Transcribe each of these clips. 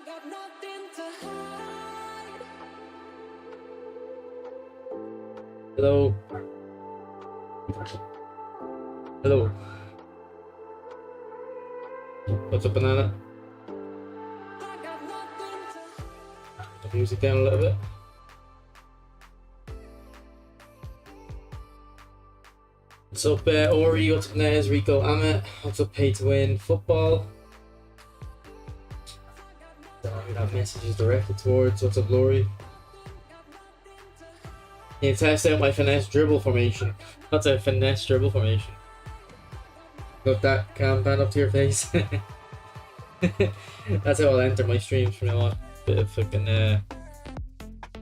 got nothing to hide. Hello. Hello. What's up, banana? I got nothing to Turn the music down a little bit. What's up, Ori? What's up, Nez? Rico, Amit? What's up, Pay to Win Football? We have messages directed towards. What's up, Lori? Can you test out my finesse dribble formation? What's a finesse dribble formation? Got that cam pan up to your face. That's how I'll enter my streams from now on. Bit of fucking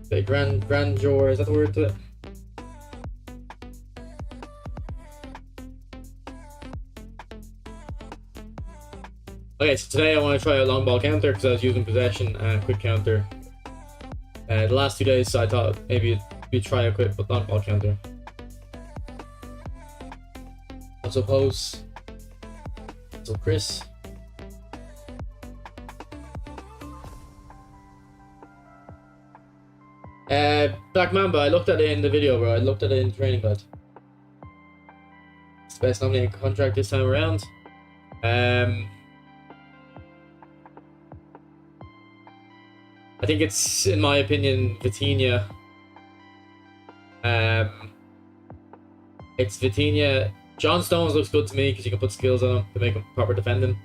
bit of grandeur, is that the word to it? Okay, so today I want to try a long ball counter because I was using possession and quick counter the last 2 days, so I thought maybe we'd try a quick long ball counter. What's up, host? What's up, Chris? Black Mamba, I looked at it in the video, bro. I looked at it in the training guide. It's the best nominated contract this time around. I think it's, in my opinion, Vitinha. It's Vitinha. John Stones looks good to me because you can put skills on him to make him proper defending.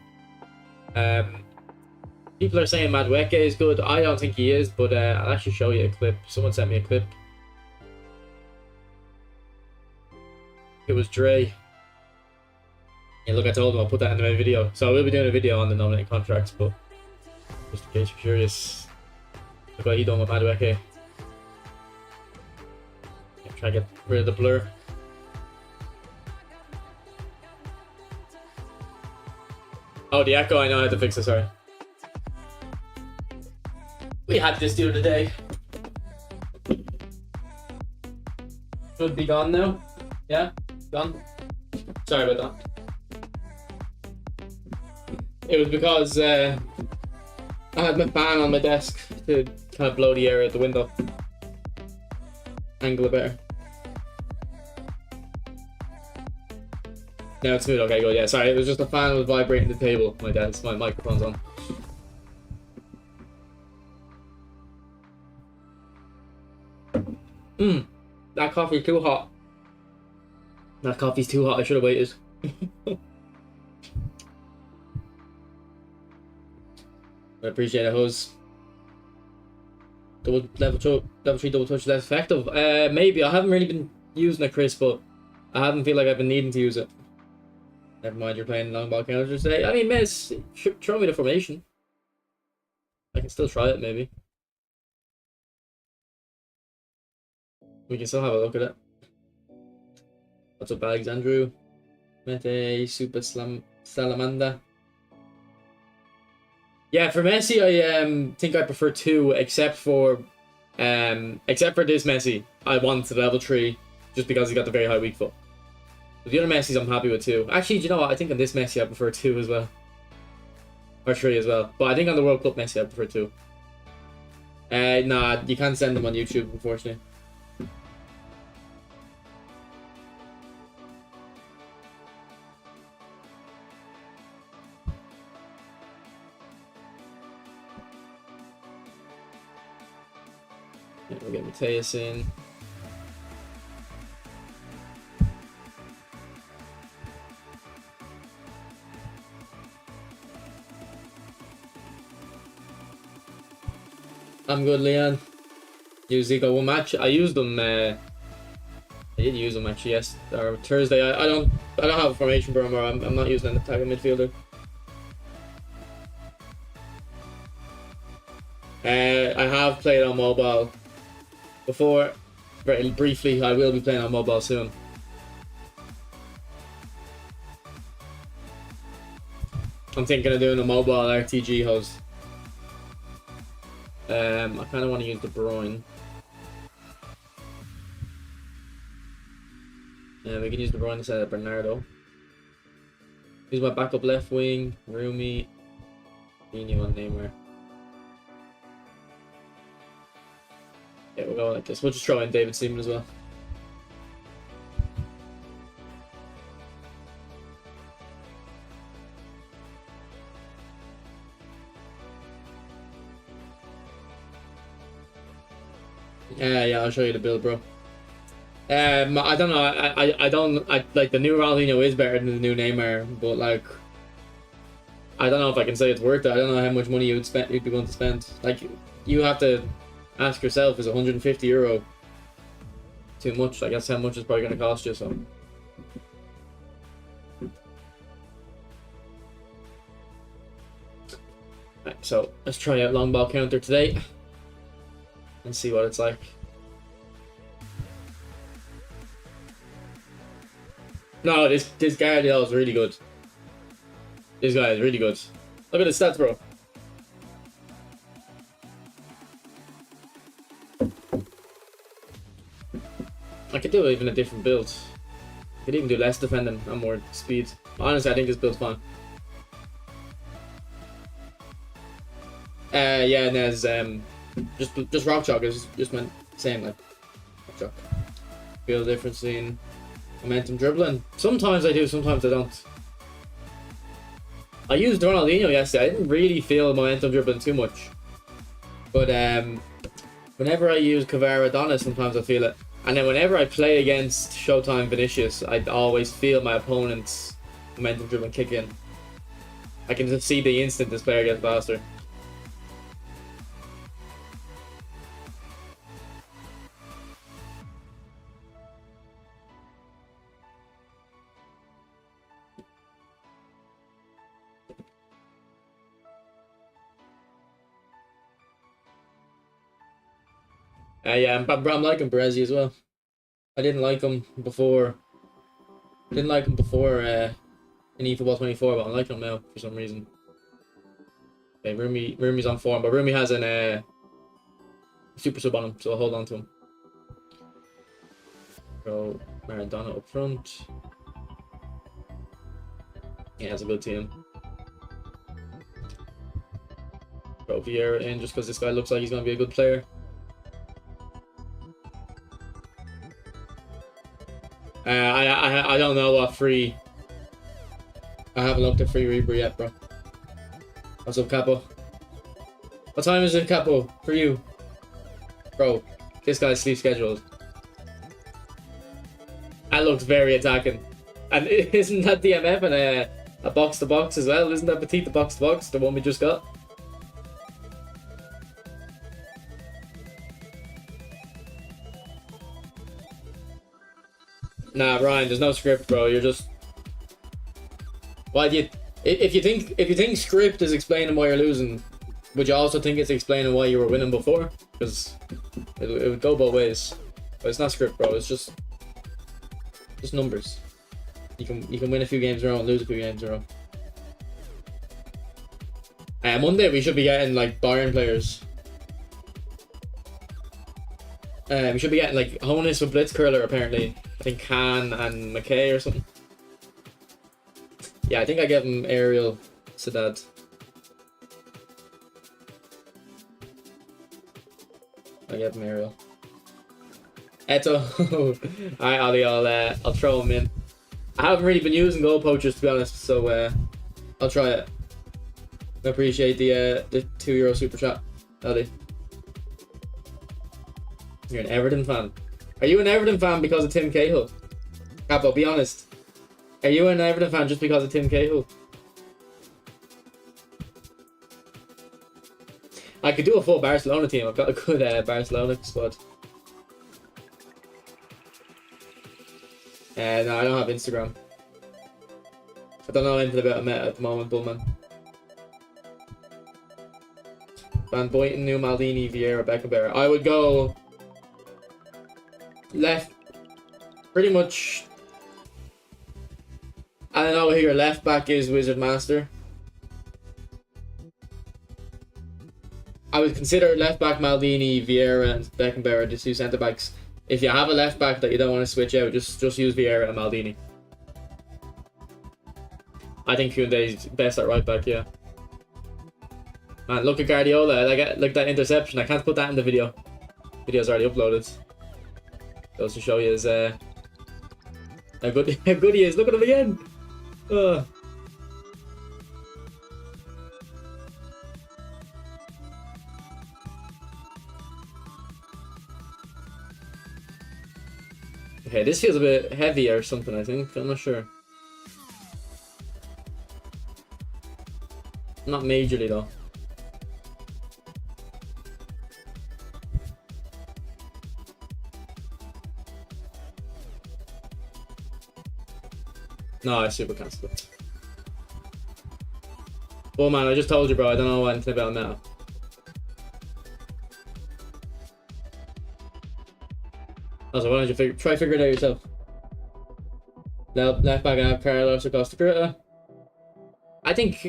People are saying Madueke is good. I don't think he is, but I'll actually show you a clip. Someone sent me a clip. It was Dre. Yeah, look, I told him I'll put that in my video. So I will be doing a video on the nominated contracts, but just in case you're curious. Look what he done with Madueke. Try to get rid of the blur. Oh, the echo, I know how to fix it, sorry. We had this the other day. Should be gone now. Yeah? Gone? Sorry about that. It was because I had my fan on my desk to kind of blow the air out the window. Angle it better. Now it's smooth, okay, good. Yeah, sorry, it was just a fan was vibrating the table. My desk, my microphone's on. That coffee's too hot. That coffee's too hot, I should have waited. I appreciate it, Hose. Level 3 double touch less effective. Maybe. I haven't really been using it, Chris, but I haven't feel like I've been needing to use it. Never mind, you're playing long ball counters today. I mean, miss, throw me the formation. I can still try it, maybe. We can still have a look at it. What's up, bags, Andrew? Mete, Super Salamander. Yeah, for Messi, I think I prefer 2, except for this Messi. I want the level 3, just because he got the very high weak foot. But the other Messis, I'm happy with 2. Actually, do you know what? I think on this Messi, I prefer 2 as well. Or 3 as well. But I think on the World Cup Messi, I prefer 2. Nah, you can't send them on YouTube, unfortunately. Yeah, we'll get Mateus in. I'm good, Leon. Use Zico one match. I used them. I did use them actually. Yes, or Thursday. I don't have a formation for him, or I'm not using an attacking midfielder. I have played on mobile before, very briefly. I will be playing on mobile soon. I'm thinking of doing a mobile RTG host. I kind of want to use De Bruyne. We can use De Bruyne instead of Bernardo. Use my backup left wing, Rumi, Fabinho and Neymar. Yeah, we'll go like this. We'll just throw in David Seaman as well. Yeah, I'll show you the build, bro. I don't know. I like the new Ronaldinho is better than the new Neymar, but like, I don't know if I can say it's worth it. I don't know how much money you'd be willing to spend. Like, you have to ask yourself, is €150 too much? I guess how much it's probably going to cost you. So. Right, so let's try out long ball counter today and see what it's like. No, this Guardiola is really good. This guy is really good. Look at his stats, bro. I could do even a different build. I could even do less defending and more speed. Honestly, I think this build's fine. Yeah, and there's just rock chalk is just meant same like rock chalk. Feel the difference in momentum dribbling. Sometimes I do, sometimes I don't. I used Ronaldinho yesterday. I didn't really feel momentum dribbling too much, but whenever I use Kvaradona, sometimes I feel it. And then whenever I play against Showtime Vinicius, I always feel my opponent's momentum dribbling kick in. I can just see the instant this player gets faster. Yeah, but I'm liking Baresi as well. I didn't like him before. In eFootball 24, but I like him now for some reason. Okay, Rumi's on form, but Rumi has an super sub on him, so I'll hold on to him. Throw Maradona up front. Yeah, it's a good team. Throw Vieira in just because this guy looks like he's going to be a good player. I don't know what free. I haven't looked at free Reaper yet, bro. What's up, Capo? What time is it, Capo? For you, bro. This guy's sleep scheduled. That looks very attacking. And isn't that DMF and a box to box as well? Isn't that Petit the box to box, the one we just got? Nah, Ryan, there's no script, bro. You're just. Why do you? If you think script is explaining why you're losing, would you also think it's explaining why you were winning before? Because it would go both ways. But it's not script, bro. It's just numbers. You can win a few games in a row and lose a few games in a row. Monday we should be getting like Bayern players. We should be getting like Honus with Blitzcurler apparently. I think Khan and McKay or something. Yeah, I think I gave him Ariel Sadat. I gave him Ariel. Eto. Alright, Ollie, I'll throw him in. I haven't really been using goal poachers to be honest, so I'll try it. I appreciate the €2 super chat, Ollie. You're an Everton fan. Are you an Everton fan because of Tim Cahill? Capo, be honest. Are you an Everton fan just because of Tim Cahill? I could do a full Barcelona team. I've got a good Barcelona squad. No, I don't have Instagram. I don't know anything about Meta at the moment, Bullman. Van Boyton, New Maldini, Vieira, Beckenbauer. I would go left, pretty much. I don't know who your left back is, Wizard Master. I would consider left back Maldini, Vieira, and Beckenbauer the two centre backs. If you have a left back that you don't want to switch out, just use Vieira and Maldini. I think Koundé's best at right back, yeah. Man, look at Guardiola. Look at that interception. I can't put that in the video. Video's already uploaded. Goes to show you his how good he is. Look at him again. Okay, this feels a bit heavy or something, I think. I'm not sure. Not majorly though. No, I super cancelled it. Oh man, I just told you, bro. I don't know anything about now. Also, why don't you try figure it out yourself? Left back, I have Carlos Acosta Curta. I think,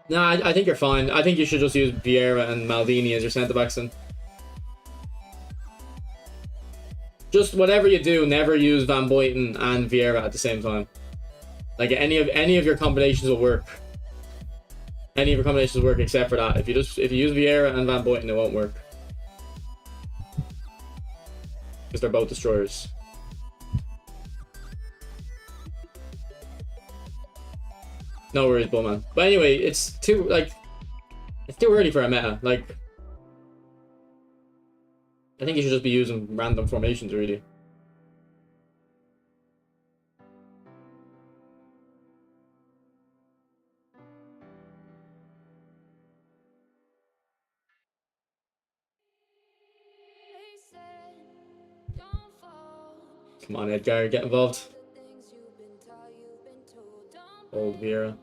no, I think you're fine. I think you should just use Vieira and Maldini as your centre backs then. Just whatever you do, never use Van Boyten and Vieira at the same time. Like any of your combinations will work. Any of your combinations will work except for that. If you use Vieira and Van Boyten, it won't work. Because they're both destroyers. No worries, Bullman. But anyway, it's too early for a meta. Like, I think you should just be using random formations, really. Come on, Edgar, get involved. Old Vieira.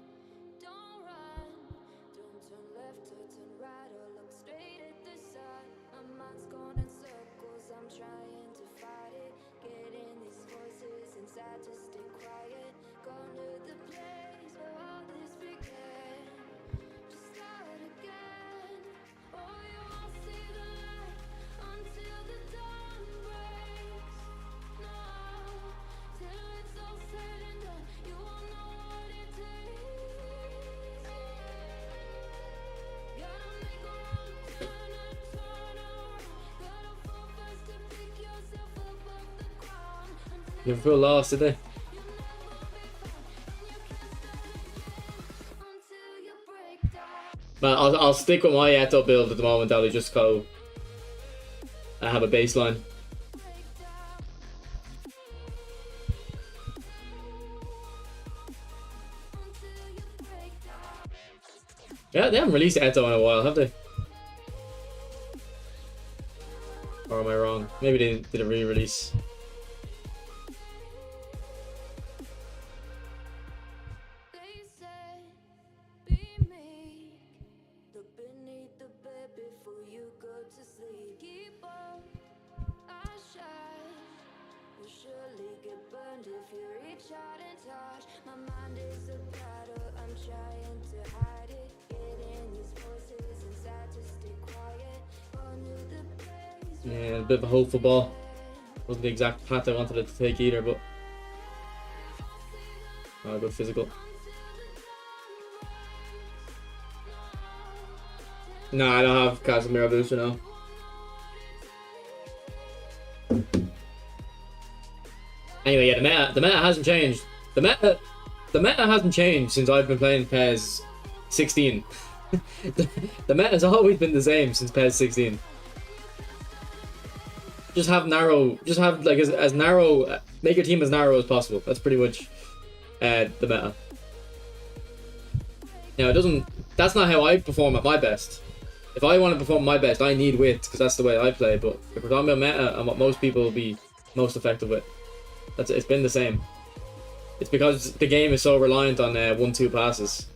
Liverpool lost, did they? Man, I'll stick with my Eto build at the moment, I'll just go and have a baseline. Yeah, they haven't released Eto in a while, have they? Or am I wrong? Maybe they did a re-release. Yeah, a bit of a hopeful ball. Wasn't the exact path I wanted it to take either, but good physical. No, I don't have Casemiro booster now. Anyway, yeah, the meta hasn't changed. The meta hasn't changed since I've been playing PES 16. the meta has always been the same since PES 16. Just have like as narrow, make your team as narrow as possible. That's pretty much the meta. Now, that's not how I perform at my best. If I want to perform my best, I need width because that's the way I play. But if we're talking about meta and what most people will be most effective with, it's been the same. It's because the game is so reliant on 1-2 passes.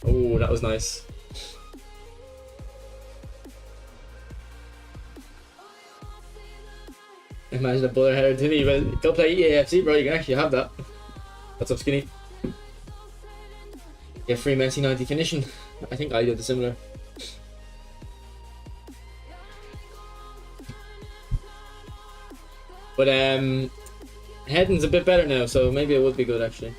Oh, that was nice. Imagine a bullet header didn't even go play EAFC, bro. You can actually have that. What's up, Skinny? Yeah, free Messi 90 finishing. I think I did the similar. But heading's a bit better now, so maybe it would be good actually.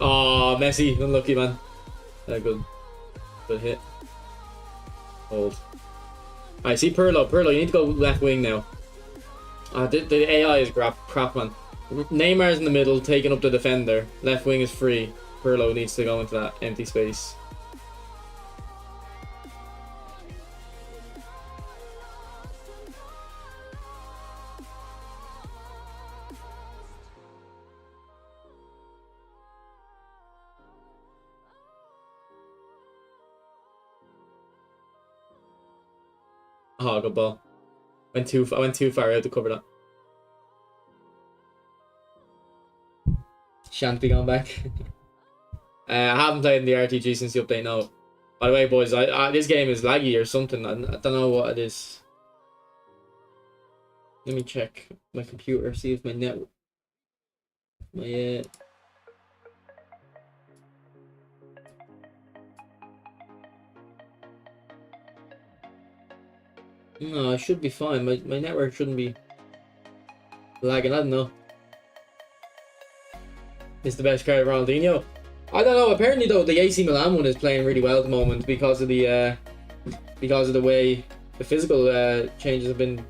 Oh, Messi, unlucky man. Good hit. Hold. I see Pirlo. Pirlo, you need to go left wing now. The AI is crap, man. Neymar's in the middle, taking up the defender. Left wing is free. Pirlo needs to go into that empty space. Oh, good ball. I went too far out to cover that. Shan't be going back. I haven't played in the RTG since the update now. By the way, boys, this game is laggy or something. I don't know what it is. Let me check my computer, see if my network. No, I should be fine. My network shouldn't be lagging. I don't know. It's the best card, Ronaldinho. I don't know. Apparently, though, the AC Milan one is playing really well at the moment because of the way the physical changes have been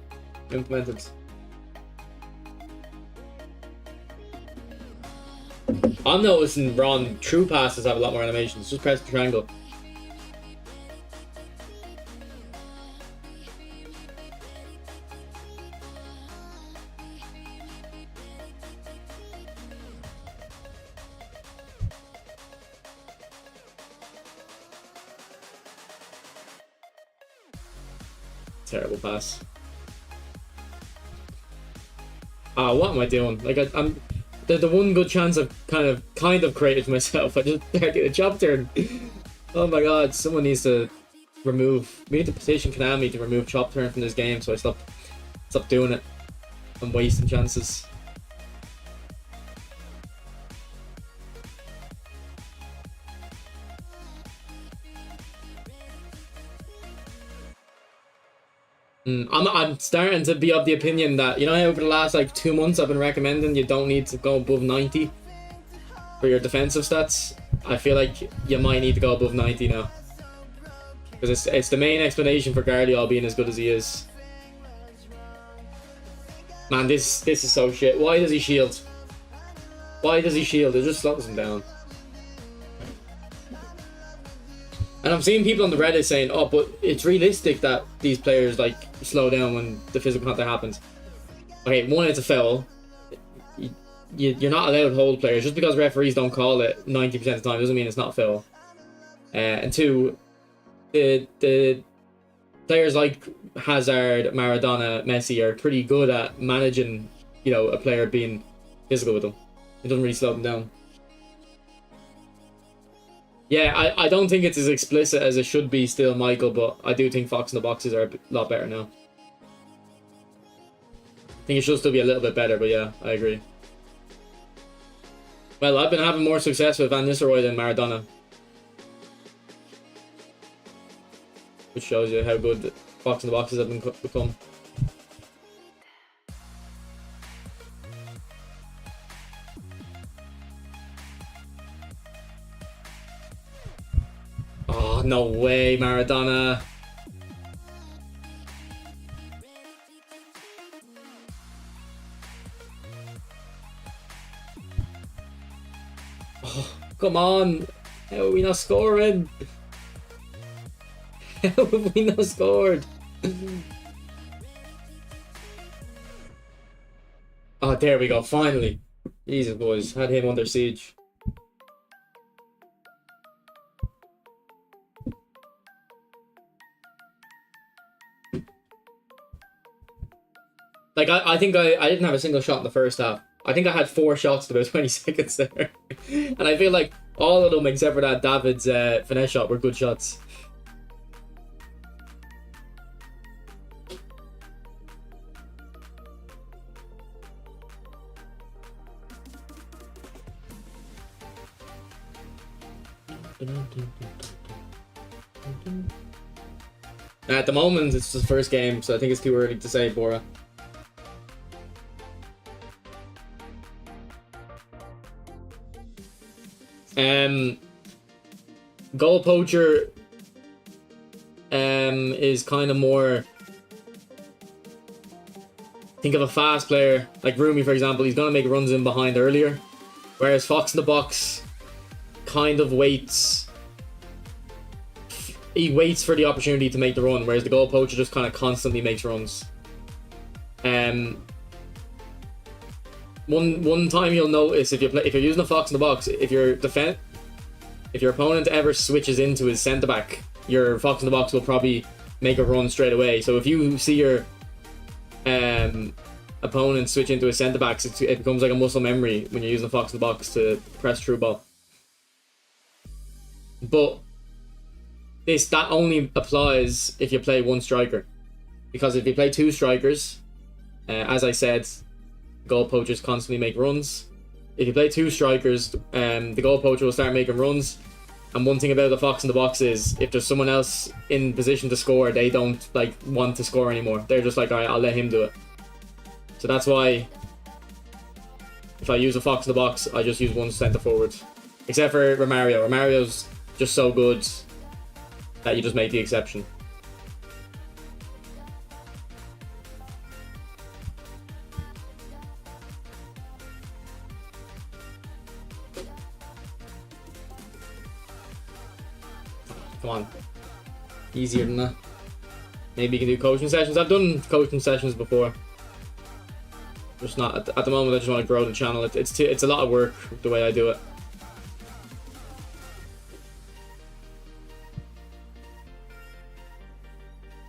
implemented. I'm noticing Ron true passes have a lot more animations. Just press the triangle. Terrible pass. What am I doing? Like I'm the one good chance I've kind of created for myself. I just did a job turn. Oh my god! Someone needs to remove. We need to petition Konami to remove chop turn from this game, so I stop doing it. I'm wasting chances. I'm starting to be of the opinion that, you know how over the last like 2 months I've been recommending you don't need to go above 90 for your defensive stats. I feel like you might need to go above 90 now, because it's the main explanation for Guardiola being as good as he is. Man, this is so shit. Why does he shield? Why does he shield? It just slows him down. And I'm seeing people on the Reddit saying, oh, but it's realistic that these players like slow down when the physical contact happens. Okay, one, it's a foul. You're not allowed to hold players. Just because referees don't call it 90% of the time doesn't mean it's not a foul. And two, the players like Hazard, Maradona, Messi are pretty good at managing, you know, a player being physical with them. It doesn't really slow them down. Yeah, I don't think it's as explicit as it should be still, Michael, but I do think Fox in the boxes are a lot better now. I think it should still be a little bit better, but yeah, I agree. Well, I've been having more success with Van Nistelrooy than Maradona, which shows you how good Fox in the boxes have become. Oh, no way, Maradona. Oh, come on. How are we not scoring? How have we not scored? Oh, there we go, finally. Jesus, boys, had him under siege. Like, I think I didn't have a single shot in the first half. I think I had 4 shots in about 20 seconds there. And I feel like all of them, except for that David's finesse shot, were good shots. At the moment, it's the first game, so I think it's too early to say, Bora. Goal poacher is kind of more. Think of a fast player like Rumi, for example. He's gonna make runs in behind earlier, whereas Fox in the box kind of waits. He waits for the opportunity to make the run, whereas the goal poacher just kind of constantly makes runs. One time you'll notice if you're using a Fox in the box, if your opponent ever switches into his centre back, your Fox in the box will probably make a run straight away. So if you see your opponent switch into a centre back, it becomes like a muscle memory when you're using the Fox in the box to press through ball. But that only applies if you play one striker, because if you play two strikers, as I said, goal poachers constantly make runs. If you play two strikers, the goal poacher will start making runs. And one thing about the Fox in the box is if there's someone else in position to score, they don't like want to score anymore. They're just like, alright, I'll let him do it. So that's why if I use a Fox in the box, I just use one centre forward. Except for Romario. Romario's just so good that you just make the exception. Come on. Easier than that. Maybe you can do coaching sessions. I've done coaching sessions before. Just not at the moment. I just want to grow the channel. It's a lot of work the way I do it.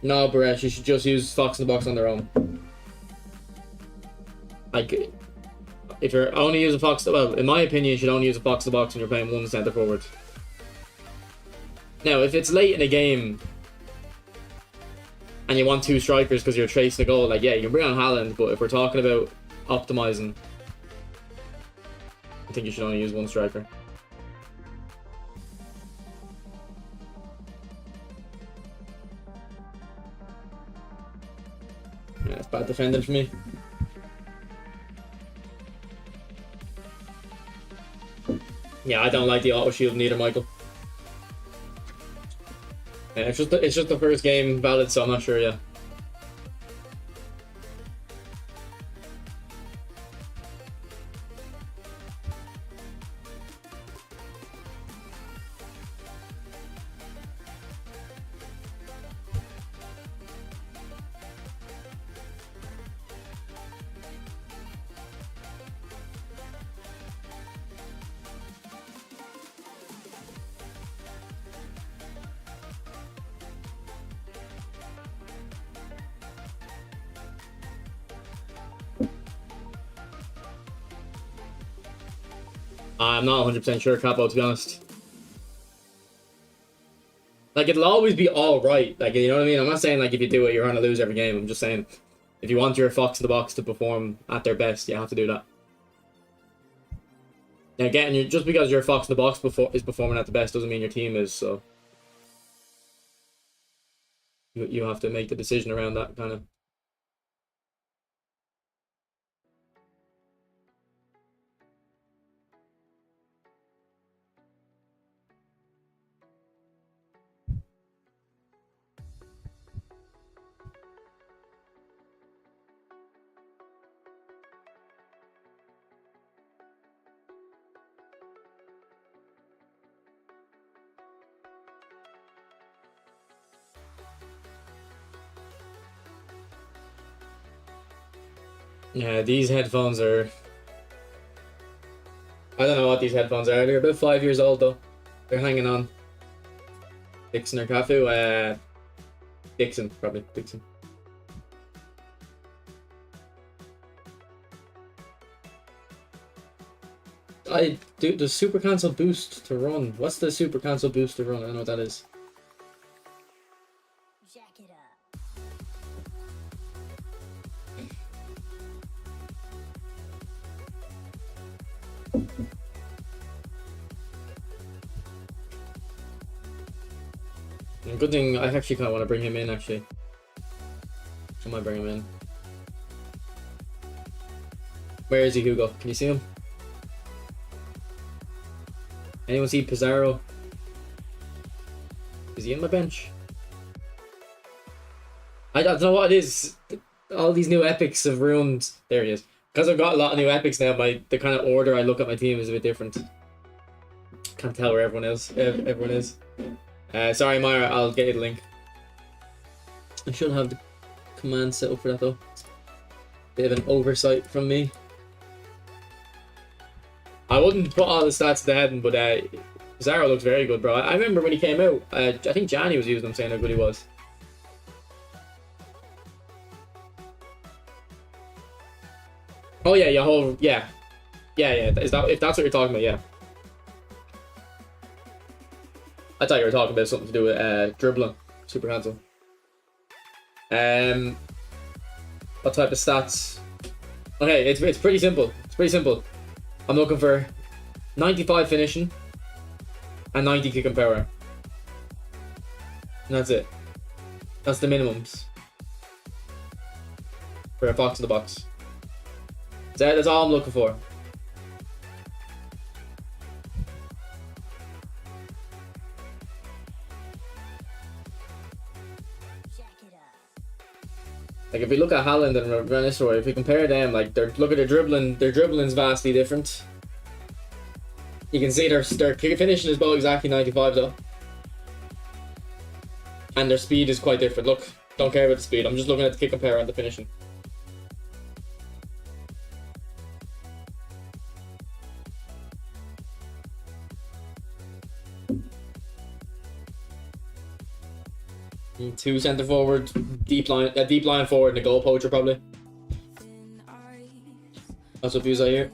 No, Baresh, you should just use Fox in the box on their own. Like, if you're only using Fox, well, in my opinion, you should only use a Fox in the box when you're playing one centre forward. Now, if it's late in a game and you want two strikers because you're chasing a goal, like, yeah, you can bring on Haaland, but if we're talking about optimizing, I think you should only use one striker. Yeah, it's bad defending for me. Yeah, I don't like the auto shield neither, Michael. Yeah, it's just the first game valid, so I'm not sure yet. I'm not 100% sure, Capo, to be honest. Like, it'll always be alright. Like, you know what I mean? I'm not saying, like, if you do it, you're going to lose every game. I'm just saying, if you want your Fox in the box to perform at their best, you have to do that. Now, again, just because your Fox in the box is performing at the best doesn't mean your team is, so... You have to make the decision around that, kind of. Yeah, these headphones are... I don't know what these headphones are. They're about 5 years old, though. They're hanging on. Dixon or Cafu? Dixon, probably. Dixon. I do the super cancel boost to run. What's the super cancel boost to run? I don't know what that is. Jack it up. Good thing I actually kind of want to bring him in. Actually, I might bring him in. Where is he, Hugo? Can you see him? Anyone see Pizarro? Is he in my bench? I don't know what it is. All these new epics have ruined. There he is. Because I've got a lot of new epics now, the kind of order I look at my team is a bit different. Can't tell where everyone is. Everyone is. Sorry, Myra. I'll get you the link. I should have the command set up for that though. Bit of an oversight from me. I wouldn't put all the stats to the heading, but Pizarro looks very good, bro. I remember when he came out. I think Johnny was using him, saying how good he was. Oh yeah, your whole yeah. Is that if that's what you're talking about? Yeah. I thought you were talking about something to do with dribbling. Super handsome. What type of stats? Okay, it's pretty simple. It's pretty simple. I'm looking for 95 finishing and 90 kicking power. And that's it. That's the minimums for a box in the box. That's all I'm looking for. Like if we look at Haaland and Van Nistelrooy, if we compare them, like look at their dribbling's vastly different. You can see their kick finishing is about exactly 95 though. And their speed is quite different. Look, don't care about the speed. I'm just looking at the kick and power and the finishing. Two centre forward, deep line forward, and a goal poacher probably. That's what views I hear.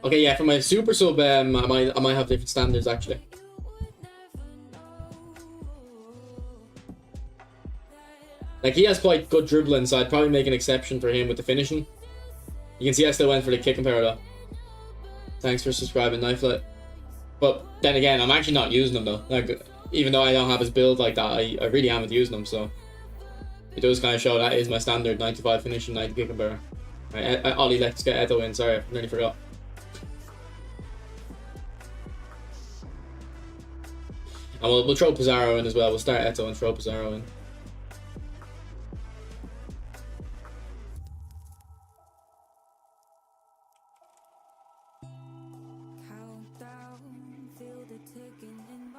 Okay, yeah, for my super sub, I might have different standards actually. Like he has quite good dribbling, so I'd probably make an exception for him with the finishing. You can see I still went for the kicking power though. Thanks for subscribing, Knifelight. But then again, I'm actually not using them though. Like even though I don't have his build like that, I really haven't used them, so it does kind of show that is my standard 95 finishing, 90 kicking power. Right, Ollie, let's get Eto in. Sorry, I nearly forgot. And we'll throw Pizarro in as well. We'll start Eto and throw Pizarro in.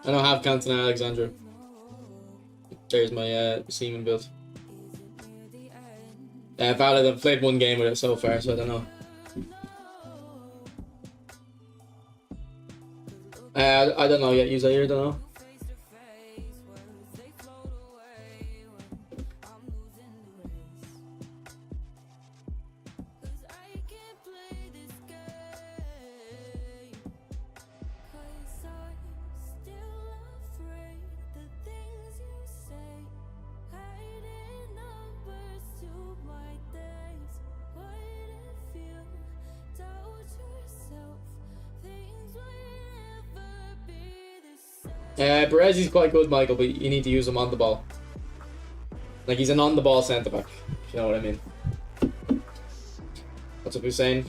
I don't have Cantona Alexandra. There's my Seaman build. Valid, I've played one game with it so far, so I don't know. I don't know yet, Uzair, don't know. Berezi's quite good, Michael, but you need to use him on the ball. Like, he's an on-the-ball centre-back, if you know what I mean. What's up, Hussein?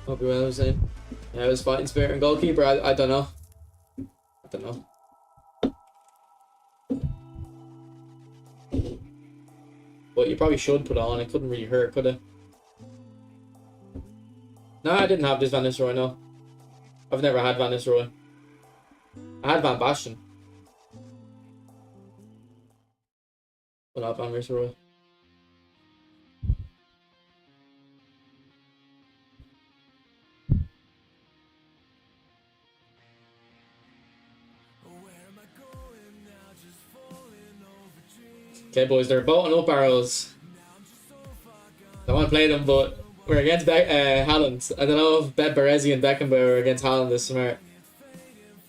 Hope you're well, Hussein. Yeah, it was fighting spirit and goalkeeper, I don't know. I don't know. But you probably should put it on, it couldn't really hurt, could it? No, I didn't have this Van Nistelrooy, no. I've never had Van Nistelrooy. I had Van Basten. But not Van Nistelrooy. Okay, boys, they're bolting up arrows. I want to play them, but we're against Haaland. I don't know if Berezi and Beckenbauer are against Haaland this smart.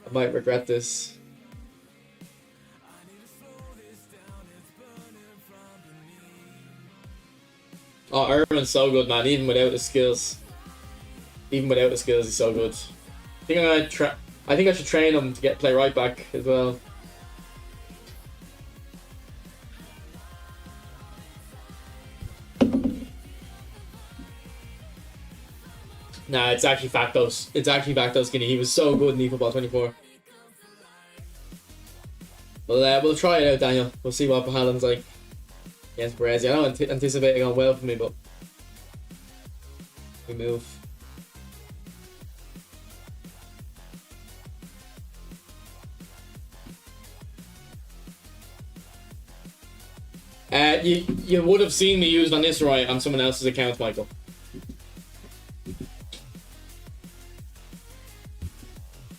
I might regret this. Oh, Irvin's so good, man. Even without the skills. Even without the skills, he's so good. I think I should train him to play right back as well. Nah, it's actually Factos. It's actually Factos Skinny. He was so good in eFootball 24. Well, we'll try it out, Daniel. We'll see what Haaland's like against Brazil. I don't anticipate it going well for me, but we move. You would have seen me use Van Nistelrooy on someone else's account, Michael.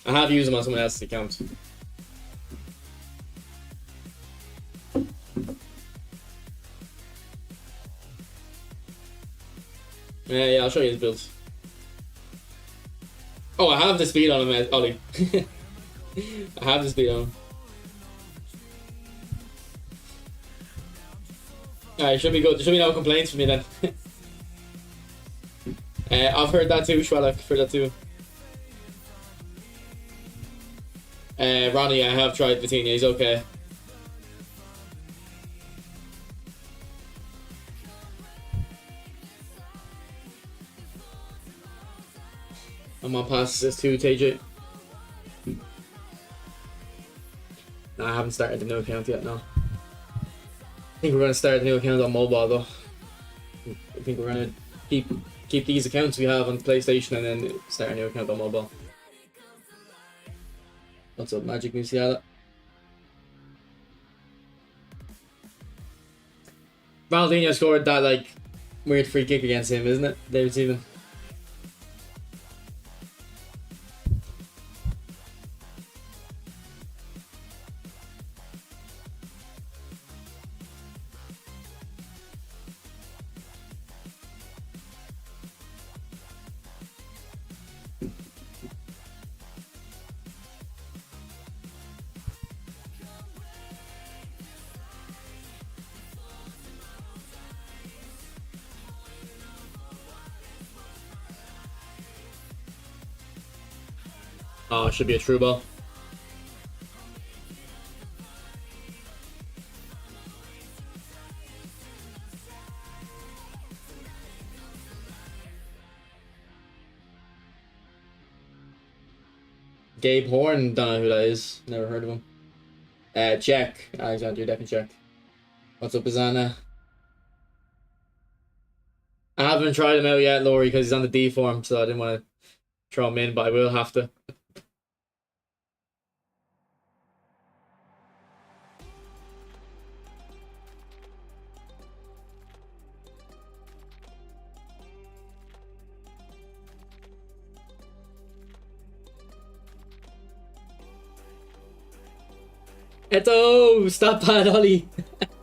I have used him on someone else's account. Yeah, I'll show you his build. Oh, I have the speed on him, Ollie. I have the speed on him. Alright, should be good. There should be no complaints from me then. I've heard that too, Schwalak. I've heard that too. Ronnie, I have tried Vitinha. He's okay. I'm on pass this too, TJ. No, I haven't started the new account yet, no. I think we're going to start the new account on mobile though. I think we're going to keep these accounts we have on PlayStation and then start a new account on mobile. What's up, Magic Musiala? Ronaldinho scored that like weird free kick against him, isn't it? David Seaman. Oh, it should be a true ball. Gabe Horn, don't know who that is. Never heard of him. Czech. Alexander, definitely Czech. What's up, Azana? I haven't tried him out yet, Laurie, because he's on the D form, so I didn't want to throw him in, but I will have to. Eto! Stop pad, Ollie!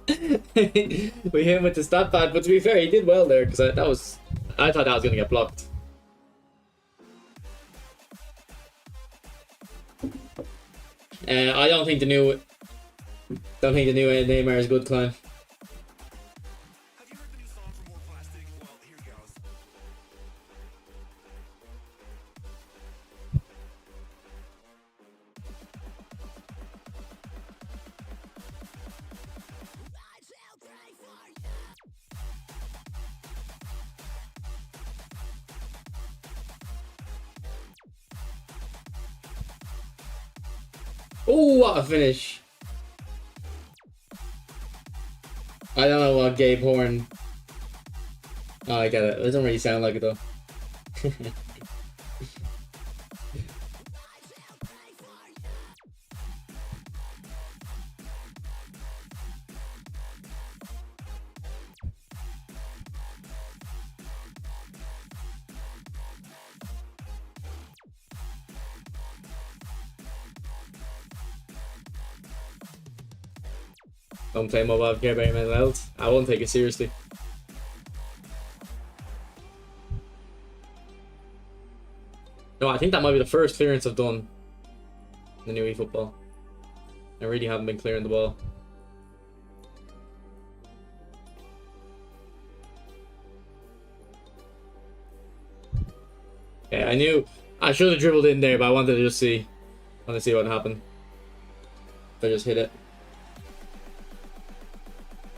We hit him with the stat pad, but to be fair, he did well there, because I thought that was going to get blocked. I don't think the new Neymar is good, Klein. Oh, what a finish! I don't know what Gabe Horn. Oh, I get it. It doesn't really sound like it though. Don't play mobile care about mental health. I won't take it seriously. No, I think that might be the first clearance I've done in the new eFootball. I really haven't been clearing the ball. Yeah, I knew I should have dribbled in there, but I wanted to just see. I want to see what happened. I just hit it.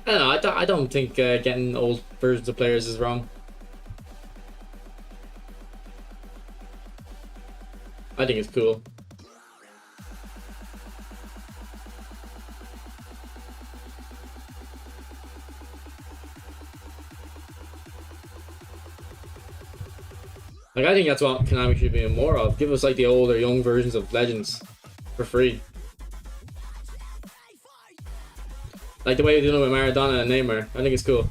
I don't know. I don't think getting old versions of players is wrong. I think it's cool. Like, I think that's what Konami should be doing more of. Give us like the older, young versions of Legends for free. Like the way they're doing it with Maradona and Neymar. I think it's cool.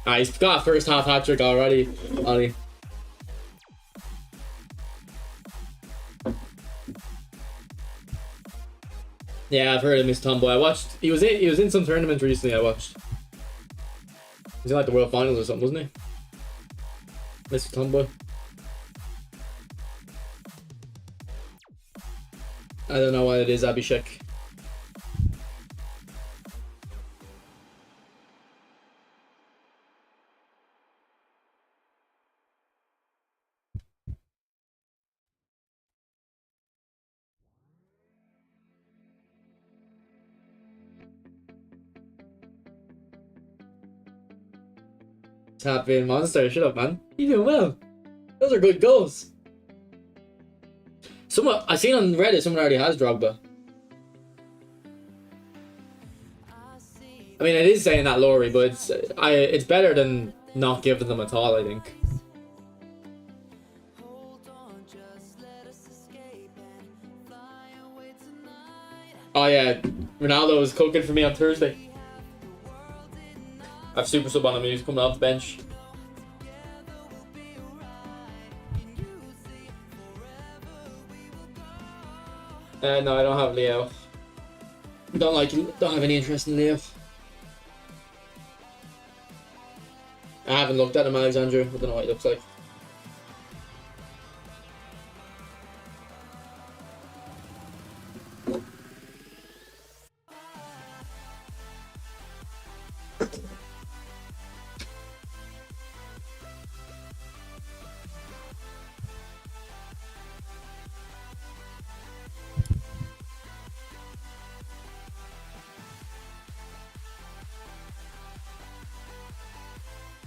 Ah, he's got a first half hat trick already, Ollie. Yeah, I've heard of Miss Tomboy. I watched. He was in some tournament recently. I watched. He was in like the World Finals or something, wasn't he? Mr. Tomboy. I don't know what it is, Abhishek. Tap in monster. Shut up, man. You doing well. Those are good goals. Someone I seen on Reddit. Someone already has Drogba. I mean, it is saying that Laurie, but it's better than not giving them at all, I think. Oh yeah, Ronaldo was cooking for me on Thursday. I have super sub on him. He's coming off the bench. No, I don't have Leo. Don't have any interest in Leo. I haven't looked at him, Alexandru. I don't know what he looks like.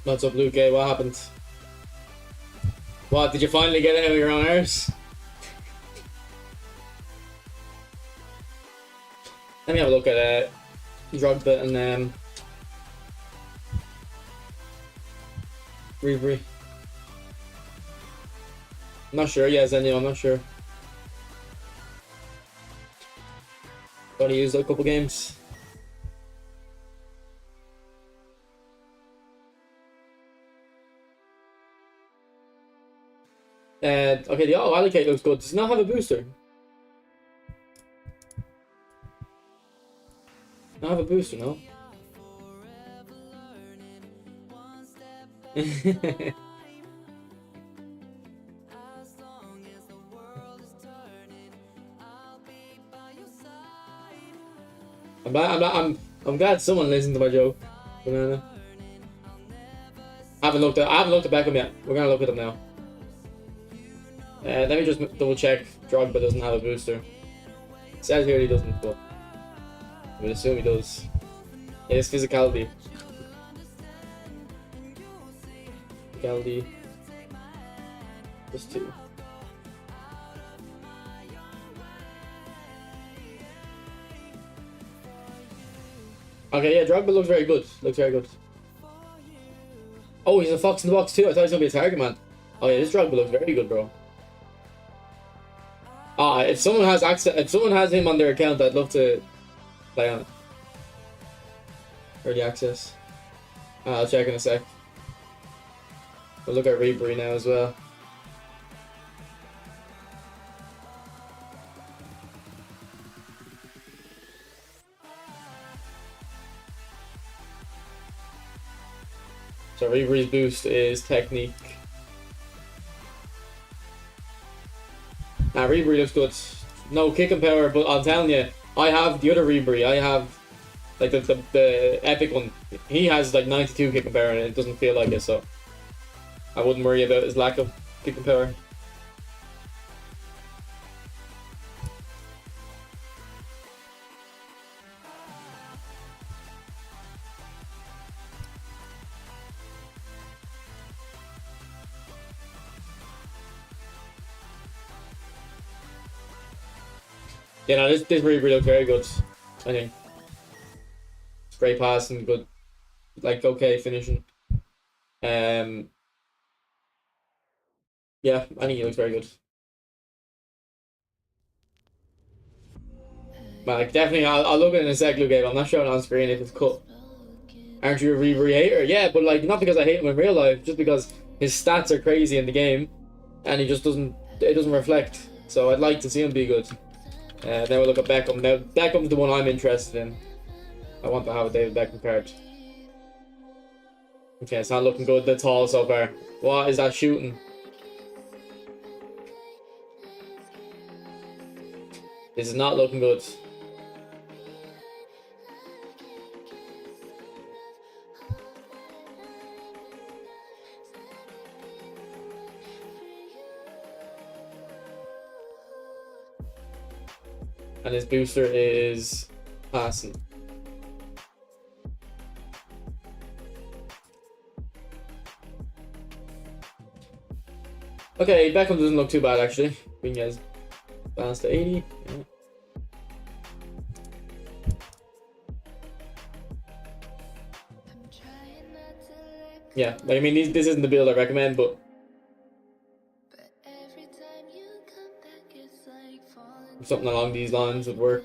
What's up, Luke? What happened? What, did you finally get out of your own arse? Let me have a look at Drogba and Ribery. I'm not sure, yes, I'm not sure. Only used a couple games. Okay, the auto allocate looks good. Does it not have a booster? Not have a booster, no? I'm glad someone listened to my joke. Banana. I haven't looked at Beckham yet. We're gonna look at him now. Let me just double check. Drogba doesn't have a booster. It says here he doesn't, but I would assume he does. Yeah, it's physicality. Physicality. Just 2. Okay, yeah, Drogba looks very good. Looks very good. Oh, he's a fox in the box too. I thought he was gonna be a target man. Oh yeah, this Drogba looks very good, bro. If someone has access, if someone has him on their account, I'd love to play on it. Early access. I'll check in a sec. We'll look at Ribery now as well. So Ribery's boost is technique. Ribery looks good. No kicking power, but I'm telling you, I have the other Ribery. I have like the epic one. He has like 92 kicking power, and it doesn't feel like it. So I wouldn't worry about his lack of kicking power. Yeah, no, this Ribery looks very good. I think it's great passing, good, like okay finishing. Yeah, I think he looks very good. But like definitely, I'll look at it in a sec, Luke. I'm not showing on screen if it's cut. Aren't you a Ribery hater? Yeah, but like not because I hate him in real life, just because his stats are crazy in the game, and he just doesn't. It doesn't reflect. So I'd like to see him be good. Then we'll look at Beckham. Now Beckham's the one I'm interested in. I want to have a David Beckham card. Okay, it's not looking good at all so far. What is that shooting? This is not looking good. And his booster is passing. Okay, Beckham doesn't look too bad actually. Being as balanced to 80. Yeah, like I mean, this isn't the build I recommend, but something along these lines would work.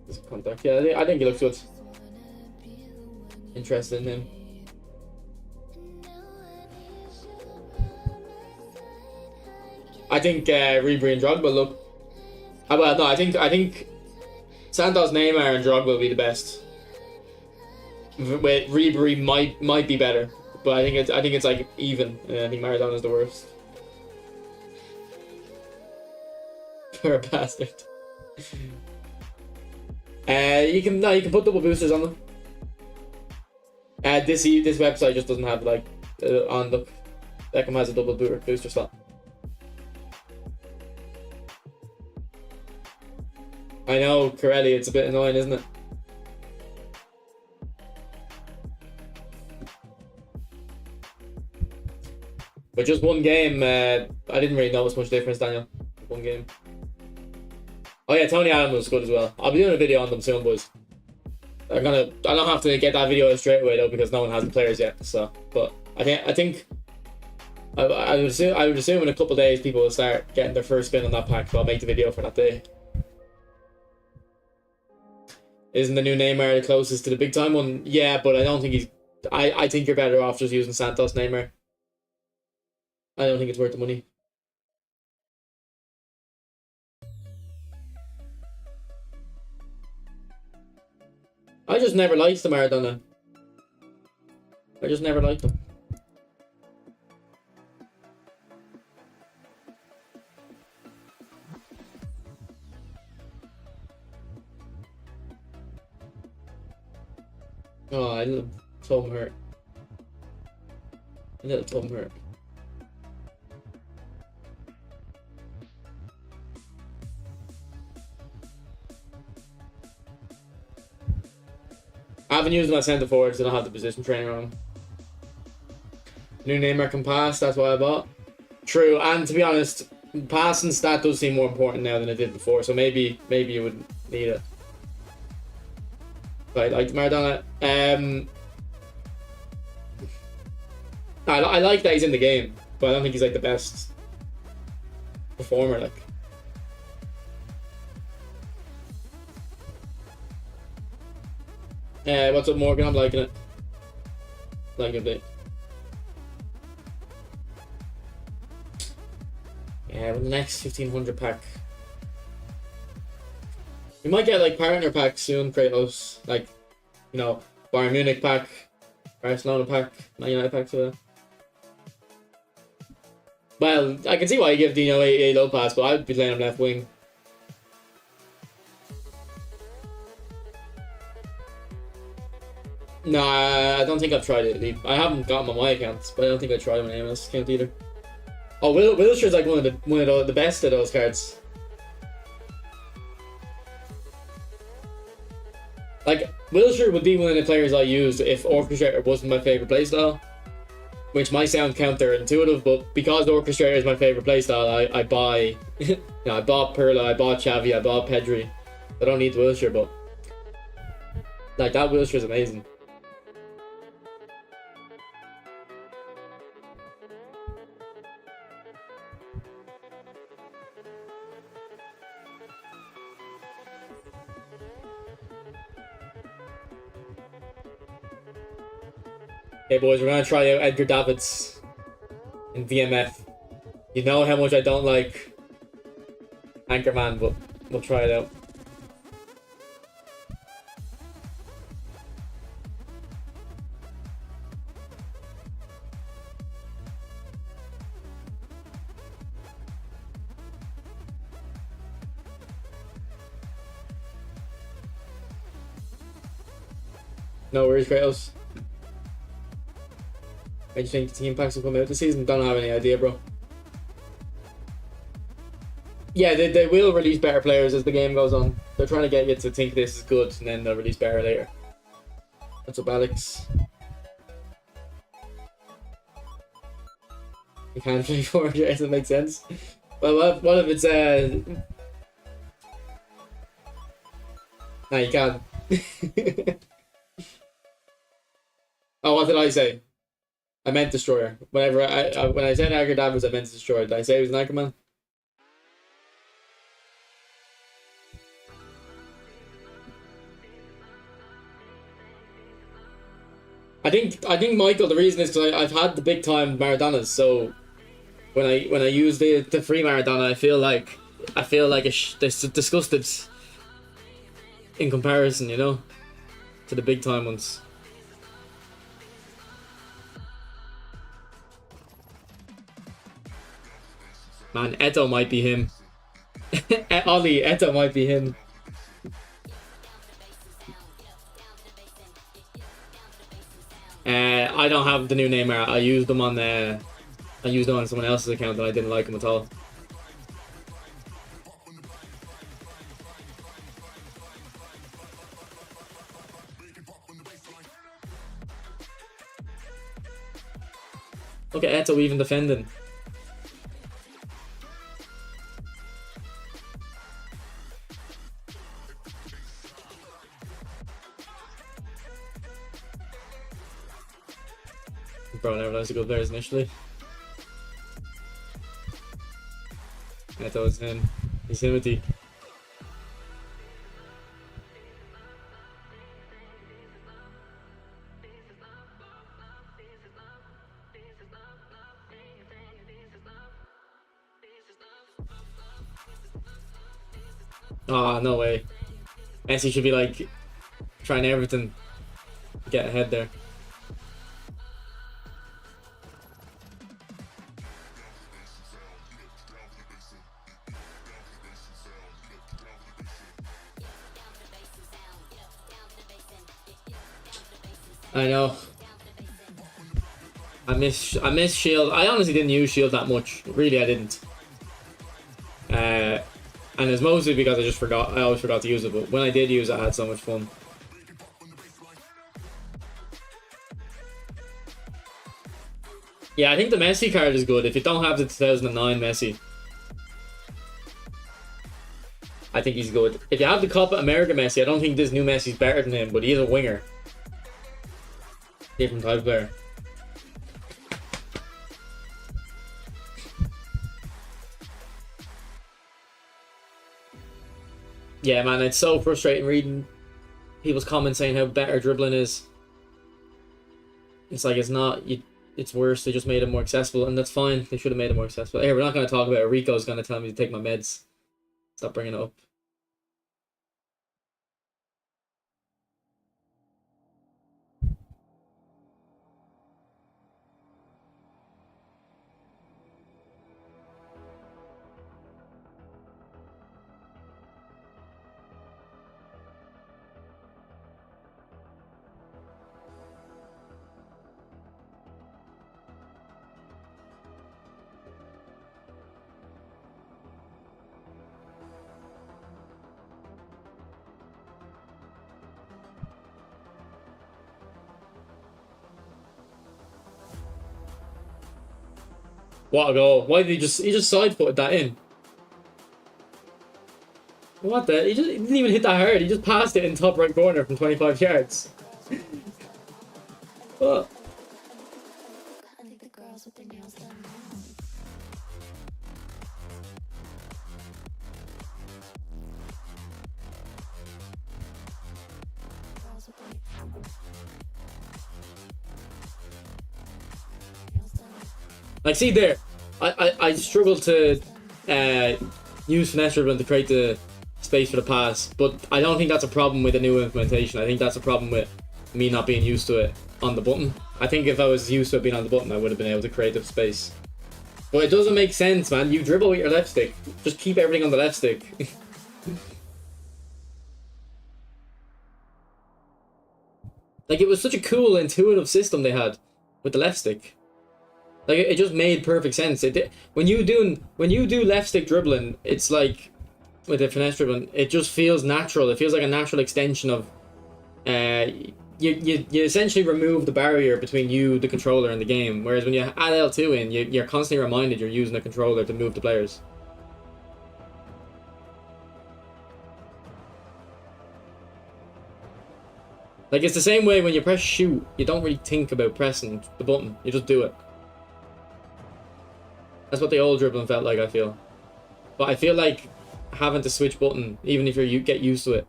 This contact, yeah, I think he looks good. Interested in him. I think Ribery and Drogba look. Well, no, I think Santos, Neymar, and Drogba will be the best. With Ribery might be better, but I think it's like even. I think Maradona's the worst. Poor bastard. You can put double boosters on them. This website just doesn't have like on the Beckham has a double booster slot. I know, Corelli, it's a bit annoying, isn't it? But just one game, I didn't really notice much difference, Daniel. One game. Oh yeah, Tony Adams was good as well. I'll be doing a video on them soon, boys. I don't have to get that video straight away though because no one has the players yet. So, but I think I would assume in a couple of days people will start getting their first spin on that pack. So I'll make the video for that day. Isn't the new Neymar the closest to the big time one? Yeah, but I don't think he's. I think you're better off just using Santos Neymar. I don't think it's worth the money. I just never liked the Maradona. I just never liked them. Oh, I little thumb hurt. A little thumb hurt. I haven't used my centre forwards, so I don't have the position trainer on. New Neymar can pass, that's why I bought. True, and to be honest, passing stat does seem more important now than it did before, so maybe you would need it. But I like Maradona. I like that he's in the game, but I don't think he's like the best performer. Like, what's up, Morgan? I'm liking it. Liking it. Yeah, with the next 1500 pack. We might get like partner packs soon, Kratos. Like, you know, Bayern Munich pack, Barcelona pack, Man United pack, so. Well, I can see why you give Dino a low pass, but I'd be playing him left wing. Nah, I don't think I've tried it. I haven't got him on my account, but I don't think I tried him on anyone else's account either. Oh, Wilshire's like one of the best of those cards. Like, Wilshire would be one of the players I used if Orchestrator wasn't my favorite playstyle, which might sound counterintuitive, but because Orchestrator is my favorite playstyle, I buy, you know, I bought Perla, I bought Xavi, I bought Pedri. I don't need Wilshire, but like that Wilshire is amazing. Okay, boys, we're gonna try out Edgar Davids in VMF. You know how much I don't like Anchorman, but we'll try it out. No worries, Kratos. I just think the team packs will come out this season. Don't have any idea, bro. Yeah, they will release better players as the game goes on. They're trying to get you to think this is good, and then they'll release better later. What's up, Alex? You can't play 4 Does that make sense? Well, what if it's No, you can't. Oh, what did I say? I meant Destroyer. Whenever when I said Edgar Davids, I meant Destroyer. Did I say it was an Anchorman? I think Michael. The reason is because I've had the big time Maradonas. So when I use the free Maradona, I feel like it's disgusted in comparison, you know, to the big time ones. Man, Eto might be him. Ollie, Eto might be him. I don't have the new Neymar. I used them on someone else's account and I didn't like him at all. Look at Eto even defending. Bro, I never realized the good players initially. Eto is him. He's Timothy. Oh, no way. Messi should be like trying everything to get ahead there. I know. I miss Shield. I honestly didn't use Shield that much. Really, I didn't. And it's mostly because I just forgot. I always forgot to use it. But when I did use it, I had so much fun. Yeah, I think the Messi card is good. If you don't have the 2009 Messi, I think he's good. If you have the Copa America Messi, I don't think this new Messi's better than him, but he is a winger. Different type of player. Yeah, man, it's so frustrating reading people's comments saying how better dribbling is. It's like it's not. It's worse. They just made it more accessible, and that's fine. They should have made it more accessible. Hey, we're not going to talk about it. Rico's going to tell me to take my meds. Stop bringing it up. What a goal. Why did he just side footed that in? What the? He didn't even hit that hard. He just passed it in top right corner from 25 yards. What? I think the girls with their nails done. Girls with their nails done. Like, see there, I struggle to use finesse dribbling to create the space for the pass, but I don't think that's a problem with the new implementation. I think that's a problem with me not being used to it on the button. I think if I was used to it being on the button, I would have been able to create the space. But it doesn't make sense, man. You dribble with your left stick. Just keep everything on the left stick. Like, it was such a cool, intuitive system they had with the left stick. Like, it just made perfect sense. When you do left stick dribbling, it's like with the finesse dribbling, it just feels natural. It feels like a natural extension of you essentially remove the barrier between you, the controller, and the game. Whereas when you add L2 in, you're constantly reminded you're using a controller to move the players. Like, it's the same way when you press shoot, you don't really think about pressing the button, you just do it. That's what the old dribbling felt like, I feel. But I feel like having to switch button, even if you get used to it.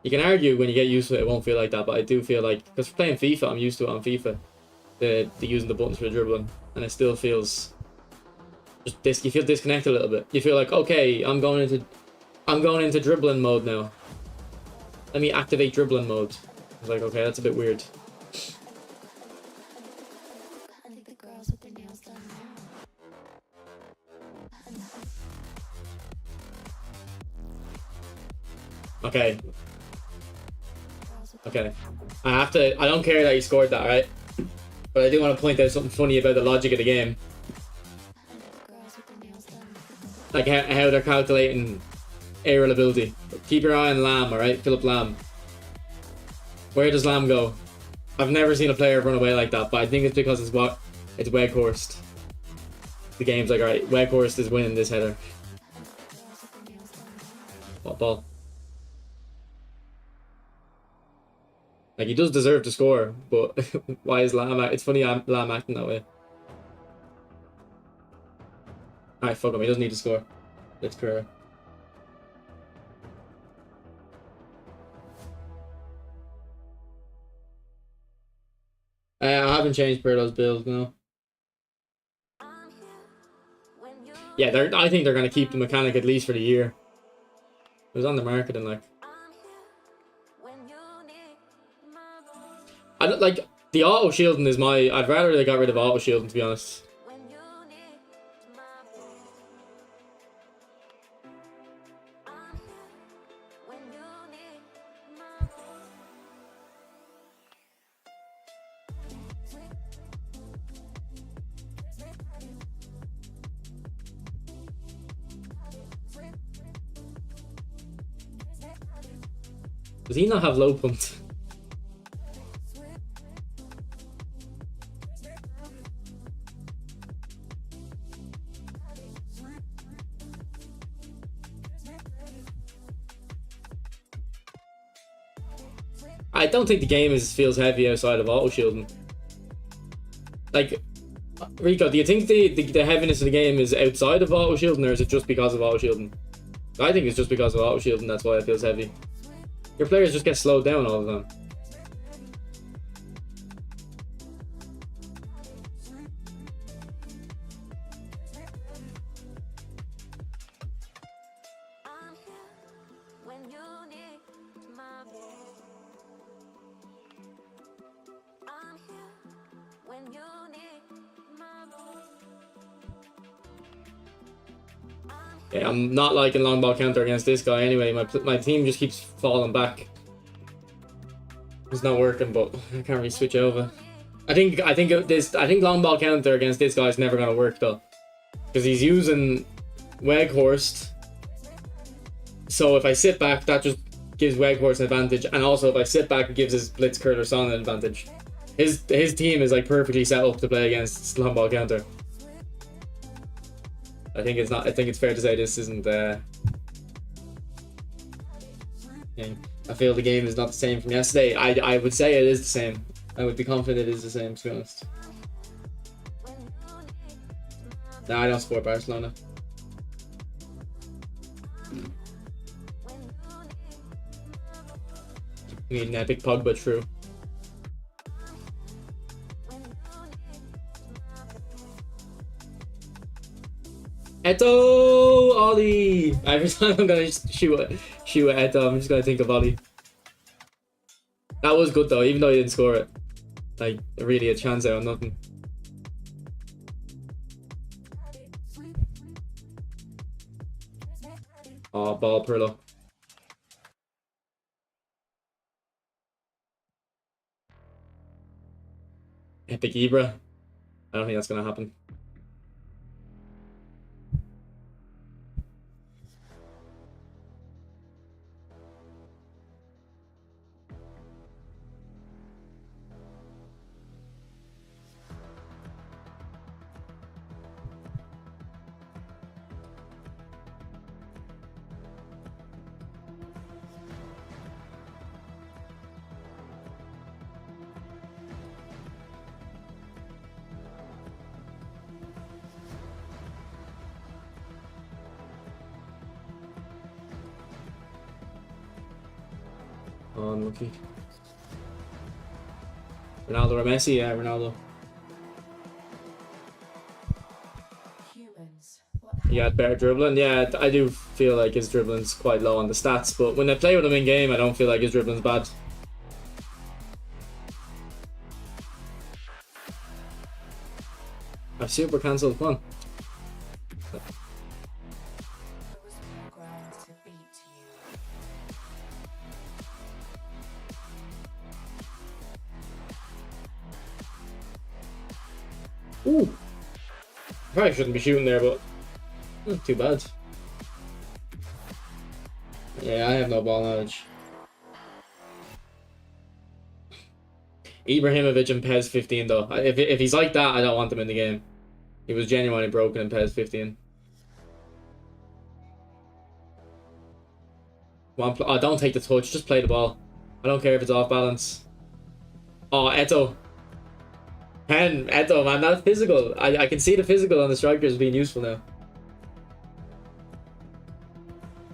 You can argue when you get used to it, it won't feel like that, but I do feel like, because playing FIFA, I'm used to it on FIFA, the using the buttons for the dribbling, and it still feels just you feel disconnected a little bit. You feel like, okay, I'm going into dribbling mode now. Let me activate dribbling mode. It's like, okay, that's a bit weird. I think the girls with their nails done. Okay. Okay. I don't care that you scored that, right? But I do want to point out something funny about the logic of the game. Like how they're calculating aerial ability. Keep your eye on Lamb, alright? Philip Lamb. Where does Lamb go? I've never seen a player run away like that, but I think it's because it's Weghorst. The game's like, alright, Weghorst is winning this header. What ball? Like, he does deserve to score, but why is Lamb? It's funny Lamb acting that way. Alright, fuck him. He doesn't need to score. Let's clear. I haven't changed Pirlo's build, no. Yeah, I think they're gonna keep the mechanic at least for the year. It was on the market and like. I don't like the auto shielding is my. I'd rather they got rid of auto shielding, to be honest. Does he not have low pumped? I don't think the game feels heavy outside of auto shielding. Like, Rico, do you think the heaviness of the game is outside of auto shielding, or is it just because of auto shielding? I think it's just because of auto shielding. That's why it feels heavy. Your players just get slowed down all the time. Yeah, I'm not liking long ball counter against this guy anyway. My team just keeps falling back. It's not working, but I can't really switch over. I think long ball counter against this guy is never gonna work though, because he's using Weghorst. So if I sit back, that just gives Weghorst an advantage, and also if I sit back, it gives his blitz curler son an advantage. His team is like perfectly set up to play against long ball counter. I think it's not. I think it's fair to say this isn't. I feel the game is not the same from yesterday. I would say it is the same. I would be confident it is the same, to be honest. No, I don't support Barcelona. I mean, Big Pogba, true. Eto! Ollie! Every time I'm gonna shoot at Eto, I'm just gonna think of Ollie. That was good though, even though he didn't score it. Like, really a chance out of nothing. Oh, ball Pirlo. Epic Ibra. I don't think that's gonna happen. Oh, unlucky. Ronaldo or Messi? Yeah, Ronaldo. He had better dribbling. Yeah, I do feel like his dribbling's quite low on the stats, but when I play with him in game, I don't feel like his dribbling's bad. I've super cancelled. Come on. Ooh. Probably shouldn't be shooting there, but not too bad. Yeah, I have no ball knowledge. Ibrahimovic and PES 15 though. If he's like that, I don't want him in the game. He was genuinely broken in PES 15. Oh, don't take the touch, just play the ball. I don't care if it's off balance. Oh, Eto. Eto, man, that's physical. I can see the physical on the strikers being useful now.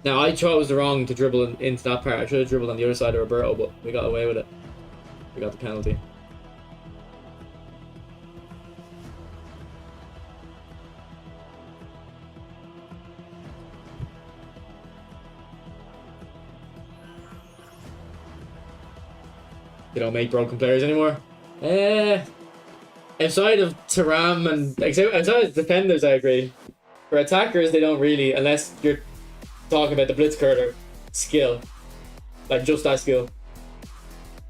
Now, I chose the wrong to dribble into that part. I should have dribbled on the other side of Roberto, but we got away with it. We got the penalty. They don't make broken players anymore. Outside of Thuram and outside of defenders, I agree. For attackers, they don't really, unless you're talking about the Blitzkrieg skill, like just that skill.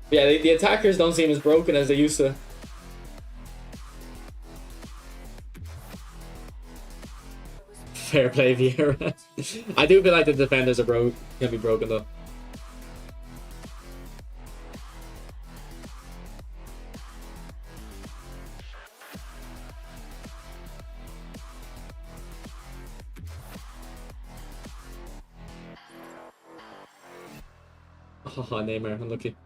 But yeah, the attackers don't seem as broken as they used to. Fair play, Vieira. I do feel like the defenders are can be broken though. Oh, Neymar, unlucky.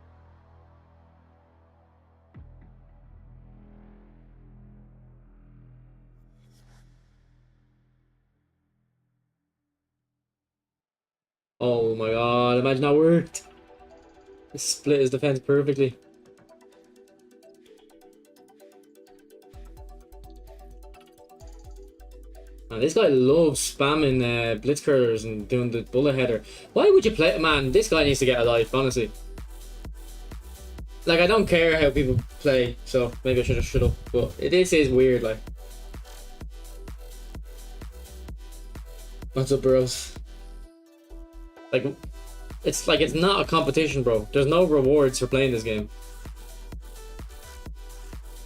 Oh my god, imagine that worked. He split his defense perfectly. Man, this guy loves spamming blitzkriegers and doing the bullet header. Why would you play? Man, this guy needs to get a life, honestly. Like, I don't care how people play, so maybe I should have shut up. But this is weird, like. What's up, bros? Like, it's not a competition, bro. There's no rewards for playing this game.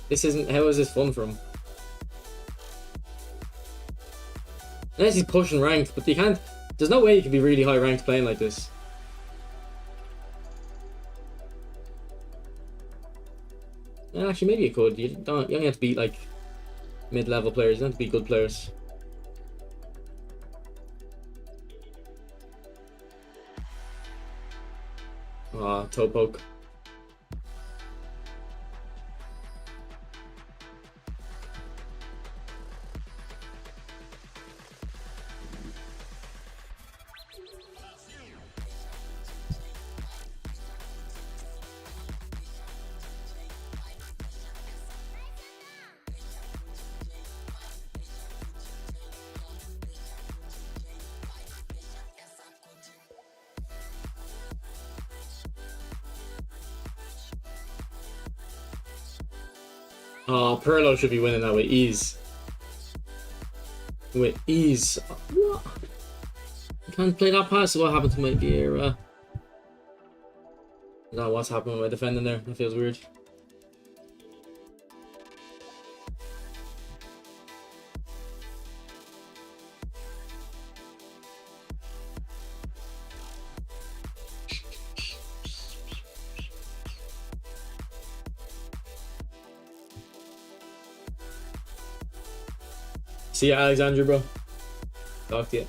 This isn't. How is this fun for him? Unless he's pushing ranked, but you can't. There's no way you can be really high ranked playing like this. Yeah, actually, maybe you could. You only have to beat like mid-level players. You don't have to be good players. toe poke. Oh, Perlo should be winning that with ease. With ease. What? I can't play that pass. What happened to my gear? No, what's happening with my defending there? That feels weird. See ya, Alexandra, bro. Talk to you.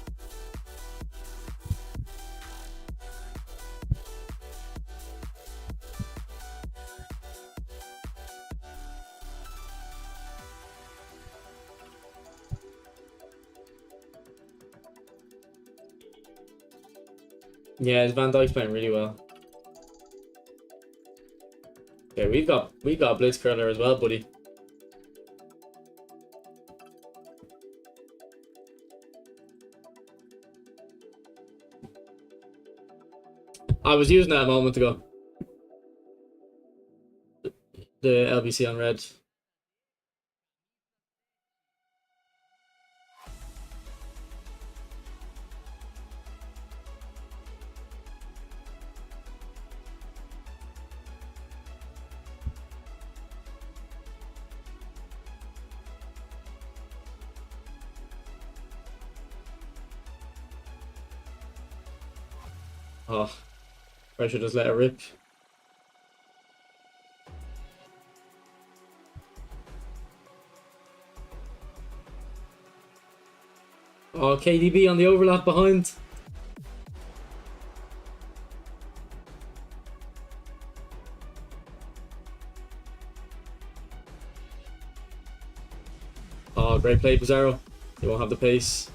Yeah, Van Dijk's playing really well. Yeah, we got Blitzcurler as well, buddy. I was using that a moment ago. The LBC on red. Oh, I should just let it rip. Oh, KDB on the overlap behind. Oh, great play, Pizarro. You won't have the pace.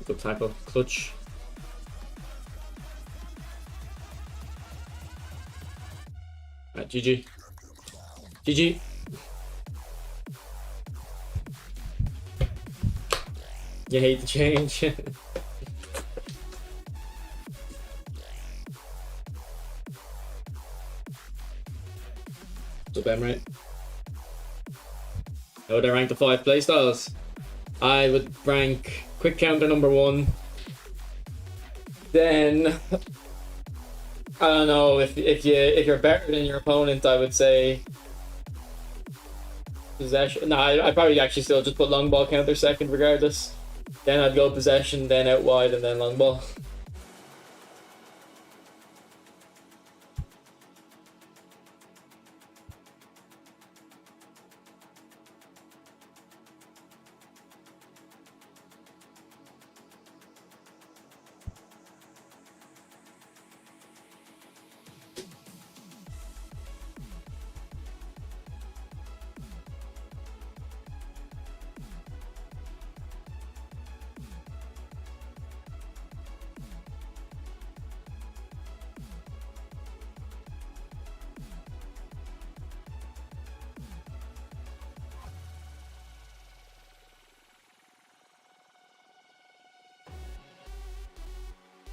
Good tackle. Clutch. Right, GG. GG. You hate the change. What's up, Emery? How would I rank the 5 playstyles? I would rank quick counter number 1. Then I don't know, if you're better than your opponent, I would say possession. No, I'd probably actually still just put long ball counter second regardless. Then I'd go possession, then out wide, and then long ball.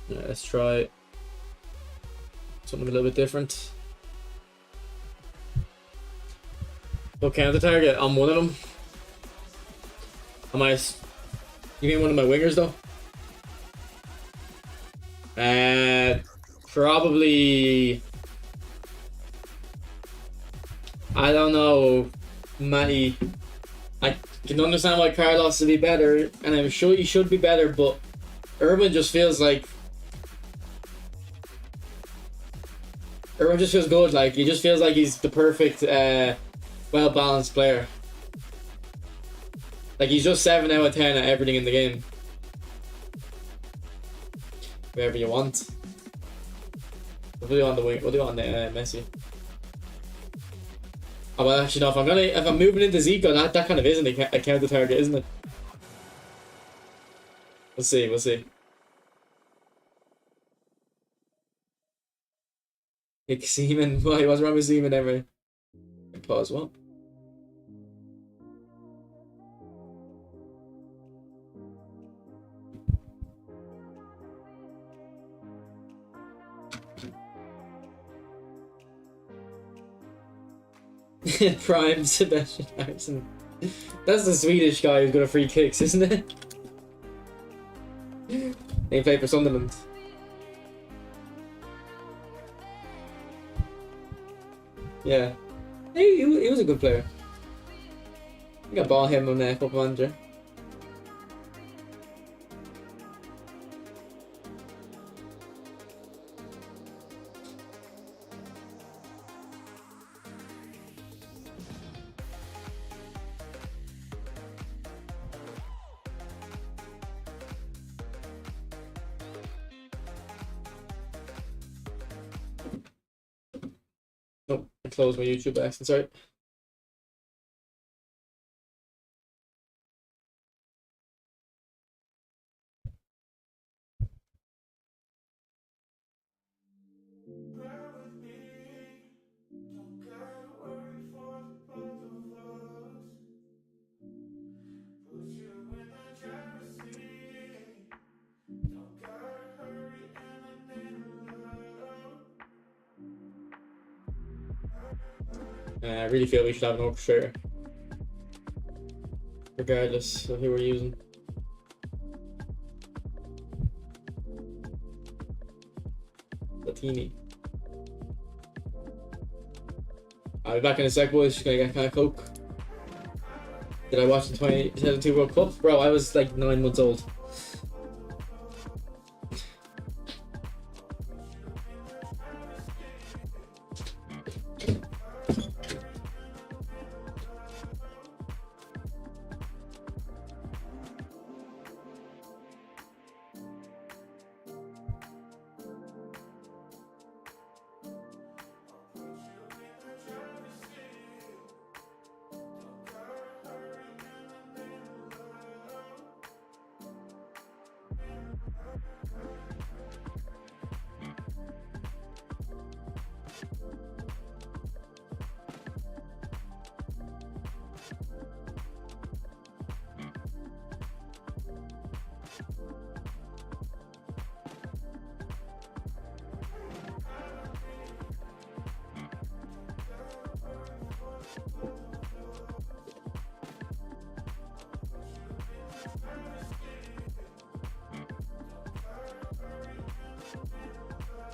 Yeah, let's try something a little bit different. Go counter target on one of them. You mean one of my wingers though? Probably. I don't know, Matty. I can understand why Carlos would be better, and I'm sure he should be better, but Irwin just feels like. Irwin just feels good, like, he just feels like he's the perfect, well-balanced player. Like, he's just 7 out of 10 at everything in the game. Wherever you want. What do you want the wing? What do you want the Messi? Oh well, actually no. If I'm moving into Zico, that kind of isn't a counter target, isn't it? We'll see. We'll see. Nick Seaman. Why? What's wrong with Seaman ever? Pause. What? Prime Sebastian Eriksson. That's the Swedish guy who's got a free kicks, isn't it? He played for Sunderland. Yeah. He was a good player. I think I bought him on Football Manager. Oh, I closed my YouTube by accident, sorry. I really feel we should have an orchestrator. Regardless of who we're using. Latini. I'll be back in a sec, boys. Just gonna get kind of coke. Did I watch the 2022 World Cup? Bro, I was like 9 months old.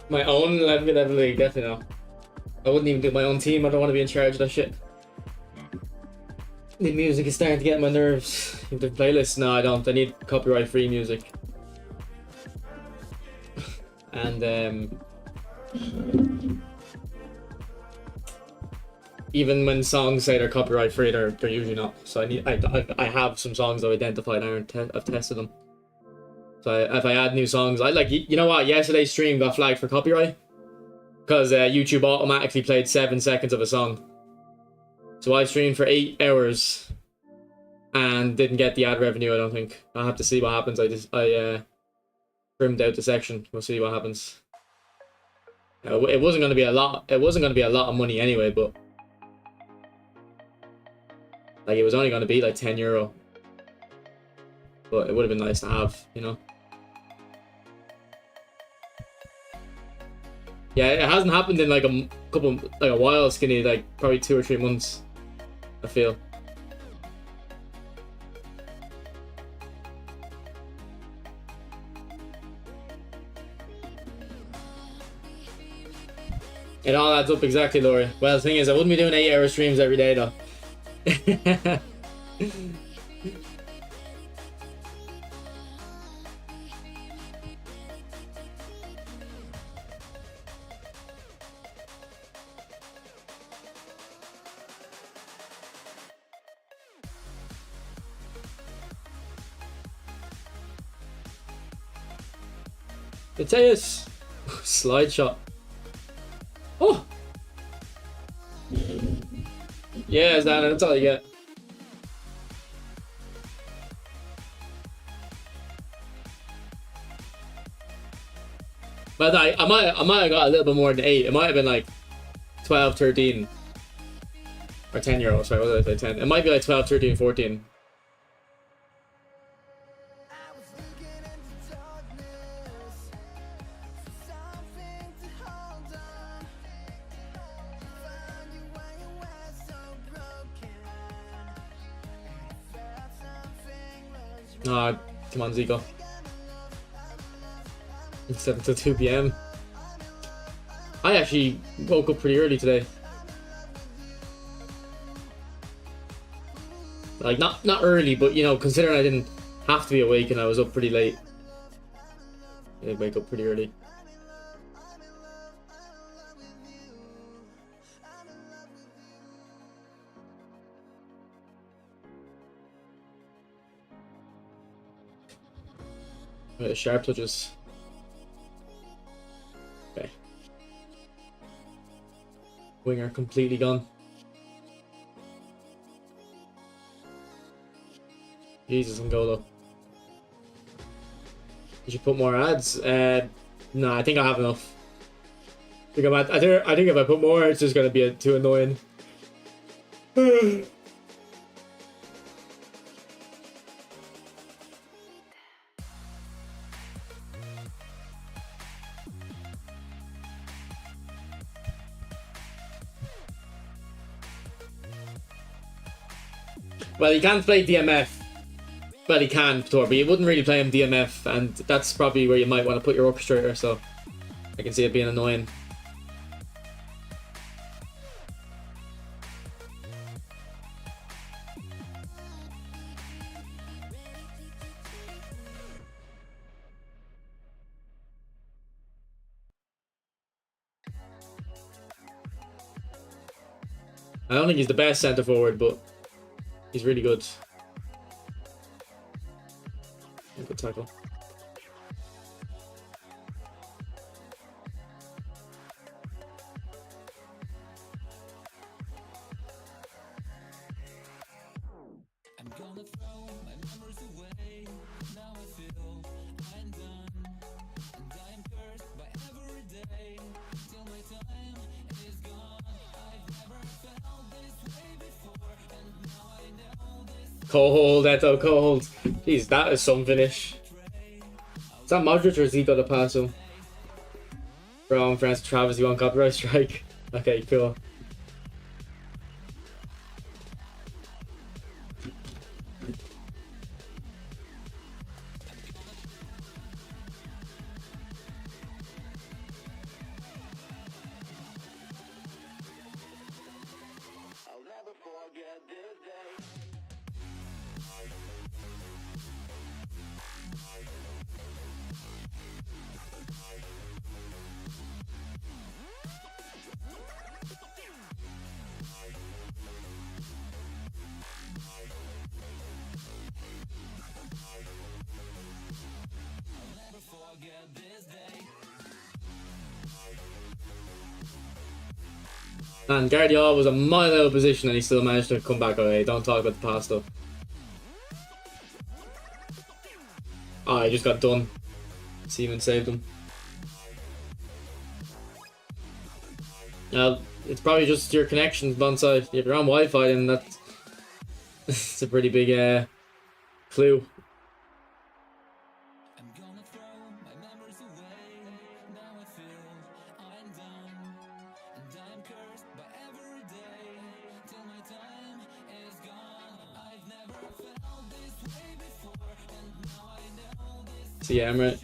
My own level league, definitely not. I wouldn't even do my own team. I don't want to be in charge of that shit. The music is starting to get on my nerves. The playlist? No, I don't. I need copyright-free music. And even when songs say they're copyright-free, they're usually not. So I have some songs I've identified and I've tested them. So if I add new songs, I like, you know what? Yesterday's stream got flagged for copyright because YouTube automatically played 7 seconds of a song. So I streamed for 8 hours and didn't get the ad revenue. I don't think. I'll have to see what happens. I trimmed out the section. We'll see what happens. It wasn't going to be a lot. It wasn't going to be a lot of money anyway, but like it was only going to be like €10. But it would have been nice to have, you know. Yeah, it hasn't happened in like a while, Skinny, like probably 2 or 3 months, I feel. It all adds up exactly, Laura. Well, the thing is, I wouldn't be doing 8-hour streams every day, though. Mateus! Slide shot. Oh! Yeah, Zana, that's all you get. But I might have got a little bit more than 8. It might have been like 12, 13. Or 10 euros, sorry, what did I say? 10. It might be like 12, 13, 14. Ah, come on, Zico. It's 7 till 2 p.m. I actually woke up pretty early today. Like, not early, but, you know, considering I didn't have to be awake and I was up pretty late. I wake up pretty early. Right, sharp touches. Okay. Winger completely gone. Jesus, N'Golo. You should put more ads. No, I think I have enough. I think if I put more, it's just gonna be too annoying. Well, he can't play DMF. Well, he can, but you wouldn't really play him DMF, and that's probably where you might want to put your orchestrator, so I can see it being annoying. I don't think he's the best centre forward, but he's really good. Good tackle. I'm gonna throw my memories away. Now I feel I'm done, and I am cursed by every day till my time is gone. I've never felt this way before, and now I know this. Cold, Eto, cold. Jeez, that is some finish. Is that Modric or is he got to pass him? From France to Travis, you want copyright strike? Okay, cool. I'll never forget this day. And Guardiola was a mile out of position and he still managed to come back. Okay, don't talk about the past stuff. Oh, he just got done. Seaman saved him. It's probably just your connections, Bonsai. If you're on Wi-Fi, then that's it's a pretty big clue. So yeah, I'm right.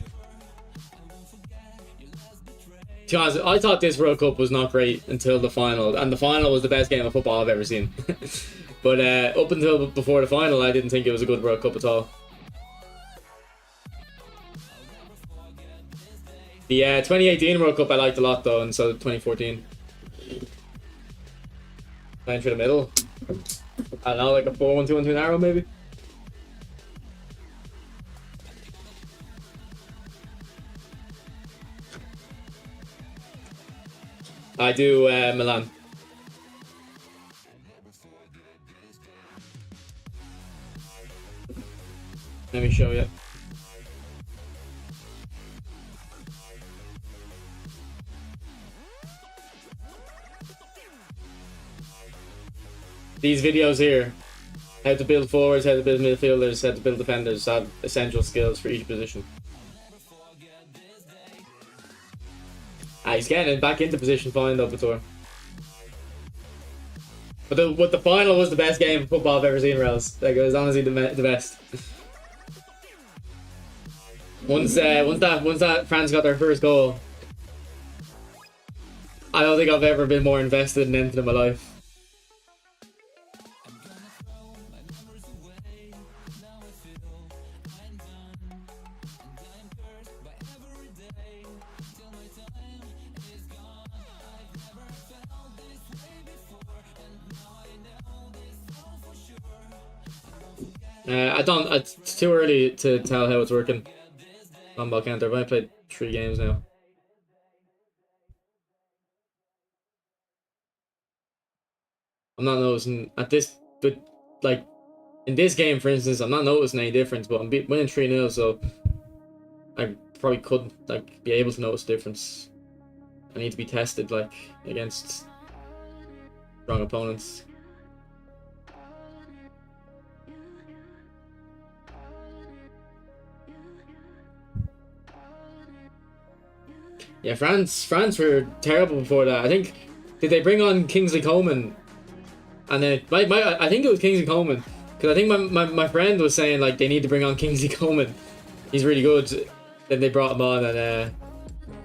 To be honest, I thought this World Cup was not great until the final, and the final was the best game of football I've ever seen. But up until before the final, I didn't think it was a good World Cup at all. The 2018 World Cup I liked a lot though, and so 2014. Playing through the middle. I don't know, like a 4-1-2-1-2 arrow maybe. I do Milan. Let me show you. These videos here, how to build forwards, how to build midfielders, how to build defenders, have essential skills for each position. He's getting back into position fine though, Bator. But the final was the best game of football I've ever seen, Rels. Like, it was honestly the best. Once that France got their first goal, I don't think I've ever been more invested in anything in my life. It's too early to tell how it's working on Balkanter. I've only played 3 games now. I'm not noticing at this, but like in this game, for instance, I'm not noticing any difference. But I'm winning 3-0, so I probably could like be able to notice the difference. I need to be tested like against strong opponents. Yeah, France were terrible before that. I think, did they bring on Kingsley Coman? And then I think it was Kingsley Coman, because I think my friend was saying like they need to bring on Kingsley Coman. He's really good. Then they brought him on and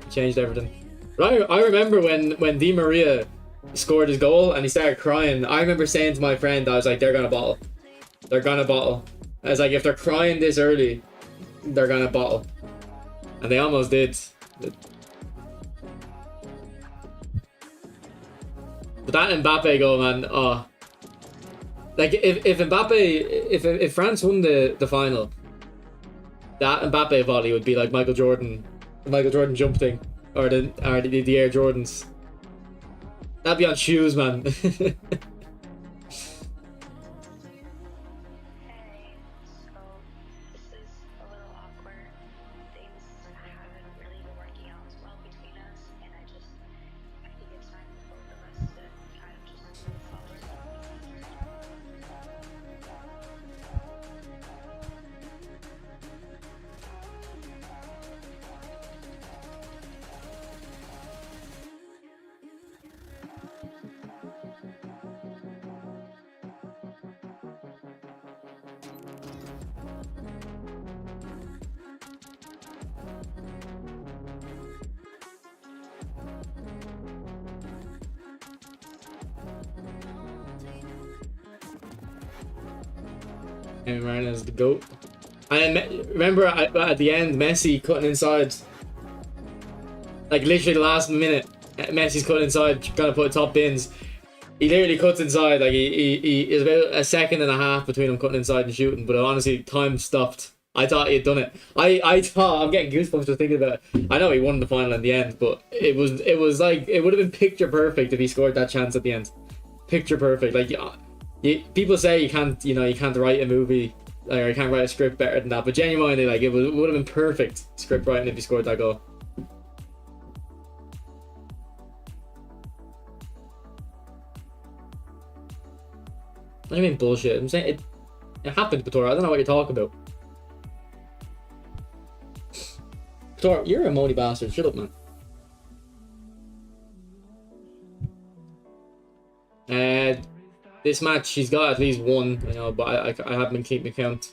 changed everything. But I remember when Di Maria scored his goal and he started crying. I remember saying to my friend, I was like, they're gonna bottle. They're gonna bottle. I was like, if they're crying this early, they're gonna bottle. And they almost did. But that Mbappe goal, man, like if Mbappe, if France won the final, that Mbappe volley would be like Michael Jordan jump thing, or the Air Jordans. That'd be on shoes, man. And Ryan is the GOAT. And then remember at the end, Messi cutting inside. Like literally the last minute, Messi's cutting inside, gonna put top bins. He literally cuts inside, like he is about a second and a half between him cutting inside and shooting, but honestly, time stopped. I thought he had done it. I thought, I'm getting goosebumps just thinking about it. I know he won the final in the end, but it was like, it would have been picture perfect if he scored that chance at the end. Picture perfect. Like, people say you can't write a movie, or you can't write a script better than that, but genuinely, like, it would have been perfect script writing if he scored that goal. I mean bullshit. I'm saying it happened, Bator. I don't know what you're talking about. Bator, you're a moany bastard. Shut up, man. This match, she's got at least one, you know, but I haven't been keeping count.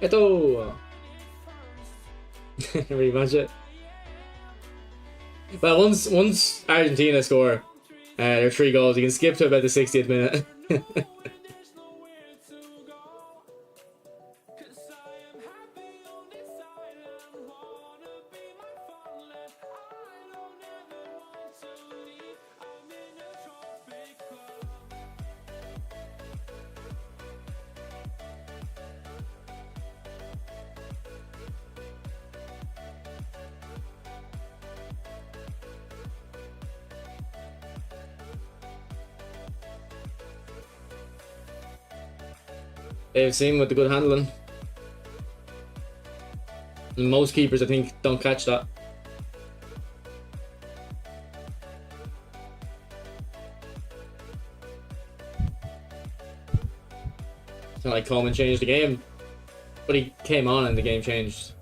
Eto! Rematch it. But once Argentina score their 3 goals, you can skip to about the 60th minute. They've seen with the good handling. And most keepers, I think, don't catch that. It's not like Coleman changed the game, but he came on and the game changed.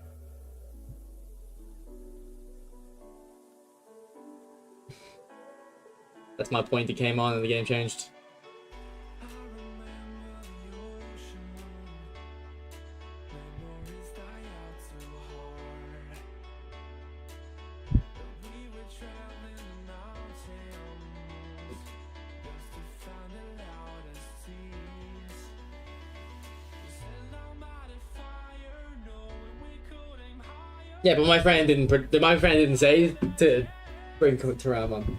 That's my point. He came on and the game changed. Yeah, but my friend didn't. My friend didn't say to bring Thuram on.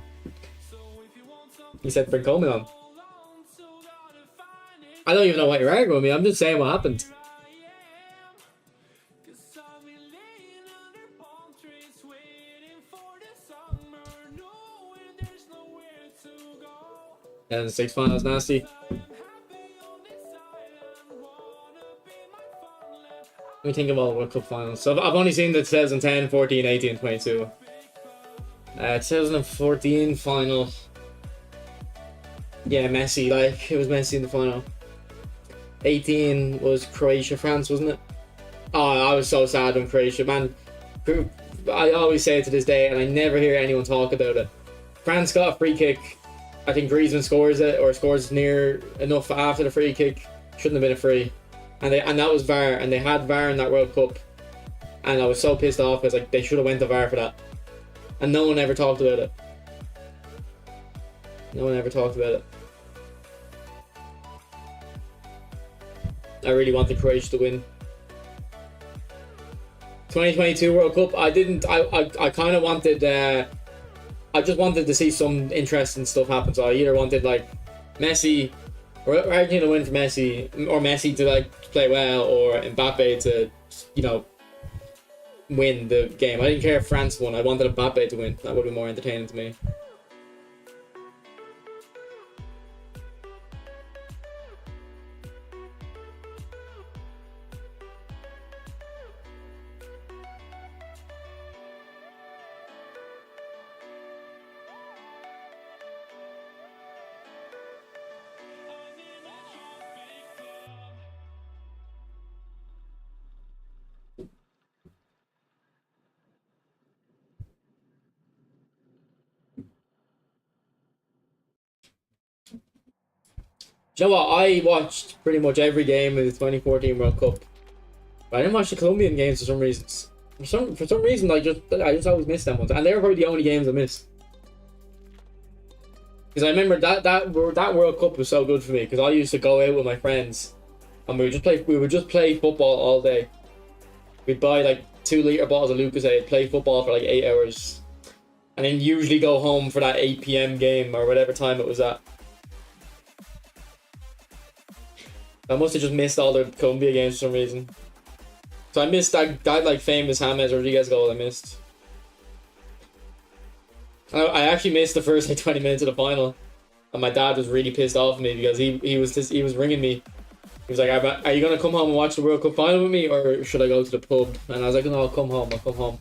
He said bring Coleman on. I don't even know what you're arguing with me. I'm just saying what happened. Yeah, the sixth final is nasty. Let me think of all the World Cup finals. So I've only seen the 2010, 14, 18, 22. 2014 final. Yeah, Messi. Like, it was Messi in the final. 18 was Croatia, France, wasn't it? Oh, I was so sad when Croatia, man. I always say it to this day, and I never hear anyone talk about it. France got a free kick. I think Griezmann scores it, or scores near enough after the free kick. Shouldn't have been a free. And that was VAR, and they had VAR in that World Cup. And I was so pissed off, I was like, they should have went to VAR for that. And no one ever talked about it. No one ever talked about it. I really wanted Croatia to win. 2022 World Cup, I kind of wanted, I just wanted to see some interesting stuff happen. So I either wanted, like, Messi, or Argentina to win for Messi, or Messi to, like, play well, or Mbappe to, you know, win the game. I didn't care if France won. I wanted Mbappe to win. That would be more entertaining to me. You know what? I watched pretty much every game of the 2014 World Cup, but I didn't watch the Colombian games for some reasons. For some reason, I just always missed them ones, and they were probably the only games I missed. Because I remember that World Cup was so good for me, because I used to go out with my friends, and we would just play football all day. We'd buy like 2-litre bottles of Lucozade, play football for like 8 hours, and then usually go home for that 8 PM game or whatever time it was at. I must have just missed all the Colombia games for some reason. So I missed that like famous James Rodriguez goal I missed. I actually missed the first like 20 minutes of the final, and my dad was really pissed off at me because he was ringing me. He was like, "Are you gonna come home and watch the World Cup final with me, or should I go to the pub?" And I was like, "No, I'll come home. I'll come home,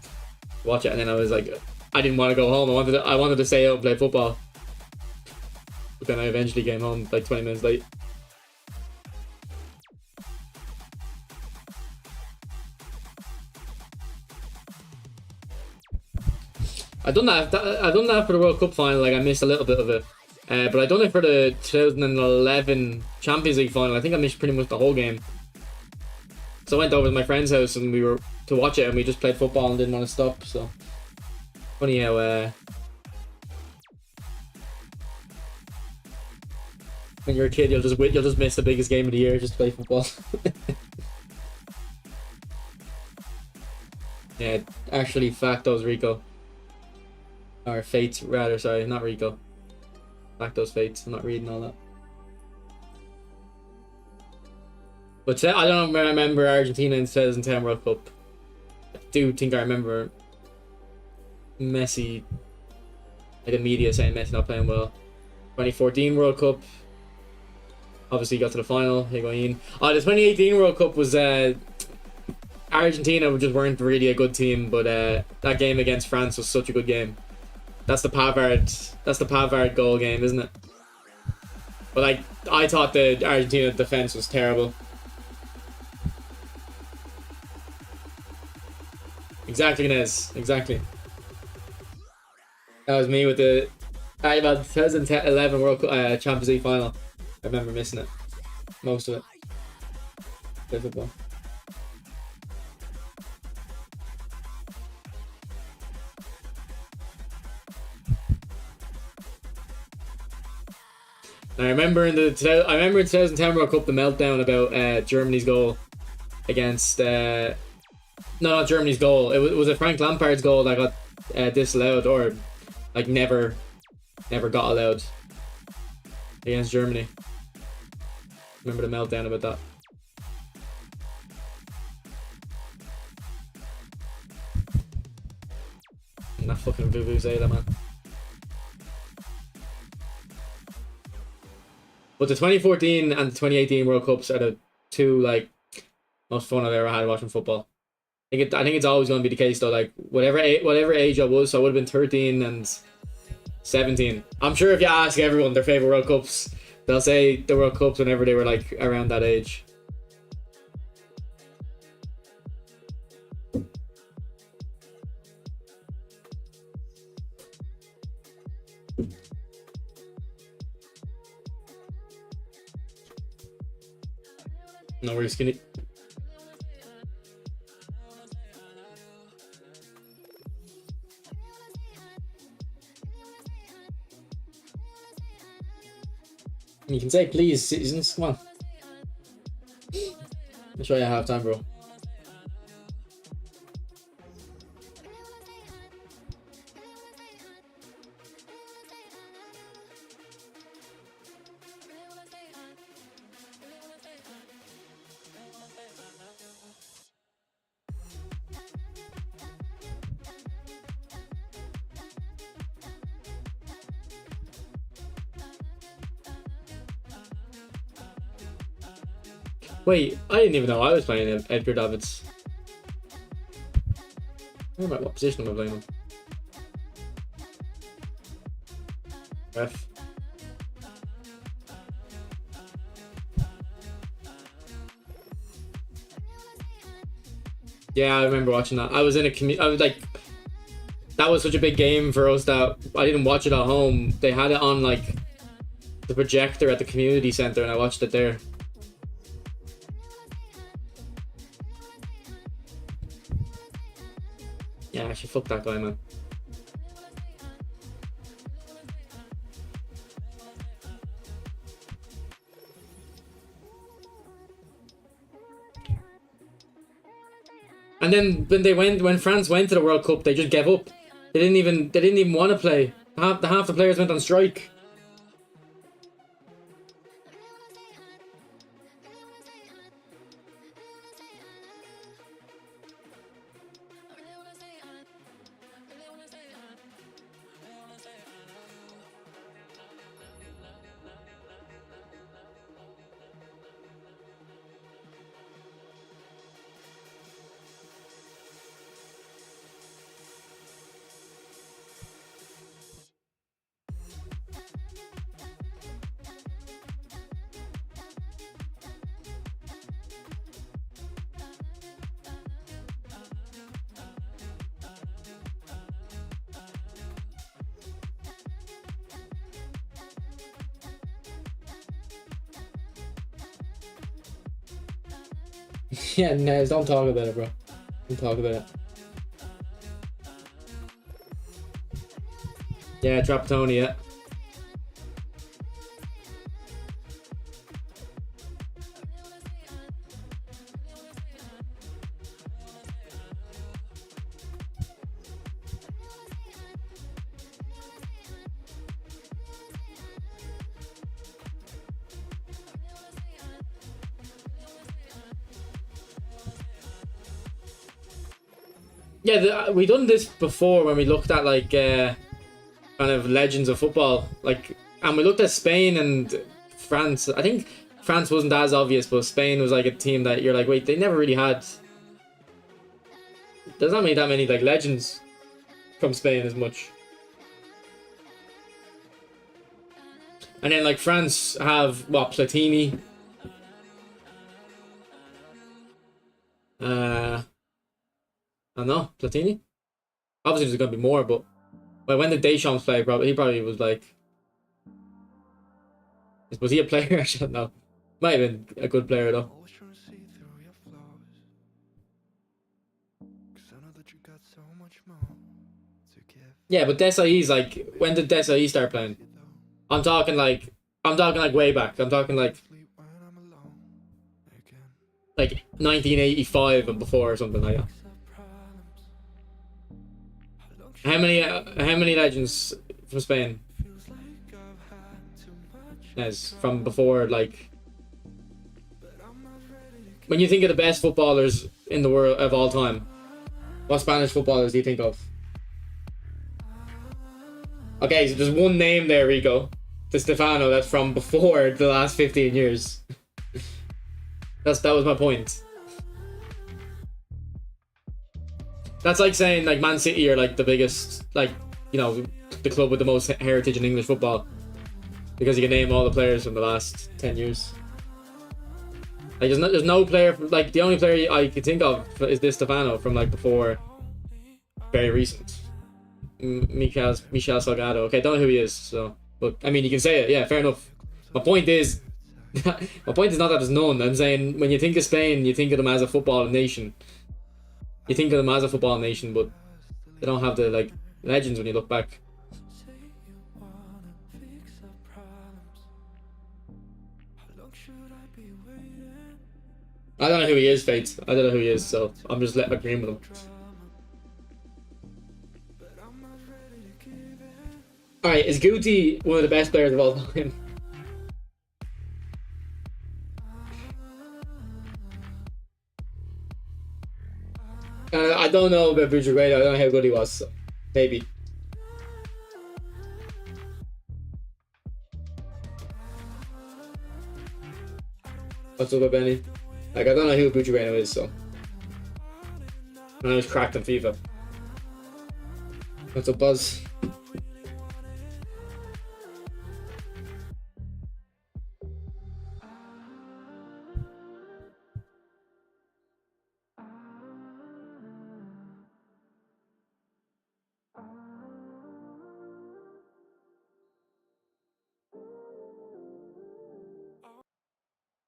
watch it." And then I was like, I didn't want to go home. I wanted to stay out and play football. But then I eventually came home like 20 minutes late. I done that for the World Cup final. Like, I missed a little bit of it, but I done it for the 2011 Champions League final. I think I missed pretty much the whole game. So I went over to my friend's house and we were to watch it, and we just played football and didn't want to stop. So funny how when you're a kid, you'll just miss the biggest game of the year just to play football. Yeah, actually, Factos Rico. Or Fates, rather, sorry, not Rico. Factos Fates, I'm not reading all that. But I don't remember Argentina in 2010 World Cup. I do think I remember Messi, like the media saying Messi not playing well. 2014 World Cup. obviously got to the final. Higuain. The 2018 World Cup was Argentina just weren't really a good team, but that game against France was such a good game. That's the Pavard goal game, isn't it? But like, I thought the Argentina defense was terrible. Exactly, Nez. Exactly. That was me with the 2011 World Cup, Champions League final. I remember missing it. Most of it. Play football. I remember in the 2010 World Cup the meltdown about Germany's goal against no, not Germany's goal. It was a Frank Lampard's goal that got disallowed, or like never got allowed against Germany. Remember the meltdown about that. And that fucking Vuvuzela, man. But the 2014 and the 2018 World Cups are the two like most fun I've ever had watching football. I think it's always going to be the case though. Like whatever age I was, so I would have been 13 and 17. I'm sure if you ask everyone their favorite World Cups, they'll say the World Cups whenever they were like around that age. No, we're skinny. You can say please, citizens. Come on. I'll show you halftime, bro. Wait, I didn't even know I was playing Edgar Davids. I don't know what position am I playing on. Ref. Yeah, I remember watching that. I was in a I was like, that was such a big game for us that I didn't watch it at home. They had it on like the projector at the community center, and I watched it there. Yeah, actually, fuck that guy, man. And then when France went to the World Cup, they just gave up. They didn't even want to play. Half the players went on strike. Yeah, no, don't talk about it, bro. Don't talk about it. Yeah, Trapattoni, yeah. Yeah, we done this before when we looked at like kind of legends of football, like, and we looked at Spain and France. I think France wasn't as obvious, but Spain was like a team that you're like, wait, they never really had. There's not that many like legends from Spain as much. And then like France have what, Platini. I don't know, Platini. Obviously, there's gonna be more, but well, when did Deschamps play? He probably was like. Was he a player? I don't know. Might have been a good player though. Yeah, but Desailly's like, when did Desailly start playing? I'm talking like way back. I'm talking like 1985 and before or something like that. How many legends from Spain? Yes, from before, like, when you think of the best footballers in the world of all time, what Spanish footballers do you think of? Okay, so there's one name there, Rico. Di Stefano, that's from before the last 15 years. That was my point. That's like saying like Man City are like the biggest, like, you know, the club with the most heritage in English football, because you can name all the players from the last 10 years. Like there's no player, like the only player I could think of is Di Stefano from like before, very recent. Michel Salgado. Okay, don't know who he is, so, but I mean you can say it. Yeah, fair enough. My point is, my point is not that there's none. I'm saying when you think of Spain, you think of them as a football nation. You think of them as a football nation, but they don't have the like legends when you look back. I don't know who he is, Faith. I don't know who he is, so I'm just agreeing with him. Alright, is Guti one of the best players of all time? I don't know about Butragueño. I don't know how good he was, so maybe. What's up, Benny? Like, I don't know who Butragueño is, so. I know he's cracked in FIFA. What's up, Buzz?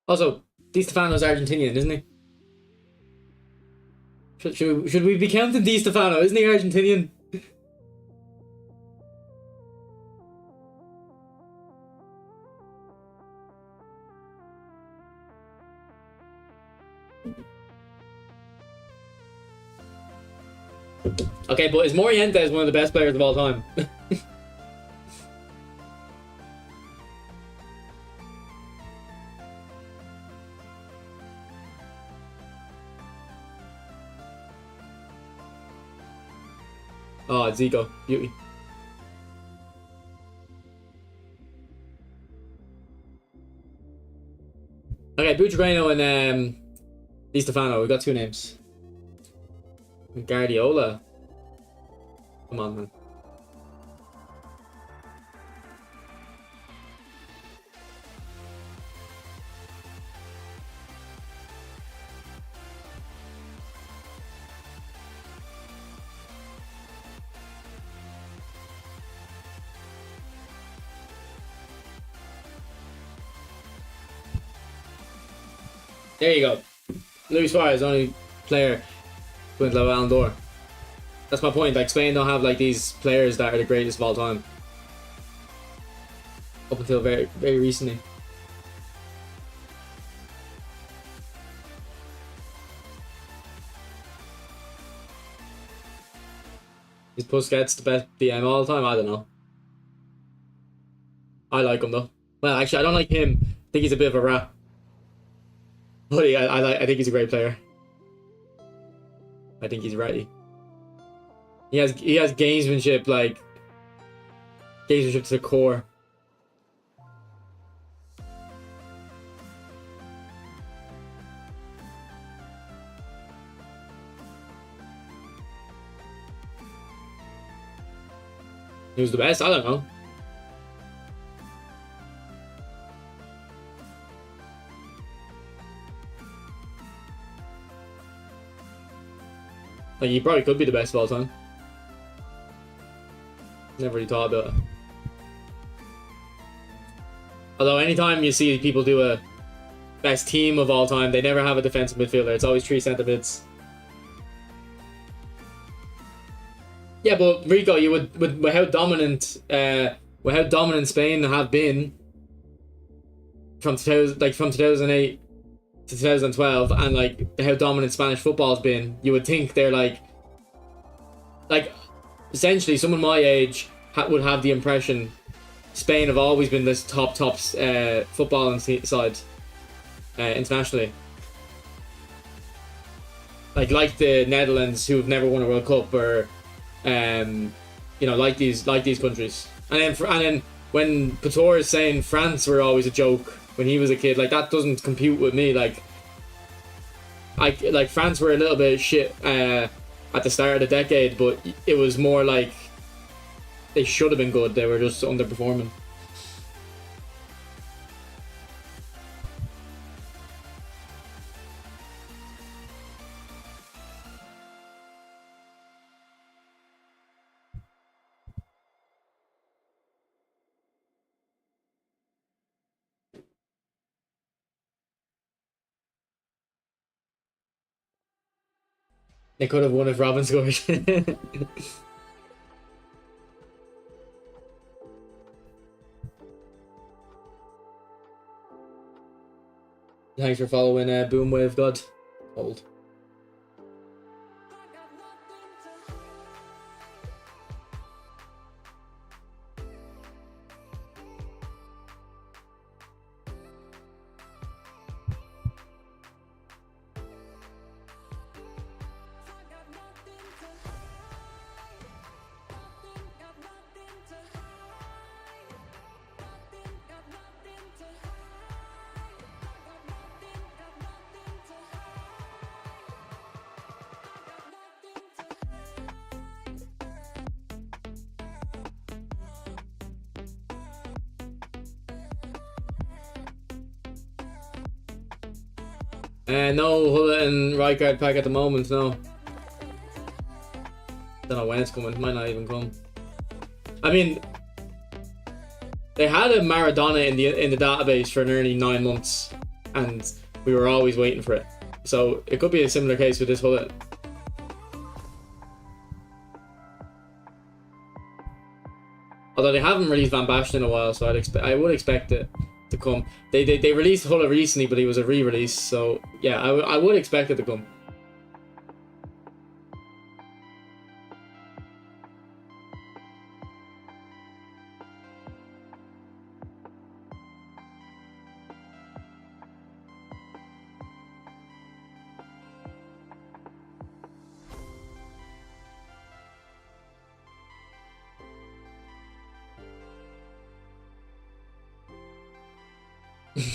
Also, Di Stefano's Argentinian, isn't he? Should we be counting Di Stefano? Isn't he Argentinian? Okay, but is Morientes one of the best players of all time? Oh, Zico. Beauty. Okay, Butragueño and Di Stefano. We got two names. Guardiola. Come on, man. There you go. Luis Suarez, only player to win the Ballon d'Or. That's my point. Like, Spain don't have like these players that are the greatest of all time. Up until very, very recently. Is Busquets the best DM all the time? I don't know. I like him though. Well, actually, I don't like him. I think he's a bit of a rat. But yeah, I think he's a great player. I think he's ready. He has gamesmanship, like gamesmanship to the core. Who's the best? I don't know. Like, he probably could be the best of all time. Never really thought about it. Although anytime you see people do a best team of all time, they never have a defensive midfielder. It's always 3 centre mids. Yeah, but Rico, you would with how dominant Spain have been from 2008 to 2012, and like how dominant Spanish football has been, you would think they're like essentially someone my age would have the impression Spain have always been this top footballing side internationally. Like the Netherlands, who've never won a World Cup, or like these countries. And then when Pator is saying France were always a joke when he was a kid, like that doesn't compute with me. Like France were a little bit shit at the start of the decade, but it was more like they should have been good. They were just underperforming. They could have won if Robin scored. Thanks for following Boomwave God. Old. No Hullet and Rijkaard pack at the moment, no. Don't know when it's coming, might not even come. I mean, they had a Maradona in the database for nearly 9 months, and we were always waiting for it. So it could be a similar case with this Hullet. Although they haven't released Van Basten in a while, so I would expect it to come. They released Hullet recently, but he was a re-release, so yeah, I would expect it to come.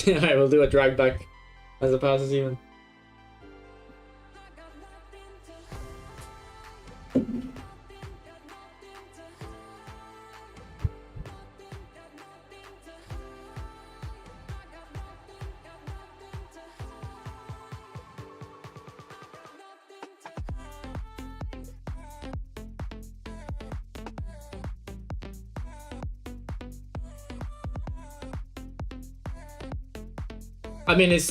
I will do a drag back as it passes even. I mean, it's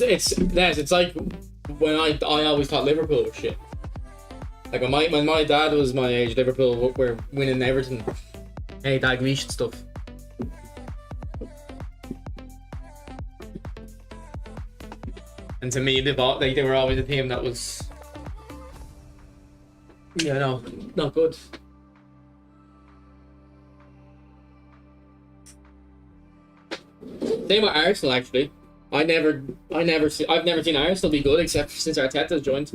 like when I always thought Liverpool was shit. Like when my dad was my age, Liverpool were winning everything. Hey, Dalglish and stuff. And to me, they were always a team that was, not good. Same with Arsenal, actually. I've never seen Arsenal be good except since Arteta's joined.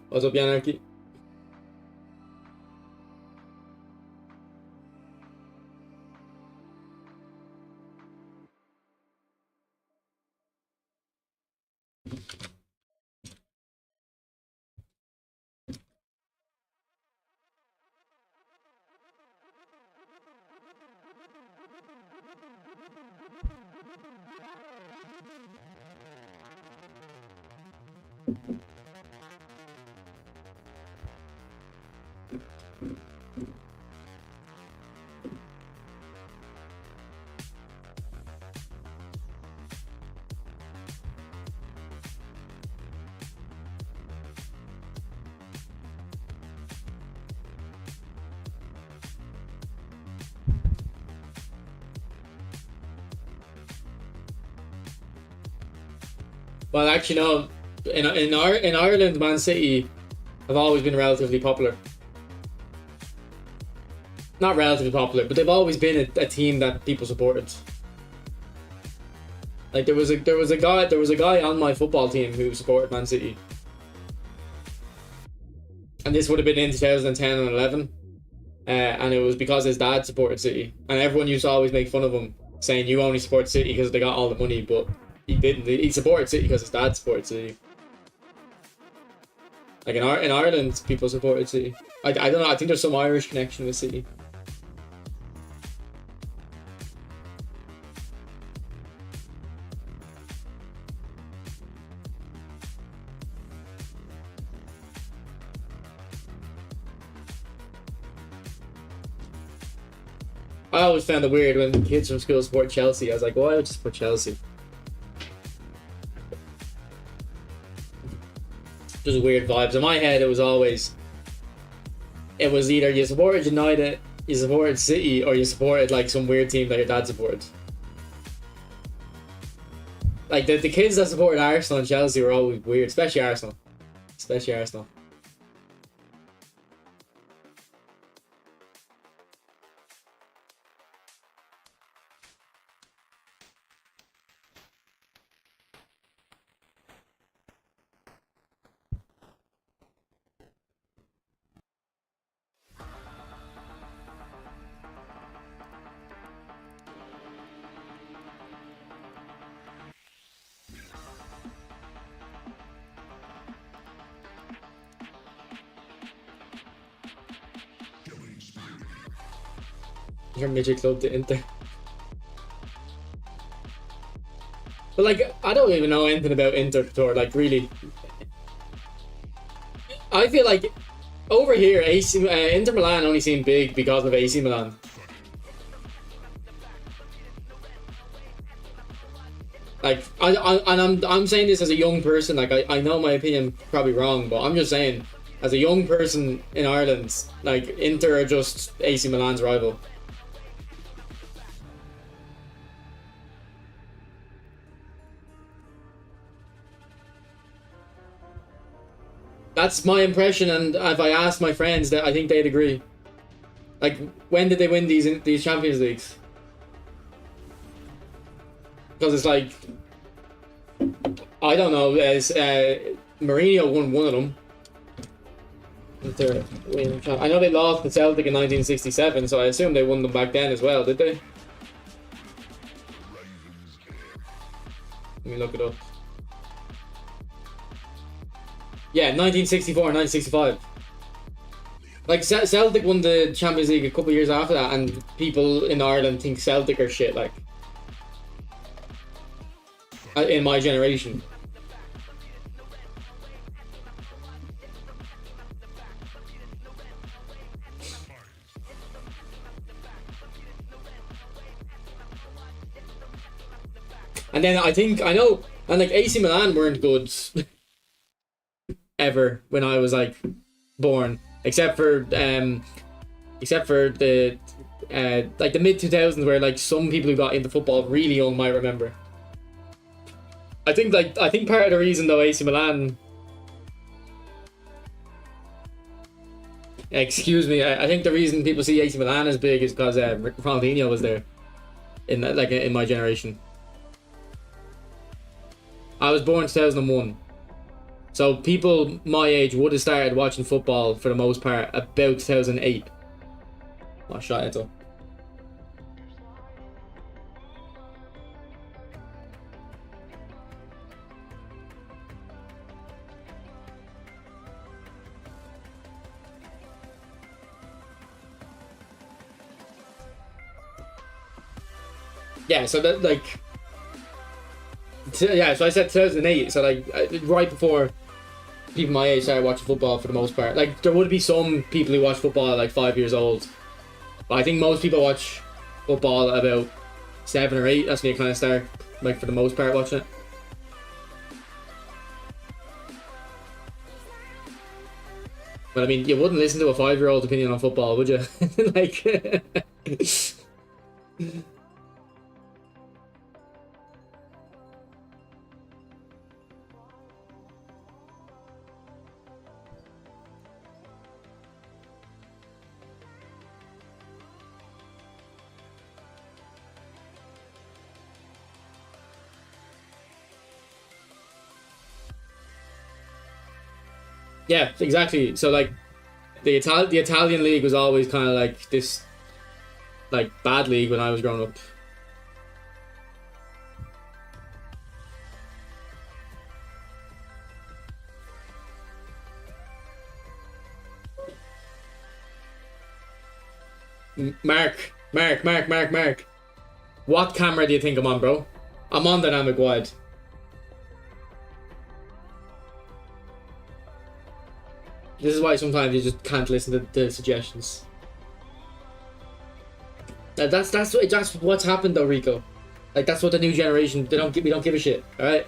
What's up, Yanarchy? Well, actually, no. In Ireland, Man City have always been relatively popular. Not relatively popular, but they've always been a team that people supported. Like there was a guy on my football team who supported Man City, and this would have been in 2010 and 11, and it was because his dad supported City, and everyone used to always make fun of him, saying you only support City because they got all the money, but he didn't. He supported City because his dad supported City. Like in Ireland, people supported City. I don't know. I think there's some Irish connection with City. I always found it weird when kids from school support Chelsea. I was like, why would you support Chelsea? Just weird vibes. In my head, it was either you supported United, you supported City, or you supported like some weird team that your dad supported. Like the kids that supported Arsenal and Chelsea were always weird, especially Arsenal. Especially Arsenal. Your midget club to Inter. But like, I don't even know anything about Inter Tour. Like, really, I feel like over here, Inter Milan only seem big because of AC Milan. Like, I'm saying this as a young person. Like, I know my opinion probably wrong, but I'm just saying, as a young person in Ireland, like Inter are just AC Milan's rival. That's my impression, and if I asked my friends, that I think they'd agree. Like, when did they win these Champions Leagues? Because it's like, I don't know. As Mourinho won one of them. I know they lost to Celtic in 1967, so I assume they won them back then as well, did they? Let me look it up. Yeah, 1964 and 1965. Like, Celtic won the Champions League a couple of years after that, and people in Ireland think Celtic are shit, like. In my generation. And then I know, and like AC Milan weren't good ever when I was like born, except for the like the mid 2000s, where like some people who got into football really young might remember. I think part of the reason though AC Milan, excuse me, I think the reason people see AC Milan as big is because Ronaldinho was there in my generation. I was born 2001. So people my age would have started watching football for the most part about 2008. Oh, shot it up. Yeah, so that like, yeah, so I said 2008. So like right before people my age started watching football for the most part. Like, there would be some people who watch football at like 5 years old, but I think most people watch football at about 7 or 8. That's when you kind of start, like, for the most part, watching it. But I mean, you wouldn't listen to a 5-year-old opinion on football, would you? Like, yeah, exactly. So like, the Italian league was always kind of like this, like, bad league when I was growing up. Mark. What camera do you think I'm on, bro? I'm on dynamic wide. This is why sometimes you just can't listen to the suggestions. That's what's happened though, Rico. Like, that's what the new generation, we don't give a shit, alright?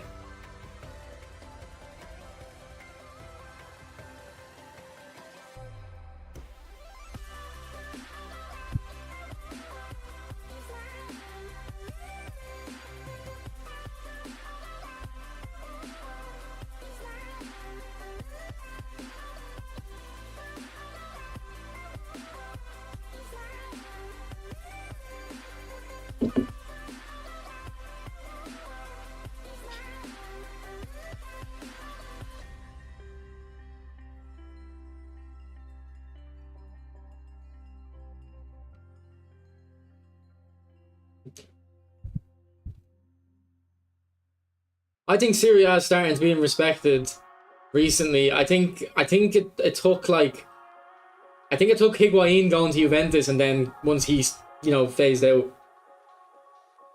I think Serie A is starting to be respected recently. I think it took like, I think it took Higuain going to Juventus, and then once he's, you know, phased out,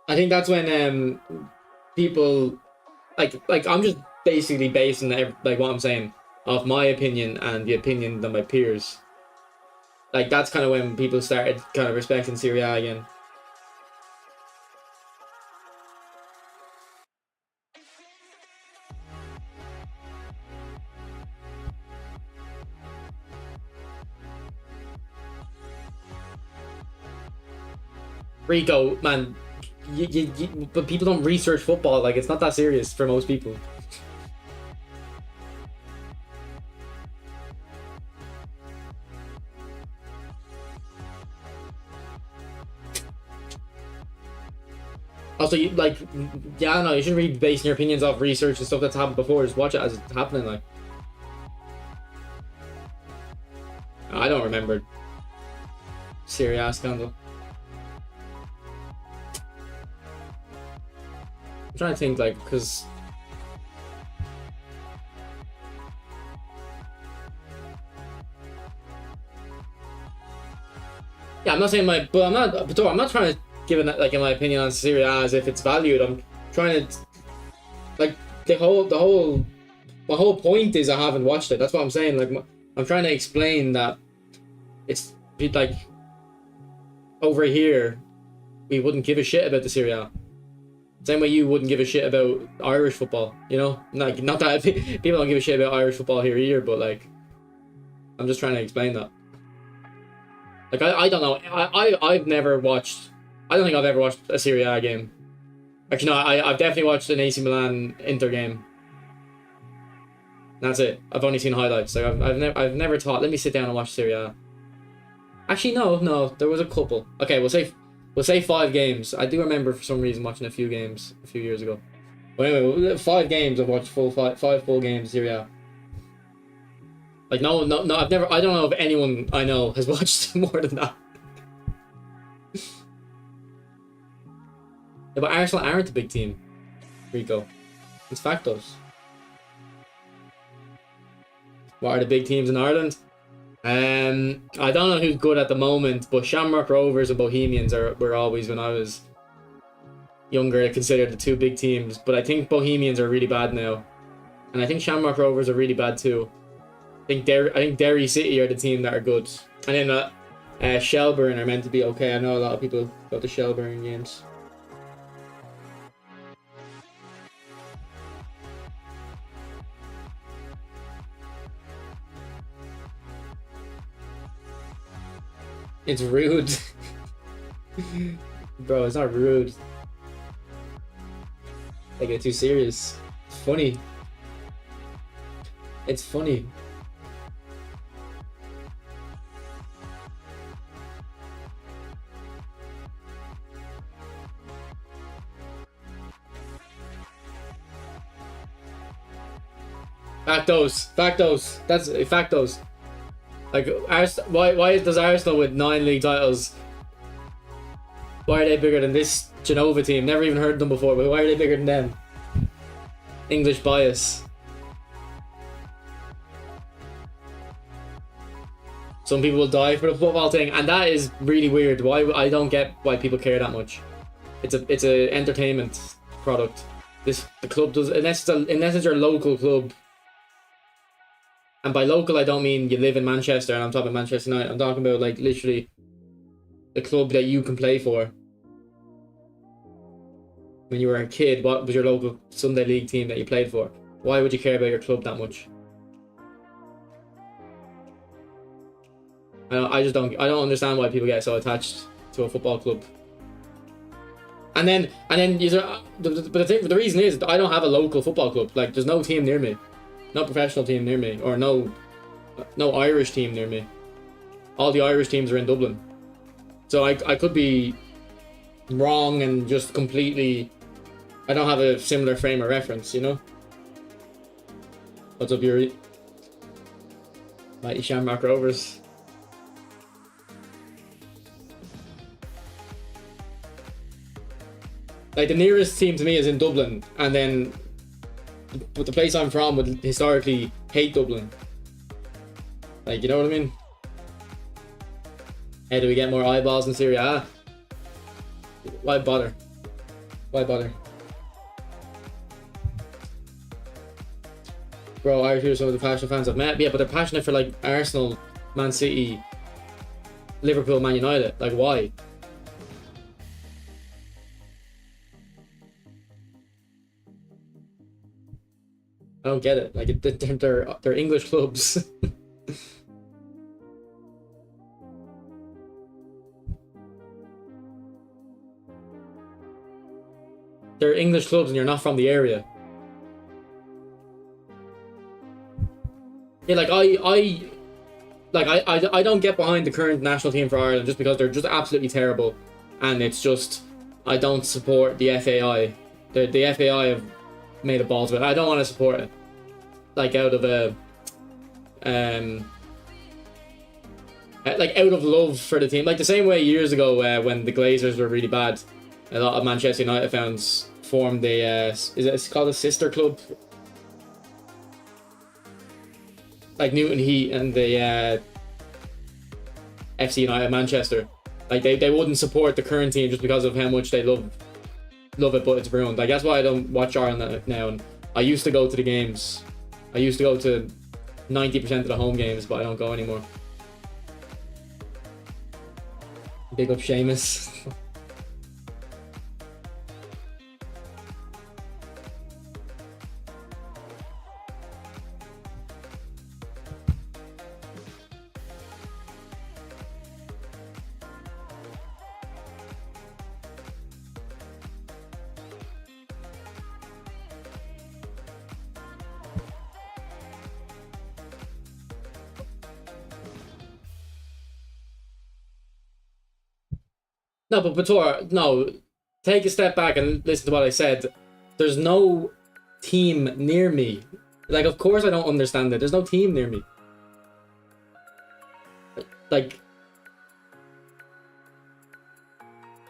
I think that's when people like I'm just basically basing like what I'm saying off my opinion and the opinion of my peers. Like, that's kind of when people started kind of respecting Serie A again. Rico, man, but people don't research football. Like, it's not that serious for most people. Also, you like, yeah, I don't know. You shouldn't really be basing your opinions off research and stuff that's happened before. Just watch it as it's happening. Like, I don't remember Serie A scandal. I'm trying to think, like, because yeah, I'm not saying I'm not trying to give it, like, in my opinion on Serie A as if it's valued. I'm trying to, like, my whole point is I haven't watched it. That's what I'm saying. Like, I'm trying to explain that it's like, over here we wouldn't give a shit about the Serie A. Same way you wouldn't give a shit about Irish football, you know? Like, not that people don't give a shit about Irish football here either, but, like, I'm just trying to explain that. Like, I don't know. I've never watched. I don't think I've ever watched a Serie A game. Actually, no. I've definitely watched an AC Milan Inter game. That's it. I've only seen highlights. Like, I've never thought, let me sit down and watch Serie A. Actually, no. There was a couple. Okay, we'll say 5 games. I do remember for some reason watching a few games a few years ago. But anyway, 5 games. I've watched five full games Serie A. Like, no, I don't know if anyone I know has watched more than that. Yeah, but Arsenal aren't a big team, Rico. It's factos. What are the big teams in Ireland? I don't know who's good at the moment, but Shamrock Rovers and Bohemians were always, when I was younger, considered the 2 big teams. But I think Bohemians are really bad now. And I think Shamrock Rovers are really bad too. I think Derry City are the team that are good. And then Shelbourne are meant to be okay. I know a lot of people go to Shelbourne games. It's rude. Bro, it's not rude. Take it too serious. It's funny. It's funny. Factos. That's factos. Like, why does Arsenal with 9 league titles? Why are they bigger than this Genova team? Never even heard of them before, but why are they bigger than them? English bias. Some people will die for the football thing, and that is really weird. Why I don't get why people care that much. It's a entertainment product. The club does, unless it's your local club. And by local, I don't mean you live in Manchester and I'm talking Manchester United. I'm talking about like literally the club that you can play for. When you were a kid, what was your local Sunday League team that you played for? Why would you care about your club that much? I don't understand why people get so attached to a football club. And then the reason is I don't have a local football club. Like, there's no team near me. No professional team near me, or no Irish team near me. All the Irish teams are in Dublin. So I could be wrong and just completely... I don't have a similar frame of reference, you know? What's up, Yuri? Mighty Shamrock Rovers. Like, the nearest team to me is in Dublin, and then... But the place I'm from would historically hate Dublin. Like, you know what I mean? Hey, do we get more eyeballs in Serie A? Why bother? Why bother? Bro, Irish are some of the passionate fans I've met. Yeah, but they're passionate for like Arsenal, Man City, Liverpool, Man United. Like, why? I don't get it. Like, they're English clubs. They're English clubs, and you're not from the area. Yeah, like I don't get behind the current national team for Ireland just because they're just absolutely terrible, and it's just I don't support the FAI. The FAI have made a balls of it. I don't want to support it. Like out of like out of love for the team. Like the same way years ago when the Glazers were really bad, a lot of Manchester United fans formed it's called a sister club? Like Newton Heat and the FC United Manchester. Like they wouldn't support the current team just because of how much they love it, but it's ruined. Like that's why I don't watch Ireland now. And I used to go to the games. I used to go to 90% of the home games, but I don't go anymore. Big up Seamus. No, but Bator, no. Take a step back and listen to what I said. There's no team near me. Like, of course I don't understand it. There's no team near me. Like,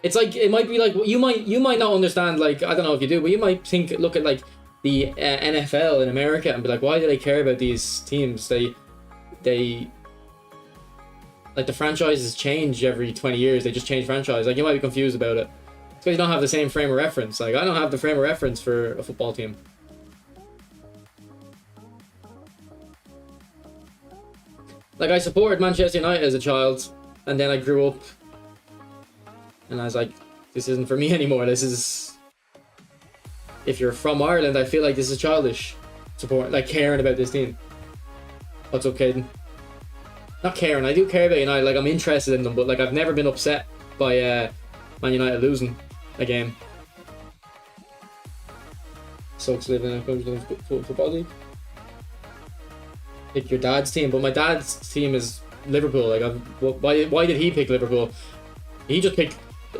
it's like, it might be like, you might not understand, like, I don't know if you do, but you might look at, like, the NFL in America and be like, why do they care about these teams? They like, the franchises change every 20 years. They just change franchise. Like, you might be confused about it. It's because you don't have the same frame of reference. Like, I don't have the frame of reference for a football team. Like, I supported Manchester United as a child, and then I grew up, and I was like, this isn't for me anymore. This is... If you're from Ireland, I feel like this is childish. Support, like, caring about this team. What's up, Caden? Not caring, I do care about United, like, I'm interested in them, but, like, I've never been upset by Man United losing a game. Sucks living in a football league. Pick your dad's team, but my dad's team is Liverpool. Like, why did he pick Liverpool? He just picked...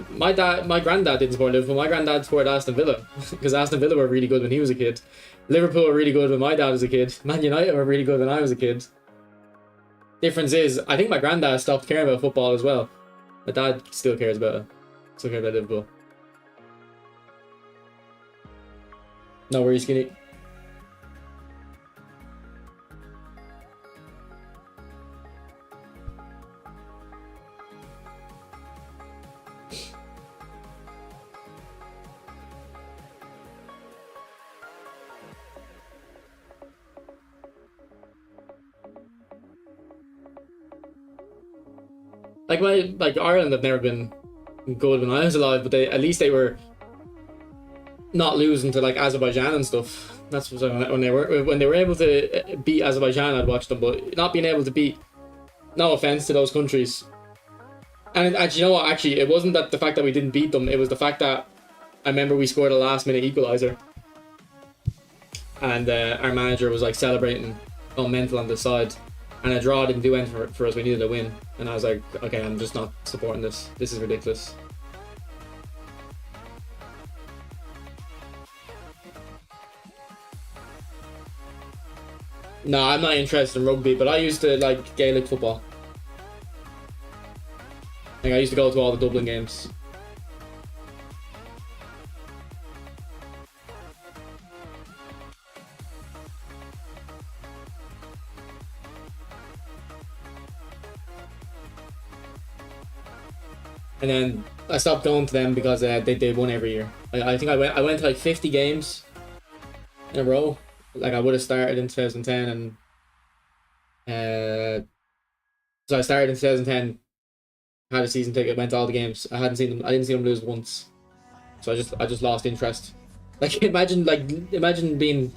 My granddad didn't support Liverpool. My granddad supported Aston Villa because Aston Villa were really good when he was a kid. Liverpool were really good when my dad was a kid. Man United were really good when I was a kid. Difference is, I think my granddad stopped caring about football as well. My dad still cares about it. Still cares about Liverpool. No worries, Skinny. Like Ireland have never been good when I was alive, but at least they were not losing to like Azerbaijan and stuff. That's what when they were able to beat Azerbaijan, I'd watch them, but not being able to beat. No offense to those countries. And you know what? Actually, it wasn't that the fact that we didn't beat them. It was the fact that I remember we scored a last-minute equalizer, and our manager was like celebrating, all mental on the side. And a draw didn't do anything for us. We needed a win. And I was like, okay, I'm just not supporting this. This is ridiculous. No, I'm not interested in rugby, but I used to like Gaelic football. Like, I used to go to all the Dublin games. And then I stopped going to them because they won every year. I think I went to like 50 games in a row. Like, I would have started in 2010, and so I started in 2010, had a season ticket, went to all the games. I didn't see them lose once. So I just lost interest. Like, imagine being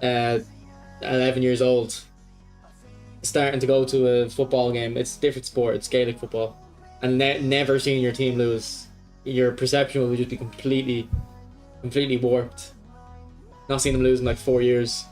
11 years old, starting to go to a football game. It's a different sport. It's Gaelic football. And never seeing your team lose, your perception will just be completely warped. Not seeing them lose in like 4 years.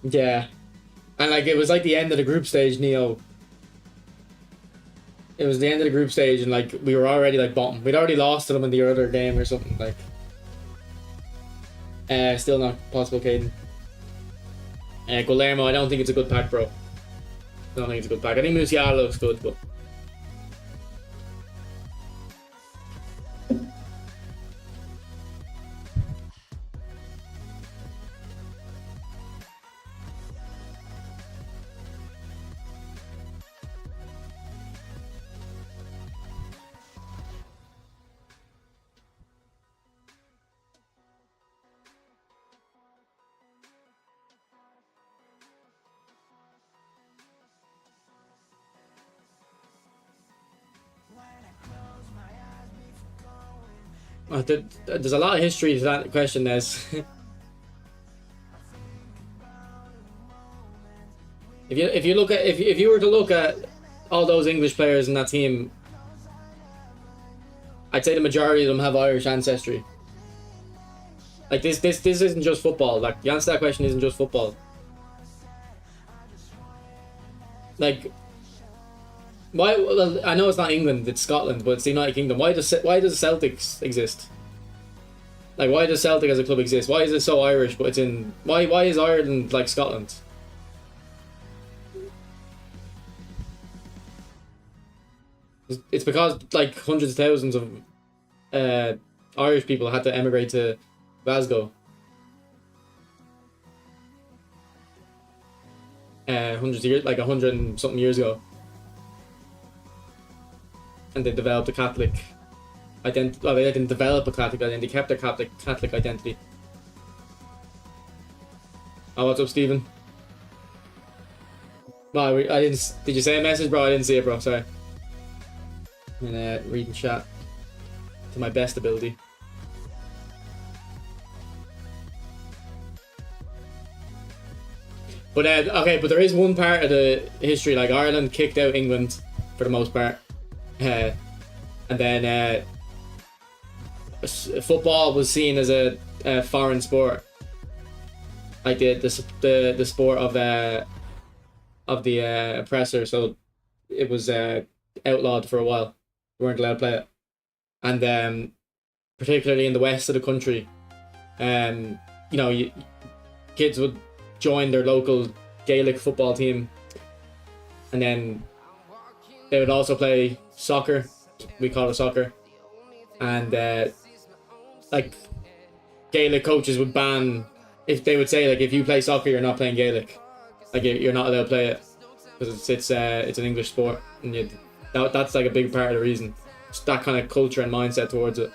Yeah. And like, it was like the end of the group stage, Neo. It was the end of the group stage, and like, we were already like bottom. We'd already lost to them in the other game or something, like. Still not possible, Caden. Guillermo, I don't think it's a good pack, bro. I don't think it's a good pack. I think Musiala looks good, but... There's a lot of history to that question, Des. if you were to look at all those English players in that team, I'd say the majority of them have Irish ancestry. Like, this isn't just football. Like, the answer to that question isn't just football. Like, why? Well, I know it's not England, it's Scotland, but it's the United Kingdom. Why does Celtics exist? Like, why does Celtic as a club exist? Why is it so Irish, but it's in... Why is Ireland like Scotland? It's because like hundreds of thousands of Irish people had to emigrate to Glasgow. Hundreds of years, like 100 and something years ago, and they developed a Catholic identity. Well, they didn't develop a Catholic identity; they kept their Catholic identity. Oh, what's up, Stephen? No, I didn't. Did you say a message, bro? I didn't see it, bro. Sorry. I'm reading chat to my best ability. But okay, but there is one part of the history, like Ireland kicked out England for the most part, and then football was seen as a foreign sport, like the sport of the oppressor. So it was outlawed for a while. We weren't allowed to play it, and particularly in the west of the country, kids would join their local Gaelic football team, and then they would also play soccer. We call it soccer, and like Gaelic coaches would ban, if they would say like, if you play soccer, you're not playing Gaelic, like you're not allowed to play it because it's an English sport, and that's like a big part of the reason. It's that kind of culture and mindset towards it.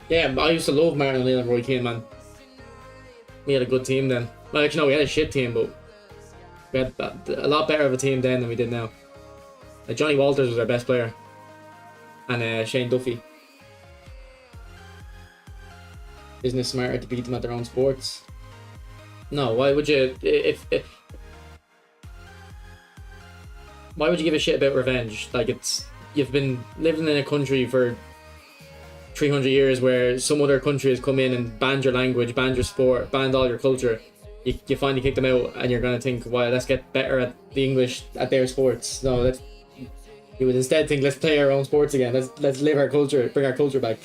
Yeah, I used to love Martin O'Neill and Roy Keane, man. We had a good team then. Well, actually, no, we had a shit team, but we had a lot better of a team then than we did now. Johnny Walters was our best player, and Shane Duffy. Isn't it smarter to beat them at their own sports? No, why would you? Why would you give a shit about revenge? Like, you've been living in a country for 300 years where some other country has come in and banned your language, banned your sport, banned all your culture. You finally kick them out, and you're gonna think, well, let's get better at the English at their sports. No, you would instead think, let's play our own sports again. Let's live our culture, bring our culture back.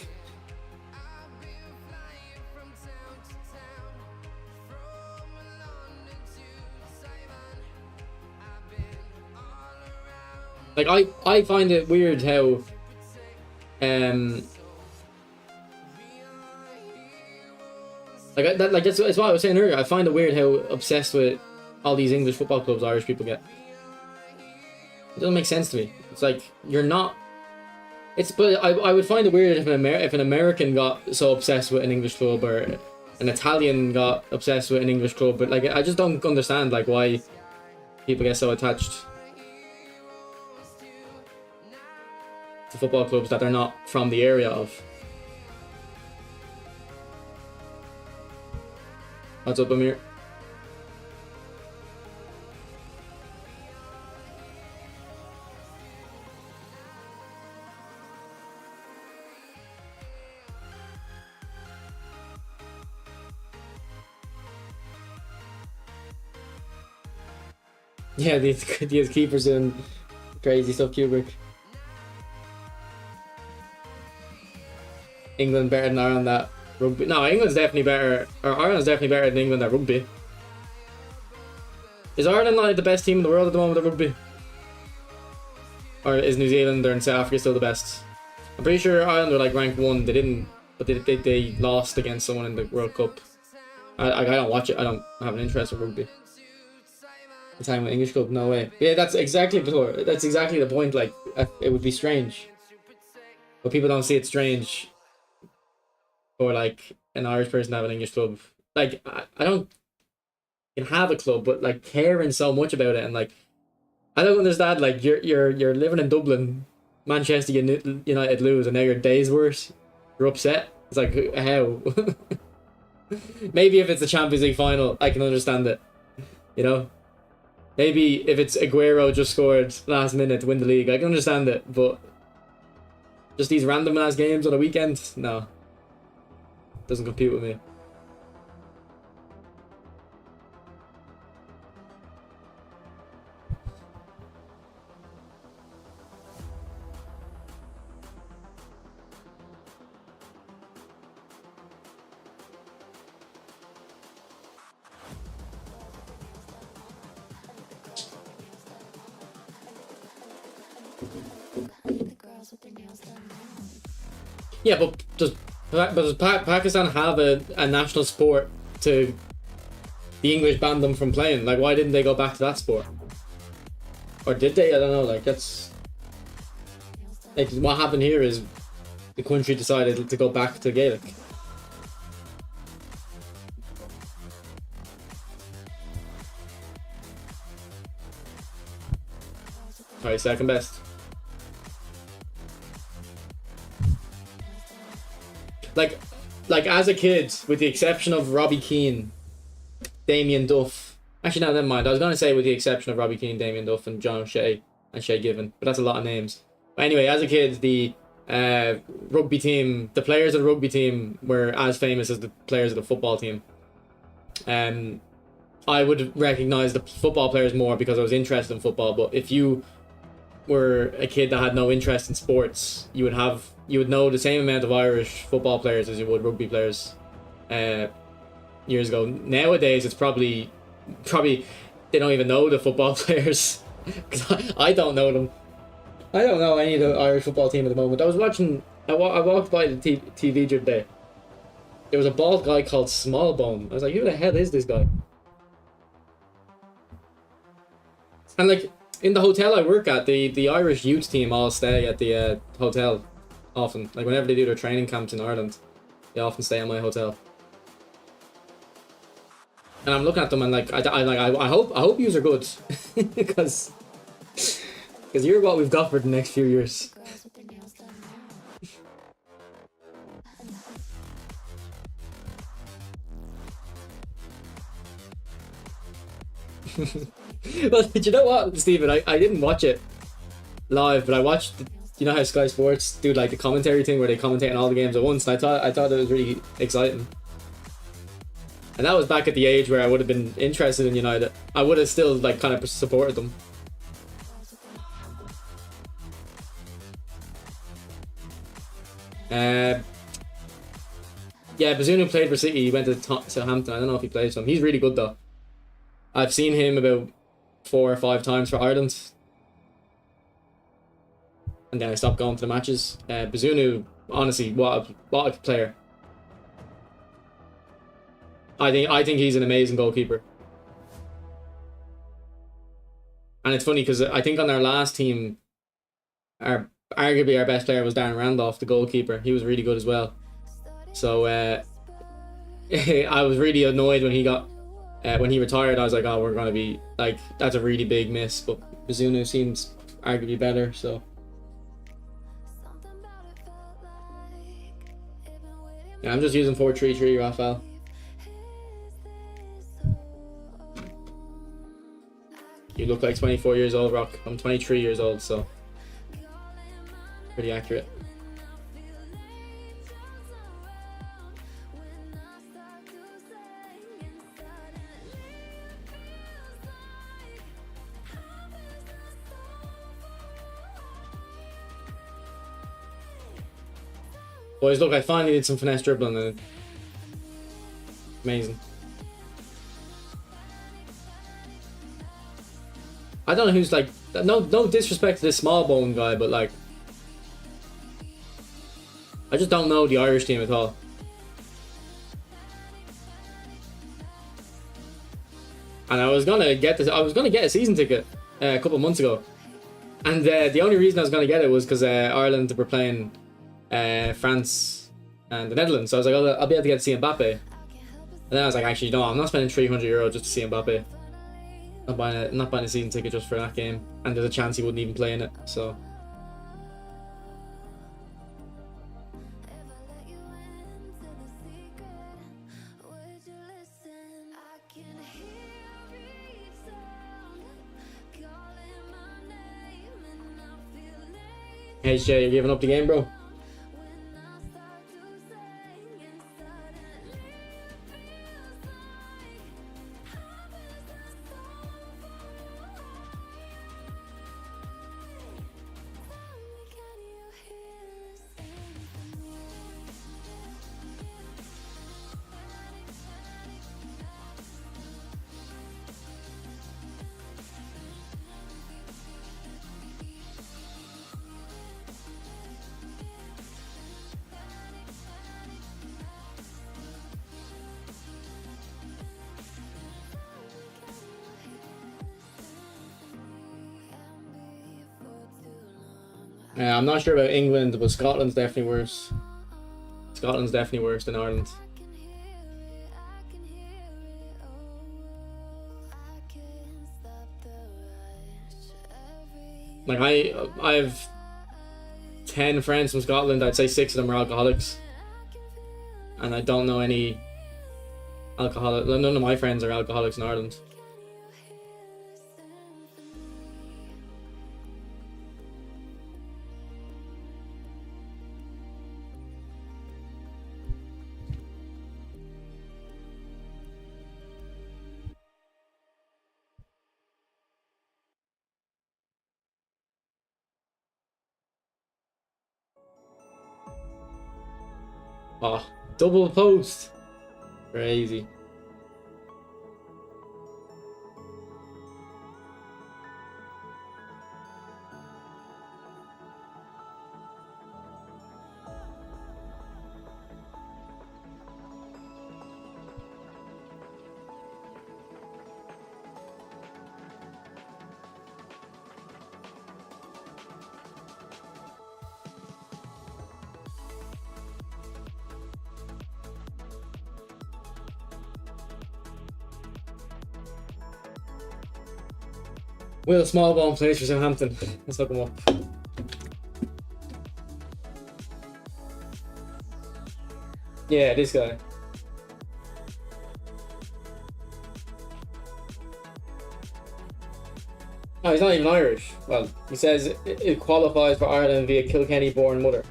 Like I find it weird how that's what I was saying earlier. I find it weird how obsessed with all these English football clubs Irish people get. It doesn't make sense to me. It's like, you're not. But I would find it weird if an American got so obsessed with an English club, or an Italian got obsessed with an English club. But like, I just don't understand like why people get so attached to football clubs that they're not from the area of. What's up, Amir? Yeah, these keepers and crazy stuff, Kubrick. England better than Ireland at rugby. No, England's definitely better, or Ireland's definitely better than England at rugby. Is Ireland not the best team in the world at the moment at rugby? Or is New Zealand or South Africa still the best? I'm pretty sure Ireland were like ranked 1. They didn't, but they lost against someone in the World Cup. I don't watch it. I don't have an interest in rugby. The time with English club, no way. Yeah, that's exactly the point. Like, it would be strange, but people don't see it strange for like an Irish person to have an English club. Like, I don't can have a club, but like caring so much about it, and like, I don't understand. Like, you're living in Dublin, Manchester United lose, and now your day's worse. You're upset. It's like, how? Maybe if it's the Champions League final, I can understand it. You know, maybe if it's Aguero just scored last minute to win the league, I can understand it. But just these random ass games on a weekend, no. Doesn't compute with me. The girls with their nails done. Yeah, but does Pakistan have a national sport to the English ban them from playing? Like, why didn't they go back to that sport? Or did they? I don't know. Like, that's like what happened here is the country decided to go back to Gaelic. Alright, second best. Like as a kid, with the exception of Robbie Keane, Damien Duff. Actually, no, never mind. I was gonna say with the exception of Robbie Keane, Damien Duff, and John O'Shea and Shay Given, but that's a lot of names. But anyway, as a kid, the rugby team, the players of the rugby team were as famous as the players of the football team. I would recognize the football players more because I was interested in football. But if you were a kid that had no interest in sports, you would know the same amount of Irish football players as you would rugby players years ago. Nowadays, it's probably they don't even know the football players because I don't know them. I don't know any of the Irish football team at the moment. I was watching. I walked by the TV the other day. There was a bald guy called Smallbone. I was like, who the hell is this guy? And like in the hotel I work at, the Irish youth team all stay at the hotel often. Like whenever they do their training camps in Ireland, they often stay in my hotel. And I'm looking at them and like I hope yous are good because you're what we've got for the next few years. Girls with their nails done. Well, did you know what, Stephen? I didn't watch it live, but I watched. You know how Sky Sports do like the commentary thing where they commentate on all the games at once, and I thought it was really exciting. And that was back at the age where I would have been interested in United. I would have still like kind of supported them. Yeah, Bazunu played for City. He went to Southampton. I don't know if he plays for them. He's really good though. I've seen him about 4 or 5 times for Ireland. And then I stopped going to the matches. Bazunu, honestly, what a player. I think he's an amazing goalkeeper. And it's funny because I think on our last team, arguably our best player was Darren Randolph, the goalkeeper. He was really good as well. So I was really annoyed when he retired. I was like, oh, we're gonna be like, that's a really big miss. But Bazunu seems arguably better. So yeah, I'm just using 4-3-3, Raphael. You look like 24 years old, Rock. I'm 23 years old, so pretty accurate. Boys, look, I finally did some finesse dribbling and amazing. I don't know who's like, no disrespect to this small bone guy, but like, I just don't know the Irish team at all. And I was gonna get a season ticket a couple of months ago, and the only reason I was gonna get it was because Ireland were playing France and the Netherlands. So I was like, oh, I'll be able to get to see Mbappe. And then I was like, actually, no, I'm not spending €300 just to see Mbappe. Not buying a season ticket just for that game, and there's a chance he wouldn't even play in it. So hey Jay, you're giving up the game, bro? I'm not sure about England, but Scotland's definitely worse. Scotland's definitely worse than Ireland. Like I have 10 friends from Scotland. I'd say 6 of them are alcoholics, and I don't know any alcoholic. None of my friends are alcoholics in Ireland. Oh, double post. Crazy. Will Smallbone plays for Southampton. Let's look him up. Yeah, this guy. Oh, he's not even Irish. Well, he says it qualifies for Ireland via Kilkenny-born mother.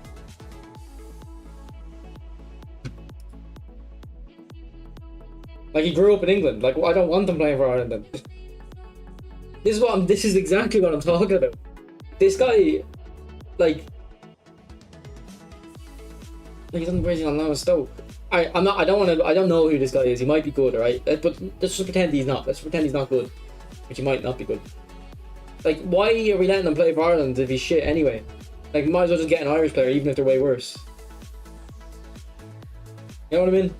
Like, he grew up in England. Like, I don't want him playing for Ireland then. This is exactly what I'm talking about. This guy, like he's on the Brazil on now Stoke. I don't know who this guy is. He might be good, alright? But let's just pretend he's not. Let's pretend he's not good. Which he might not be good. Like, why are we letting him play for Ireland if he's shit anyway? Like, might as well just get an Irish player, even if they're way worse. You know what I mean?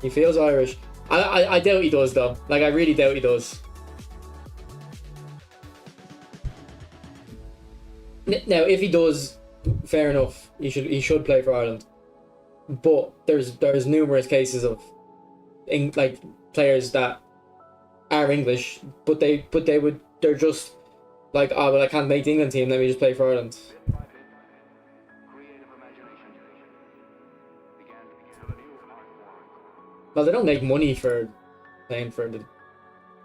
He feels Irish. I doubt he does though. Like, I really doubt he does. Now, if he does, fair enough. He should play for Ireland. But there's numerous cases of like players that are English, but they're just like, oh well, I can't make the England team. Let me just play for Ireland. Well, they don't make money for playing for the.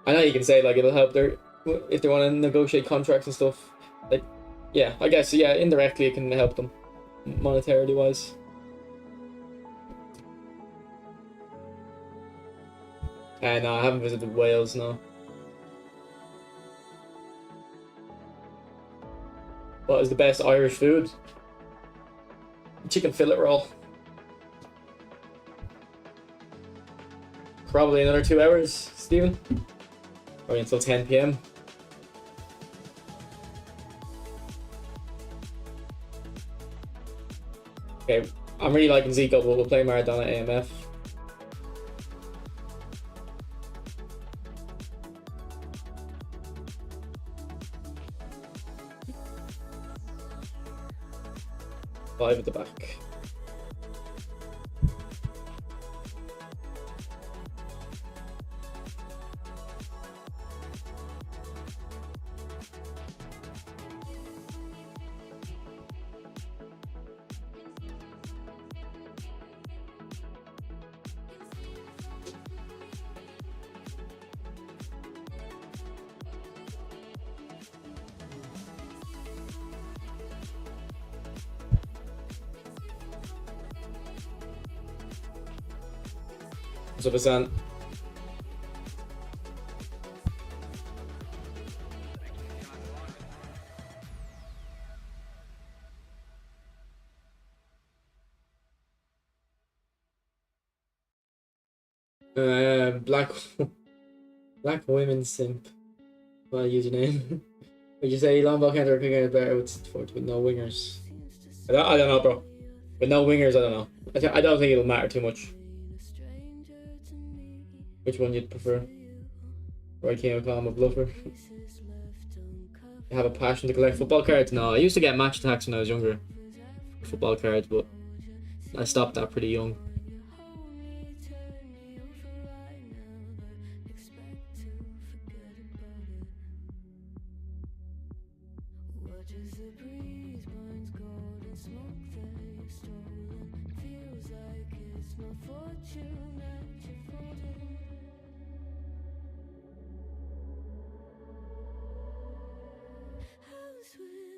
I know you can say like it'll help if they want to negotiate contracts and stuff. Like, yeah, I guess yeah, indirectly it can help them monetarily wise. No, I haven't visited Wales, no. What is the best Irish food? Chicken fillet roll. Probably another 2 hours, Stephen. Probably until 10 PM. Okay, I'm really liking Zico, but we'll play Maradona AMF. Five at the back. What's up, Hassan? Black women simp. Well, username. Would you say long ball counter or picking it better with no wingers? I don't know, bro. With no wingers, I don't know. I don't think it'll matter too much. Which one you'd prefer? Roy King or Clam or Bluffer? Have a passion to collect football cards? No, I used to get match attacks when I was younger. Football cards, but I stopped that pretty young.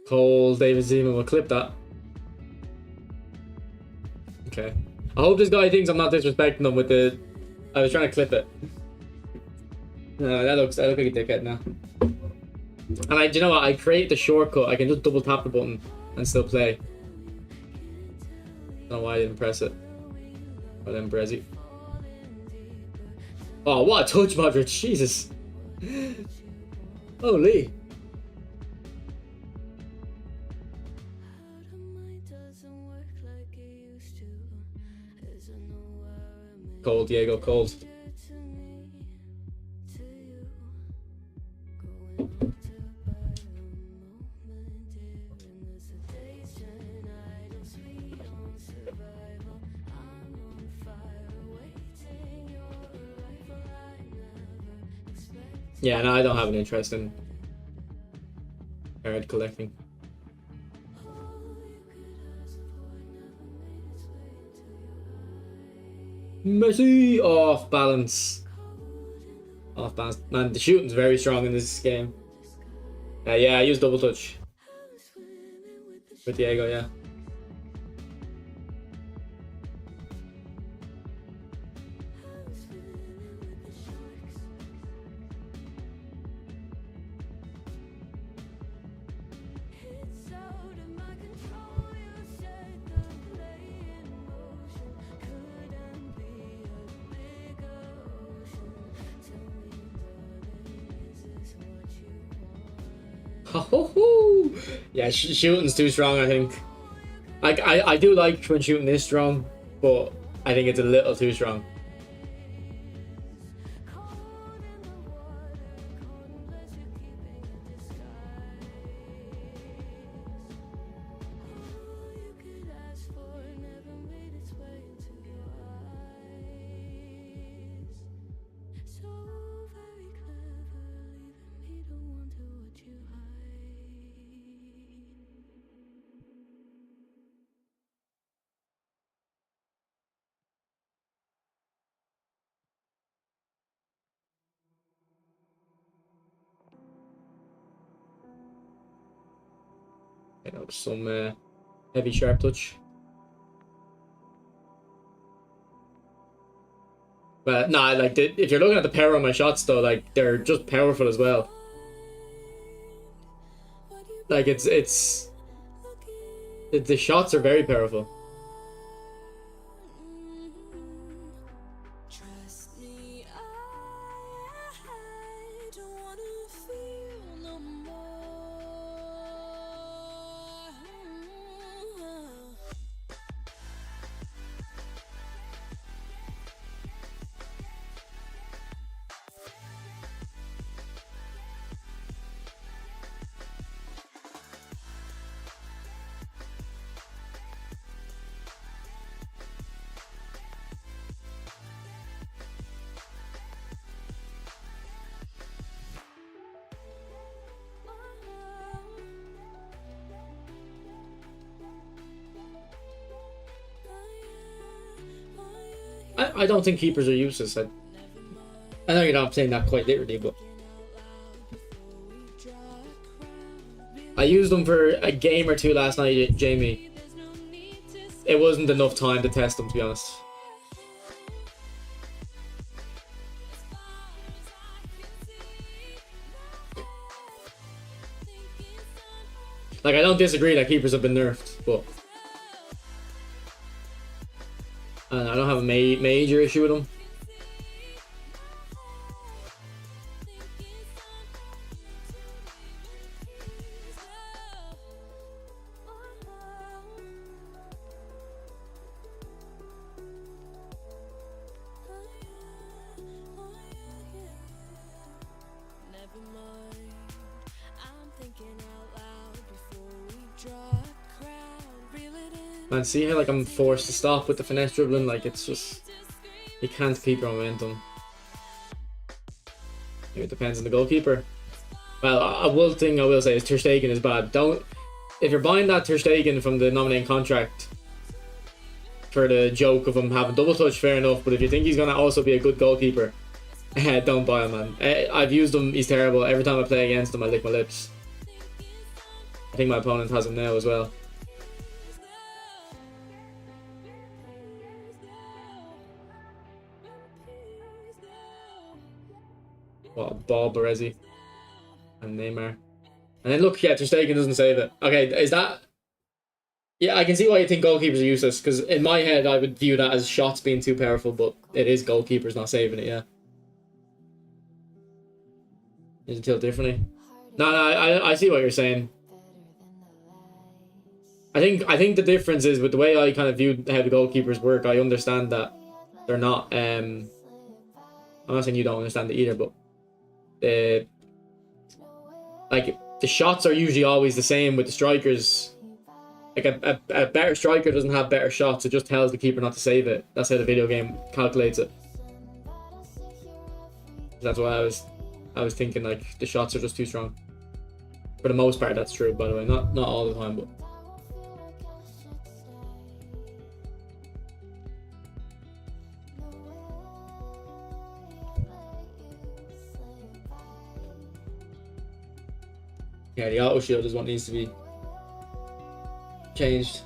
Cole, David Seaman will clip that. Okay. I hope this guy thinks I'm not disrespecting him with the... I was trying to clip it. No, that looks like a dickhead now. And do you know what? I create the shortcut. I can just double tap the button and still play. Don't know why I didn't press it. Or then Brezzy. Oh, what a touch, Modric. Jesus. Holy. Cold, Diego, cold. Yeah, no, I don't have an interest in card collecting. Messi! Off balance. Off balance. Man, the shooting's very strong in this game. Yeah, I use double touch. With Diego, yeah. Oh, yeah, shooting's too strong, I think. I do like when shooting is strong, but I think it's a little too strong. You know, some heavy sharp touch. But nah, like if you're looking at the power of my shots though, like they're just powerful as well. Like the shots are very powerful. I don't think keepers are useless. I know you're not saying that quite literally, but I used them for a game or two last night, Jamie. It wasn't enough time to test them, to be honest. Like, I don't disagree that keepers have been nerfed, but I don't have a major issue with them. Never mind, I'm thinking Man, see how like I'm forced to stop with the finesse dribbling? Like it's just you can't keep your momentum. Maybe it depends on the goalkeeper. Well, one thing I will say is Ter Stegen is bad. Don't if you're buying that Ter Stegen from the nominating contract for the joke of him having double touch, fair enough. But if you think he's gonna also be a good goalkeeper, don't buy him, man. I've used him. He's terrible. Every time I play against him, I lick my lips. I think my opponent has him now as well. What a ball, Baresi and Neymar. And then look, yeah, Ter Stegen doesn't save it. Okay, is that... Yeah, I can see why you think goalkeepers are useless, because in my head I would view that as shots being too powerful, but it is goalkeepers not saving it, yeah. Is it tilt differently? No, I see what you're saying. I think the difference is with the way I kind of view how the goalkeepers work. I understand that they're not. I'm not saying you don't understand it either, but like the shots are usually always the same with the strikers. Like a better striker doesn't have better shots. It just tells the keeper not to save it. That's how the video game calculates it. That's why I was thinking like the shots are just too strong. For the most part, that's true. By the way, not all the time, but. Yeah, the auto shield is what needs to be changed.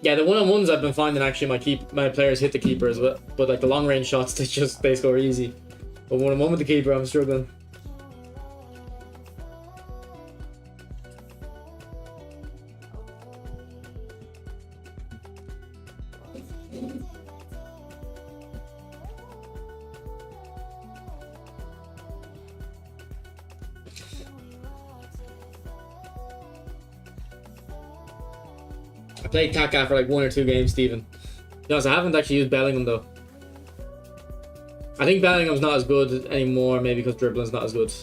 Yeah, the one-on-ones I've been finding actually my players hit the keeper as well, but like the long range shots they score easy. But one-on-one with the keeper, I'm struggling. I played Kaká for like 1 or 2 games, Stephen. To be honest, I haven't actually used Bellingham though. I think Bellingham's not as good anymore, maybe because dribbling's not as good.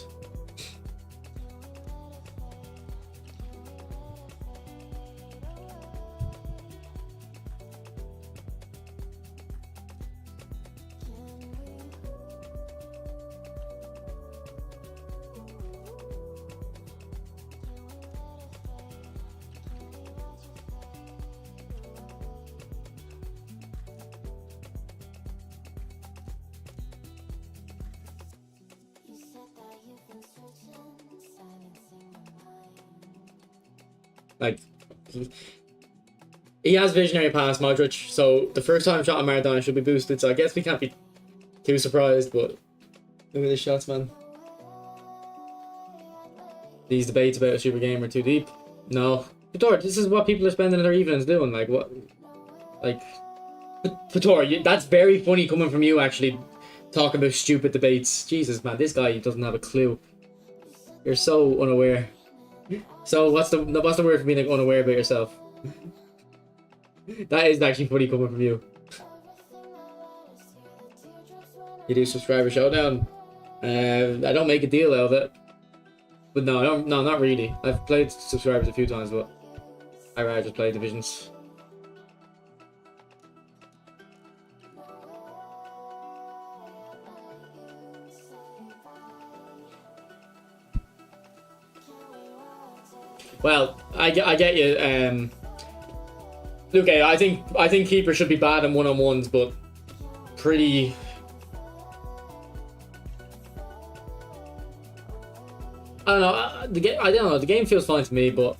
Like, he has visionary pass, Modric, so the first time shot on Maradona should be boosted, so I guess we can't be too surprised, but look at the shots, man. These debates about a super game are too deep. No. Pator, this is what people are spending their evenings doing, like, what? Like, Pator, that's very funny coming from you, actually, talking about stupid debates. Jesus, man, this guy doesn't have a clue. You're so unaware. So what's the word for being like, unaware about yourself? That is actually funny coming from you. You do subscriber showdown. I don't make a deal out of it. But no, I don't. No, not really. I've played subscribers a few times, but I rather just play divisions. Well, I get you. Okay, I think keepers should be bad in one-on-ones, but pretty. I don't know. I don't know. The game feels fine to me, but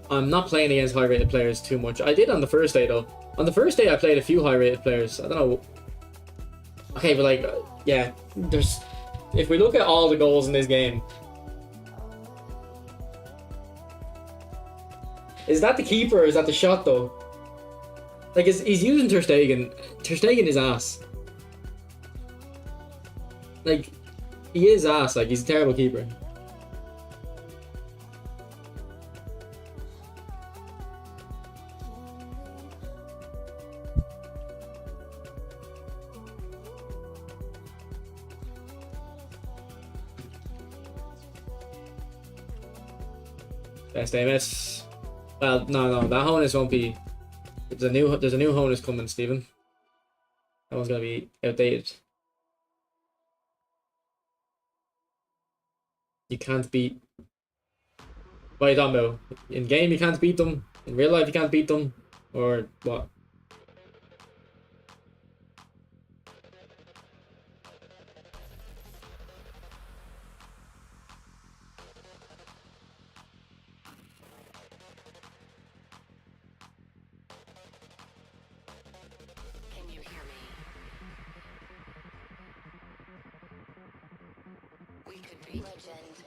I'm not playing against high-rated players too much. I did on the first day though. On the first day, I played a few high-rated players. I don't know. Okay, but like, yeah, there's. If we look at all the goals in this game. Is that the keeper or is that the shot though? Like, he's using Ter Stegen. Ter Stegen is ass. Like, he is ass. Like, he's a terrible keeper. Best AMS. Well, no, that Honus won't be. There's a new Honus coming, Stephen. That one's gonna be outdated. You can't beat. What are you talking about? In game you can't beat them. In real life you can't beat them, or what? Can you hear me? We could be legend.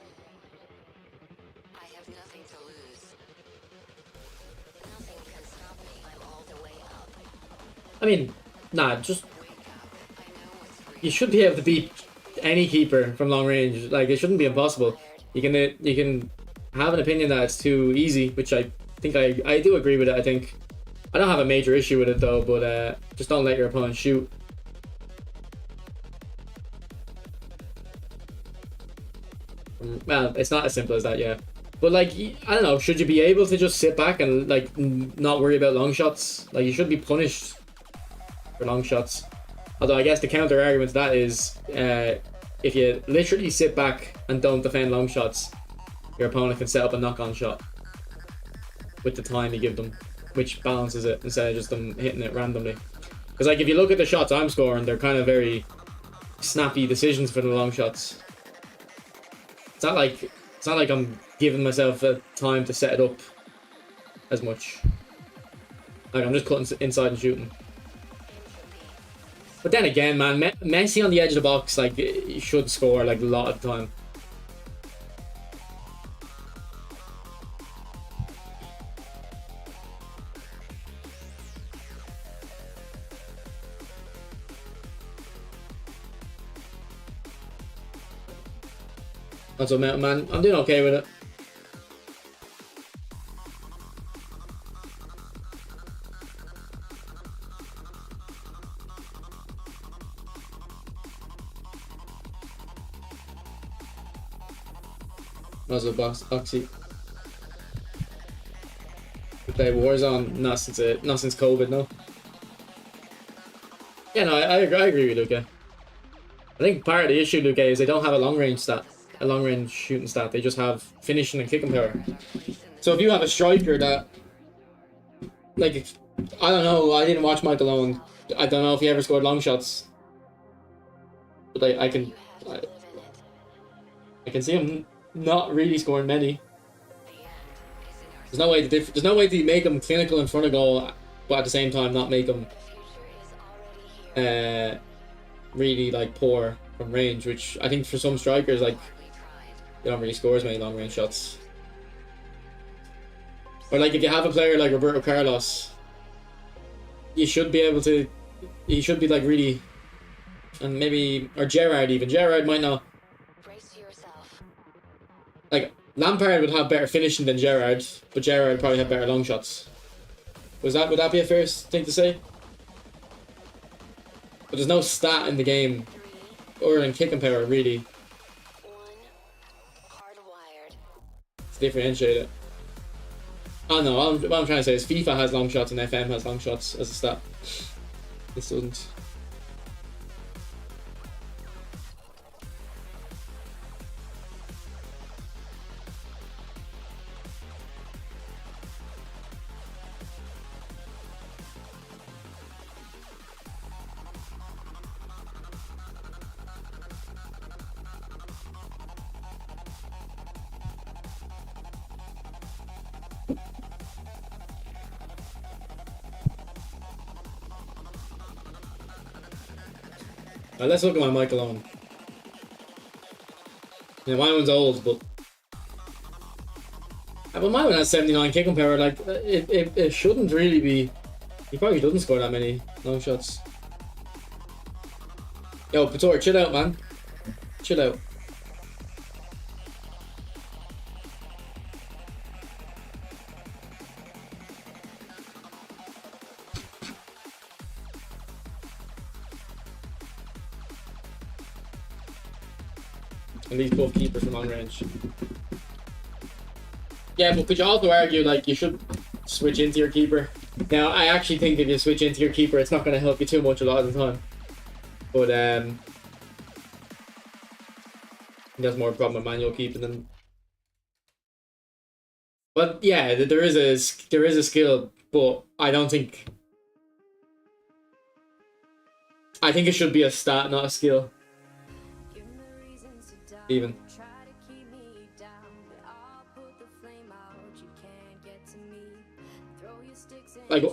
I have nothing to lose. Nothing can stop me. I'm all the way up. I mean, nah, just Wake up. I know what's real. you should be able to beat any keeper from long range. Like, it shouldn't be impossible. You can have an opinion that it's too easy, which I think I do agree with it. I think I don't have a major issue with it though, but just don't let your opponent shoot. Well, it's not as simple as that, yeah. But like, I don't know, should you be able to just sit back and like not worry about long shots? Like, you should be punished for long shots. Although I guess the counter argument to that is, if you literally sit back and don't defend long shots, your opponent can set up a knock-on shot with the time you give them, which balances it instead of just them hitting it randomly. Because like, if you look at the shots I'm scoring, they're kind of very snappy decisions for the long shots. It's not like I'm giving myself a time to set it up as much. Like, I'm just cutting inside and shooting. But then again, man, Messi on the edge of the box, like, he should score like a lot of the time. That's what, man. I'm doing okay with it. That's a Oxy. We play Warzone not since COVID, no. Yeah, no, I agree with Luca. I think part of the issue, Luca, is they don't have a long range shooting stat. They just have finishing and kicking power. So if you have a striker that, like, I don't know, I didn't watch Michael Owen. I don't know if he ever scored long shots. But like, I can see him not really scoring many. There's no way to make him clinical in front of goal, but at the same time not make him really like poor from range, which I think for some strikers, like, they don't really score as many long range shots. Or like, if you have a player like Roberto Carlos, you should be able to, he should be like really, and maybe, or Gerrard even. Gerrard might not. Like, Lampard would have better finishing than Gerrard, but Gerrard would probably have better long shots. Would that be a fair thing to say? But there's no stat in the game, or in kicking power, really, to differentiate it. Oh no, what I'm trying to say is FIFA has long shots and FM has long shots as a stat. This doesn't. Let's look at my Michael Owen. Yeah, my one's old, but my one has 79 kicking power. Like, it shouldn't really be. He probably doesn't score that many long shots. Yo, Pator, chill out, man. Chill out. And these both keepers from long range. Yeah, but could you also argue like you should switch into your keeper? Now, I actually think if you switch into your keeper, it's not going to help you too much a lot of the time. But that's more a problem with manual keeping than. But yeah, there is a skill, but I don't think. I think it should be a stat, not a skill. Even. Like,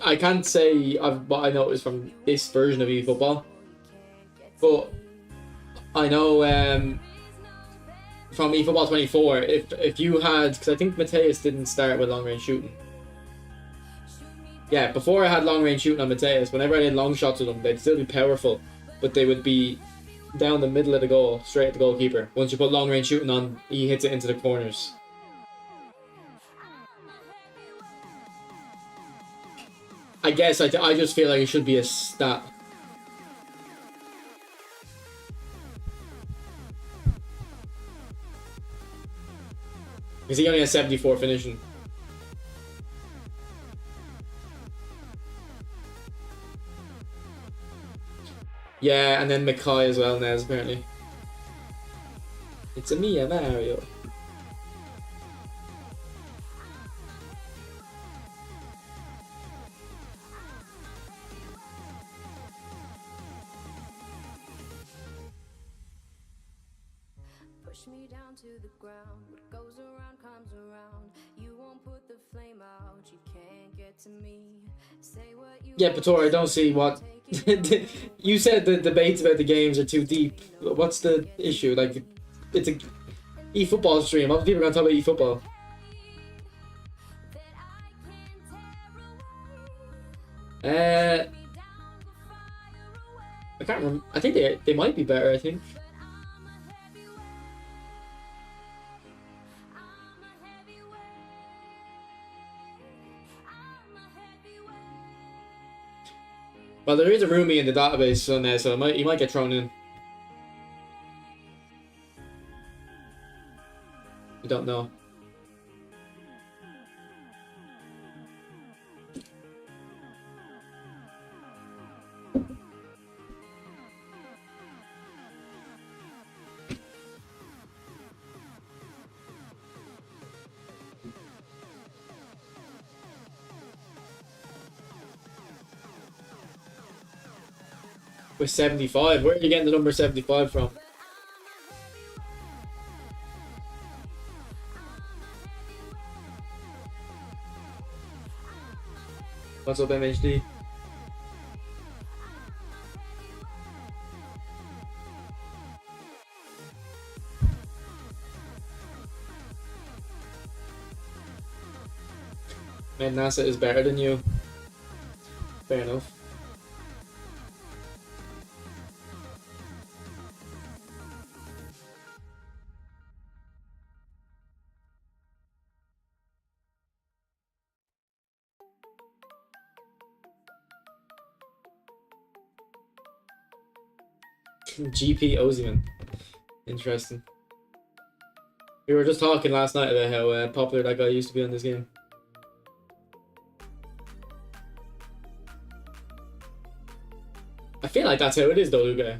I can't say what I noticed from this version of eFootball, but I know from eFootball 24, if you had, because I think Mateus didn't start with long range shooting. Yeah, before I had long range shooting on Mateus, whenever I did long shots with them, they'd still be powerful, but they would be down the middle of the goal, straight at the goalkeeper. Once you put long range shooting on, he hits it into the corners. I guess I just feel like it should be a stat. Because he only has 74 finishing. Yeah, and then Mackay as well, Nez, apparently. It's a Mia Mario. Push me down to the ground. What goes around comes around. You won't put the flame out. You can't get to me. Say what you Yeah, Pator, I don't see what. You said the debates about the games are too deep. What's the issue? Like, it's a eFootball stream. What are people gonna talk about eFootball? I can't remember. I think they might be better. I think. Well, there is a roomie in the database on there, so he might get thrown in. You don't know. With 75, where are you getting the number 75 from? What's up, MHD? Man, NASA is better than you. Fair enough. GP Ozyman. Interesting. We were just talking last night about how popular that guy used to be on this game. I feel like that's how it is though, Luca.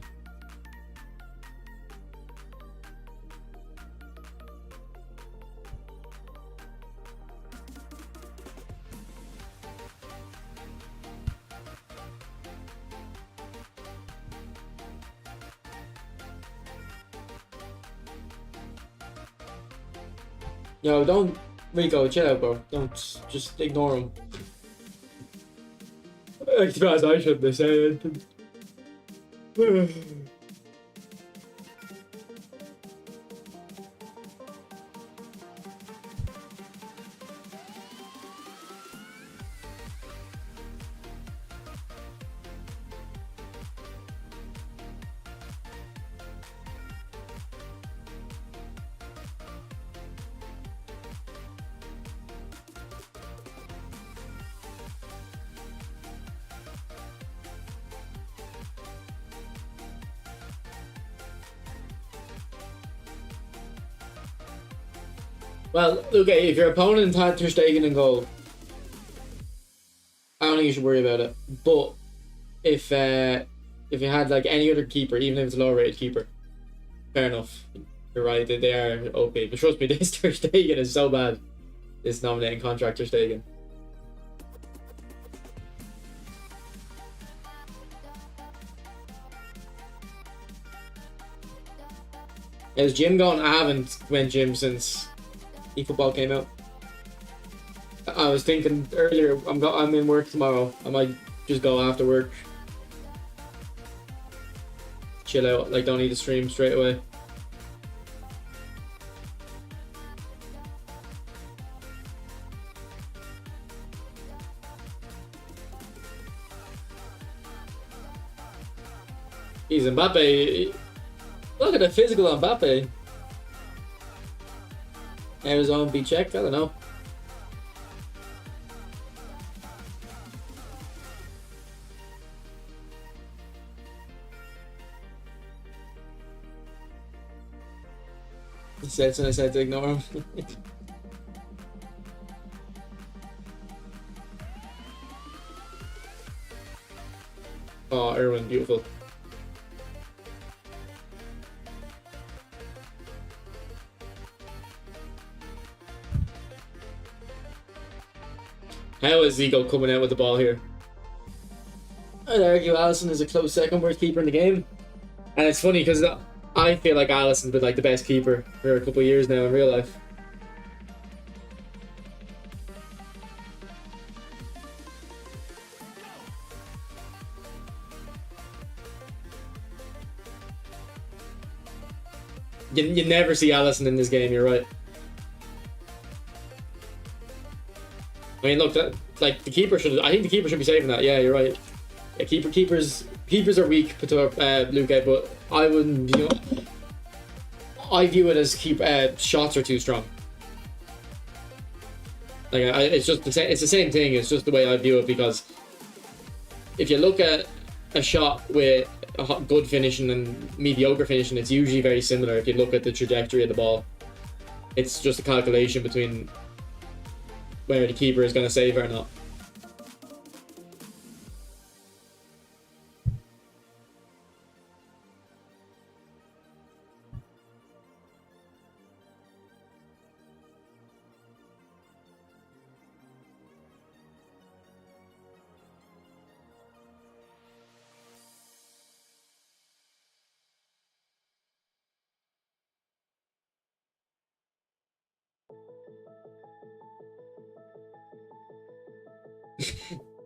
Yo, don't, Rico, chill out, bro. Don't, just ignore him. To be honest, I shouldn't have said it. Well, okay, if your opponent had Ter Stegen in goal, I don't think you should worry about it. But if you had like any other keeper, even if it's a lower rated keeper, fair enough. You're right, they are okay. But trust me, this Ter Stegen is so bad. This nominating contract Ter Stegen. Is gym going? I haven't went gym since eFootball came out. I was thinking earlier, I'm in work tomorrow. I might just go after work. Chill out, like don't need to stream straight away. He's Mbappe. Look at the physical on Mbappe. Arizona be checked, I don't know. He said so, I said to ignore him. Oh, Irwin, beautiful. How is Zico coming out with the ball here? I'd argue Alisson is a close second worst keeper in the game. And it's funny because I feel like Alisson's been like the best keeper for a couple of years now in real life. You never see Alisson in this game, you're right. I mean, look, like the keeper should. I think the keeper should be saving that. Yeah, you're right. Yeah, keepers are weak, Luke, but I wouldn't. You know, I view it as shots are too strong. Like it's just it's the same thing. It's just the way I view it because if you look at a shot with a good finishing and mediocre finishing, it's usually very similar. If you look at the trajectory of the ball, it's just a calculation between where the keeper is going to save or not.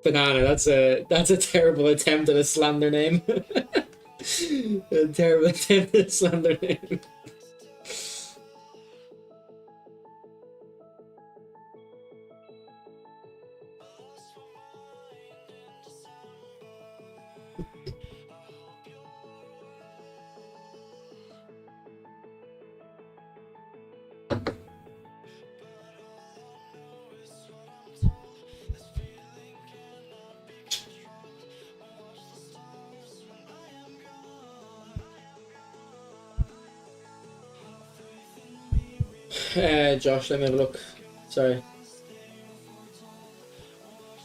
Banana, that's a terrible attempt at a slander name. A terrible attempt at a slander name. Josh, let me have a look. Sorry.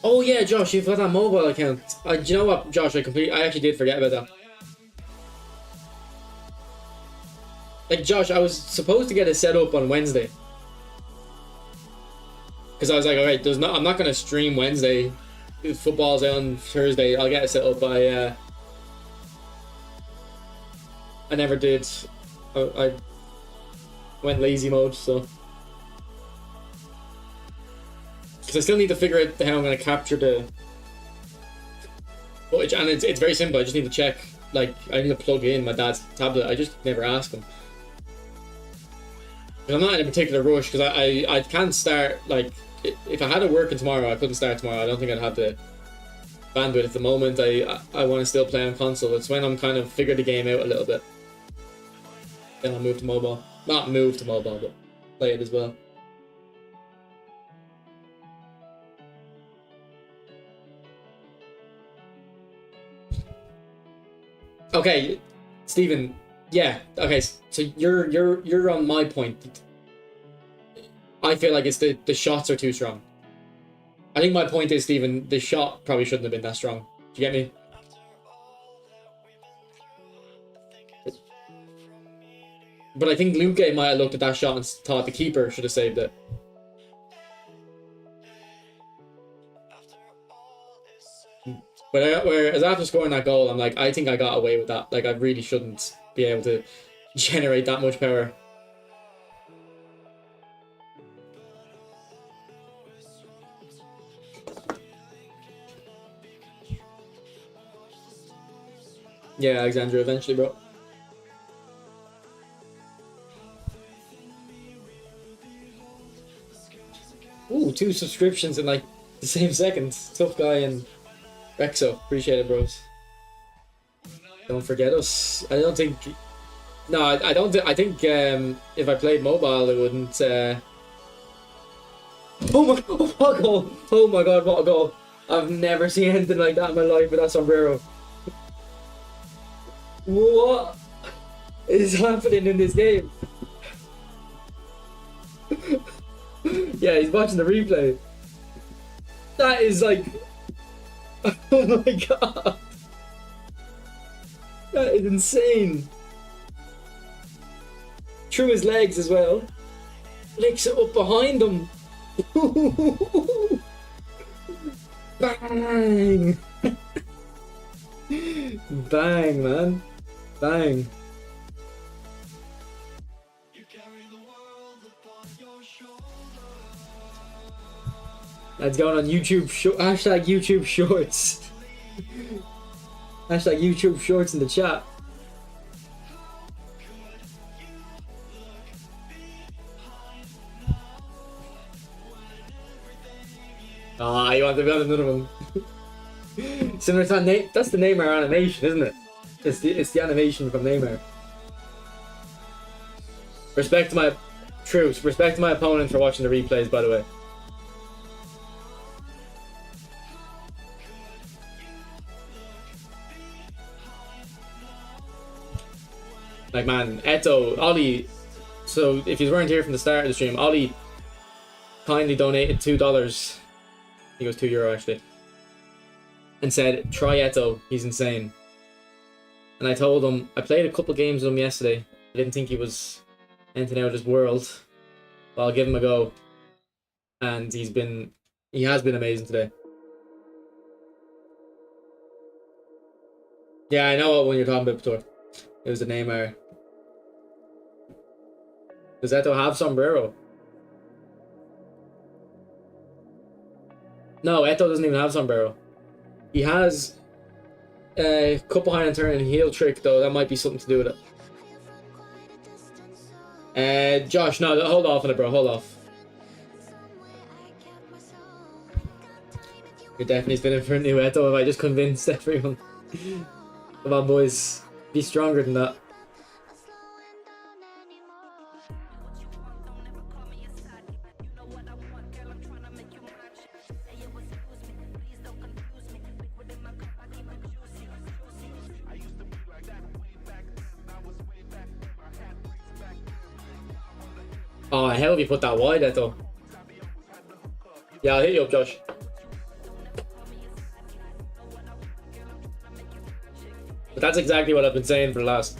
Oh yeah, Josh, you've got that mobile account. Do you know what, Josh? I actually did forget about that. Like, Josh, I was supposed to get it set up on Wednesday. Because I was like, alright, I'm not gonna stream Wednesday. Football's out on Thursday. I'll get it set up. I never did. I went lazy mode, so. Because I still need to figure out how I'm going to capture the footage, and it's very simple. I just need to check, like, I need to plug in my dad's tablet. I just never ask him. Because I'm not in a particular rush, because I can't start, like, if I had it working tomorrow, I couldn't start tomorrow. I don't think I'd have the bandwidth at the moment. I want to still play on console. It's when I'm kind of figured the game out a little bit. Then I'll move to mobile. Not move to mobile, but play it as well. Okay, Stephen. Yeah. Okay. So you're on my point. I feel like it's the shots are too strong. I think my point is, Stephen, the shot probably shouldn't have been that strong. Do you get me? But I think Luque might have looked at that shot and thought the keeper should have saved it. But whereas after scoring that goal, I'm like, I think I got away with that. Like, I really shouldn't be able to generate that much power. Yeah, Alexandra, eventually, bro. Ooh, 2 subscriptions in like the same second. Tough guy and Rexo. Appreciate it, bros. Don't forget us. I don't think... No, I don't think... I think if I played mobile, it wouldn't... Oh my... Oh, what a goal! Oh my god, what a goal! I've never seen anything like that in my life with that sombrero. What is happening in this game? Yeah, he's watching the replay. That is like... Oh my god. That is insane. Through his legs as well. Flicks it up behind him. Bang! Bang, man. Bang. That's going on YouTube. Hashtag YouTube Shorts. Hashtag YouTube Shorts in the chat. Ah, you want to build another one. Similar to that, that's the Neymar animation, isn't it? It's the animation from Neymar. Respect to my troops. Respect to my opponent for watching the replays, by the way. Like, man, Eto, Ollie. So if you weren't here from the start of the stream, Ollie kindly donated $2. I think it was €2 actually, and said, try Eto, he's insane. And I told him, I played a couple games with him yesterday. I didn't think he was anything out of this world, but I'll give him a go. And he has been amazing today. Yeah, I know what one you're talking about, Pator. It was the Neymar. Does Eto have sombrero? No, Eto doesn't even have sombrero. He has a couple high and turn and heel trick though. That might be something to do with it. Josh, no, hold off on it, bro. Hold off. You're definitely spinning for a new Eto if I just convinced everyone. Come on, boys. Be stronger than that. Oh, hell if you put that wide, Eto. Yeah, I'll hit you up, Josh. But that's exactly what I've been saying for the last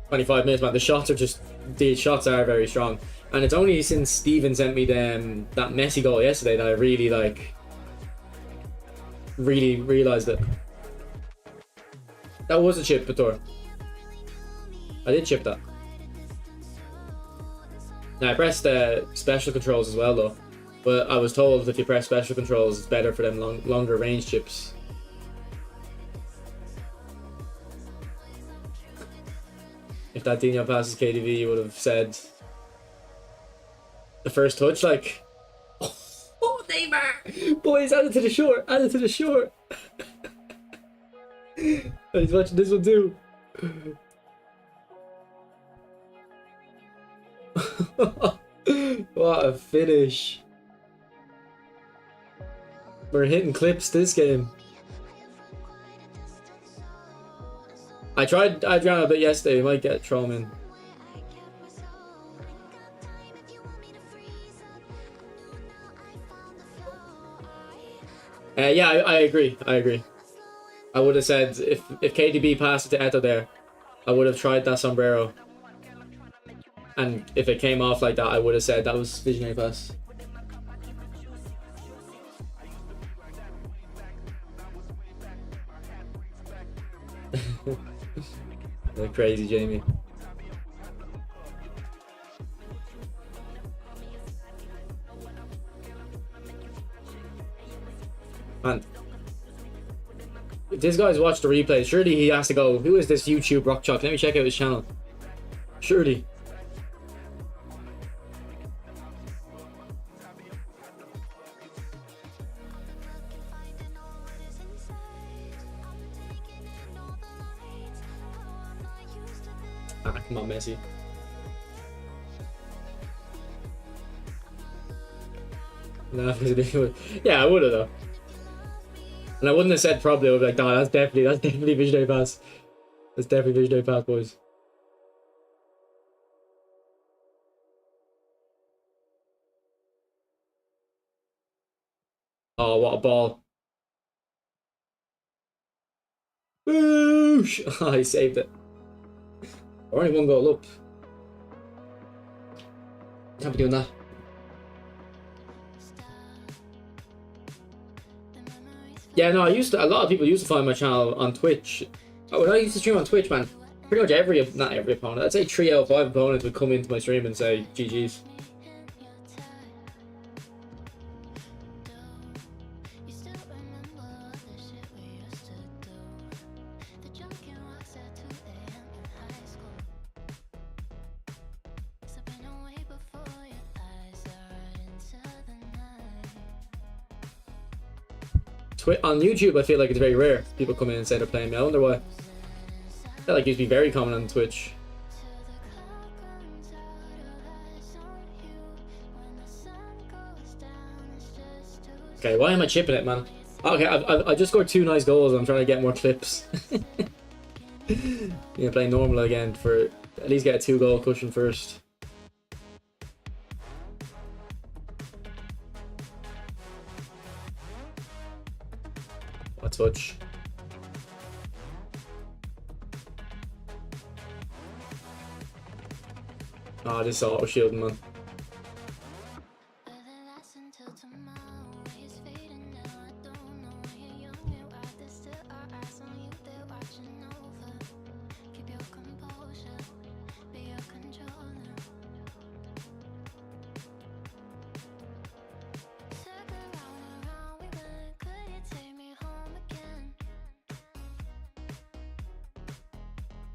25 minutes, man. The shots are very strong. And it's only since Steven sent me that Messi goal yesterday that I really realised it. That was a chip, Pator. I did chip that. Now, I pressed special controls as well, though. But I was told if you press special controls, it's better for them longer range chips. If that Dino passes KDV, you would have said the first touch, like, oh, Neymar! Boys, add it to the short, add it to the short. He's watching this one too. What a finish. We're hitting clips this game. I tried a bit yesterday, we might get Trollman. Yeah, I agree. I agree. I would have said if KDB passed it to Eto there, I would have tried that sombrero. And if it came off like that, I would have said that was visionary pass. Crazy Jamie. Man, if this guy's watched the replay, surely he has to go, who is this YouTube rock chalk? Let me check out his channel. Surely. Ah, come on, Messi. No, yeah, I would have though. And I wouldn't have said probably. I would be like, no, that's definitely visionary pass. That's definitely visionary pass, boys. Oh, what a ball. Boosh! Oh, he saved it. We're only one goal up. Can't be doing that. Yeah, no, a lot of people used to find my channel on Twitch. Oh, when I used to stream on Twitch, man, pretty much not every opponent, I'd say 3 out of 5 opponents would come into my stream and say GG's. On YouTube, I feel like it's very rare people come in and say they're playing me. I wonder why. I feel like it used to be very common on Twitch. Okay, why am I chipping it, man? Okay, I just scored 2 nice goals. I'm trying to get more clips. Yeah, play normal again for at least get a 2-goal cushion first. A touch. Ah, this is auto shielding, man.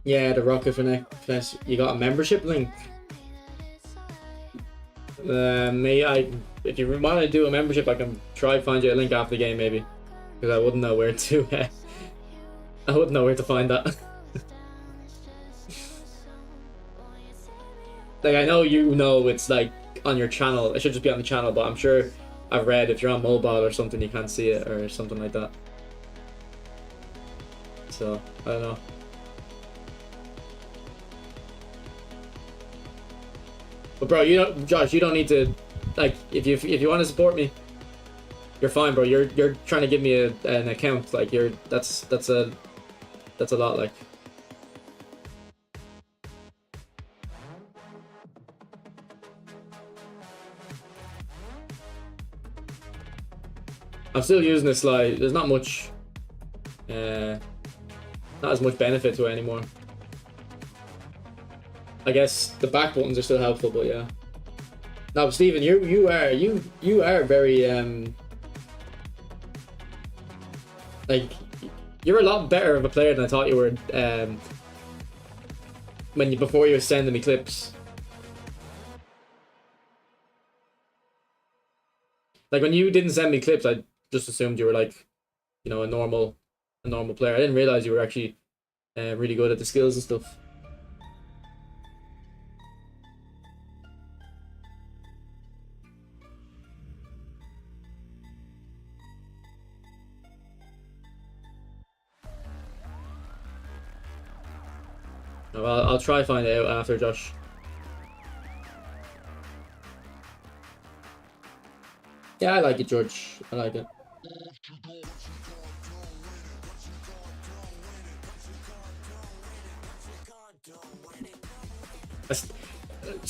Yeah, the Rocket Finesse. You got a membership link. If you want to do a membership, I can try find you a link after the game, maybe, because I wouldn't know where to. I wouldn't know where to find that. Like, I know you know it's like on your channel. It should just be on the channel, but I'm sure I've read if you're on mobile or something, you can't see it or something like that. So I don't know. But bro, Josh, you don't need to, like, if you want to support me, you're fine, bro. You're trying to give me an account, like, that's a lot, like. I'm still using this slide. There's not much, not as much benefit to it anymore. I guess the back buttons are still helpful, but yeah. Now, Stephen, you are very like, you're a lot better of a player than I thought you were before you were sending me clips. Like, when you didn't send me clips, I just assumed you were like, you know, a normal player. I didn't realize you were actually really good at the skills and stuff. Well, I'll try find it out after, Josh. Yeah, I like it, George. I like it.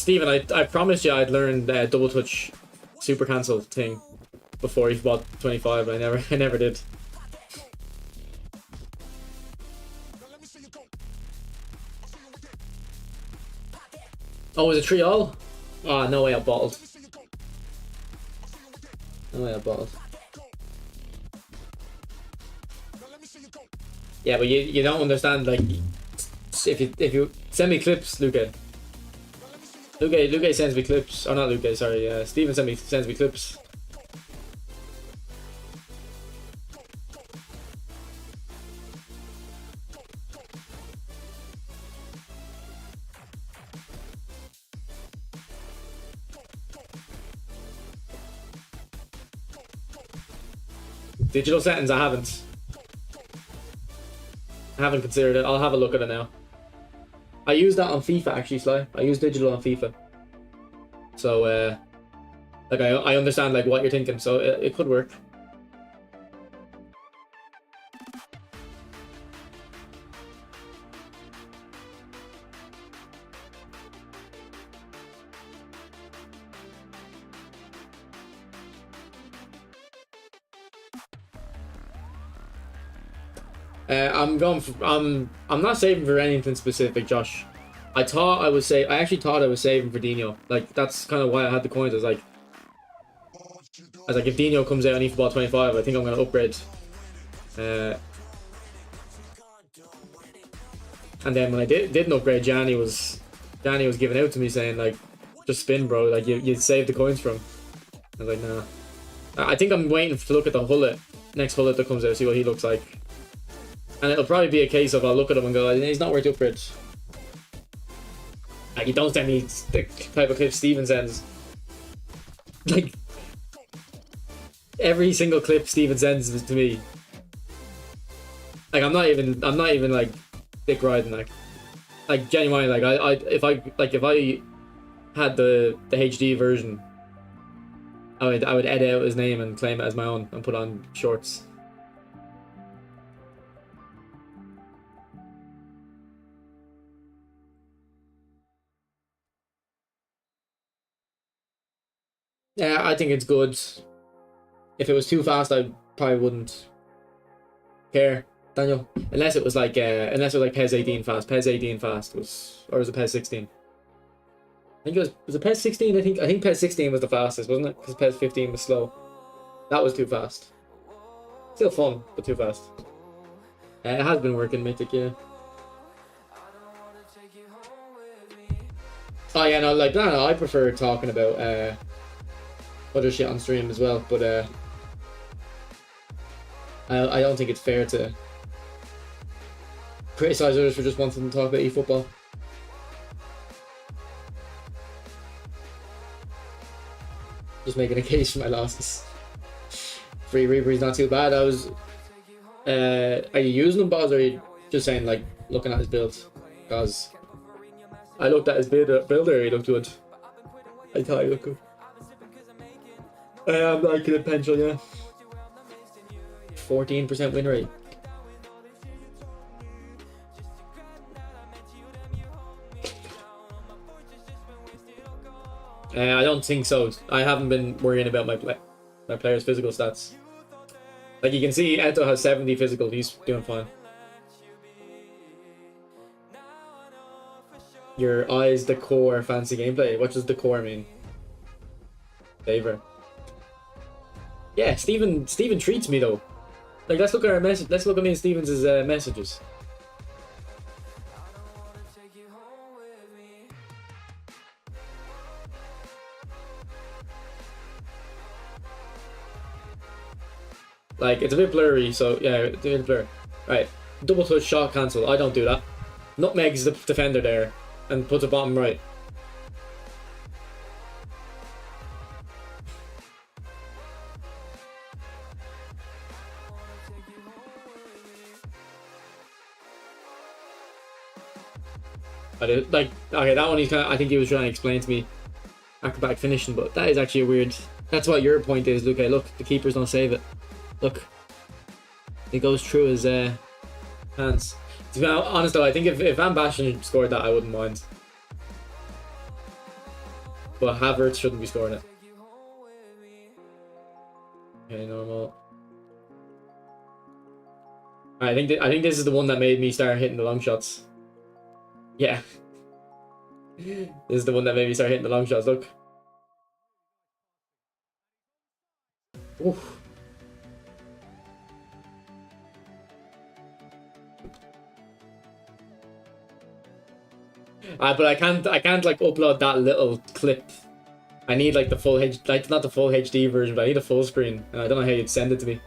Stephen, I promised you I'd learn double touch super cancel thing before he bought 25, but I never did. Oh, was it 3-all? Oh, no way I bottled. No way I bottled. Yeah, but you don't understand, like, if you send me clips, Luke sends me clips. Oh, not Luke, sorry. Steven sends me clips. Digital settings, I haven't considered it. I'll have a look at it now. I use that on FIFA actually, Sly. I use digital on FIFA. So, like I understand like what you're thinking, so it could work. I'm not saving for anything specific, Josh. I actually thought I was saving for Dino. Like, that's kind of why I had the coins. I was like, if Dino comes out on eFootball 25, I think I'm gonna upgrade. And then when I didn't upgrade, Johnny was giving out to me saying like, just spin, bro. Like you save the coins from. I was like, nah. I think I'm waiting to look at the Hullet, next Hullet that comes out, see what he looks like. And it'll probably be a case of I'll look at him and go, he's not worth the upgrade. Like, you don't send me the type of clip Steven sends. Like, every single clip Steven sends to me. Like, I'm not even like dick riding, like genuinely, like if I had the HD version, I would edit out his name and claim it as my own and put on shorts. Yeah, I think it's good. If it was too fast, I probably wouldn't care, Daniel. Unless it was like PES 18 fast. PES 18 fast was, or was it PES 16? I think it was it PES 16? I think PES 16 was the fastest, wasn't it? Because PES 15 was slow. That was too fast. Still fun, but too fast. It has been working, Mythic, yeah. Oh yeah, no, like no, I prefer talking about other shit on stream as well, but I don't think it's fair to criticize others for just wanting to talk about eFootball. Just making a case for my losses. Free Reaper's not too bad. Are you using them, Boz, or are you just saying like looking at his build? Because I looked at his builder, he looked good. I thought he looked good. I am liking it, Pencil, yeah. 14% win rate. I don't think so. I haven't been worrying about my players' physical stats. Like you can see, Eto has 70 physical. He's doing fine. Your eyes, the core, fancy gameplay. What does the core mean? Favor. Yeah, Steven treats me though. Like let's look at our message. Let's look at me and Steven's messages. Like it's a bit blurry, so yeah, it's a bit blurry. Right, double touch shot cancel. I don't do that. Nutmegs the defender there and puts it bottom right. Like, okay, that one I think he was trying to explain to me acrobatic finishing, but that is actually a weird. That's what your point is, Luke. Look, the keepers don't save it. Look, it goes through his hands. To be honest though, I think if Van Basten scored that, I wouldn't mind. But Havertz shouldn't be scoring it. Okay, normal. I think this is the one that made me start hitting the long shots. Yeah. This is the one that made me start hitting the long shots. Look. Oof. But I can't like upload that little clip. I need like the full H, like not the full HD version, but I need a full screen, and I don't know how you'd send it to me.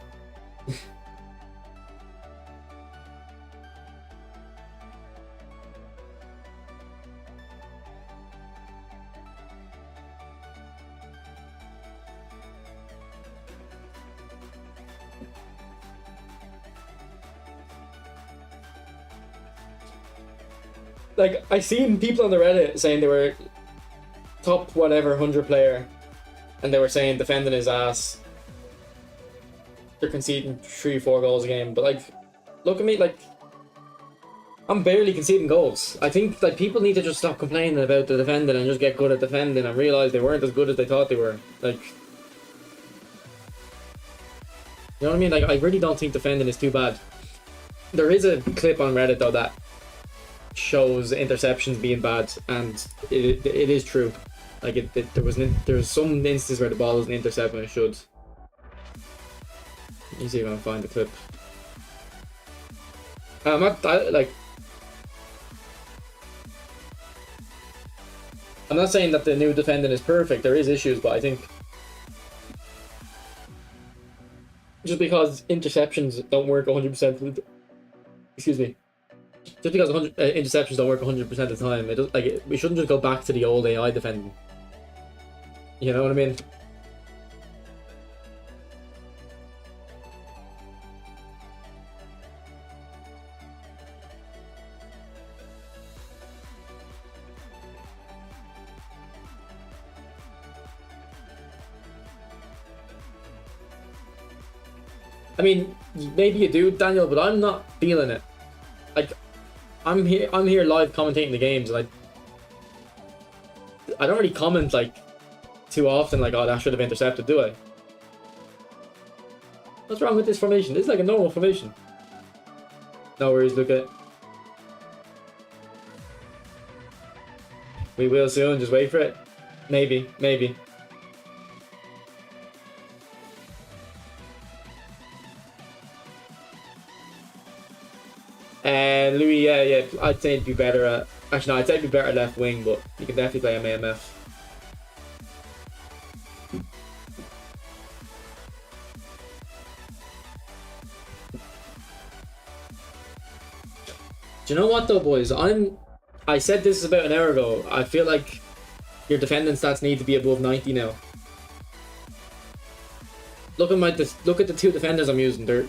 Like, I seen people on the Reddit saying they were top whatever 100 player, and they were saying defending his ass. They're conceding 3-4 goals a game, but like, look at me, like, I'm barely conceding goals. I think like people need to just stop complaining about the defending and just get good at defending and realize they weren't as good as they thought they were. Like, you know what I mean? Like, I really don't think defending is too bad. There is a clip on Reddit though that shows interceptions being bad, and it is true. Like there was some instances where the ball doesn't intercept when it should. Let me see if I can find the clip. I'm not saying that the new defending is perfect. There is issues, but I think just because interceptions don't work 100%, excuse me. Just because interceptions don't work 100% of the time, it does, like, we shouldn't just go back to the old AI defending. You know what I mean? I mean, maybe you do, Daniel, but I'm not feeling it. Like, I'm here live commentating the games, and I don't really comment like too often, like, oh, that should have intercepted, do I? What's wrong with this formation? This is like a normal formation. No worries, Luca. We will soon, just wait for it. Maybe. Louis, yeah, I'd say it'd be better at... Actually, no, I'd say it'd be better at left wing, but you can definitely play MAMF. Do you know what though, boys? I said this about an hour ago. I feel like your defending stats need to be above 90 now. Look at the two defenders I'm using. Their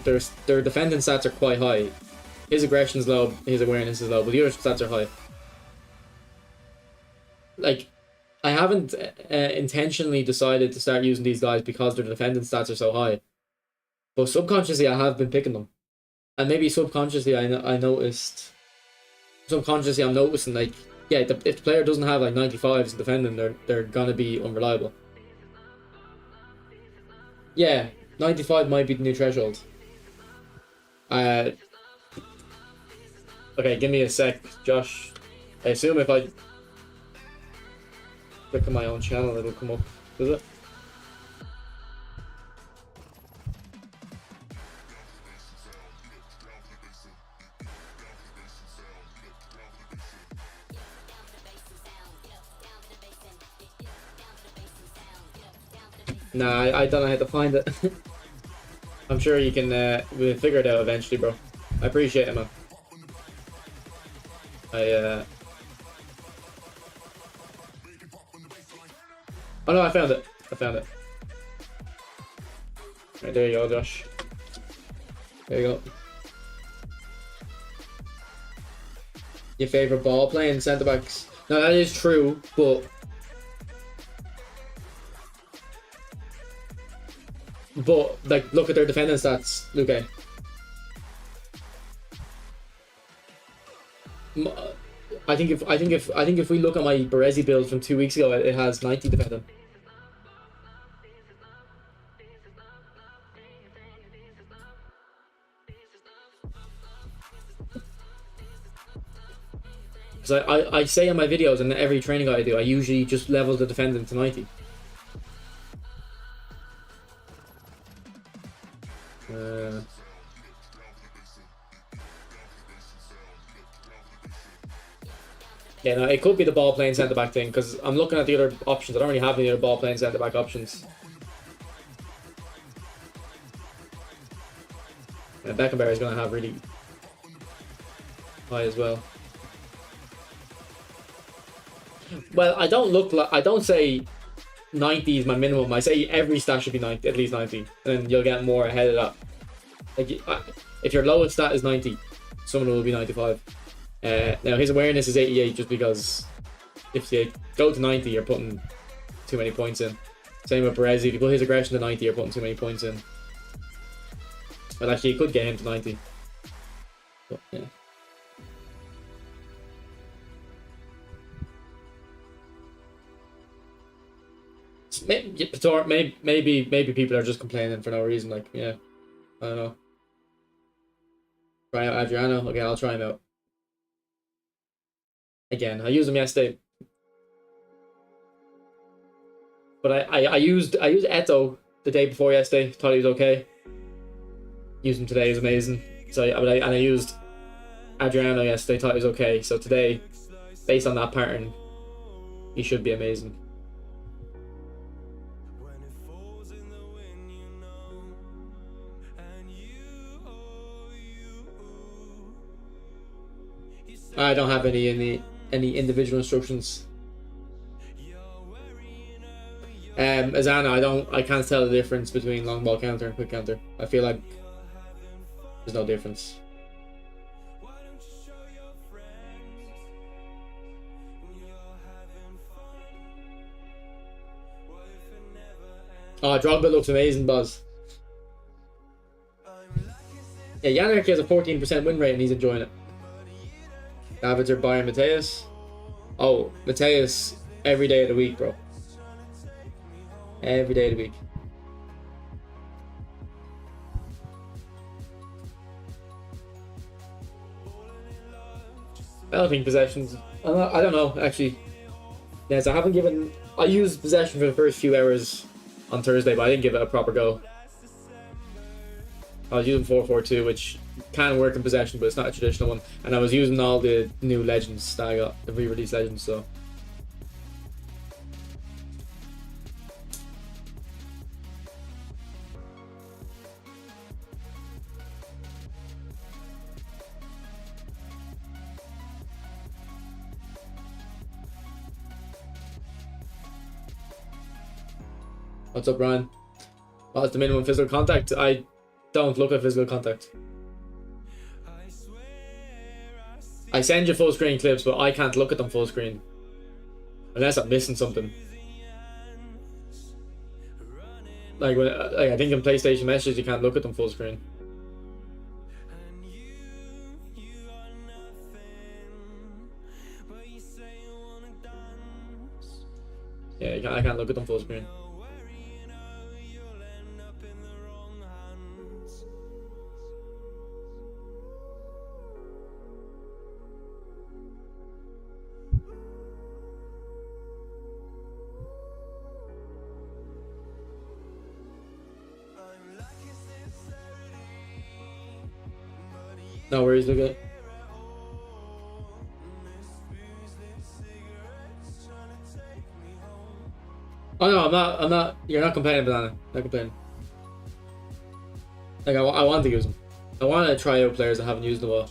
defending stats are quite high. His aggression's low, his awareness is low, but the other stats are high. Like, I haven't intentionally decided to start using these guys because their defending stats are so high. But subconsciously, I have been picking them. And maybe subconsciously, I noticed... Subconsciously, I'm noticing, like, yeah, if the player doesn't have, like, 95s in defending, they're gonna be unreliable. Yeah, 95 might be the new threshold. Okay, give me a sec, Josh. I assume if I click on my own channel, it'll come up, does it? Nah, I don't know how to find it. I'm sure you can, we'll figure it out eventually, bro. I appreciate it, man. Oh no, I found it. Right, there you go, Josh. There you go. Your favourite ball playing centre backs? No, that is true, but like, look at their defending stats, Luque. I think if we look at my Berezi build from 2 weeks ago, it has 90 defending. Because I say in my videos and every training guide I do, I usually just level the defendant to 90. Yeah, no, it could be the ball playing centre back thing because I'm looking at the other options. I don't really have any other ball playing centre back options. And Beckenbauer is going to have really high as well. Well, I don't say 90 is my minimum. I say every stat should be 90, at least 90, and you'll get more ahead of that. Like, if your lowest stat is 90, someone will be 95. Now his awareness is 88 just because if you go to 90, you're putting too many points in. Same with Berezi. If you put his aggression to 90, you're putting too many points in. But actually, you could get him to 90. But, yeah. Maybe people are just complaining for no reason. Like, yeah, I don't know. Try out Adriano. Okay, I'll try him out. Again, I used him yesterday, but I used Eto the day before yesterday. Thought he was okay. Used him today, is amazing. So I used Adriano yesterday. Thought he was okay. So today, based on that pattern, he should be amazing. I don't have any individual instructions. Azana, I can't tell the difference between long ball counter and quick counter. I feel like there's no difference. Oh, Drogba looks amazing, Buzz. Yeah, Yannick has a 14% win rate and he's enjoying it. Davids or Bayern Mateus? Oh, Mateus every day of the week, bro. Every day of the week. Developing possessions. I don't know, actually. Yes, I used possession for the first few hours on Thursday, but I didn't give it a proper go. I was using 4-4-2, which can work in possession, but it's not a traditional one. And I was using all the new legends that I got, the re-release legends, so. What's up, Brian? What's the minimum physical contact? I don't look at physical contact. I send you full screen clips, but I can't look at them full screen. Unless I'm missing something. Like I think in PlayStation messages you can't look at them full screen. Yeah, I can't look at them full screen. No worries, look at. Oh no, I'm not. You're not complaining, Banana. Not complaining. Like I want to use them. I want to try out players I haven't used in a while.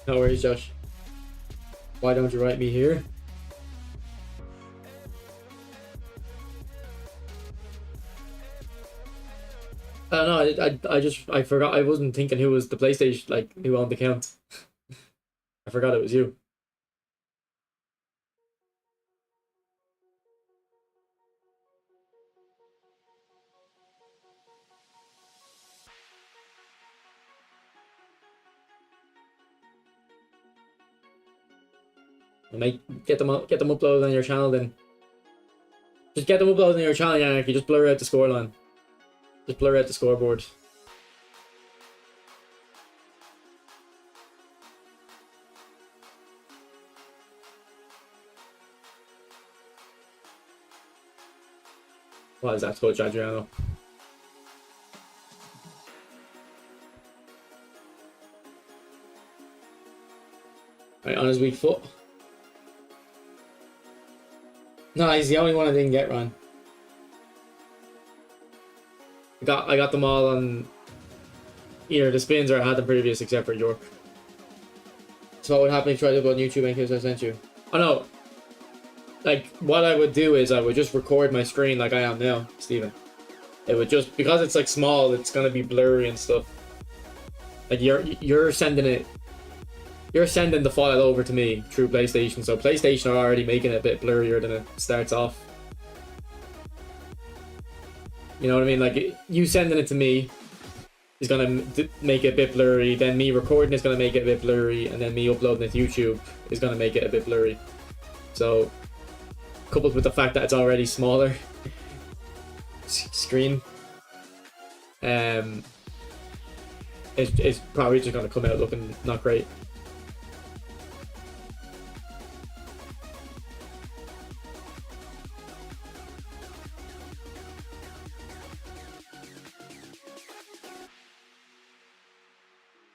No worries, Josh. Why don't you write me here? I don't know. I forgot. I wasn't thinking who was the PlayStation, like who owned the account. I forgot it was you. Get them uploaded on your channel then. Just get them uploaded on your channel, Yannick. You just blur out the scoreline. Just blur out the scoreboard. What is that, Coach Adriano? Right, on his weak foot. No, he's the only one I didn't get, Ron. I got them all on either the spins or I had them previous, except for York. So what would happen if you tried to go on YouTube in case I sent you? Oh no. Like, what I would do is I would just record my screen like I am now, Steven. It would just, because it's like small, it's gonna be blurry and stuff. Like you're sending the file over to me through PlayStation, so PlayStation are already making it a bit blurrier than it starts off. You know what I mean? Like, you sending it to me is gonna make it a bit blurry, then me recording is gonna make it a bit blurry, and then me uploading it to YouTube is gonna make it a bit blurry. So, coupled with the fact that it's already smaller screen, it's probably just gonna come out looking not great.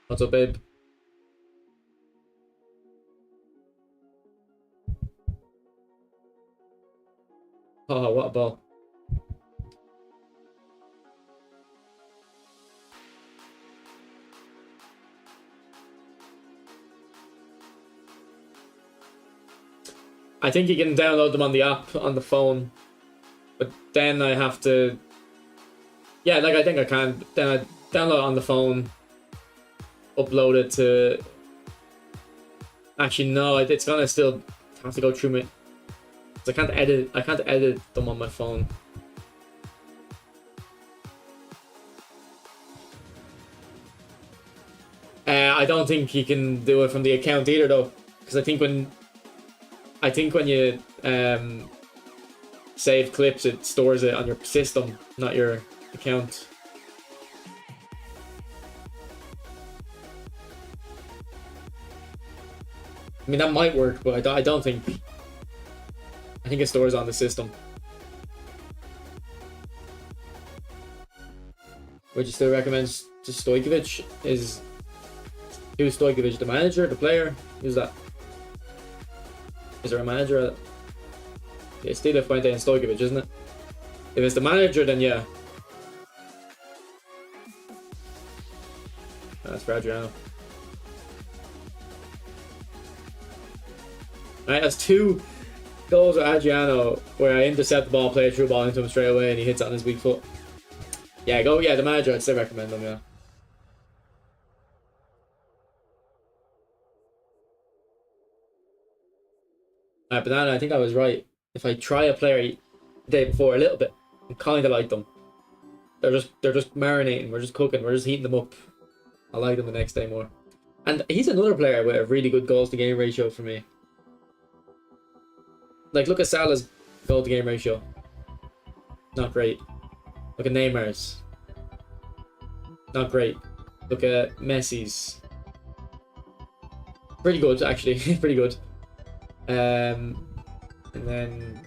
What's up, babe? Oh, what a ball. I think you can download them on the app on the phone, but then I have to, yeah, like I think I can. Then I download it on the phone, upload it to, actually no, it's gonna still have to go through me. I can't edit them on my phone. I don't think you can do it from the account either though, because I think when you save clips, it stores it on your system, not your account. I mean, that might work, but I don't think. I think it stores on the system. Would you still recommend to Stojkovic? Who's Stojkovic? The manager, the player? Who's that? Is there a manager? It's Stila Fuente and Stojkovic, isn't it? If it's the manager, then yeah. That's for Adriano. Alright, that's 2 goals with Adriano where I intercept the ball, play a through ball into him straight away, and he hits it on his weak foot. Yeah, the manager, I'd still recommend him, yeah. Banana, I think I was right. If I try a player the day before a little bit, I kind of like them. They're just marinating. We're just cooking. We're just heating them up. I like them the next day more. And he's another player with a really good goals to game ratio for me. Like, look at Salah's goal to game ratio. Not great. Look at Neymar's. Not great. Look at Messi's. Pretty good, actually. Pretty good. And then,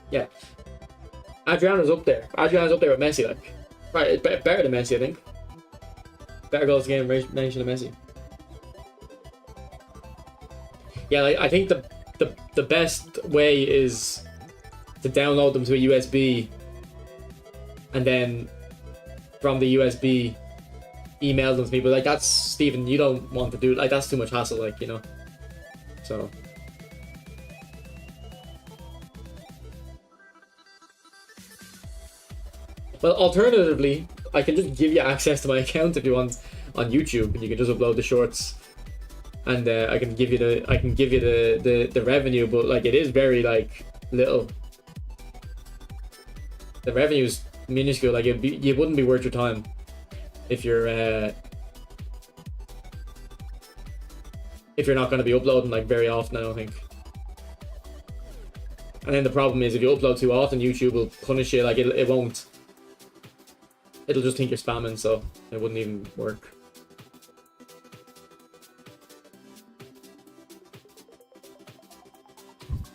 yeah. Adriano's up there. Adriano's up there with Messi, like. Right, it's better than Messi, I think. Better goals to game ratio than Messi. Yeah, like, I think the best way is to download them to a USB and then from the USB email them to me. But like, that's, Stephen, you don't want to do, like, that's too much hassle, like, you know. So well, alternatively, I can just give you access to my account if you want on YouTube, and you can just upload the shorts, and I can give you the revenue. But like, it is very like little. The revenue is minuscule. Like, it wouldn't be worth your time if you're not going to be uploading like very often, I don't think. And then the problem is, if you upload too often, YouTube will punish you. Like, it won't. It'll just think you're spamming, so it wouldn't even work.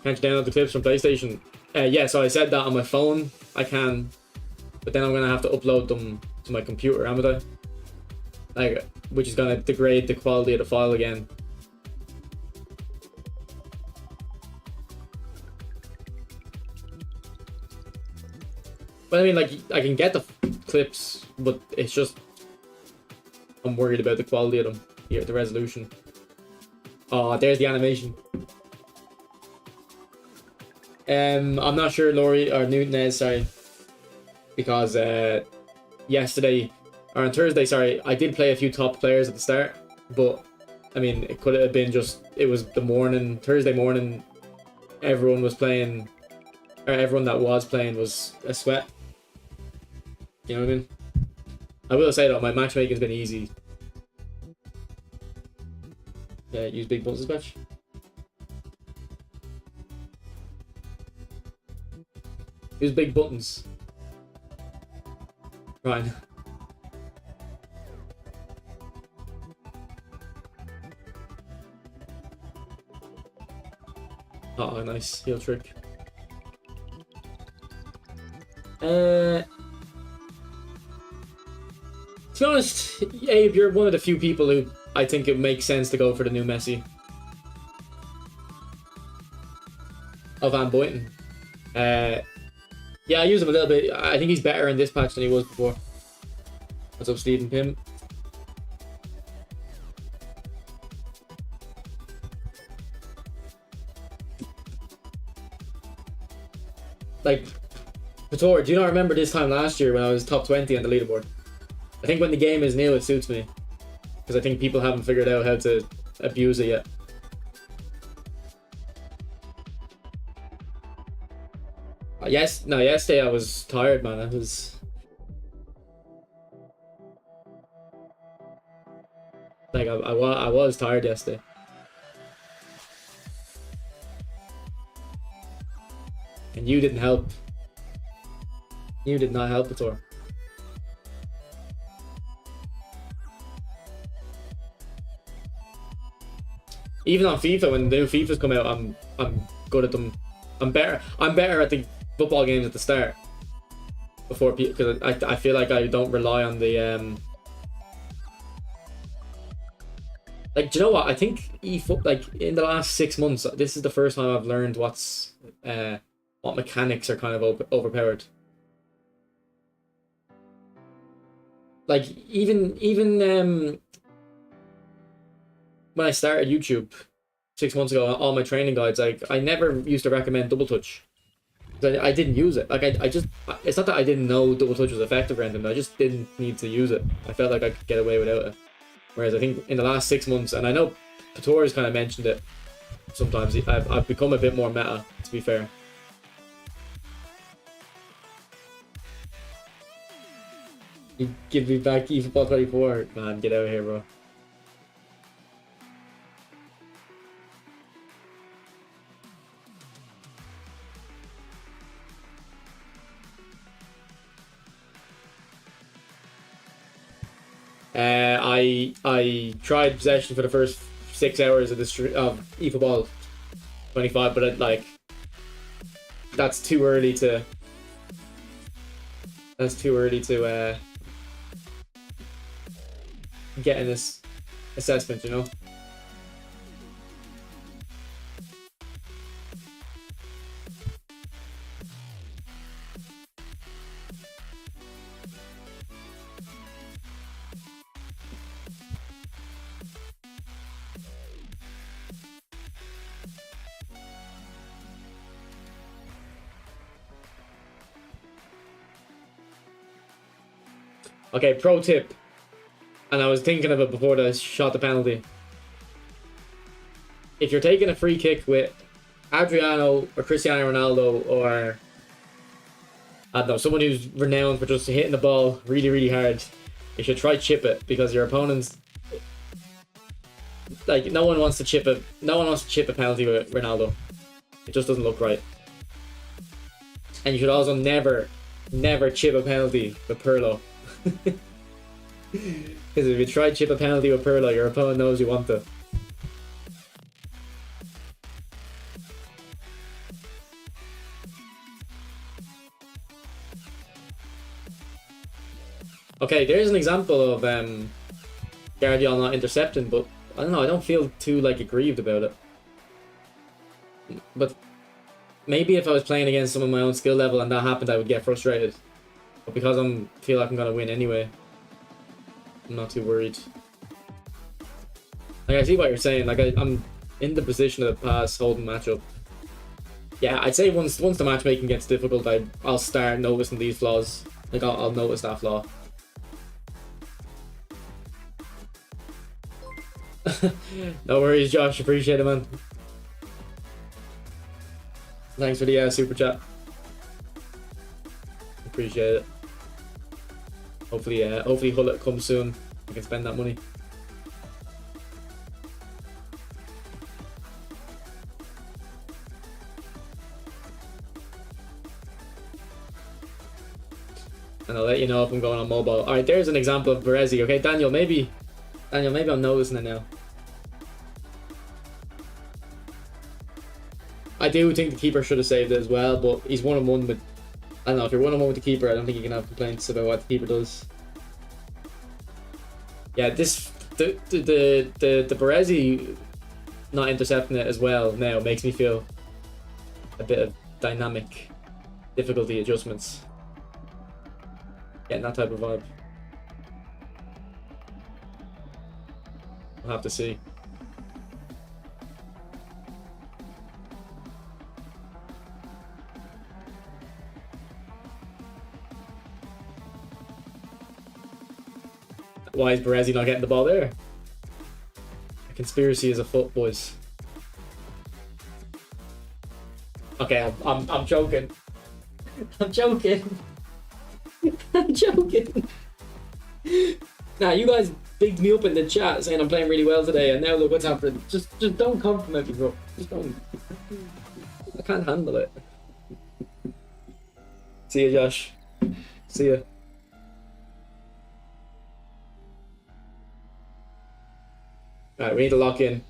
Can't you download the clips from PlayStation? Yeah, so I said that on my phone. I can, but then I'm gonna have to upload them to my computer, haven't I? Like, which is gonna degrade the quality of the file again. But I mean, like, I can get the clips, but it's just, I'm worried about the quality of them. Here, the resolution. Oh, there's the animation. I'm not sure, Laurie or Nunez, sorry, because yesterday or on Thursday, sorry, I did play a few top players at the start, but I mean, it could have been just, it was the morning, Thursday morning, everyone was playing, or everyone that was playing was a sweat. You know what I mean? I will say though, my matchmaking's been easy. Yeah, use big buttons match. Use big buttons. Right. Oh, nice heel trick. To be honest, Abe, you're one of the few people who I think it makes sense to go for the new Messi. Oh, Van Boyton. Yeah, I use him a little bit. I think he's better in this patch than he was before. What's up, Stephen Pym? Like, Pator, do you not remember this time last year when I was top 20 on the leaderboard? I think when the game is new, it suits me. Because I think people haven't figured out how to abuse it yet. Yesterday I was tired, man. I was... Like, I was tired yesterday. And you didn't help. You did not help, Pator. Even on FIFA, when the new FIFA's come out, I'm good at them. I'm better at the football games at the start. Before people, because I feel like I don't rely on the like, do you know what? I think like in the last 6 months, this is the first time I've learned what mechanics are kind of overpowered. Like, even when I started YouTube 6 months ago, all my training guides, like, I never used to recommend double touch. I didn't use it. Like, I just, it's not that I didn't know double touch was effective or anything, I just didn't need to use it. I felt like I could get away without it. Whereas I think in the last 6 months, and I know Pator's kind of mentioned it sometimes, I've become a bit more meta, to be fair. You give me back eFootball 24, man, get out of here, bro. I tried possession for the first 6 hours of eFootball 25, but that's too early to get in this assessment, you know. Okay, pro tip. And I was thinking of it before I shot the penalty. If you're taking a free kick with Adriano or Cristiano Ronaldo or I don't know, someone who's renowned for just hitting the ball really, really hard, you should try chip it because your opponents, like, no one wants to chip a penalty with Ronaldo. It just doesn't look right. And you should also never chip a penalty with Pirlo. Because if you try chip a penalty with Pirlo, your opponent knows you want to. Okay, there's an example of Guardiola not intercepting, but I don't know, I don't feel too like aggrieved about it. But maybe if I was playing against someone my own skill level and that happened, I would get frustrated. But because feel like I'm gonna win anyway, I'm not too worried. Like, I see what you're saying. Like, I'm in the position of the pass, holding matchup. Yeah, I'd say once the matchmaking gets difficult, I'll start noticing these flaws. Like, I'll notice that flaw. No worries, Josh. Appreciate it, man. Thanks for the super chat. Appreciate it. Hopefully Hullet comes soon. I can spend that money. And I'll let you know if I'm going on mobile. Alright, there's an example of Baresi. Okay, Daniel, maybe I'm noticing it now. I do think the keeper should have saved it as well, but he's 1-on-1 with... I don't know, if you're 1-on-1 with the keeper, I don't think you can have complaints about what the keeper does. Yeah, the Baresi not intercepting it as well now makes me feel a bit of dynamic difficulty adjustments. Getting that type of vibe. We'll have to see. Why is Baresi not getting the ball there? A conspiracy is afoot, boys. Okay, I'm joking. I'm joking. I'm joking. Nah, you guys bigged me up in the chat saying I'm playing really well today, and now look what's happening. Just don't compliment me, bro. Just don't. I can't handle it. See you, Josh. See ya. Alright, we need to lock in.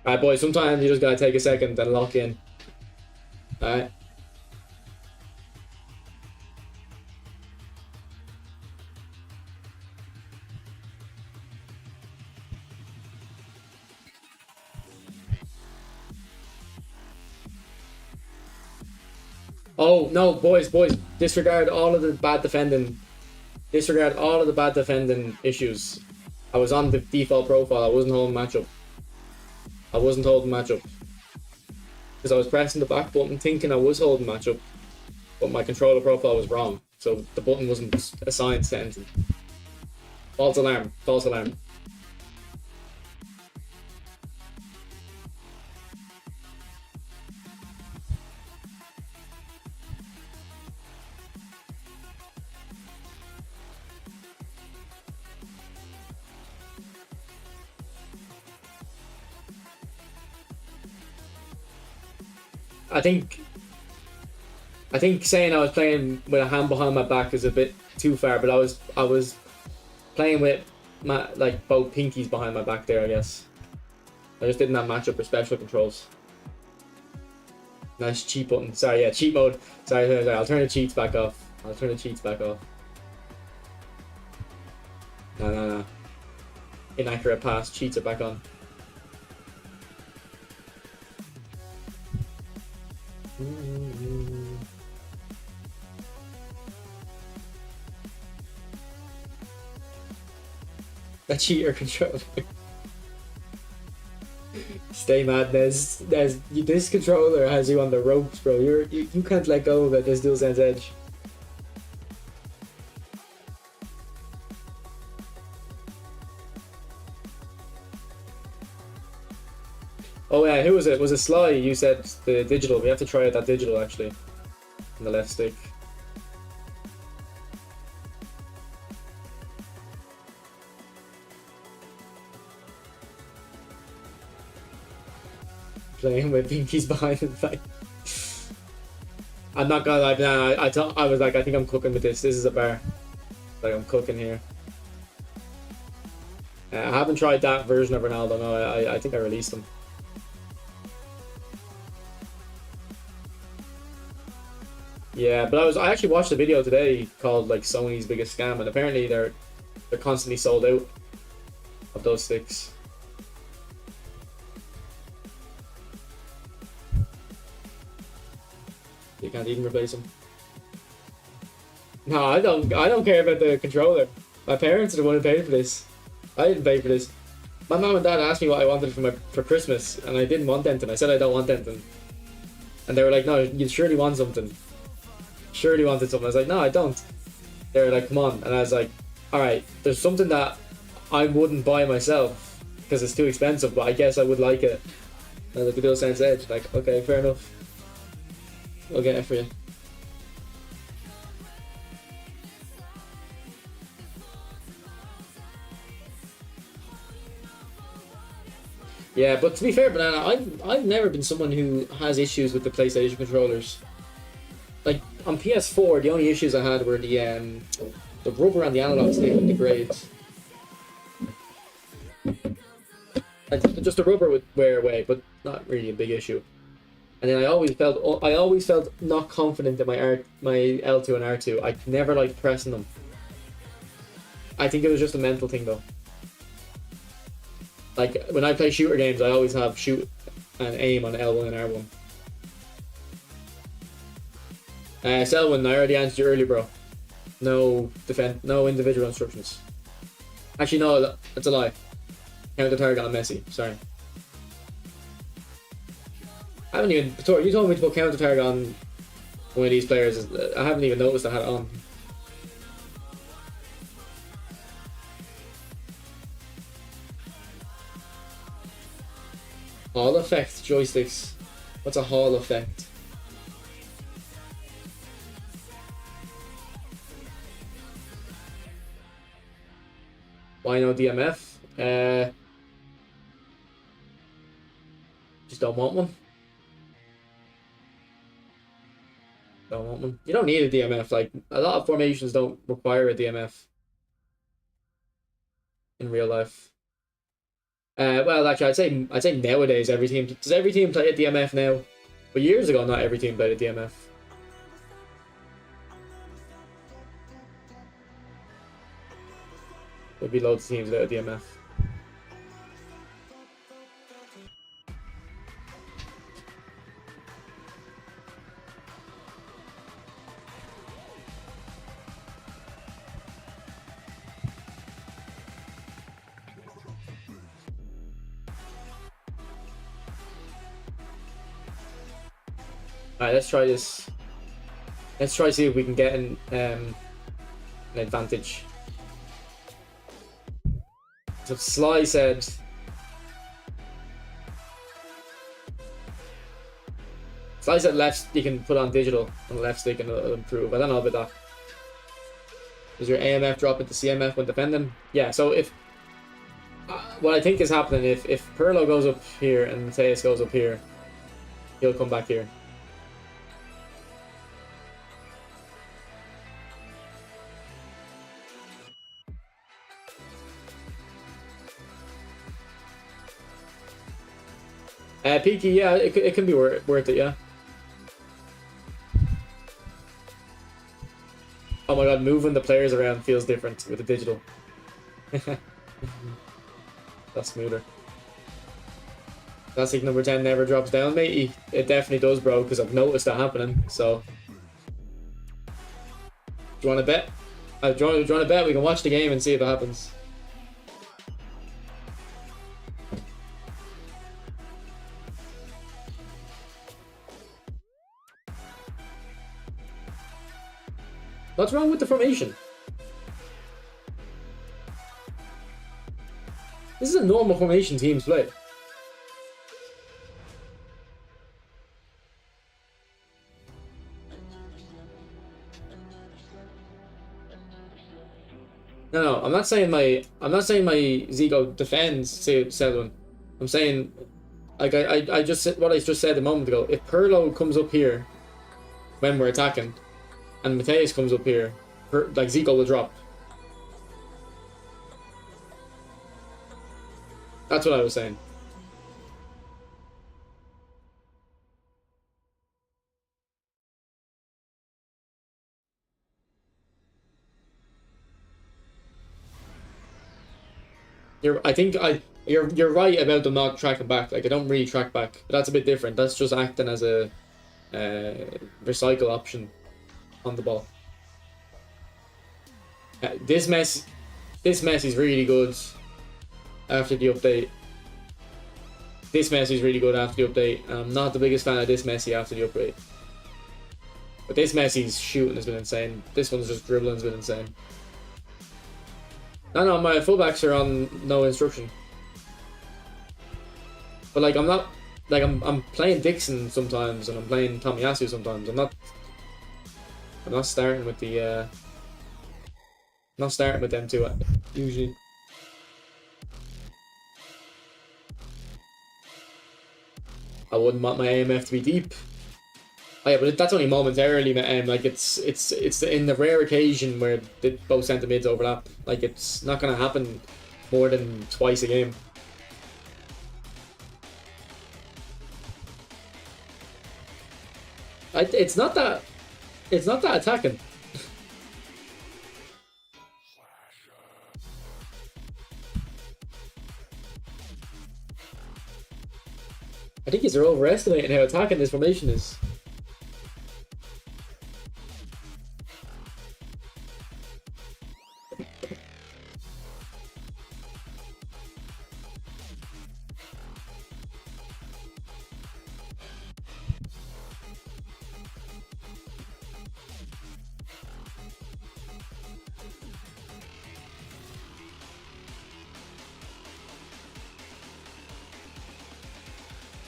Alright, boys, sometimes you just gotta take a second and lock in. Alright. Oh, no, boys, disregard all of the bad defending. Disregard all of the bad defending issues. I was on the default profile, I wasn't holding matchup. Because I was pressing the back button thinking I was holding matchup, but my controller profile was wrong. So the button wasn't assigned to anything. False alarm. I think saying I was playing with a hand behind my back is a bit too far, but I was playing with both pinkies behind my back there, I guess. I just didn't have matchup or special controls. Nice cheat button. Sorry, yeah, cheat mode. Sorry. I'll turn the cheats back off. No. Inaccurate pass. Cheats are back on. That cheater controller. Stay mad, this controller has you on the ropes, bro. You can't let go of it, this DualSense Edge. Oh yeah, who was it? Was it Sly? You said the digital. We have to try out that digital actually. On the left stick. Playing with pinkies behind the back. I'm not gonna lie, man. I was like, I think I'm cooking with this. This is a bar. Like I'm cooking here. I haven't tried that version of Ronaldo. No, I think I released them. Yeah, but I actually watched a video today called like Sony's biggest scam, and apparently they're constantly sold out of those sticks. You can't even replace them. No, I don't care about the controller. My parents are the one who paid for this. I didn't pay for this. My mom and dad asked me what I wanted for Christmas, and I didn't want anything. I said I don't want anything, and they were like, "No, you surely want something. Surely wanted something." I was like, "No, I don't." They were like, "Come on," and I was like, "All right, there's something that I wouldn't buy myself because it's too expensive, but I guess I would like it." And like the DualSense Edge, like, okay, fair enough. We'll get it for you. Yeah, but to be fair, Banana, I've never been someone who has issues with the PlayStation controllers. Like on PS4, the only issues I had were the rubber and the analog stick would degrade. Like, just the rubber would wear away, but not really a big issue. And then I always felt not confident in my L2 and R2. I never liked pressing them. I think it was just a mental thing though. Like when I play shooter games, I always have shoot and aim on L1 and R1. Selwyn, I already answered you earlier, bro. No defense, no individual instructions. Actually, no, that's a lie. Counter target on Messi. Sorry. I haven't even. You told me to put counter target on one of these players. I haven't even noticed I had it on. Hall effect joysticks. What's a Hall effect? Why no DMF? Just don't want one. Don't want one. You don't need a DMF. Like a lot of formations don't require a DMF in real life. Well, actually, I'd say nowadays every team play a DMF now, but years ago not every team played a DMF. There'd be loads of teams without a DMF. Alright, let's try this. Let's try to see if we can get an advantage. So Sly said left, you can put on digital on the left stick and it'll improve. I don't know about that. Does your AMF drop into CMF when defending? Yeah, so if what I think is happening, if Pirlo goes up here and Mateus goes up here, he'll come back here. Peaky, yeah, it can be worth it, yeah. Oh my god, moving the players around feels different with the digital. That's smoother. Classic number 10 never drops down, matey. It definitely does, bro, because I've noticed that happening, so. Do you want to bet? Do you want to bet? We can watch the game and see if it happens. What's wrong with the formation? This is a normal formation teams play. No, I'm not saying my Zico defends Selwyn. I'm saying, like I just said what I just said a moment ago. If Pirlo comes up here when we're attacking, and Mateus comes up here, like Zico will drop. That's what I was saying. You're right about them not tracking back. Like, I don't really track back, but that's a bit different. That's just acting as a recycle option on the ball. This mess is really good after the update. This Messi is really good after the update. I'm not the biggest fan of this Messi after the upgrade. But this Messi's shooting has been insane. This one's just dribbling has been insane. No, my fullbacks are on no instruction. But like, I'm not, like, I'm playing Dixon sometimes and I'm playing Tomiyasu sometimes. I'm not starting with the not starting with them two usually. I wouldn't want my AMF to be deep. Oh yeah, but that's only momentarily, like it's in the rare occasion where both centre mids overlap. Like, it's not gonna happen more than twice a game. It's not that attacking. I think you're overestimating how attacking this formation is.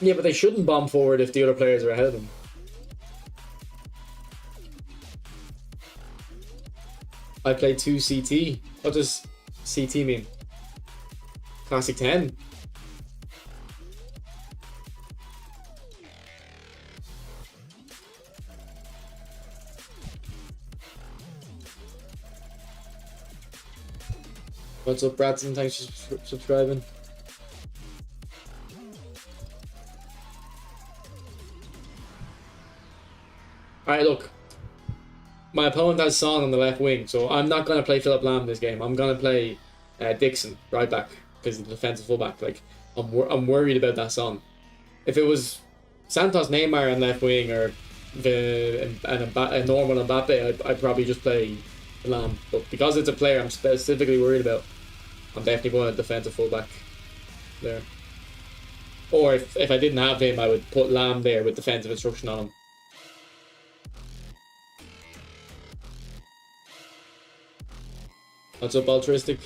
Yeah, but they shouldn't bomb forward if the other players are ahead of them. I played 2 CT. What does CT mean? Classic 10. What's up, Bradson? Thanks for subscribing. Alright, look. My opponent has Son on the left wing, so I'm not going to play Philip Lahm this game. I'm going to play Dixon right back because he's the defensive fullback. Like, I'm worried about that Son. If it was Santos Neymar on left wing or a normal Mbappe, I'd probably just play Lahm. But because it's a player I'm specifically worried about, I'm definitely going to defensive fullback there. Or if I didn't have him, I would put Lahm there with defensive instruction on him. What's up, Altruistic?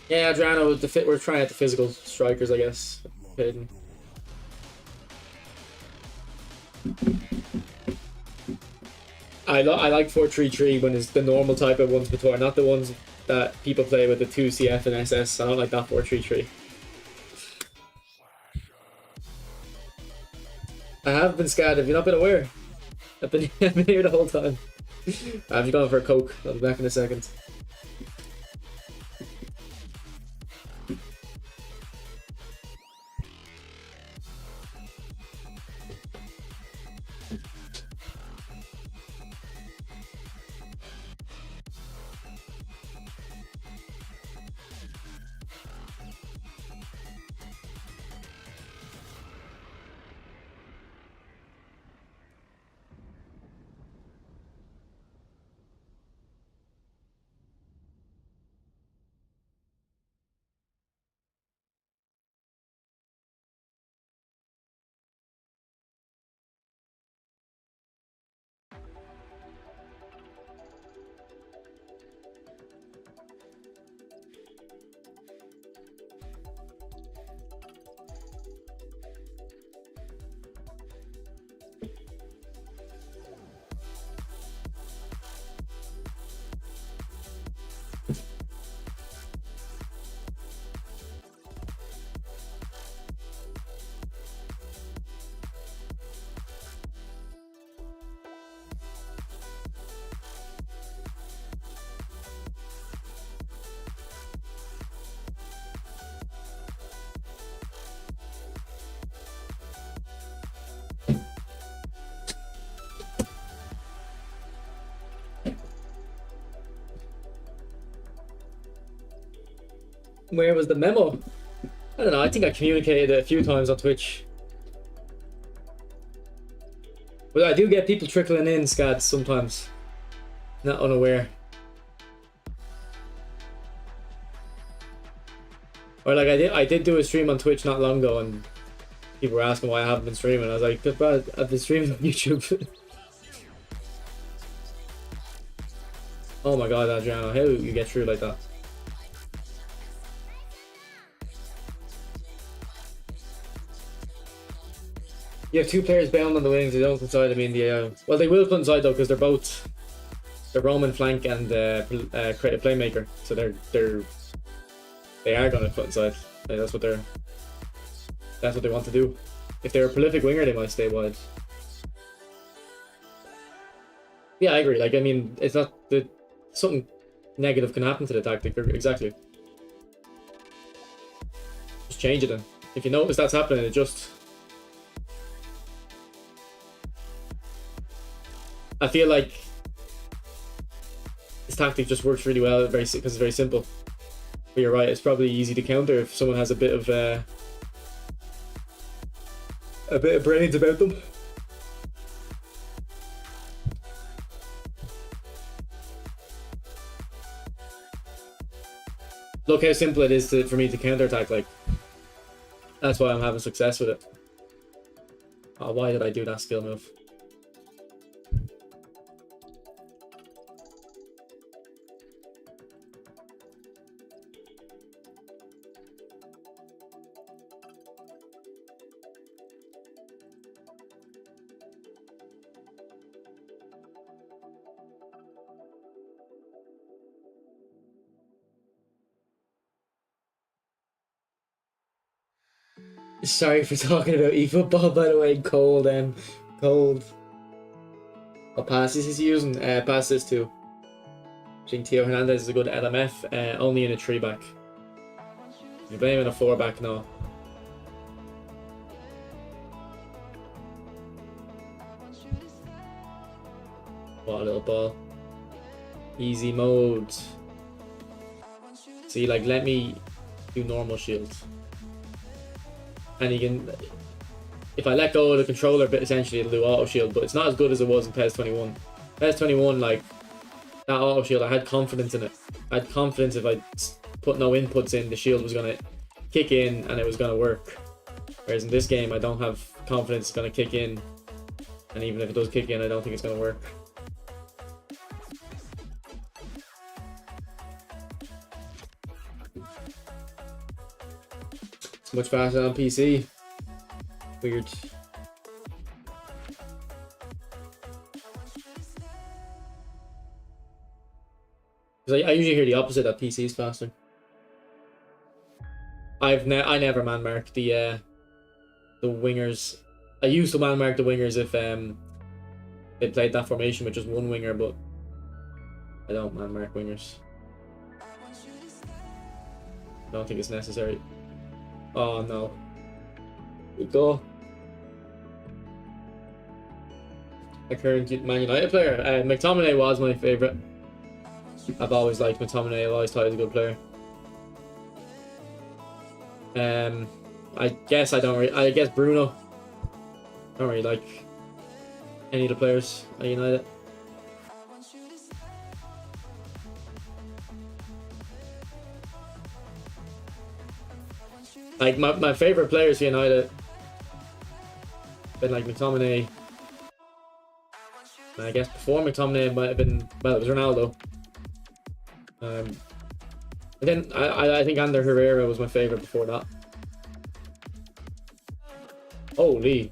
Yeah, Adriano, we're trying out the physical strikers, I guess. Hayden. I like 4-3-3 when it's the normal type of ones before, not the ones that people play with the 2 CF and SS. I don't like that 4-3-3. I have been scared. Have you not been aware? I've been here the whole time. I'm just going for a Coke. I'll be back in a second. Where was the memo? I don't know. I think I communicated it a few times on Twitch. But I do get people trickling in, scads, sometimes. Not unaware. Or like I did do a stream on Twitch not long ago, and people were asking why I haven't been streaming. I was like, "Bro, I've been streaming on YouTube." Oh my god, Adriano, how you get through like that? You have two players bound on the wings. They don't coincide. I mean, well, they will coincide though because they're both the Roman flank and creative playmaker. So they are going to coincide. That's what they want to do. If they're a prolific winger, they might stay wide. Yeah, I agree. Like, I mean, it's not that something negative can happen to the tactic. Exactly. Just change it then. If you notice that's happening, adjust. I feel like this tactic just works really well, because it's very simple. But you're right, it's probably easy to counter if someone has a bit of brains about them. Look how simple it is for me to counter attack. Like, that's why I'm having success with it. Oh, why did I do that skill move? Sorry for talking about eFootball, by the way. Cold. What passes is he using? Passes too. I think Theo Hernandez is a good LMF, only in a 3-back. You blame him in a 4-back now. What a little ball. Easy mode. See, like, let me do normal shields. And you can, if I let go of the controller bit, essentially it'll do auto shield, but it's not as good as it was in PES 21. PES 21, like, that auto shield, I had confidence in it. I had confidence if I put no inputs in, the shield was going to kick in and it was going to work. Whereas in this game, I don't have confidence it's going to kick in. And even if it does kick in, I don't think it's going to work. It's much faster on PC. Weird. Because I usually hear the opposite, that PC is faster. I never man mark the wingers. I used to man mark the wingers if they played that formation with just one winger, but I don't man mark wingers. I don't think it's necessary. Oh no. Good goal. A current Man United player. McTominay was my favourite. I've always liked McTominay. I've always thought he was a good player. I guess I guess Bruno. I don't really like any of the players at United. Like my favourite players for United been like McTominay. And I guess before McTominay it might have been, well, it was Ronaldo. And then I think Ander Herrera was my favourite before that. Holy.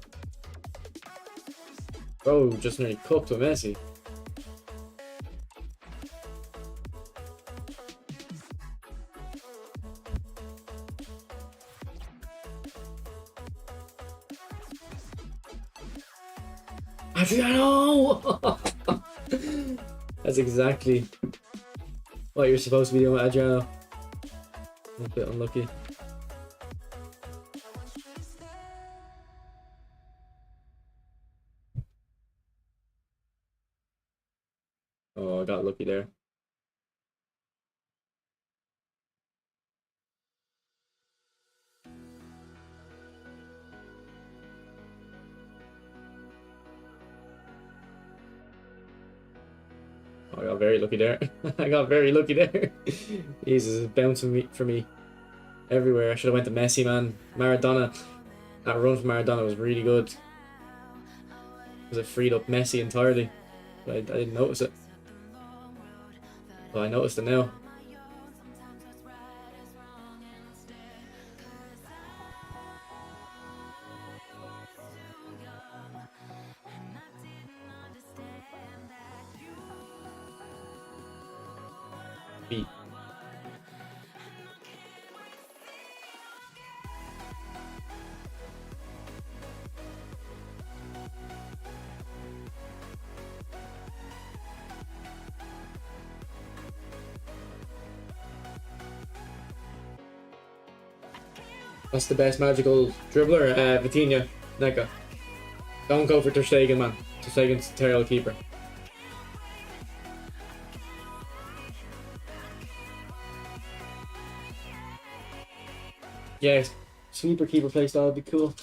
Bro just nearly cooked with Messi. Adriano! That's exactly what you're supposed to be doing with Adriano. A bit unlucky. Oh, I got lucky there. I got very lucky there. I got very lucky there. Jesus, it's bouncing for me everywhere. I should have went to Messi, man. Maradona. That run from Maradona was really good. Because it freed up Messi entirely. But I didn't notice it. Well, I noticed it now. Beat. That's the best magical dribbler, Vitinha, Neca. Don't go for Ter Stegen, man. Ter Stegen's a terrible keeper. Yeah, sweeper keeper playstyle would be cool.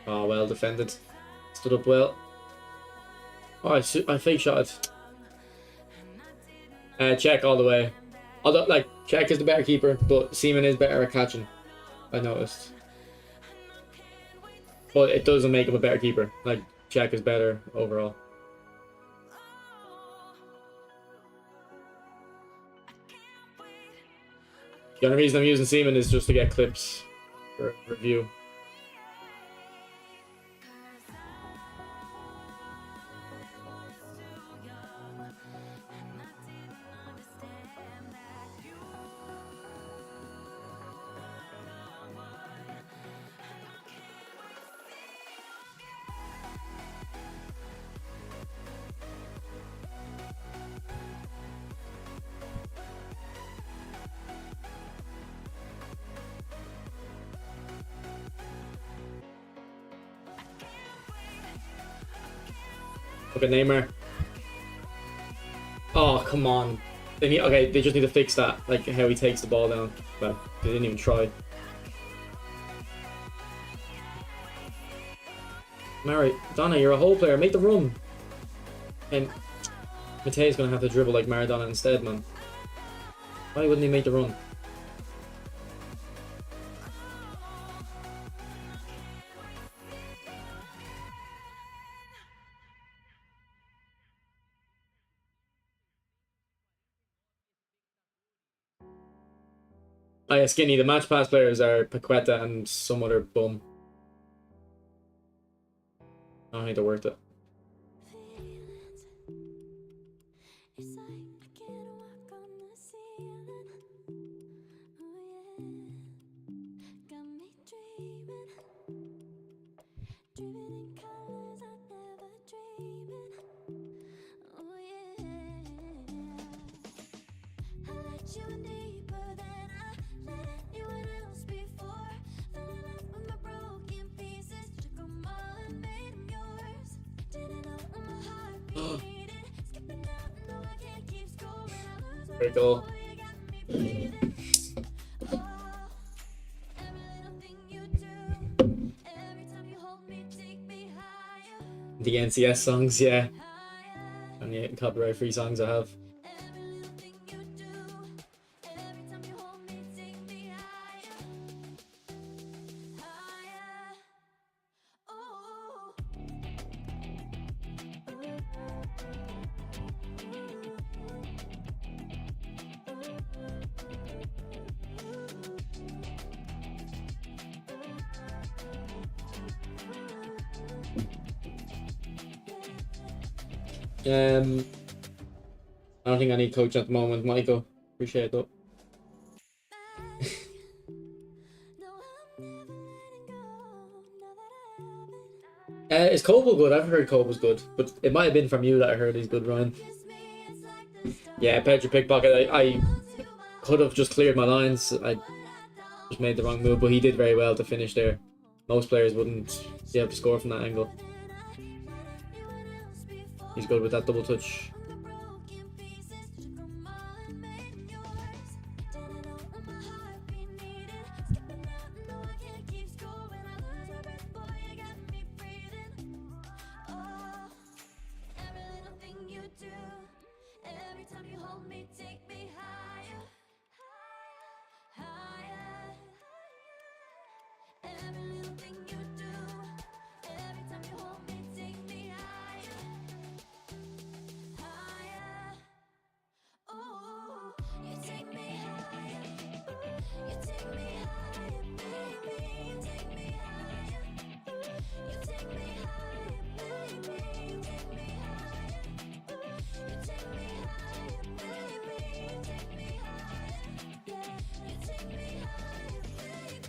Oh, well defended. Stood up well. Oh, I fake shot it. Check all the way. Although, like, Check is the better keeper, but Seaman is better at catching. I noticed. But it doesn't make him a better keeper. Like, Check is better overall. The only reason I'm using Seaman is just to get clips for review. Look at Neymar. Oh, come on. They just need to fix that, like how he takes the ball down. Well, they didn't even try. Maradona, you're a whole player. Make the run. And Matei's gonna have to dribble like Maradona instead, man. Why wouldn't he make the run? Oh yeah, Skinny, the match pass players are Paqueta and some other bum. I don't think they're worth it. It's like I can't walk on the ceiling. Oh yeah, got me dreaming. Dreaming in colors I never dreamed. Oh yeah, I let you in deeper than I let anyone else before. Fell in love with my broken pieces, took 'em all and made 'em yours. Didn't know when my heart beating, skipping out, no I can't keep scoring. I lose Very cool. oh, you got me bleeding. Oh, every little thing you do, every time you hold me, take me higher, The NCS songs, yeah. higher. And the copyright free songs I have. Every little thing you do, every time you hold me, take me higher, higher. Oh. I don't think I need coach at the moment, Michael. Appreciate it though. No, I'm never letting go. Now that I have it, Is Cobble good? I've heard Coble's good, but it might have been from you that I heard he's good, Ryan. kiss me, it's like Yeah, Pedro pickpocket. I could have just cleared my lines. I just made the wrong move, but he did very well to finish there. Most players wouldn't be able to score from that angle. He's good with that double touch.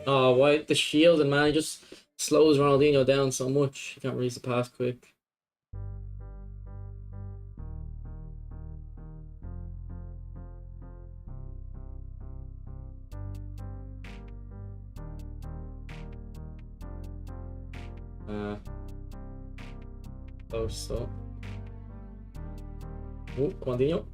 Oh, why the shield, and man, he just slows Ronaldinho down so much. He can't release the pass quick. Close, so. Oh, Ronaldinho.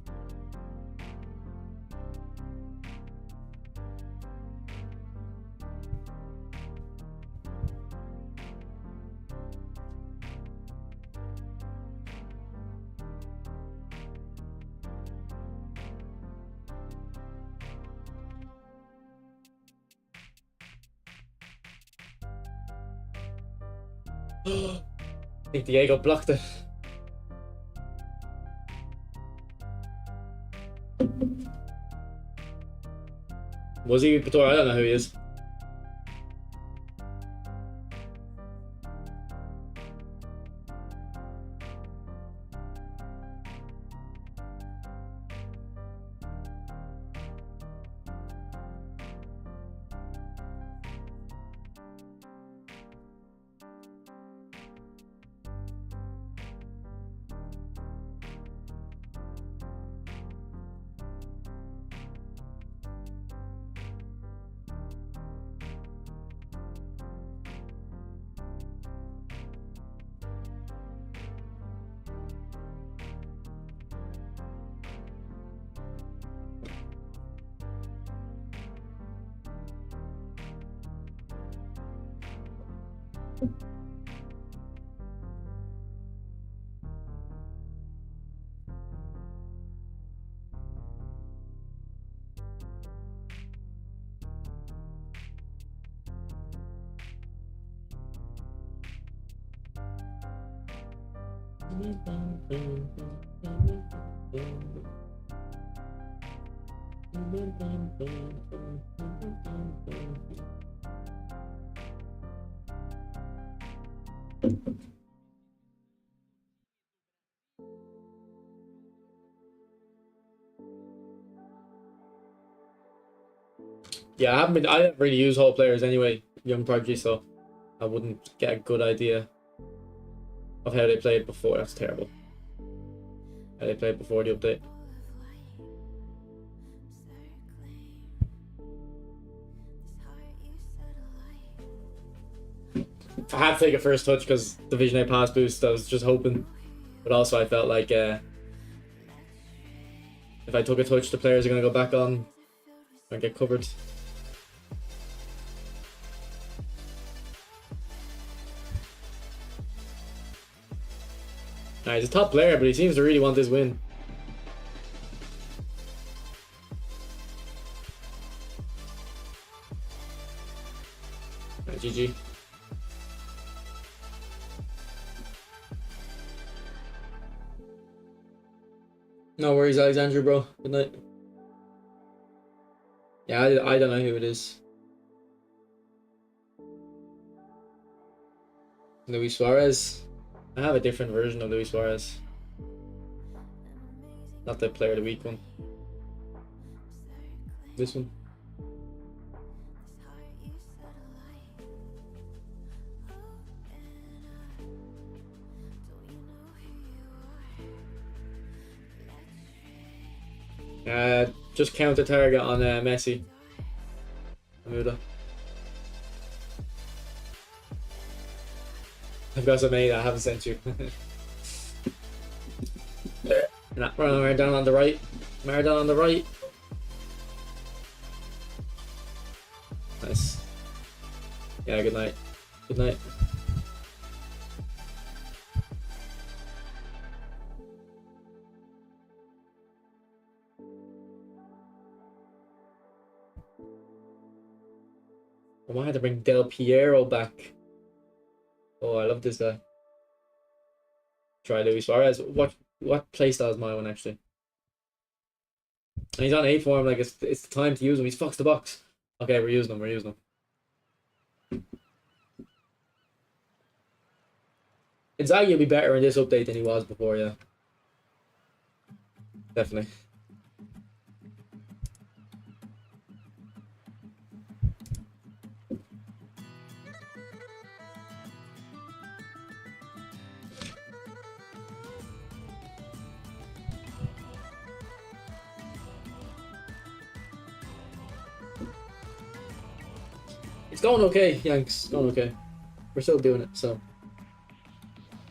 I think Diego blocked it. Was he Vitor? I don't know who he is. Yeah, I don't really use whole players anyway, young prodigy, so I wouldn't get a good idea of how they played before. That's terrible. How they played before the update. I had to take a first touch because Division 8 pass boost, I was just hoping. But also I felt like if I took a touch, the players are going to go back on and get covered. Nah, he's a top player, but he seems to really want this win. Right, GG. No worries, Alexandra, bro. Good night. Yeah, I don't know who it is. Luis Suarez. I have a different version of Luis Suarez. Not the player of the week one. This one. Just counter target on Messi. Amuda. I've got some mate I haven't sent you. Nah, Maradona on the right. Maradona on the right. Nice. Yeah, good night. Good night. I might have to bring Del Piero back. Oh, I love this guy. Try Luis Suarez. What playstyle is my one actually? And he's on 8 form, like it's the time to use him. He's fucks the box. Okay, we're using him, we're using him. Inzaghi will be better in this update than he was before, yeah. Definitely. It's going okay, Yanks. It's going okay. We're still doing it, so.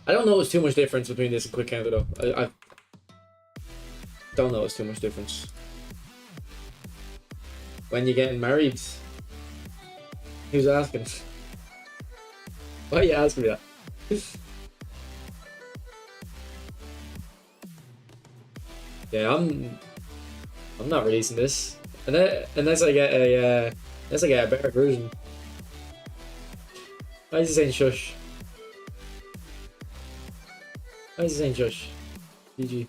I don't notice too much difference between this and Quick Counter, though. I don't notice too much difference. When you're getting married? Who's asking? Why are you asking me that? Yeah, I'm not releasing this. Unless I get a better version. Why is he saying shush? Why is he saying shush? GG.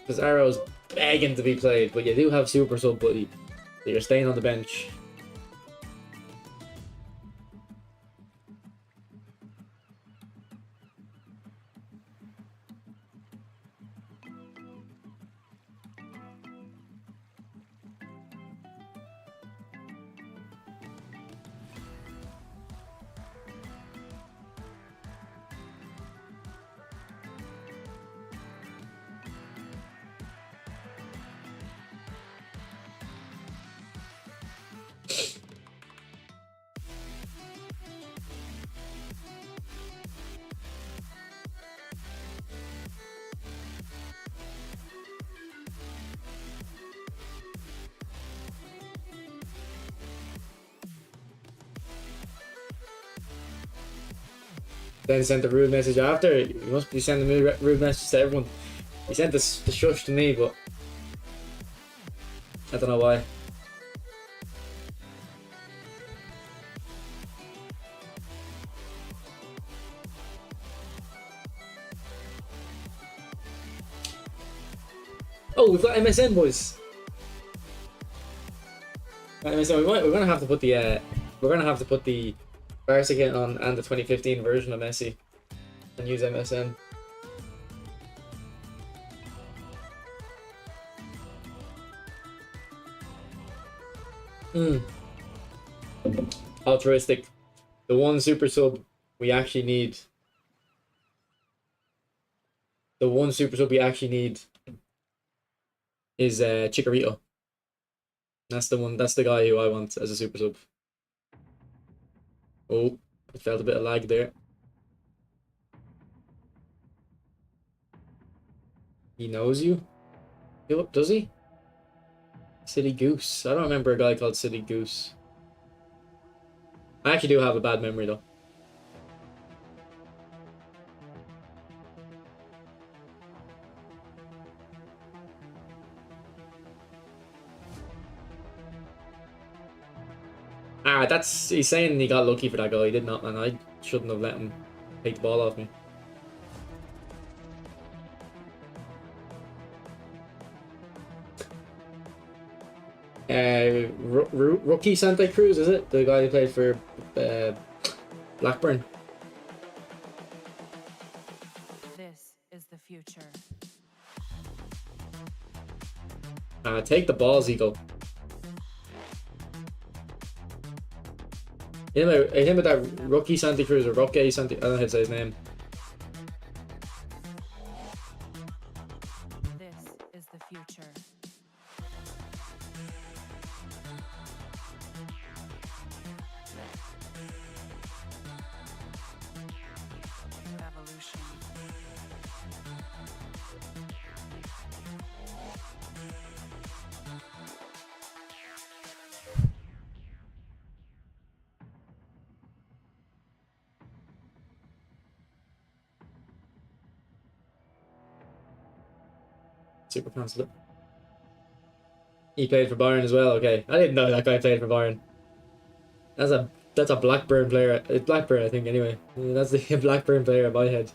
Because Arrow's begging to be played, but you do have Super Sub, buddy. So you're staying on the bench. Then sent a rude message after. You must be sending me rude messages to everyone. He sent the shush to me, but I don't know why. Oh, we've got MSN, boys. MSN. We're gonna have to put the Barca kit on and the 2015 version of Messi and use MSN. Altruistic. The one super sub we actually need. The one super sub we actually need is Chicharito. That's the one. That's the guy who I want as a super sub. Oh, I felt a bit of lag there. He knows you? Does he? Silly Goose. I don't remember a guy called Silly Goose. I actually do have a bad memory though. He's saying he got lucky for that goal. He did not, and I shouldn't have let him take the ball off me. Rookie Santa Cruz, is it? The guy who played for Blackburn. This is the future. Take the balls, Eagle. Him with that rookie Santa Cruz or Roque Santa. I don't know how to say his name. This is the future. Evolution. Super cancelled it. He played for Bayern as well. Okay, I didn't know that guy played for Bayern. That's a Blackburn player. It's Blackburn, I think. Anyway, that's the Blackburn player in my head.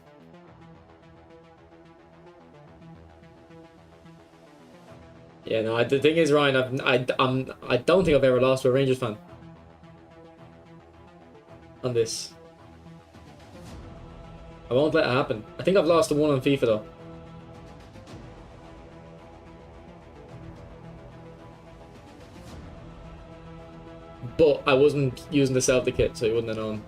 Yeah, no. The thing is, Ryan, I don't think I've ever lost to a Rangers fan on this. I won't let it happen. I think I've lost to one on FIFA though. But I wasn't using the Celtic kit, so you wouldn't have known.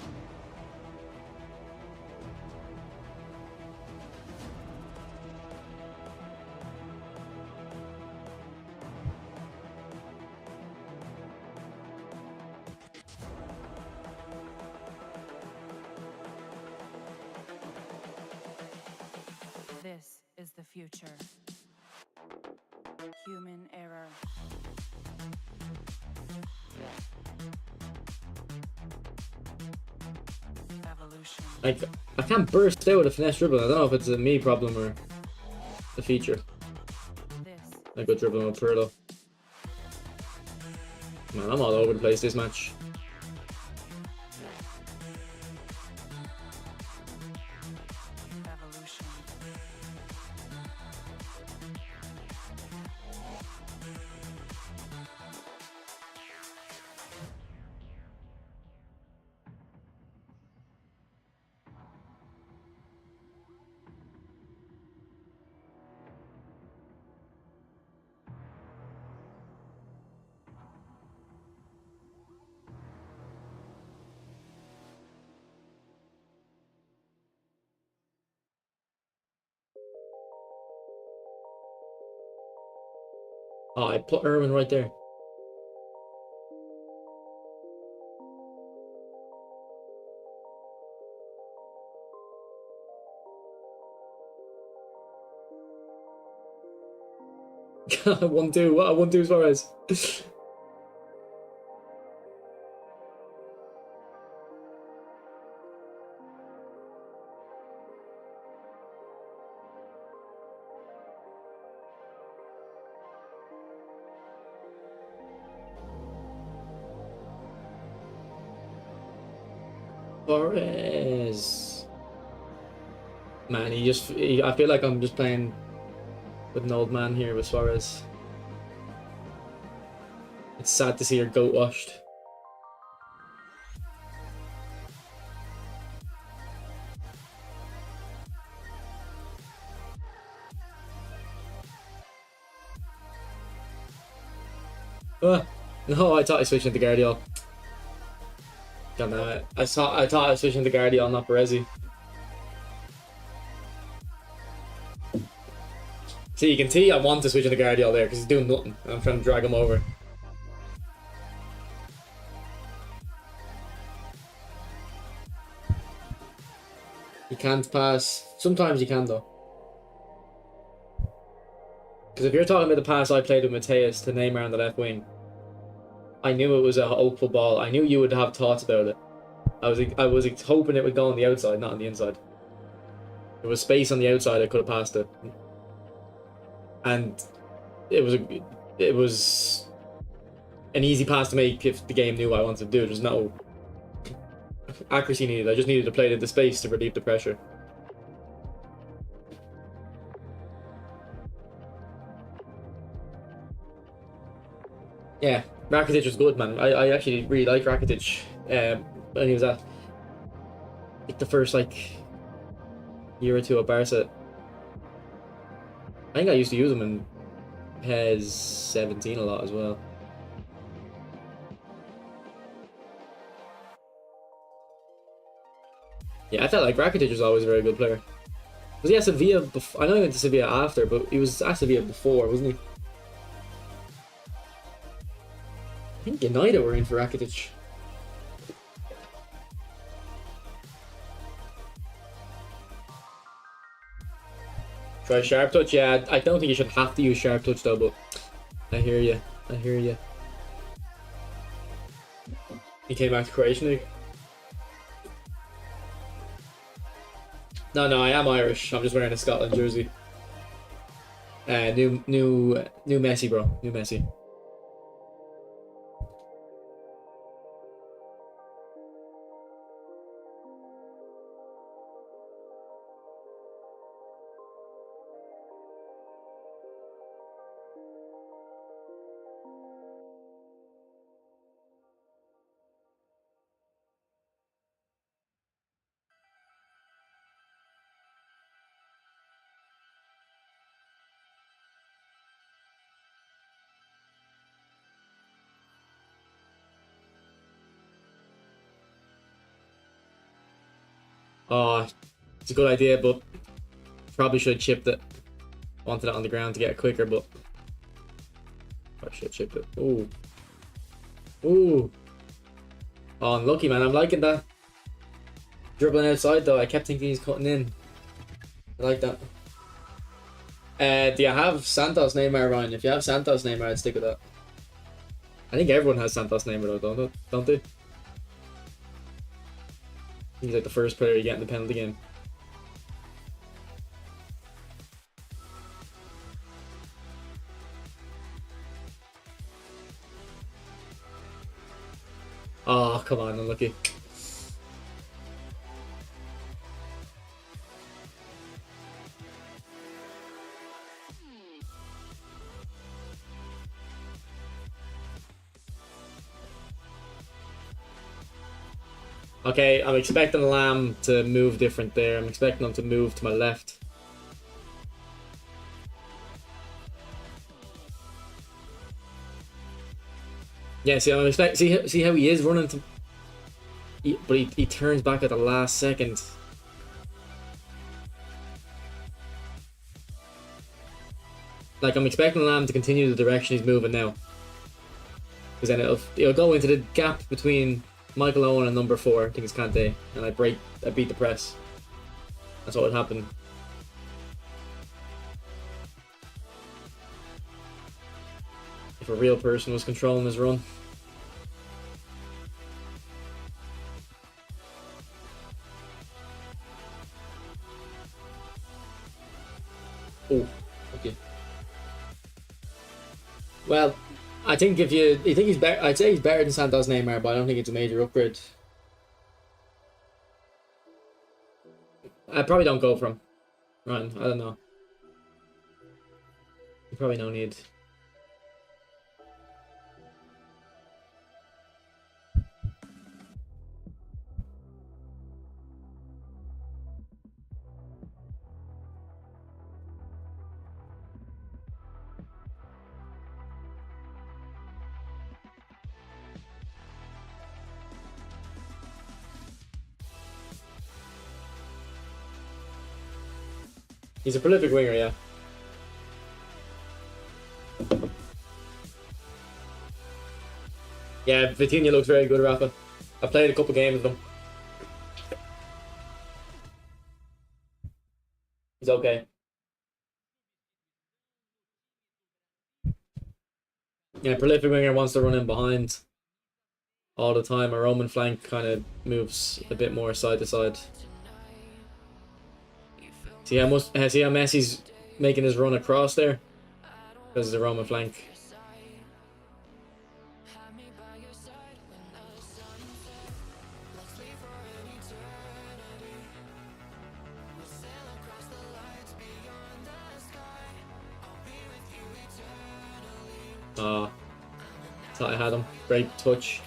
This is the future. Human error. Evolution. I can't burst out with a finesse dribble. I don't know if it's a me problem or the feature. This I go dribbling with Pirlo. Man, I'm all over the place this match. evolution. Oh, I put Irwin right there. One two. What a 1-2 Suarez. Suarez. Man, I feel like I'm just playing with an old man here with Suarez. It's sad to see her goat washed. No, I thought I switched into Guardiola. God damn it. I thought I was switching to Guardiola, not Baresi. See, you can see I want to switch into Guardiola there because he's doing nothing. I'm trying to drag him over. You can't pass. Sometimes you can though. Because if you're talking about the pass I played with Mateus to Neymar on the left wing, I knew it was a hopeful ball. I knew you would have thoughts about it. I was hoping it would go on the outside, not on the inside. There was space on the outside. I could have passed it, and it was an easy pass to make if the game knew I wanted to do it. There's no accuracy needed. I just needed to play to the space to relieve the pressure. Yeah, Rakitic was good, man. I actually really like Rakitic. When he was at like the first year or two at Barca. I think I used to use him in PES 17 a lot as well. Yeah, I felt like Rakitic was always a very good player. Was he at Sevilla before? I know he went to Sevilla after, but he was at Sevilla before, wasn't he? I think United were in for Rakitic. Try sharp touch, yeah. I don't think you should have to use sharp touch though, but I hear you. I hear you. He came back to Croatian League. No, I am Irish. I'm just wearing a Scotland jersey. New Messi, bro. New Messi. Oh, it's a good idea, but probably should have chipped it. Wanted it on the ground to get it quicker, but I should have chipped it. Ooh. Ooh. Oh, unlucky, man. I'm liking that. Dribbling outside, though. I kept thinking he's cutting in. I like that. Do you have Santos Neymar, Ryan? If you have Santos Neymar, I'd stick with that. I think everyone has Santos Neymar, though, don't they? He's like the first player you get in the penalty game. Oh, come on, unlucky. Okay, I'm expecting Lamb to move different there. I'm expecting him to move to my left. Yeah, see, I'm see how he is running to, but he turns back at the last second. Like, I'm expecting Lamb to continue the direction he's moving now, because then it'll go into the gap between Michael Owen and number 4, I think it's Kante, and I beat the press. That's what would happen. If a real person was controlling his run. Oh, okay. Well, I think if you think he's better, I'd say he's better than Santos Neymar, but I don't think it's a major upgrade. I probably don't go for him. Right, I don't know. Probably no need. He's a prolific winger, yeah. Yeah, Vitinha looks very good, Rafa. I played a couple games with him. He's okay. Yeah, prolific winger wants to run in behind all the time. A Roman flank kind of moves a bit more side to side. See how Messi's making his run across there? Because it's a Roman flank. Ah, thought I had him. Great touch.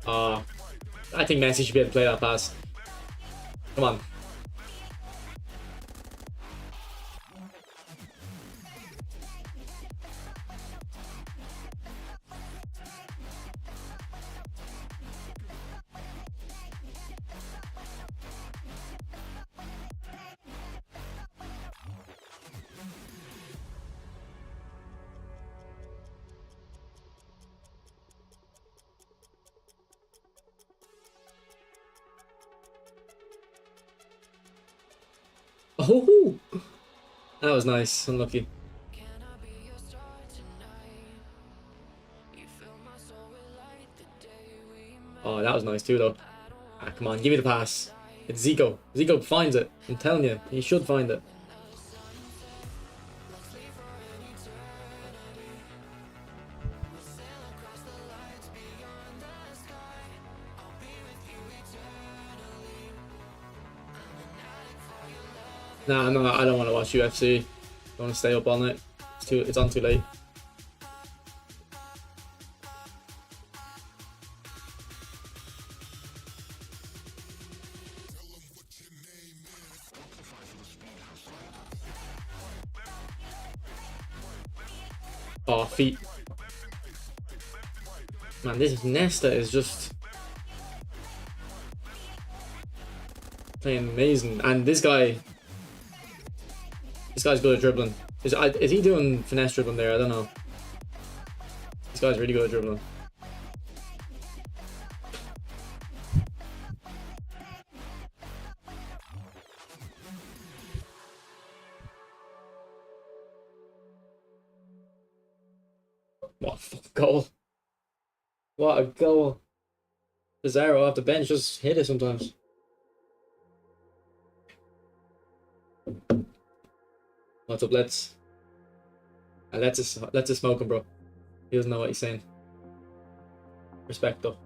I think Messi should be able to play that pass. Come on. Oh, that was nice. Unlucky. Oh, that was nice too, though. Ah, come on, give me the pass. It's Zico. Zico finds it. I'm telling you, he should find it. Nah, no, I don't want to watch UFC. I don't want to stay up all night. It's on too late. Oh, feet. Man, this Nesta is just playing amazing. And this guy's good at dribbling. Is he doing finesse dribbling there? I don't know. This guy's really good at dribbling. What a fucking goal. What a goal. Pizarro off the bench just hit it sometimes. What's up, let's just smoke him, bro. He doesn't know what he's saying. Respect though.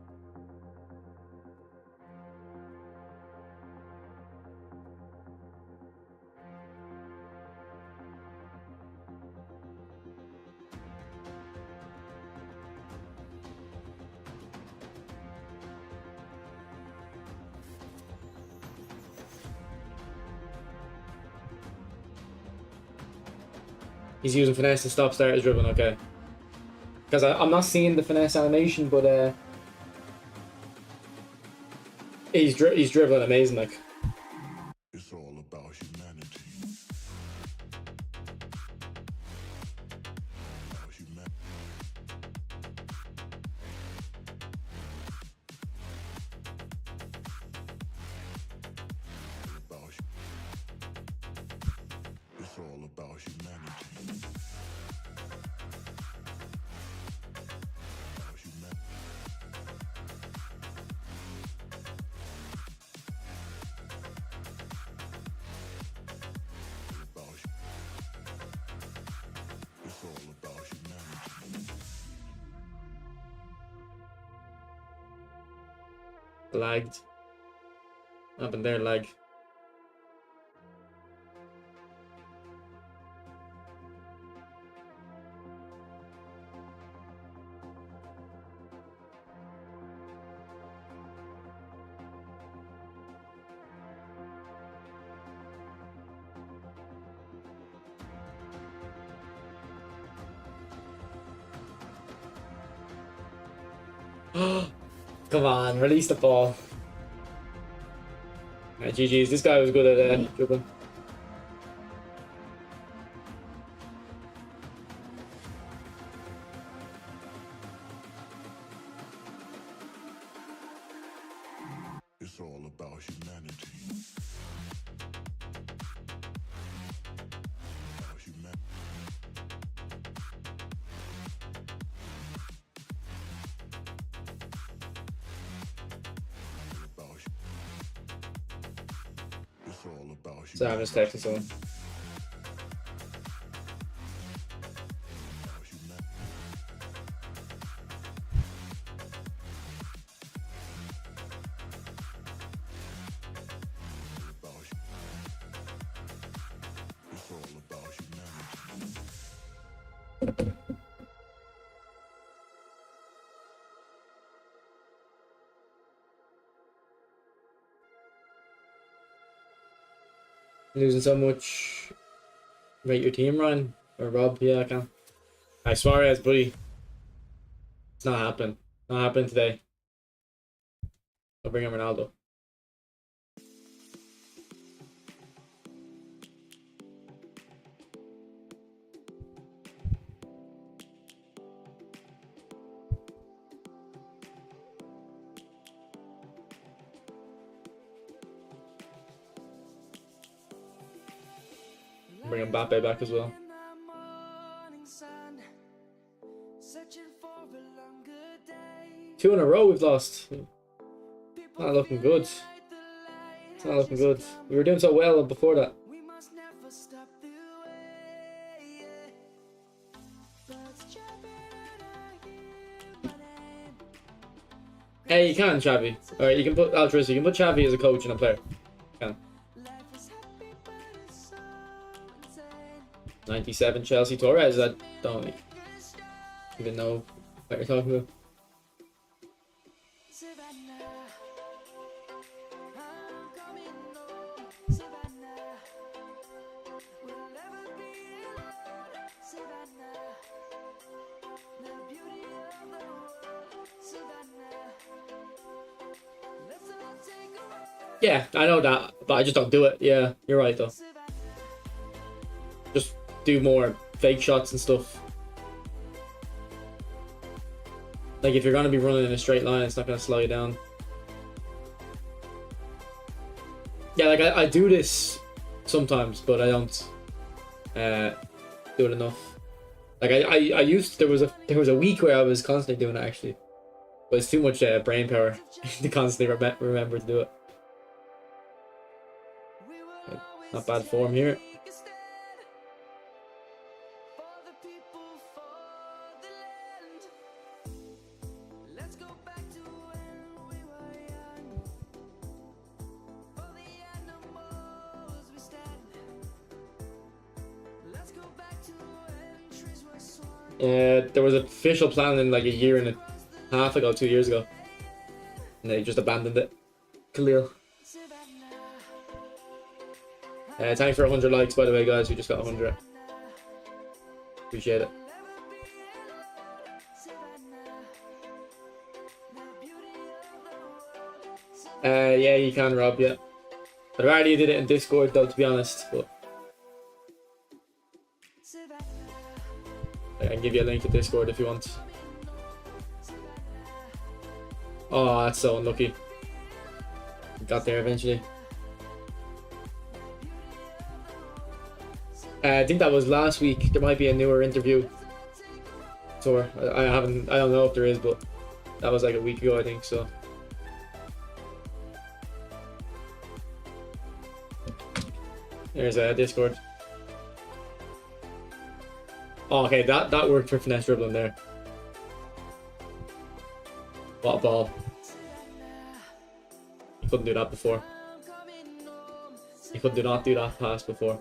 He's using finesse to stop starters dribbling, okay. Because I'm not seeing the finesse animation, but he's dribbling amazing, like. It's all about humanity. About humanity. It's all about humanity. About humanity. It's all about humanity. Lagged. What happened there, lag? Come on, release the ball. Right, GG's. This guy was good at dribbling. It's all about humanity. About humanity. About It's all about So I'm just texting someone. humanity. It's all about humanity. Losing so much. Rate your team, Ryan or Rob? Yeah, I can. I Suarez, buddy. It's not happening. Not happening today. I'll bring in Ronaldo. Bring Mbappe back as well. Two in a row we've lost. Not looking good. It's not looking good. We were doing so well before that. Hey, you can, Xavi. Alright, you can put Altruist, you can put Xavi as a coach and a player. You can. 97 Chelsea Torres, I don't even know what you're talking about. Yeah, I know that, but I just don't do it. Yeah, you're right though. Just do more fake shots and stuff. Like if you're gonna be running in a straight line, it's not gonna slow you down. Yeah, like I do this sometimes, but I don't do it enough. Like I used there was a week where I was constantly doing it actually, but it's too much brain power to constantly remember to do it. Not bad form here. There was an official plan in like a year and a half ago, 2 years ago, and they just abandoned it. Khalil. Thanks for 100 likes, by the way, guys. We just got 100. Appreciate it. Yeah, you can, Rob. Yeah, I'd rather you did it in Discord, though, to be honest. But I can give you a link to Discord if you want. Oh, that's so unlucky. Got there eventually. I think that was last week. There might be a newer interview tour. I don't know if there is, but that was like a week ago, I think. So there's a Discord. Oh, okay, that worked for finesse dribbling there. What a ball! You couldn't do that before. You couldn't not do that pass before.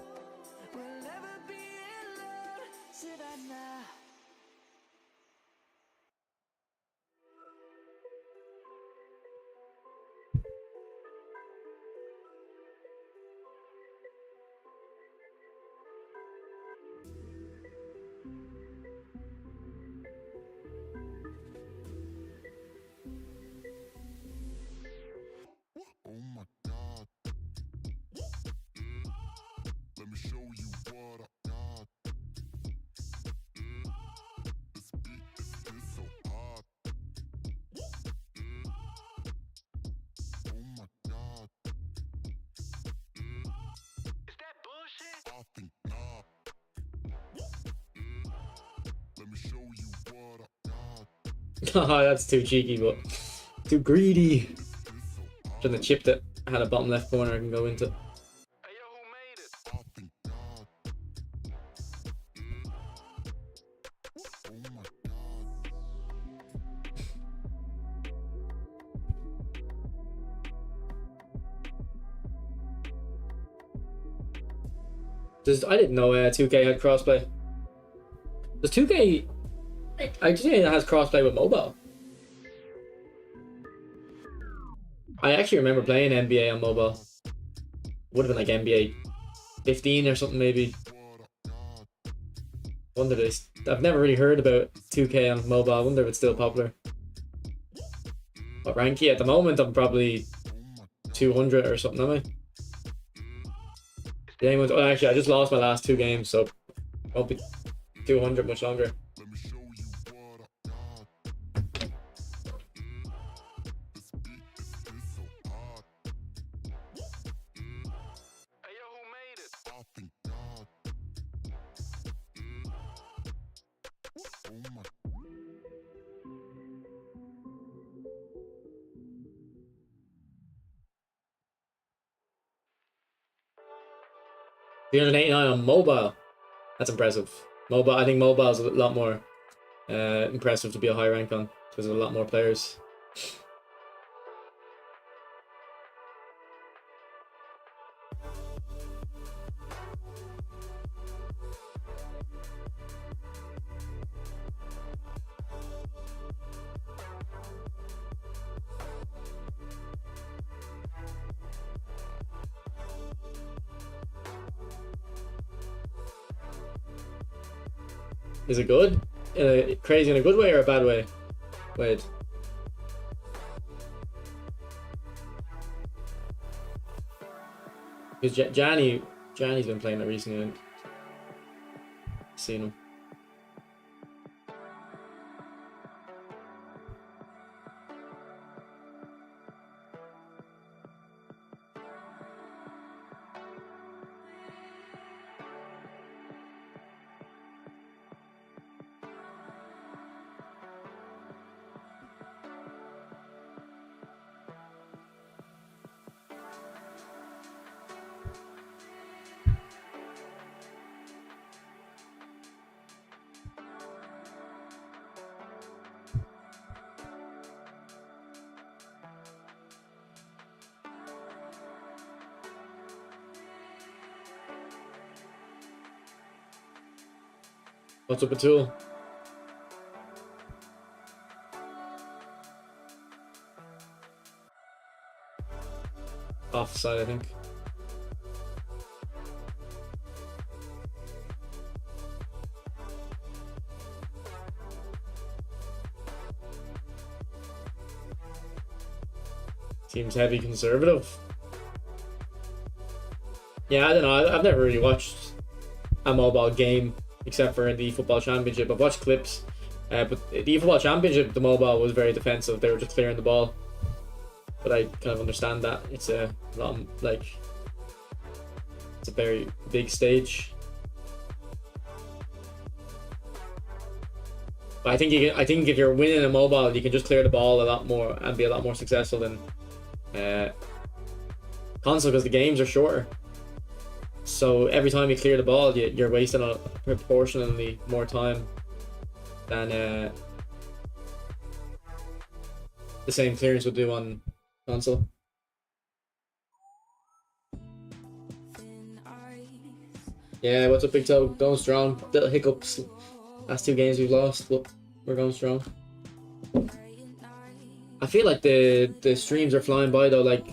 Oh my god. Let me show you what I got. This beat is so hot. Oh my god. Is that bullshit? I think not. Let me show you what I got. Oh, that's too cheeky, but too greedy. Shouldn't have chipped it. I had a bottom left corner I can go into. Hey yo, who made it? I think God. Oh my god. I didn't know 2K had crossplay. Does 2K? I just think it has crossplay with mobile. I actually remember playing NBA on mobile. Would have been like NBA 15 or something maybe. Wonder this. I've never really heard about 2K on mobile. I wonder if it's still popular. What rank? At the moment, I'm probably 200 or something, am I? Oh, actually, I just lost my last 2 games, so won't be 200 much longer. Let me show you what I got. This beat is so hard. Hey yo, who made it? I think God. Oh my. $389 on mobile. That's impressive. Mobile, I think mobile is a lot more impressive to be a high rank on because there's a lot more players. Is it good? Crazy in a good way or a bad way? Wait. Because Johnny's been playing it recently. And seen him. What's up, Atul? Offside, I think. Seems heavy conservative. Yeah, I don't know. I've never really watched a mobile game except for the Football Championship. I've watched clips, but the Football Championship, the mobile was very defensive. They were just clearing the ball. But I kind of understand that it's a lot, like, it's a very big stage. But I think if you're winning a mobile, you can just clear the ball a lot more and be a lot more successful than console, because the games are shorter. So every time you clear the ball, you're wasting a proportionally more time than the same clearance would do on console. Yeah, what's up, Big Toe? Going strong. Little hiccups. Last 2 games we've lost, but we're going strong. I feel like the streams are flying by though. Like,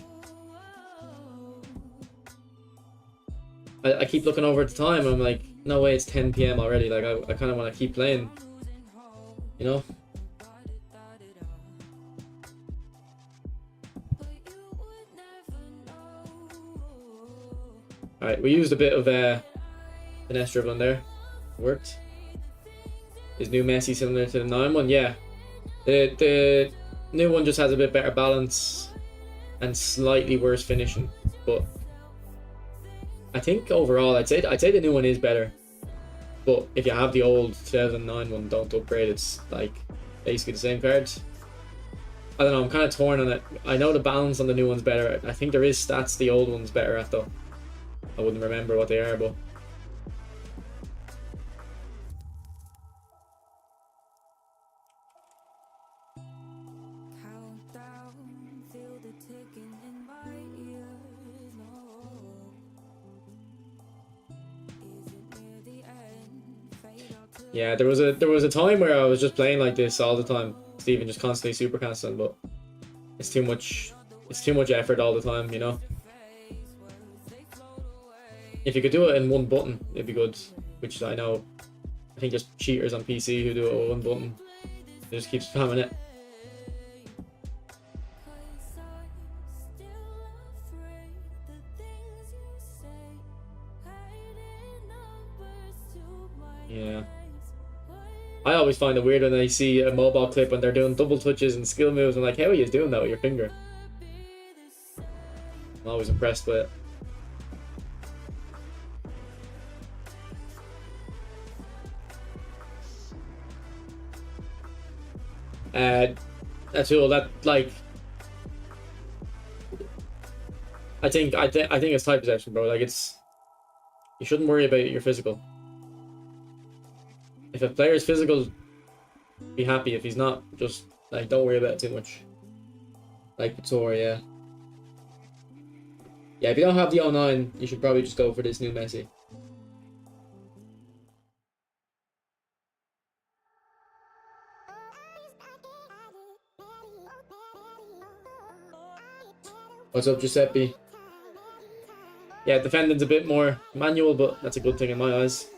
I keep looking over at the time. I'm like, no way, it's 10 p.m. already. Like, I kind of want to keep playing, you know? Alright, we used a bit of finesse dribbling there. Worked. Is new Messi similar to the 9 one? Yeah. The new one just has a bit better balance and slightly worse finishing. But I think overall, I'd say the new one is better. But if you have the old 2009 one, don't upgrade. It's like basically the same cards. I don't know, I'm kind of torn on it. I know the balance on the new one's better. I think there is stats the old one's better at though. I wouldn't remember what they are, but yeah, there was a time where I was just playing like this all the time. Steven just constantly supercasting, but it's too much effort all the time, you know. If you could do it in one button, it'd be good. Which I know, I think there's cheaters on PC who do it with one button. They just keep spamming it. Yeah. I always find it weird when I see a mobile clip when they're doing double touches and skill moves. I'm like, how are you doing that with your finger? I'm always impressed with it. That's all that, like, I think it's type possession, bro. Like, it's, you shouldn't worry about your physical. If a player's physical, be happy. If he's not, just like don't worry about it too much. Like Vitor, yeah. Yeah, if you don't have the 09, you should probably just go for this new Messi. What's up, Giuseppe? Yeah, defending's a bit more manual, but that's a good thing in my eyes.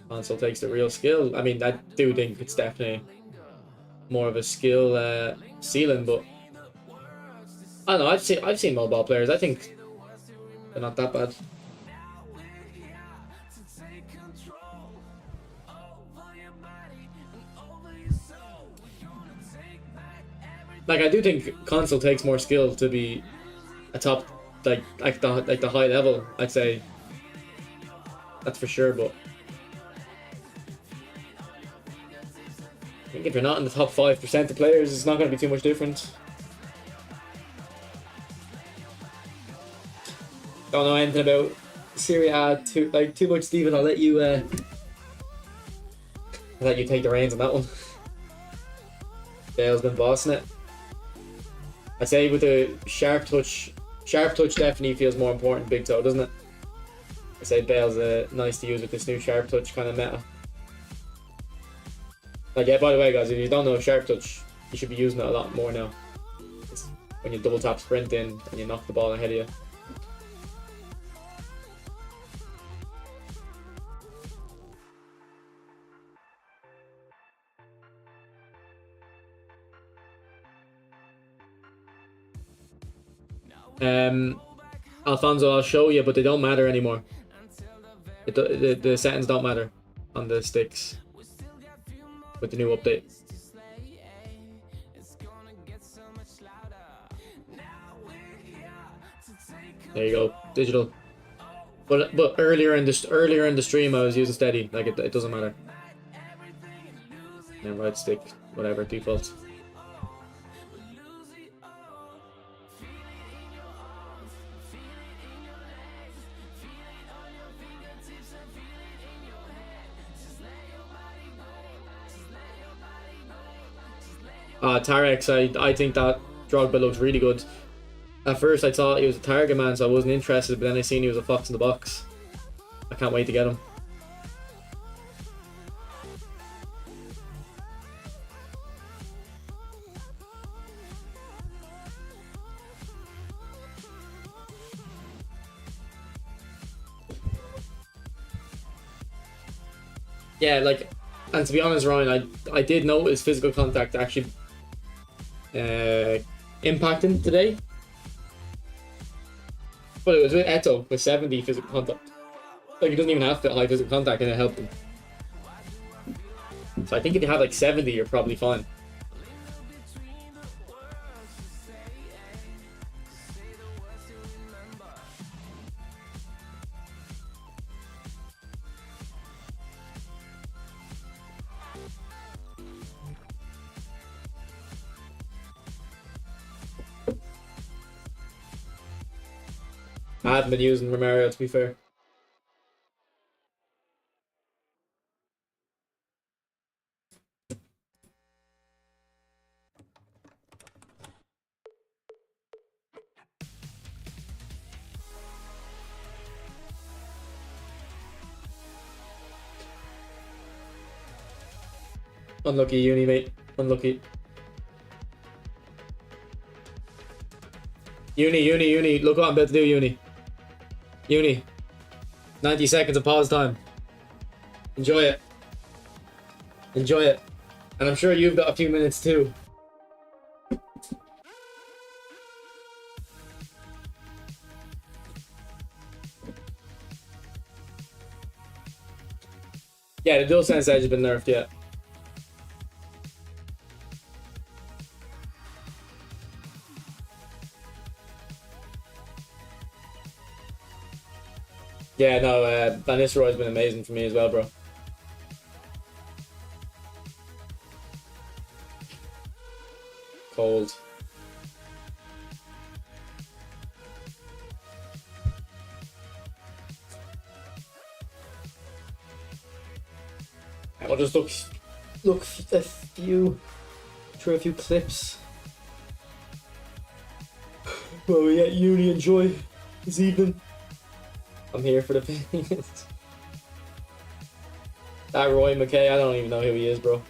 Console takes the real skill. I mean, I do think it's definitely more of a skill ceiling, but I don't know. I've seen mobile players. I think they're not that bad. Like, I do think console takes more skill to be a top, like the high level. I'd say that's for sure, but I think if you're not in the top 5% of players, it's not going to be too much different. Don't know anything about Serie A too much, Stephen. I'll let you take the reins on that one. Bale's been bossing it. I'd say with the sharp touch definitely feels more important, big toe, doesn't it? I'd say Bale's nice to use with this new sharp touch kind of meta. Like, yeah, by the way, guys, if you don't know sharp touch, you should be using it a lot more now. It's when you double tap sprint in and you knock the ball ahead of you. Alfonso, I'll show you, but they don't matter anymore. The settings don't matter on the sticks with the new update. There you go, digital. But earlier in the stream, I was using steady. Like, it doesn't matter. And right stick, whatever, default. Tarex, I think that Drogba looks really good. At first I thought he was a target man, so I wasn't interested, but then I seen he was a fox in the box. I can't wait to get him. Yeah, like, and to be honest, Ryan, I did notice physical contact actually impacting today. But it was with Eto with 70 physical contact. Like, he doesn't even have high physical contact and it helped him. So I think if you have like 70, you're probably fine. I haven't been using Romario, to be fair. Unlucky uni, mate. Unlucky. Uni. Look what I'm about to do, Uni. Uni. 90 seconds of pause time. Enjoy it. Enjoy it. And I'm sure you've got a few minutes too. Yeah, the DualSense Edge has been nerfed, yeah. Yeah, no, Van Nistelrooy's been amazing for me as well, bro. Cold. I'll just look through a few clips. Well, we get Uni enjoy this evening. I'm here for the fans. That Roy McKay, I don't even know who he is, bro.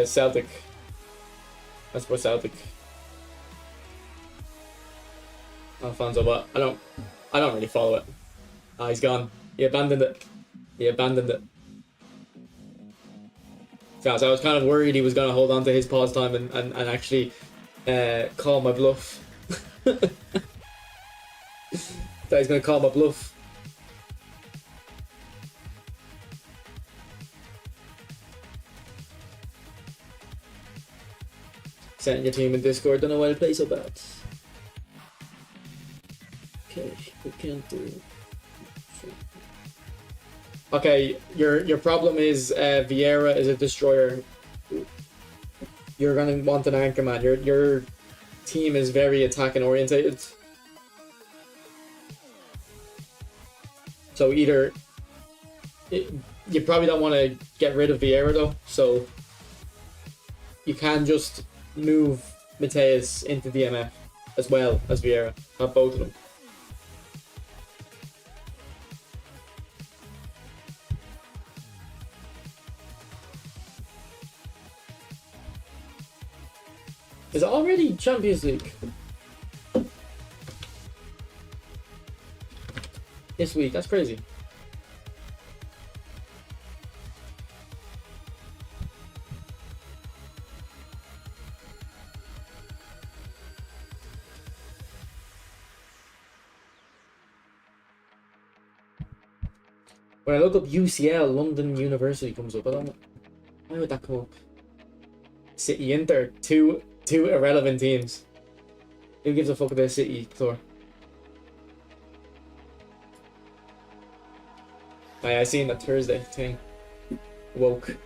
Celtic. That's for Celtic. Alfonso, but I don't really follow it. Ah, he's gone. He abandoned it. So I was kind of worried he was going to hold on to his pause time and actually call my bluff. That he's going to call my bluff. Send your team in Discord. Don't know why to play so bad. Okay, we can't do. Okay, your problem is Vieira is a destroyer. You're gonna want an anchor man. Your team is very attacking orientated. So either you probably don't want to get rid of Vieira though. So you can just move Mateus into DMF as well as Vieira. Have both of them. Is it already Champions League? This week, that's crazy. When I look up UCL, London University comes up. I don't know. Why would that come up? City, Inter, two irrelevant teams. Who gives a fuck about City, Thor? I seen that Thursday thing. Woke.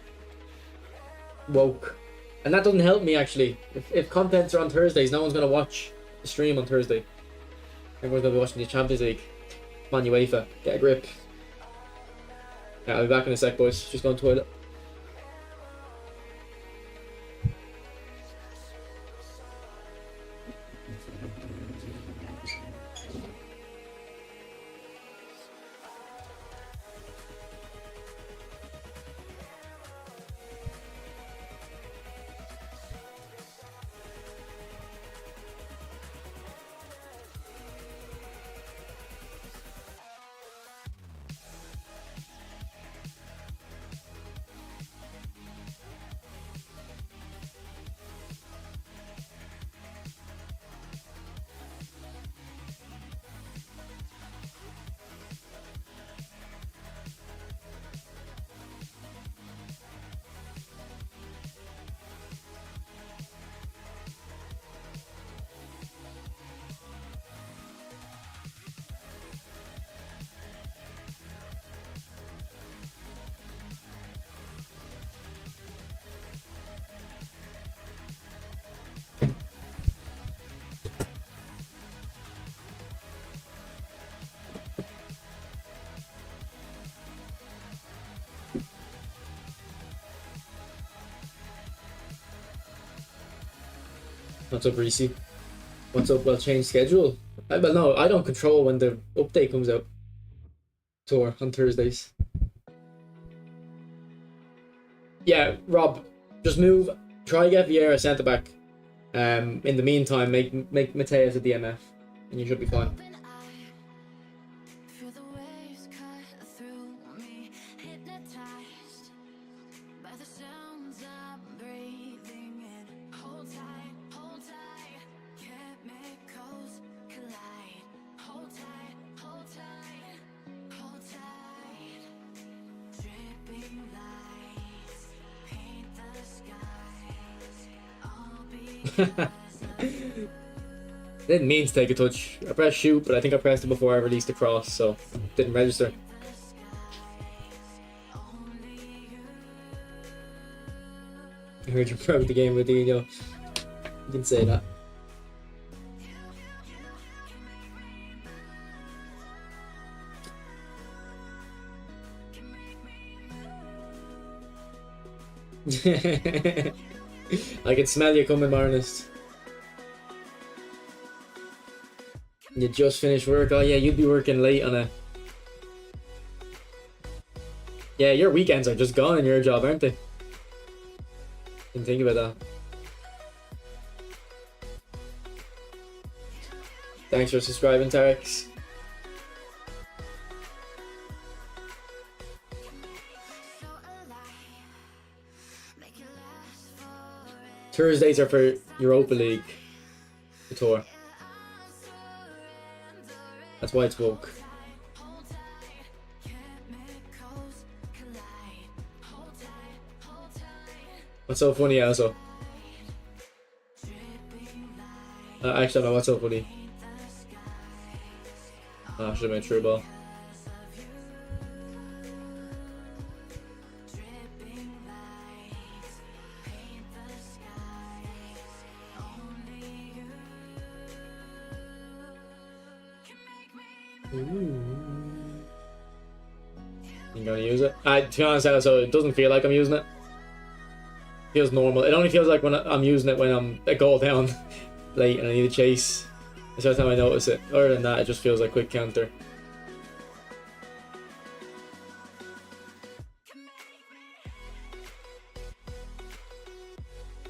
And that doesn't help me actually. If contents are on Thursdays, no one's gonna watch the stream on Thursday. Everyone's gonna be watching the Champions League. Come on, UEFA, get a grip. Yeah, I'll be back in a sec, boys. Just going to the toilet. What's up, Reese? What's up? Well, change schedule. Well, no, I don't control when the update comes out. Tour on Thursdays. Yeah, Rob, just move. Try get Vieira centre back. In the meantime, make Mateus a DMF, and you should be fine. Open eye, feel the waves cut through me, hypnotized by the sounds I'm breathing in. Hold tight, chemicals collide. Hold tight, hold tight. Dripping lights paint the skies. All because of Didn't mean to take a touch. I pressed shoot, but I think I pressed it before I released the cross, so didn't register. I heard you're proud of the game with Dino. You can say that. I can smell you coming, Marnist. You just finished work. Oh yeah, you'd be working late on a... Yeah, your weekends are just gone in your job, aren't they? Didn't think about that. Thanks for subscribing, Tarex. so alive. Make it last forever. Thursdays are for Europa League, the tour. That's why it's woke. Hold tight, chemicals collide. Hold tight, What's so funny, also? dripping lights Actually, I don't know what's so funny. paint the skies. Oh, I should have been true ball. Dripping lights paint the skies. Only you can make me You gonna use it? To be honest, so it doesn't feel like I'm using it. Feels normal. It only feels like when I'm using it when I'm a goal down late and I need a chase. That's the only time I notice it. Other than that, it just feels like quick counter.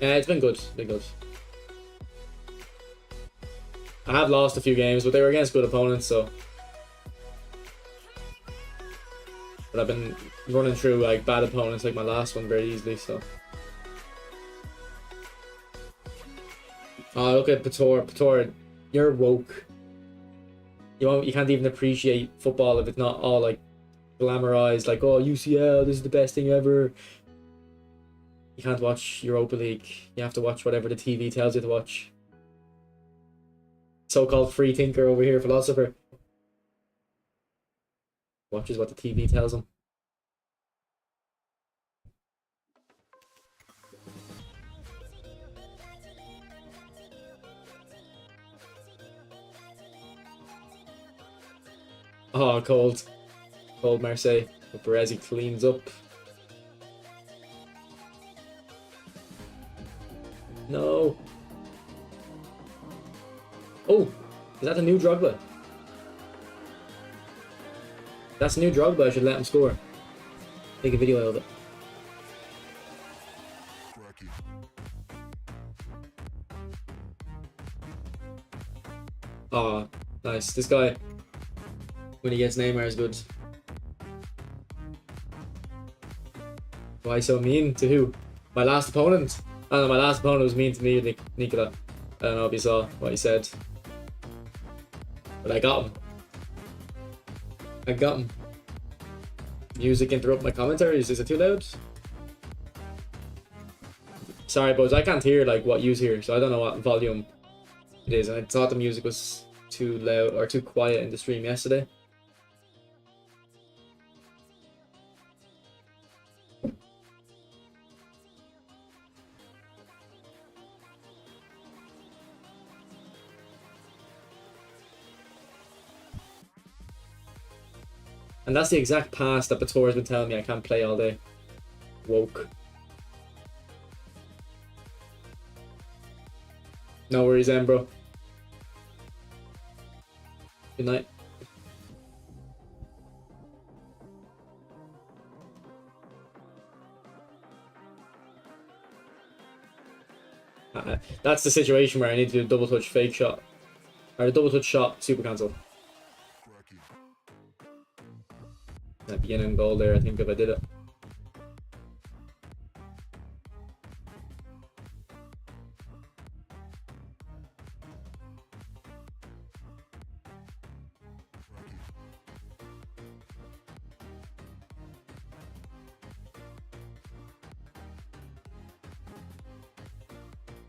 Yeah, it's been good. Been good. I have lost a few games, but they were against good opponents, so. But I've been running through like bad opponents, like my last one, very easily. So. Oh, look at Pator. Pator, you're woke. You can't even appreciate football if it's not all like glamorized. Like, oh, UCL, this is the best thing ever. You can't watch Europa League. You have to watch whatever the TV tells you to watch. So-called free thinker over here, philosopher. Watches what the TV tells him. Oh, cold. Cold Marseille. But Baresi cleans up. No. Oh, is that the new Drogba? That's the new Drogba. I should let him score. Take a video of it. Crack it. Oh, nice. This guy, when he gets Neymar, is good. Why so mean to who? My last opponent? I don't know, my last opponent was mean to me, Nicola. I don't know if you saw what he said. But I got him. I got him. Music interrupt my commentaries. Is it too loud? Sorry, boys. I can't hear like what you hear, so I don't know what volume it is. And I thought the music was too loud or too quiet in the stream yesterday. And that's the exact pass that Bator has been telling me I can't play all day. Woke. No worries, bro. Good night. That's the situation where I need to do a double touch fake shot. Or a double touch shot, super cancel. Cracking. That beginning goal there, I think, if I did it.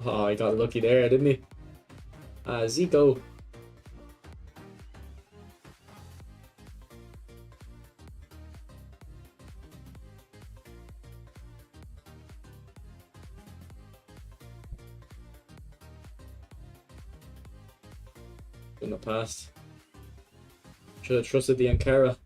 Oh, he got lucky there, didn't he? Zico. Shouldn't have passed. Should have trusted the Ankara.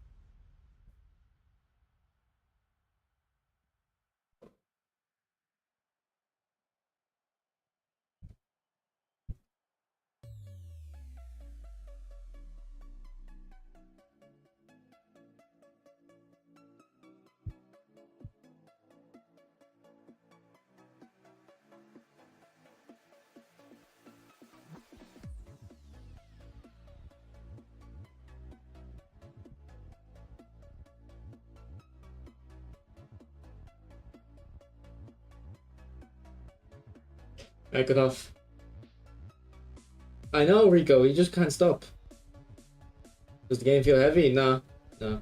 Back it off. I know, Rico, you just can't stop. Does the game feel heavy? Nah. No.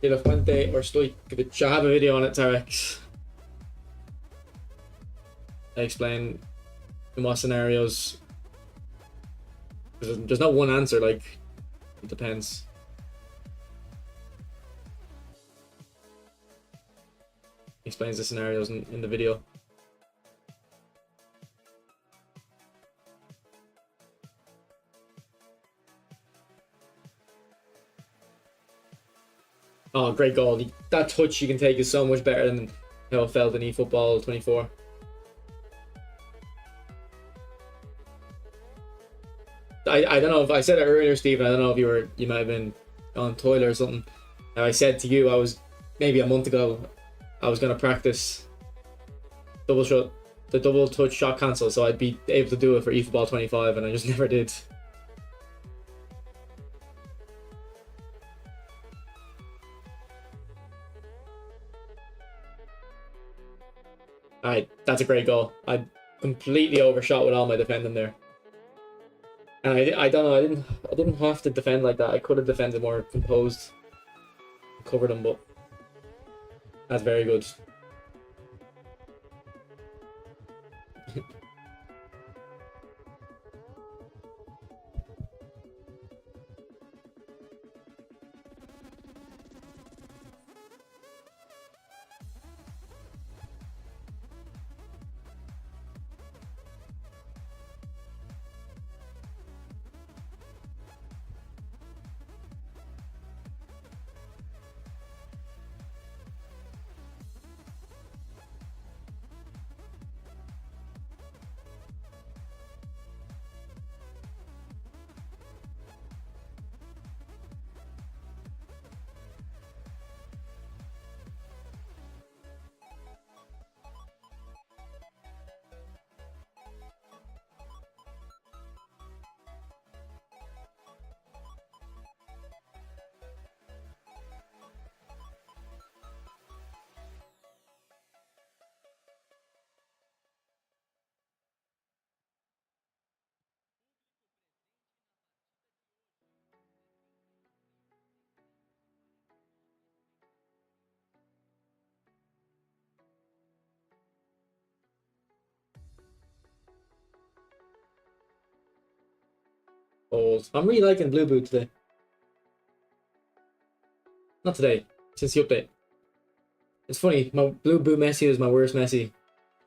De La Fuente or Stojkovic. I have a video on it, Tarek. I explain in what scenarios. There's not one answer, like, it depends. Explains the scenarios in the video. Oh, great goal. That touch you can take is so much better than how it felt in eFootball 24. I don't know if I said it earlier, Stephen. I don't know if you might have been on toilet or something. And I said to you, I was maybe a month ago, I was going to practice the double touch shot cancel, so I'd be able to do it for eFootball 25, and I just never did. Alright, that's a great goal. I completely overshot with all my defending there. And I don't know, I didn't have to defend like that. I could have defended more composed, covered him, but that's very good. Old. I'm really liking Blue Boot today. Not today, since the update. It's funny, my Blue Boot Messi was my worst Messi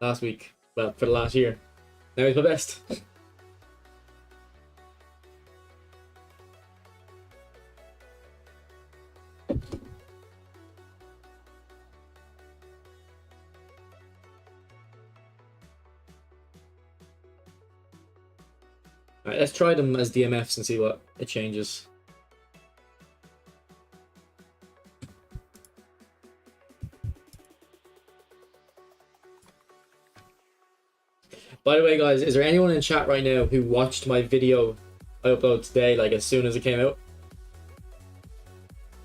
last week. Well, for the last year. Now he's my best. Alright, let's try them as DMFs and see what it changes. By the way, guys, is there anyone in chat right now who watched my video I uploaded today, like as soon as it came out?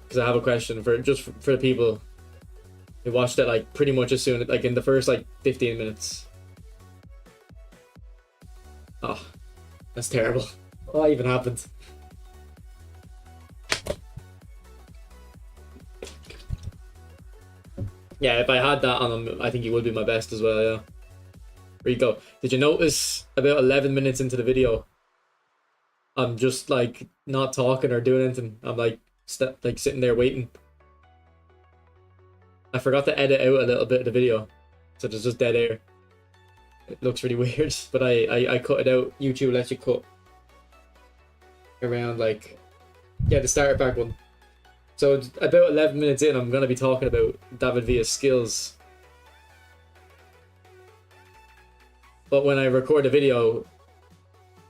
Because I have a question for the people who watched it like pretty much as soon, like in the first like 15 minutes. Oh, that's terrible. What even happened? Yeah, if I had that on him, I think he would be my best as well, yeah. Rico, did you notice about 11 minutes into the video, I'm just like not talking or doing anything. I'm like sitting there waiting. I forgot to edit out a little bit of the video, so there's just dead air. It looks really weird, but I cut it out. YouTube lets you cut around like, yeah, the starter pack one. So about 11 minutes in, I'm gonna be talking about David Villa's skills. But when I record a video,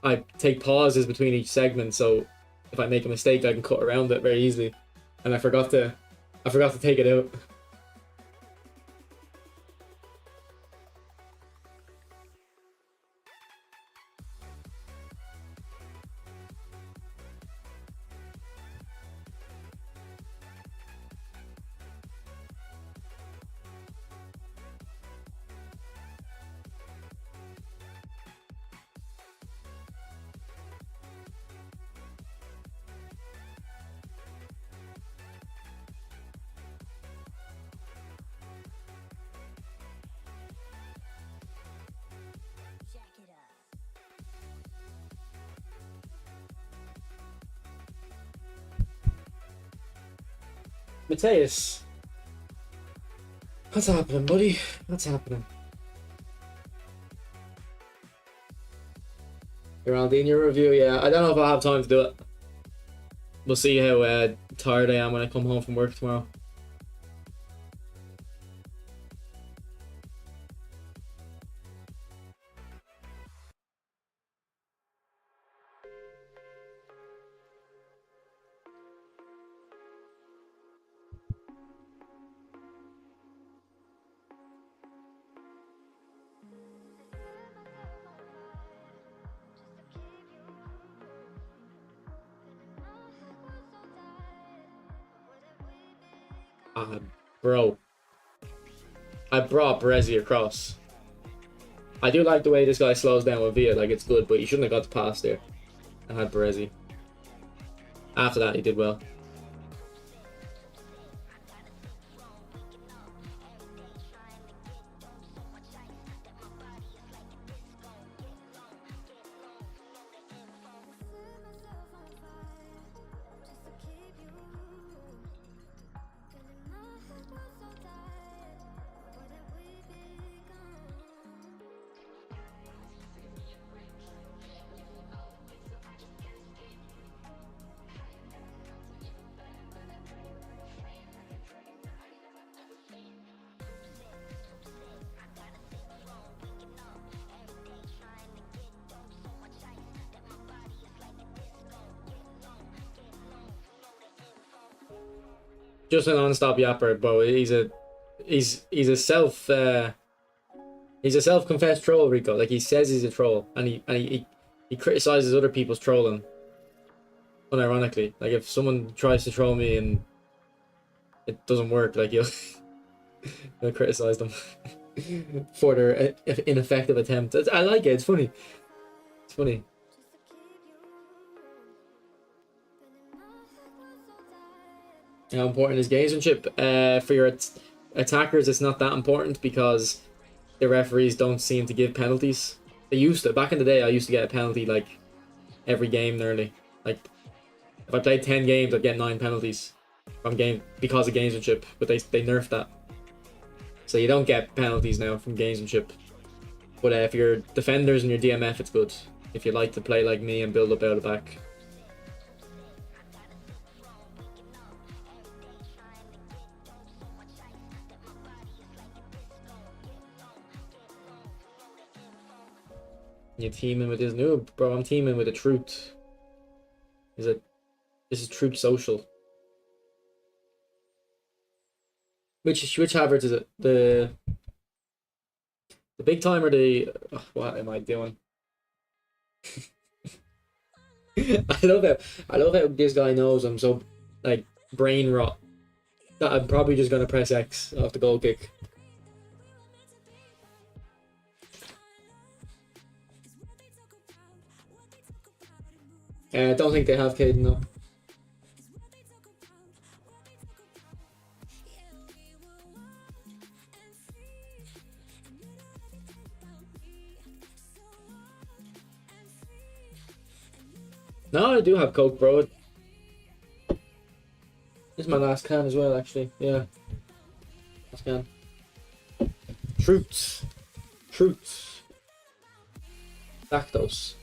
I take pauses between each segment, so if I make a mistake, I can cut around it very easily. And I forgot to take it out. Mateus, what's happening, buddy? What's happening? Geraldine review, yeah. I don't know if I'll have time to do it. We'll see how tired I am when I come home from work tomorrow. Bro, I brought Berezi across. I do like the way this guy slows down with Villa, like it's good, but he shouldn't have got the pass there and had Berezi. After that, he did well. Just a non-stop yapper, bro. He's a self-confessed troll, Rico. Like he says he's a troll, and he criticizes other people's trolling. Unironically, like if someone tries to troll me and it doesn't work, like he'll criticize them for their ineffective attempt. I like it. It's funny. It's funny. How important is gamesmanship? For your attackers, it's not that important because the referees don't seem to give penalties. They used to. Back in the day, I used to get a penalty like every game nearly. Like if I played 10 games, I'd get 9 penalties from game because of gamesmanship. But they nerfed that, so you don't get penalties now from gamesmanship. But if you're defenders and your DMF, it's good. If you like to play like me and build up out of the back. You teaming with this noob, bro? I'm teaming with the truth. This is Truth Social. Which Havertz is it? The big time or the what am I doing? I love how this guy knows I'm so like brain rot that I'm probably just gonna press X off the goal kick. I don't think they have Caden though. No, I do have Coke, bro. This is my last can as well, actually. Yeah. Last can. Truths. Lactose.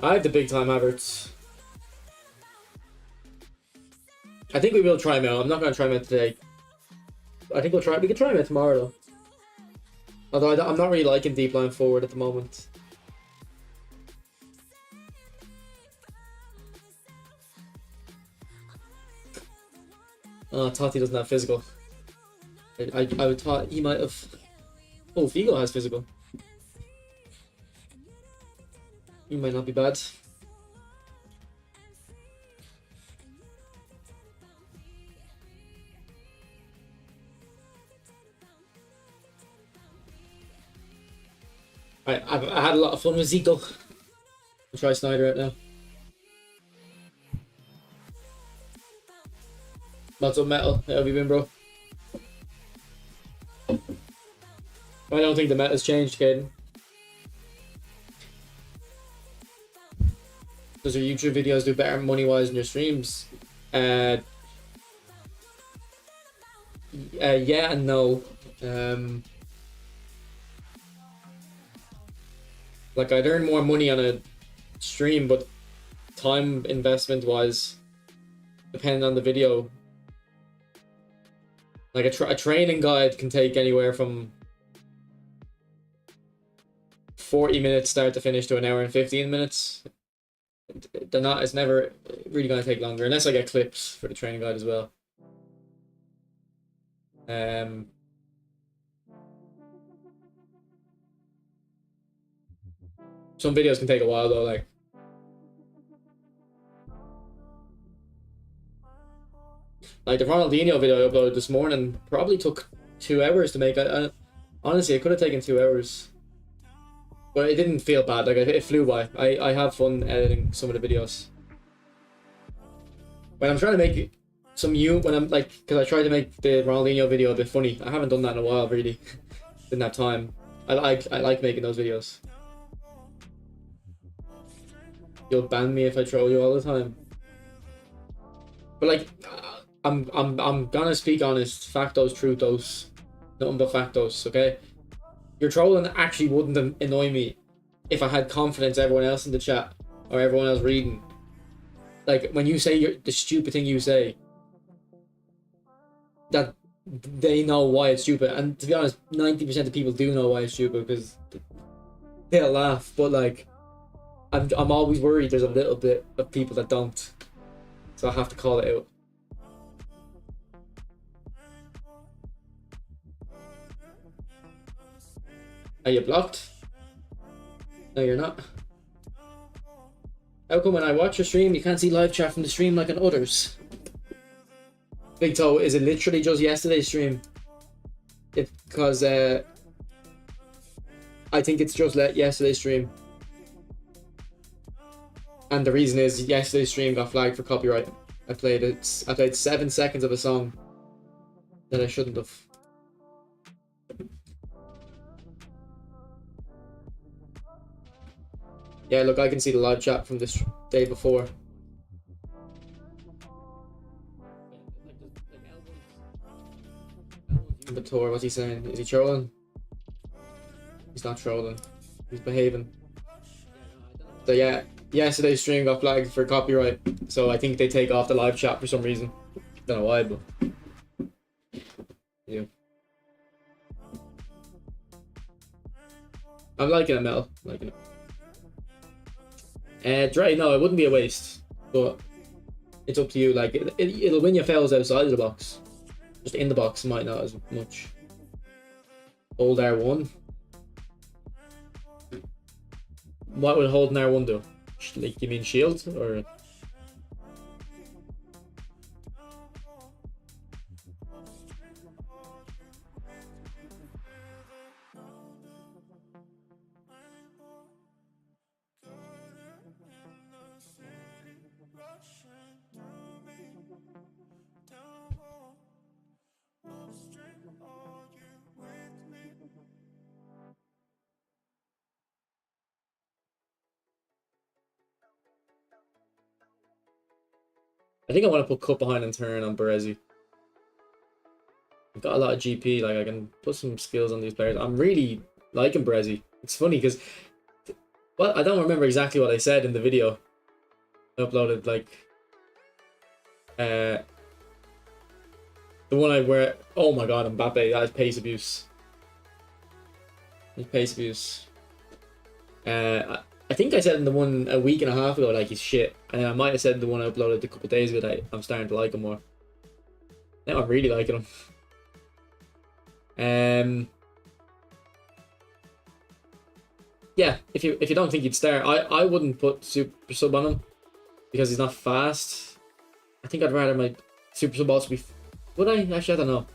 I have the big time Havertz. I think we will try him out. I'm not going to try him out today. I think we can try him out tomorrow though. Although I'm not really liking deep line forward at the moment. Oh, Totti doesn't have physical. I would thought he might have. Oh, Figo has physical. He might not be bad. I had a lot of fun with Zico. I'll try Snyder out now. Lots of metal. How have you been, bro? I don't think the meta's changed, Caden. Does your YouTube videos do better money-wise than your streams? Yeah and no. Like I'd earn more money on a stream, but time investment wise, depending on the video, like a training guide can take anywhere from 40 minutes start to finish to an hour and 15 minutes. It's never really going to take longer unless I get clips for the training guide as well. Some videos can take a while though, like the Ronaldinho video I uploaded this morning probably took 2 hours to make. Honestly, it could have taken 2 hours, but it didn't feel bad. Like it flew by. I have fun editing some of the videos. When I'm trying to make when I'm like, because I tried to make the Ronaldinho video a bit funny. I haven't done that in a while, really. Didn't have time. I like making those videos. You'll ban me if I troll you all the time. But like, I'm gonna speak honest. Factos, truthos, nothing but factos. Okay, your trolling actually wouldn't annoy me if I had confidence everyone else in the chat or everyone else reading. Like when you say the stupid thing you say, that they know why it's stupid. And to be honest, 90% of people do know why it's stupid because they'll laugh. But like, I'm always worried there's a little bit of people that don't, so I have to call it out. Are you blocked? No, you're not. How come when I watch your stream you can't see live chat from the stream like in others? Big Toe, is it literally just yesterday's stream? Because I think it's just yesterday's stream. And the reason is yesterday's stream got flagged for copyright. I played 7 seconds of a song that I shouldn't have. Yeah, look, I can see the live chat from this day before. Bator, what's he saying? Is he trolling? He's not trolling. He's behaving. So yeah, yesterday's stream got flagged for copyright, so I think they take off the live chat for some reason. Don't know why, but yeah. I'm liking it, Mel. Liking it. Dre, no, it wouldn't be a waste, but it's up to you. Like it'll win you fouls outside of the box. Just in the box might not as much. Hold R1. What would holding R1 do? Like, you mean shield or? I think I want to put cut behind and turn on Berezi. I've got a lot of GP, like I can put some skills on these players. I'm really liking Berezi. It's funny because, well, I don't remember exactly what I said in the video I uploaded, like, the one I wear. Oh my god, Mbappe, that is pace abuse. It's pace abuse. I think I said in the one a week and a half ago, like, he's shit. And I might have said in the one I uploaded a couple of days ago that I'm starting to like him more. Now I'm really liking him. Yeah, if you don't think he'd start, I wouldn't put super sub on him because he's not fast. I think I'd rather my super sub also be. Would I? Actually, I don't know.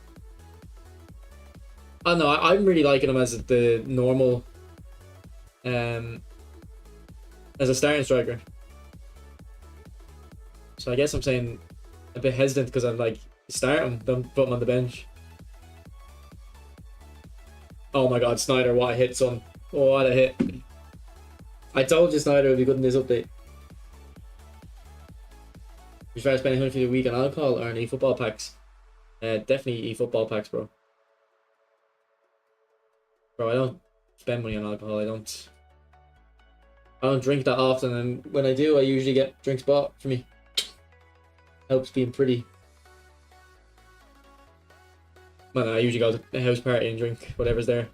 I don't know. I'm really liking him as the normal. As a starting striker. So I guess I'm saying a bit hesitant because I'm like, start him, don't put him on the bench. Oh my god, Snyder, what a hit, son. Oh, what a hit. I told you Snyder would be good in this update. You try to spend 150 a week on alcohol or on eFootball packs? Definitely eFootball packs, bro. Bro, I don't spend money on alcohol, I don't drink that often, and when I do, I usually get drinks bought for me. Helps being pretty. Well, I usually go to a house party and drink whatever's there.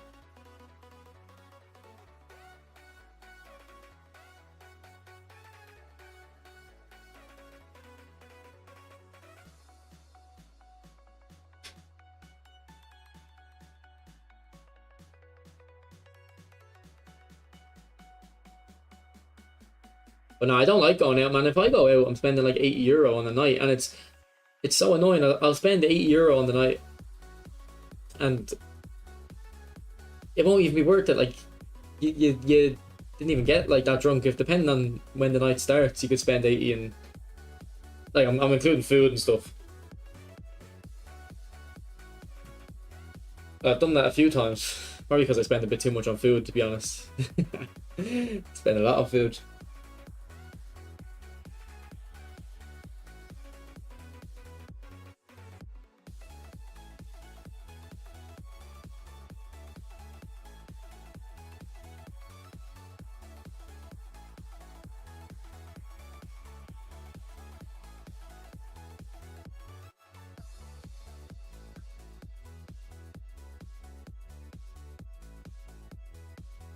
But no, I don't like going out, man. If I go out, I'm spending like €80 on the night, and it's so annoying. I'll spend €80 on the night, and it won't even be worth it. Like, you didn't even get like that drunk. If depending on when the night starts, you could spend 80 and like I'm including food and stuff. I've done that a few times, probably because I spend a bit too much on food, to be honest. Spend a lot on food.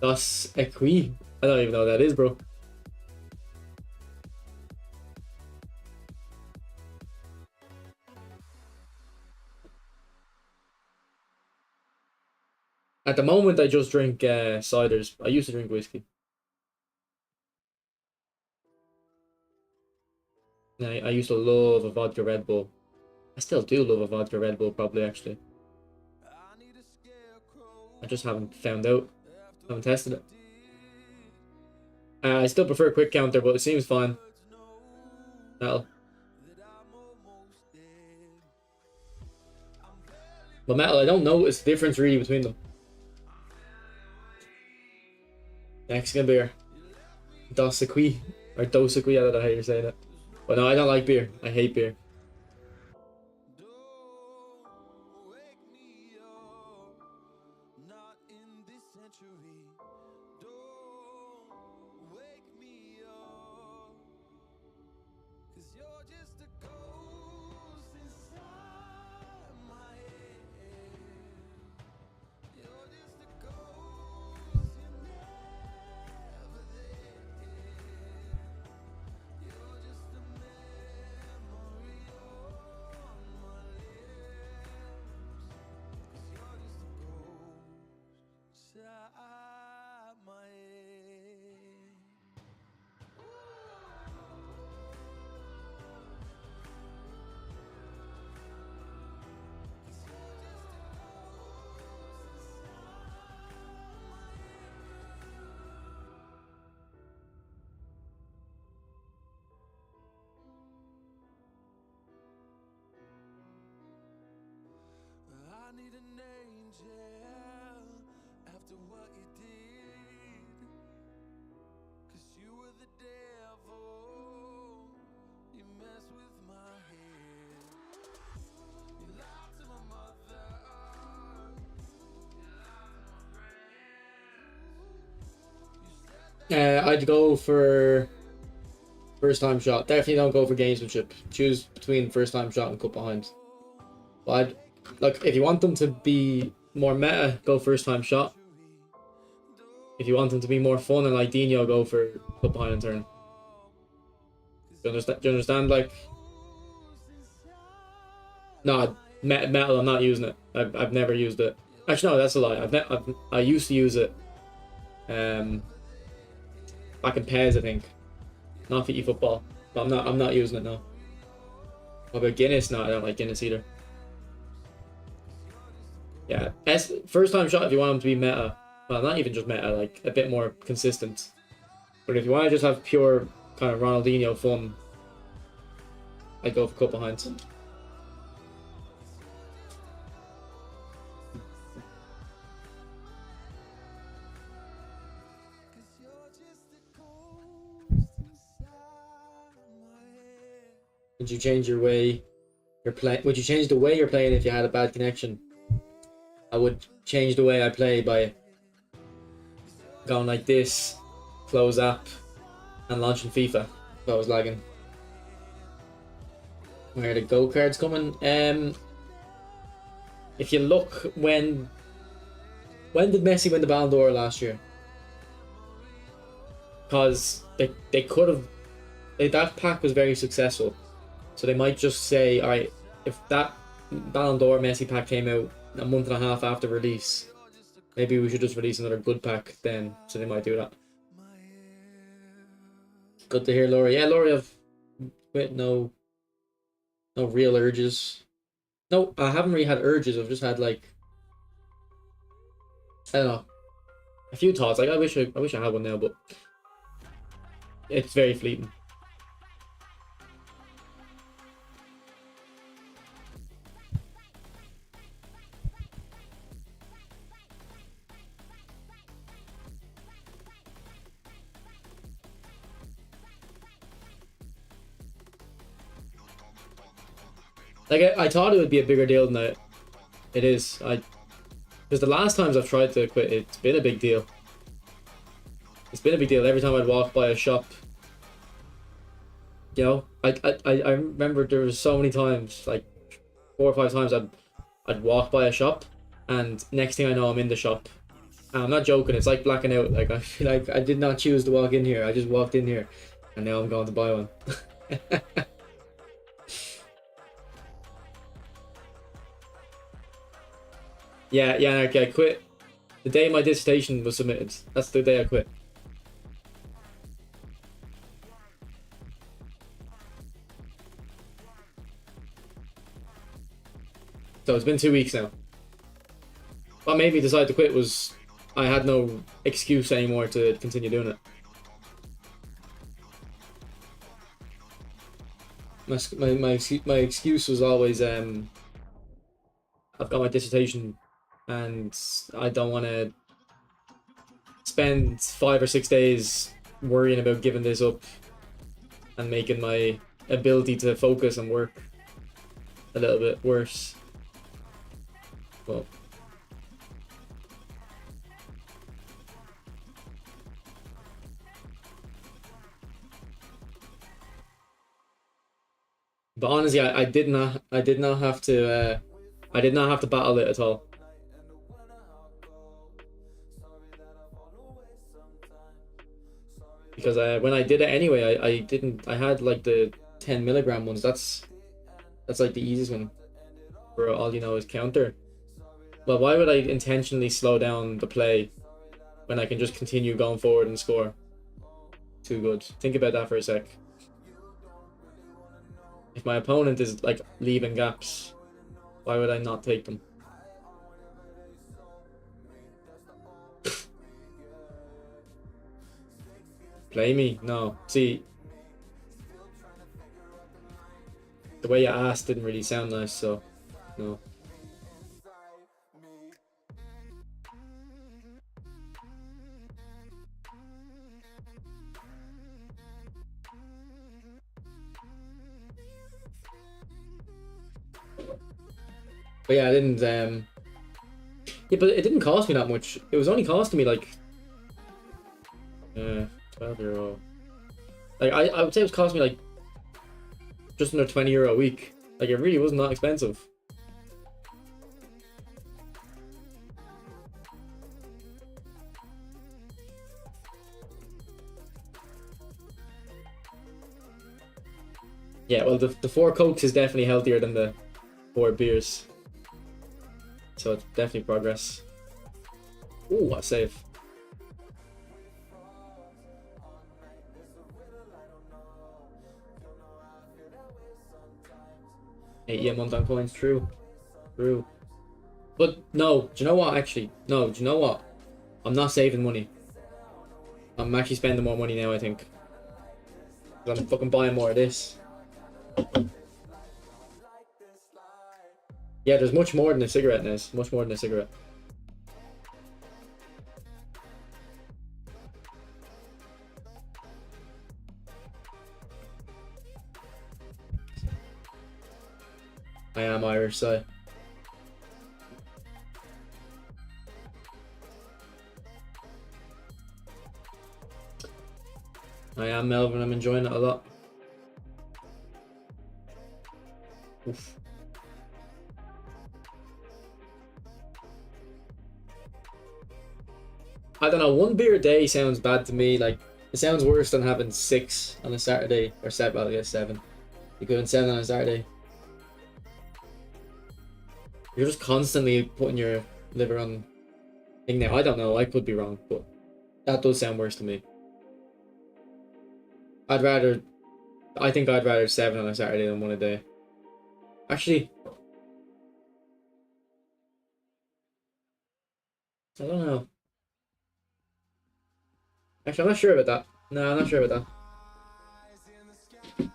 Das Equi. I don't even know what that is, bro. At the moment, I just drink ciders. I used to drink whiskey. I used to love a vodka Red Bull. I still do love a vodka Red Bull, probably, actually. I just haven't found out. Haven't tested it. I still prefer quick counter, but it seems fine. Metal. But metal, I don't notice the difference really between them. Mexican beer. Dos Equi. Or Dos Equi, I don't know how you're saying it. But no, I don't like beer. I hate beer. I need an angel after what you did. 'Cause you were the devil. You messed with my head. You lied to my mother. I'd go for first time shot. Definitely don't go for gamesmanship. Choose between first time shot and cut behind. But I'd, look, if you want them to be more meta, go first time shot. If you want them to be more fun and like Dino, go for cut behind and turn. Do you understand? Like, no, metal. I'm not using it. I've never used it. Actually, no, that's a lie. I used to use it. Back in PES, I think. Not for eFootball. But I'm not using it now. What about Guinness? No, I don't like Guinness either. Yeah, first time shot if you want them to be meta. Well, not even just meta, like a bit more consistent. But if you want to just have pure kind of Ronaldinho fun, I'd go for cut behind. Would you change your way you're playing? Would you change the way you're playing if you had a bad connection? I would change the way I play by going like this, close app, and launching FIFA if I was lagging. Where are the go cards coming? If you look, when did Messi win the Ballon d'Or last year? Because they could have, that pack was very successful, so they might just say, alright, if that Ballon d'Or Messi pack came out a month and a half after release, maybe we should just release another good pack then. So they might do that. Good to hear, Laura. Yeah, Laura, I've with no real urges. No, I haven't really had urges. I've just had like, I don't know, a few thoughts. Like I wish I had one now, but it's very fleeting. Like I thought it would be a bigger deal than it is. Because the last times I've tried to quit, it's been a big deal. It's been a big deal every time I'd walk by a shop. You know, I remember there was so many times, like 4 or 5 times, I'd walk by a shop, and next thing I know, I'm in the shop. And I'm not joking. It's like blacking out. Like I feel like I did not choose to walk in here. I just walked in here, and now I'm going to buy one. Yeah, okay, I quit the day my dissertation was submitted. That's the day I quit. So it's been 2 weeks now. What made me decide to quit was I had no excuse anymore to continue doing it. My excuse was always I've got my dissertation and I don't want to spend 5 or 6 days worrying about giving this up and making my ability to focus and work a little bit worse. Well, But honestly, I did not have to I did not have to battle it at all. Because when I did it anyway, I had like the 10 milligram ones. That's like the easiest one. Where all you know is counter. But why would I intentionally slow down the play when I can just continue going forward and score? Too good. Think about that for a sec. If my opponent is like leaving gaps, why would I not take them? Play me? No. See, the way you asked didn't really sound nice, so no. But yeah, I didn't yeah, but it didn't cost me that much. It was only costing me like €12. Like I would say it was costing me like just under €20 a week. Like it really wasn't that expensive. Yeah, well the 4 Cokes is definitely healthier than the 4 beers. So it's definitely progress. Ooh, what a save. 8 a month on coins, true. True. But no, do you know what actually? No, do you know what? I'm not saving money. I'm actually spending more money now, I think. 'Cause I'm fucking buying more of this. Yeah, there's much more than a cigarette, Nez. Much more than a cigarette. I am Irish, so. I am Melbourne, I'm enjoying it a lot. Oof. I don't know, 1 beer a day sounds bad to me. Like, it sounds worse than having 6 on a Saturday, or 7, well, I guess 7. You could have 7 on a Saturday. You're just constantly putting your liver on thing now. I don't know, I could be wrong, but that does sound worse to me. I think I'd rather 7 on a Saturday than 1 a day. Actually, I don't know. Actually, I'm not sure about that. No, I'm not sure about that.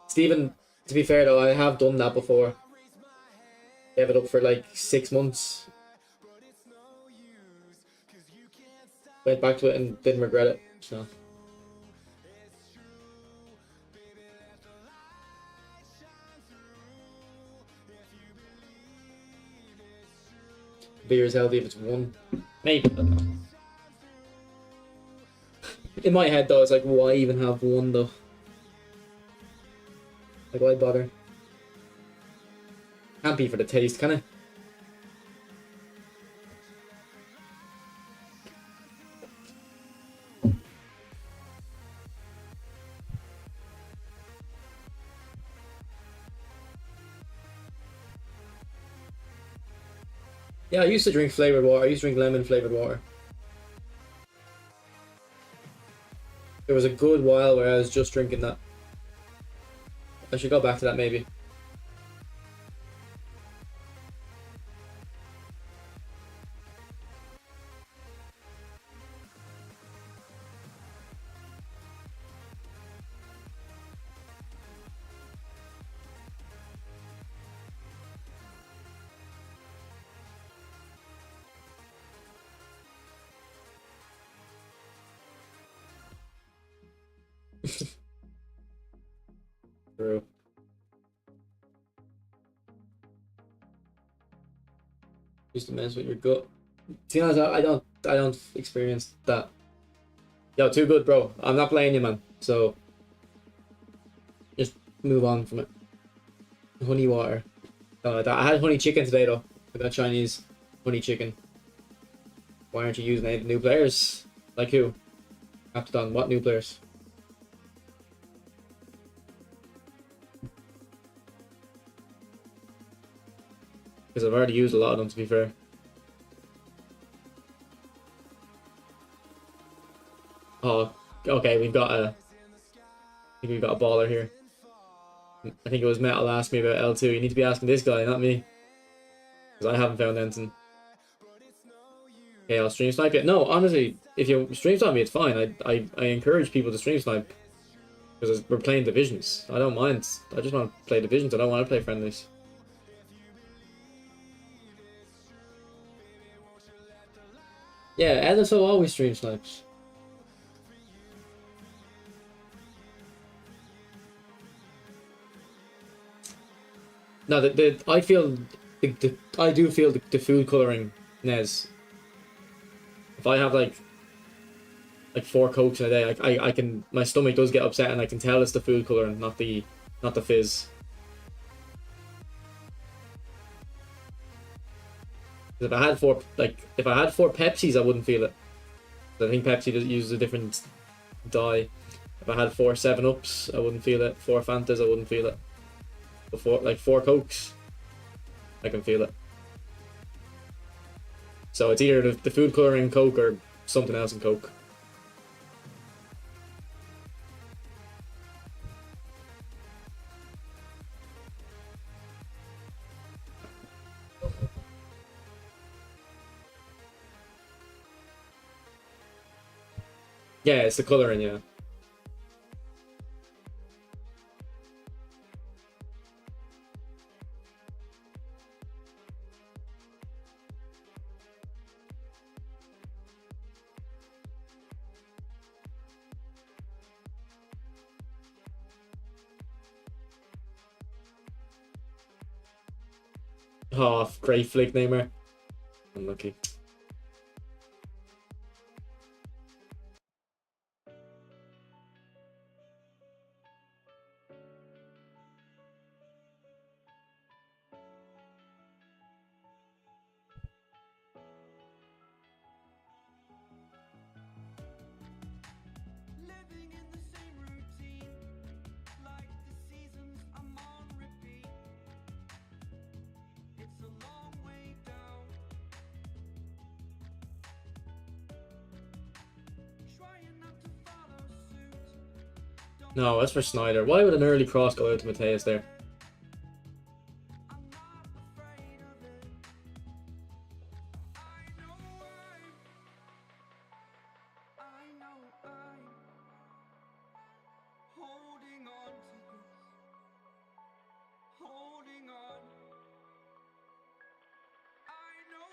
Stephen, to be fair though, I have done that before. Gave it up for like 6 months. Went back to it and didn't regret it, so. Beer is healthy if it's 1. Maybe. I don't know. In my head though, it's like, why even have 1 though? Like, why bother? Can't be for the taste, can it? Yeah, I used to drink flavored water. I used to drink lemon flavored water. There was a good while where I was just drinking that. I should go back to that maybe. True. Used to mess with your gut. To be honest, I don't experience that. Yo, too good, bro. I'm not playing you, man. So just move on from it. Honey water. I had honey chicken today though. I got Chinese honey chicken. Why aren't you using any of the new players? Like who? Aptodon, what new players? Because I've already used a lot of them, to be fair. Oh, okay, we've got a... I think we've got a baller here. I think it was Metal asked me about L2. You need to be asking this guy, not me. Because I haven't found anything. Okay, I'll stream snipe it. No, honestly, if you stream snipe me, it's fine. I encourage people to stream snipe. Because we're playing divisions. I don't mind. I just want to play divisions. I don't want to play friendlies. Yeah, LSO always stream snipes. No, I feel I do feel the food coloring, Nez. If I have like 4 Cokes in a day, I can, my stomach does get upset and I can tell it's the food coloring, not the fizz. If I had 4 Pepsis, I wouldn't feel it. I think Pepsi uses a different dye. If I had 4 7-Ups, I wouldn't feel it. 4 Fantas, I wouldn't feel it. But 4 Cokes, I can feel it. So it's either the food coloring in Coke or something else in Coke. Yeah, it's the coloring, yeah. Oh, great flick, Neymar. Unlucky. Living in the same routine, like the seasons I'm on repeat. It's a long way down. Trying not to follow suit. No, that's for Snyder. Why would an early cross go out to Mateus there? I'm not afraid of it. I know I'm holding on to this. Holding on. I know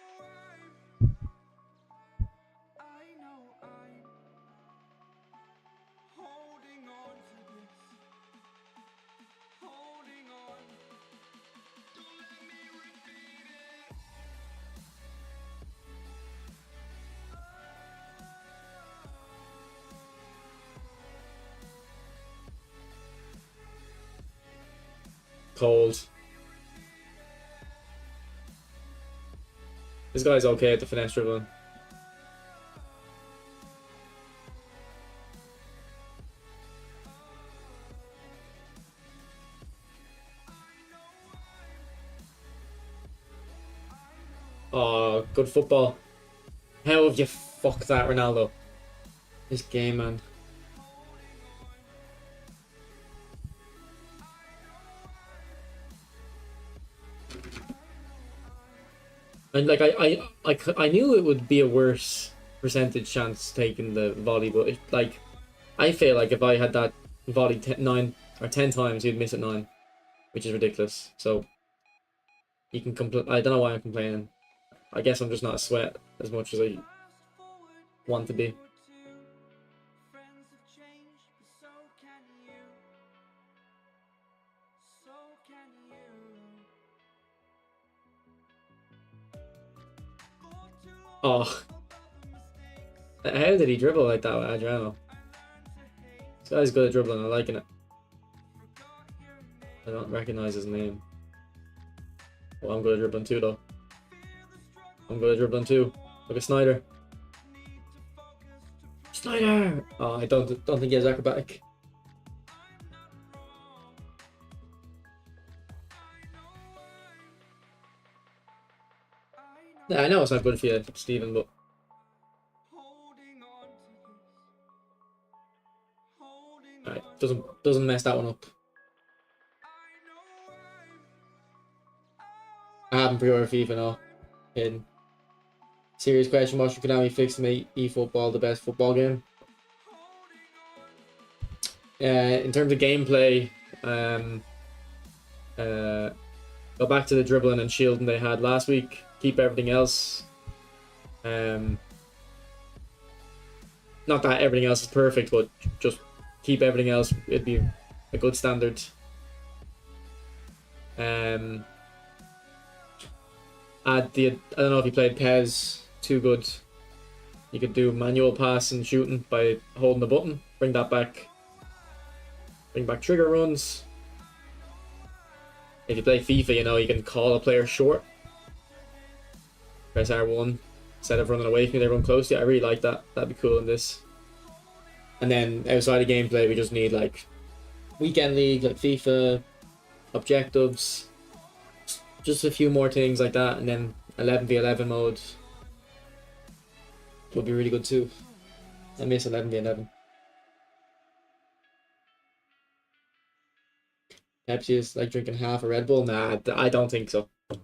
I'm holding on to this. Holding on. Don't let me repeat it. Cold. This guy's okay at the finesse dribbling. Oh, good football. How have you fucked that, Ronaldo? This game, man. And like I knew it would be a worse percentage chance taking the volley, but I feel like if I had that volley 9 or 10 times, you'd miss it 9, which is ridiculous. So you can complain. I don't know why I'm complaining. I guess I'm just not a sweat as much as I want to be. Friends have changed, but so can you. So can you. For too long Oh, about the mistakes how did he dribble like that with Adriano? I learned to hate. This guy's good at dribbling. I'm liking it. Forgot your I don't recognize his name. Oh, I'm good at dribbling too, though. I'm good at dribbling too. Look at Snyder. Snyder! Oh, I don't think he has acrobatic. Yeah, I know it's not good for you, Stephen, but Holding on to this. Holding alright, on. doesn't mess that one up. I know I haven't pre-ordered FIFA now. In serious question, what should Konami fix to make eFootball the best football game? In terms of gameplay, go back to the dribbling and shielding they had last week. Keep everything else. Not that everything else is perfect, but just keep everything else. It'd be a good standard. Add the, I don't know if you played PES, too good. You could do manual pass and shooting by holding the button. Bring that back. Bring back trigger runs. If you play FIFA, you know, you can call a player short. Press R1. Instead of running away from you, they run close to you. I really like that. That'd be cool in this. And then outside of gameplay, we just need like weekend league, like FIFA, objectives, just a few more things like that, and then 11v11 mode would be really good too. I miss 11v11. Pepsi is like drinking half a Red Bull? Nah, I don't think so. I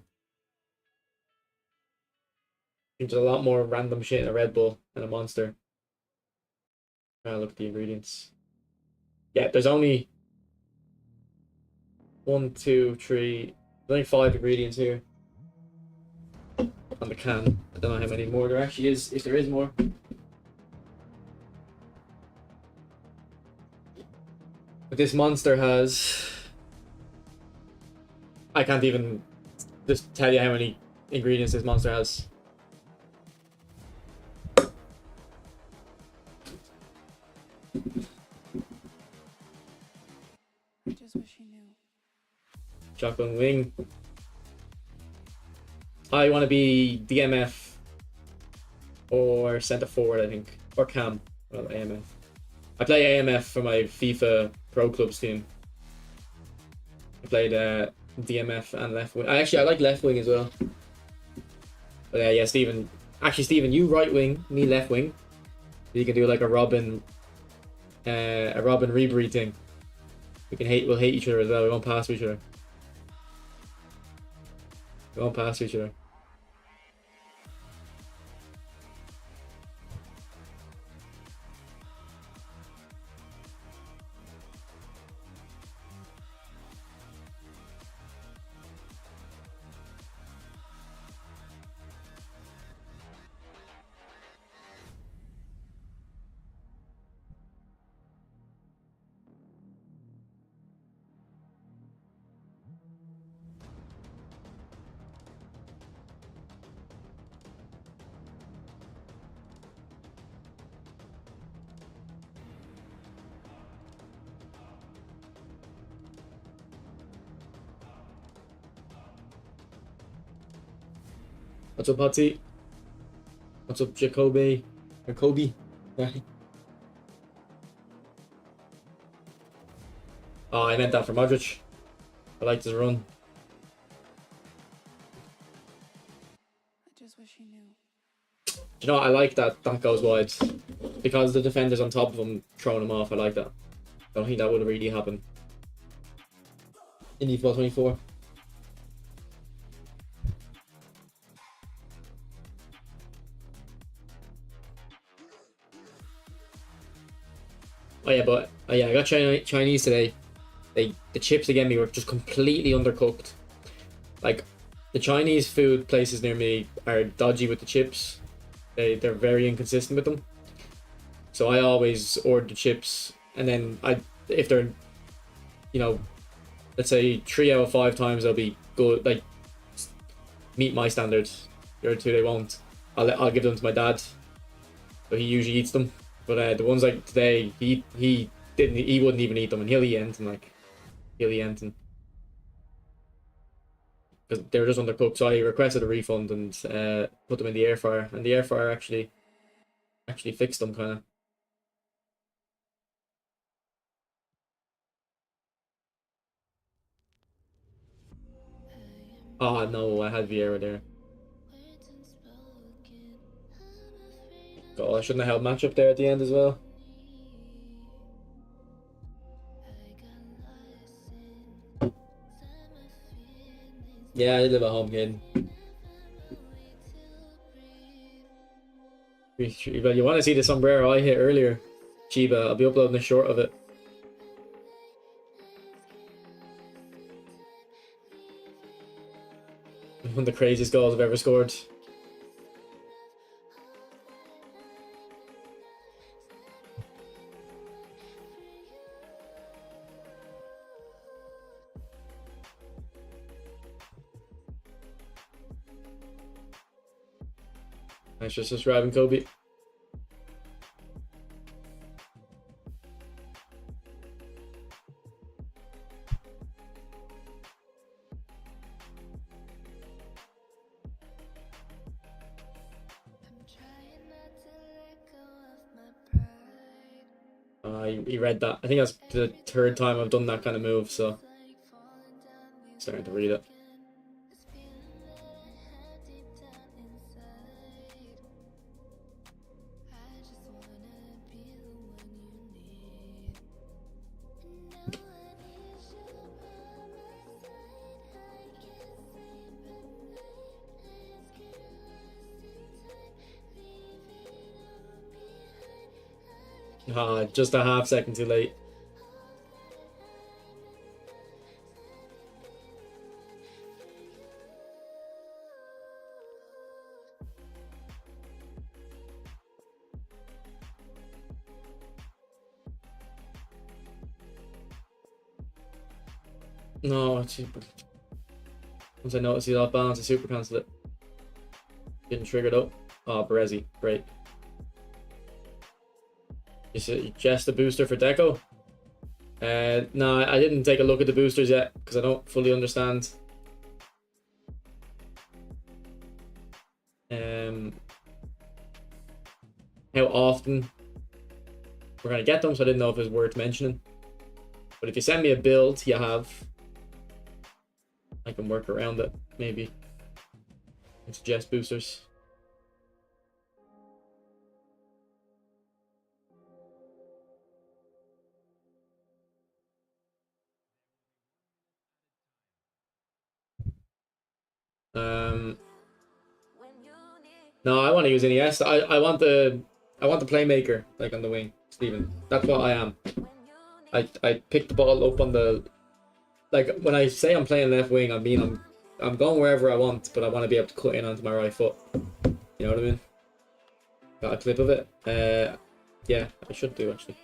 think there's a lot more random shit in a Red Bull than a Monster. Look at the ingredients. Yeah, there's only 1, 2, 3. There's only 5 ingredients here on the can. I don't know how many more there actually is, if there is more. But this Monster has... I can't even just tell you how many ingredients this Monster has. I just wish you knew. Chocolate and wing. I want to be DMF or centre forward, I think, or cam. Well, AMF. I play AMF for my FIFA Pro Clubs team. I played DMF and left wing. I like left wing as well. But yeah, Stephen. Actually, Stephen, you right wing, me left wing. You can do like a Robin Ribery thing. We'll hate each other as well. We won't pass to each other. We won't pass to each other. What's up, Patsy? What's up, Jacoby? Or Kobe? Right. Oh, I meant that for Modric. I liked his run. I just wish you knew. Do you know what? I like that goes wide. Because the defender's on top of him, throwing him off. I like that. I don't think that would have really happened in eFootball 24. Oh yeah, I got Chinese today. The chips again me were just completely undercooked. Like the Chinese food places near me are dodgy with the chips. They're very inconsistent with them. So I always order the chips, and then if they're, you know, let's say 3 out of 5 times they'll be good, like meet my standards. The other 2 they won't. I'll give them to my dad, so he usually eats them. But the ones like today, he wouldn't even eat them, and he'll eat anything. because they were just undercooked. So I requested a refund and put them in the air fryer, and the air fryer actually fixed them kind of. Oh no, I had Vieira there. God, I shouldn't have held matchup there at the end as well. Yeah, I live at home, kid. You want to see the sombrero I hit earlier, Chiba? I'll be uploading a short of it. One of the craziest goals I've ever scored. Nice, just grabbing Kobe. He read that. I think that's the third time I've done that kind of move, so starting to read it. Just a half second too late. No, it's super. Once I noticed he's off balance, I super cancelled it. Getting triggered up. Oh, Berezi, great. You suggest a booster for Deco? No, I didn't take a look at the boosters yet because I don't fully understand how often we're going to get them, so I didn't know if it was worth mentioning. But if you send me a build you have, I can work around it, maybe, and suggest boosters. No, I want to use Iniesta. I want the playmaker, like on the wing, Stephen. That's what I am. I pick the ball up on the, like when I say I'm playing left wing, I mean I'm going wherever I want, but I want to be able to cut in onto my right foot. You know what I mean? Got a clip of it. Yeah, I should do actually.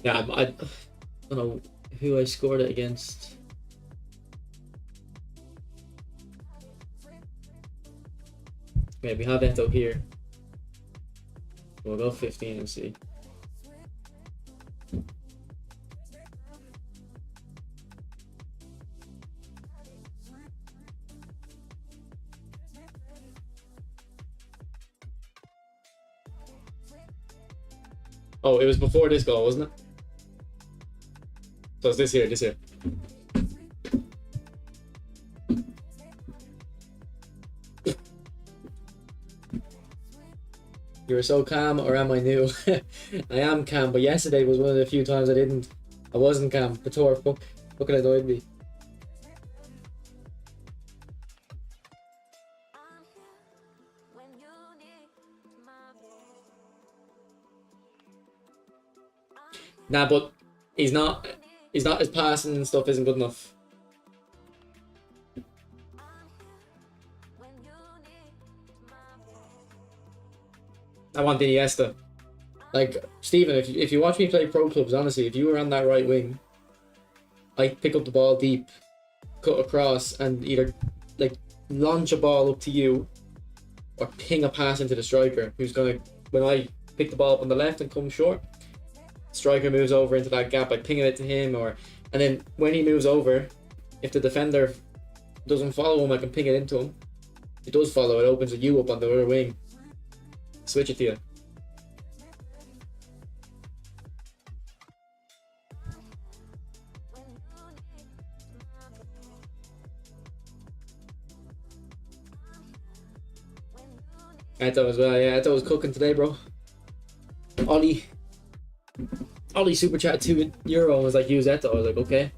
Yeah, I don't know who I scored it against. Okay, we have Eto here. We'll go 15 and see. Oh, it was before this goal, wasn't it? So it's this here. You were so calm, or am I new? I am calm, but yesterday was one of the few times I wasn't calm. Couture, fucking annoyed me. Nah, but he's not his passing and stuff isn't good enough. I want Iniesta. Like, Stephen, if you watch me play pro clubs, honestly, if you were on that right wing, I'd pick up the ball deep, cut across, and either like launch a ball up to you or ping a pass into the striker, who's gonna, when I pick the ball up on the left and come short, striker moves over into that gap, I ping it to him, or And then when he moves over, if the defender doesn't follow him, I can ping it into him. If he does follow, it opens a U up on the other wing. Switch it to you. Eto as well, yeah. Eto was cooking today, bro. Ollie super chat €2 and was like, use Eto. I was like, okay.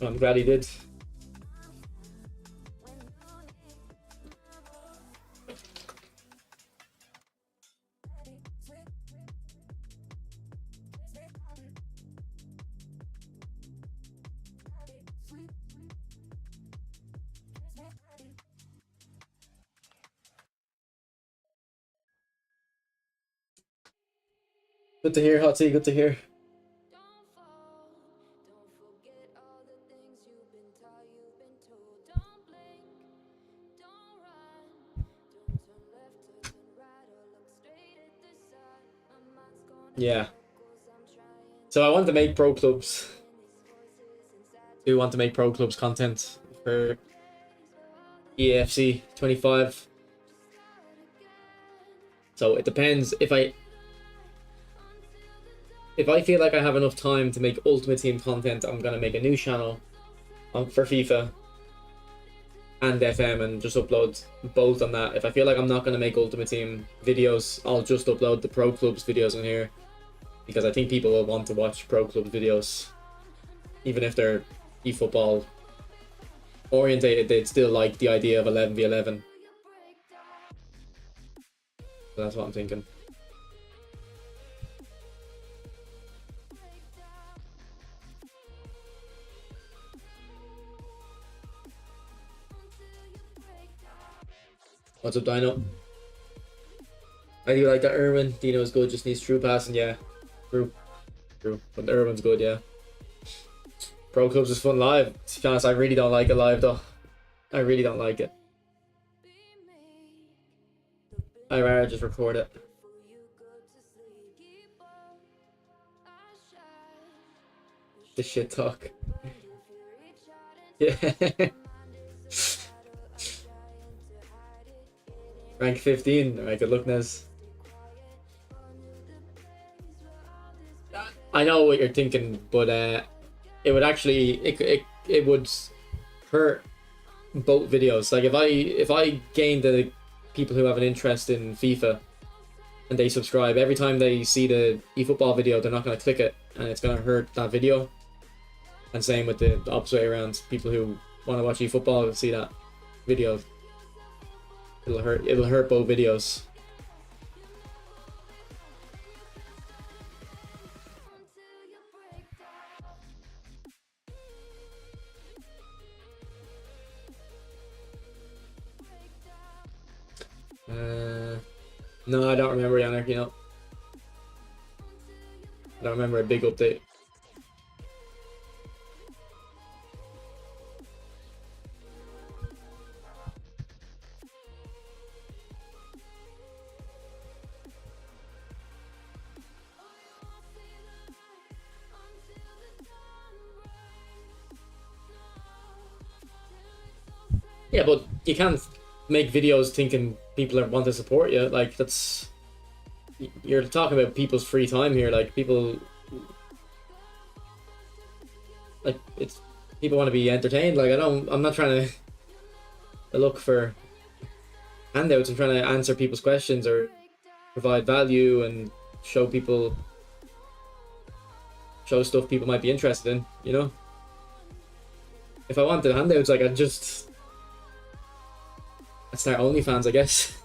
I'm glad he did. Good to hear, Hotsy. Good to hear. Don't fall, don't forget all the things you've been taught, you've been told. Don't blink, don't run, don't turn left or turn right or look straight at the sun. My mind's gonna Yeah. circles, I'm trying So I want to make pro clubs. Do want to make pro clubs content for EFC 25. So it depends if I feel like I have enough time to make Ultimate Team content, I'm gonna make a new channel for FIFA and FM and just upload both on that. If I feel like I'm not gonna make Ultimate Team videos, I'll just upload the Pro Clubs videos on here, because I think people will want to watch Pro Clubs videos, even if they're eFootball orientated. They'd still like the idea of 11v11. So that's what I'm thinking. What's up, Dino? I do like that Irwin. Dino is good, just needs true passing. Yeah, true. But Irwin's good, yeah. Pro Clubs is fun live. To be honest, I really don't like it live though. I really don't like it. I'd rather just record it. The shit talk. Yeah. Rank 15. Alright, good luck, Nez. I know what you're thinking, but it would actually it would hurt both videos. Like if I gain the people who have an interest in FIFA and they subscribe, every time they see the eFootball video, they're not going to click it, and it's going to hurt that video. And same with the opposite way around. People who want to watch eFootball see that video. It'll hurt both videos. No, I don't remember, Yannick, you know. I don't remember a big update. Yeah, but you can't make videos thinking people want to support you. Like, that's... You're talking about people's free time here. Like, people... Like, it's... People want to be entertained. Like, I'm not trying to look for handouts. I'm trying to answer people's questions or provide value and show stuff people might be interested in, you know? If I wanted handouts, like, I'd start OnlyFans, I guess.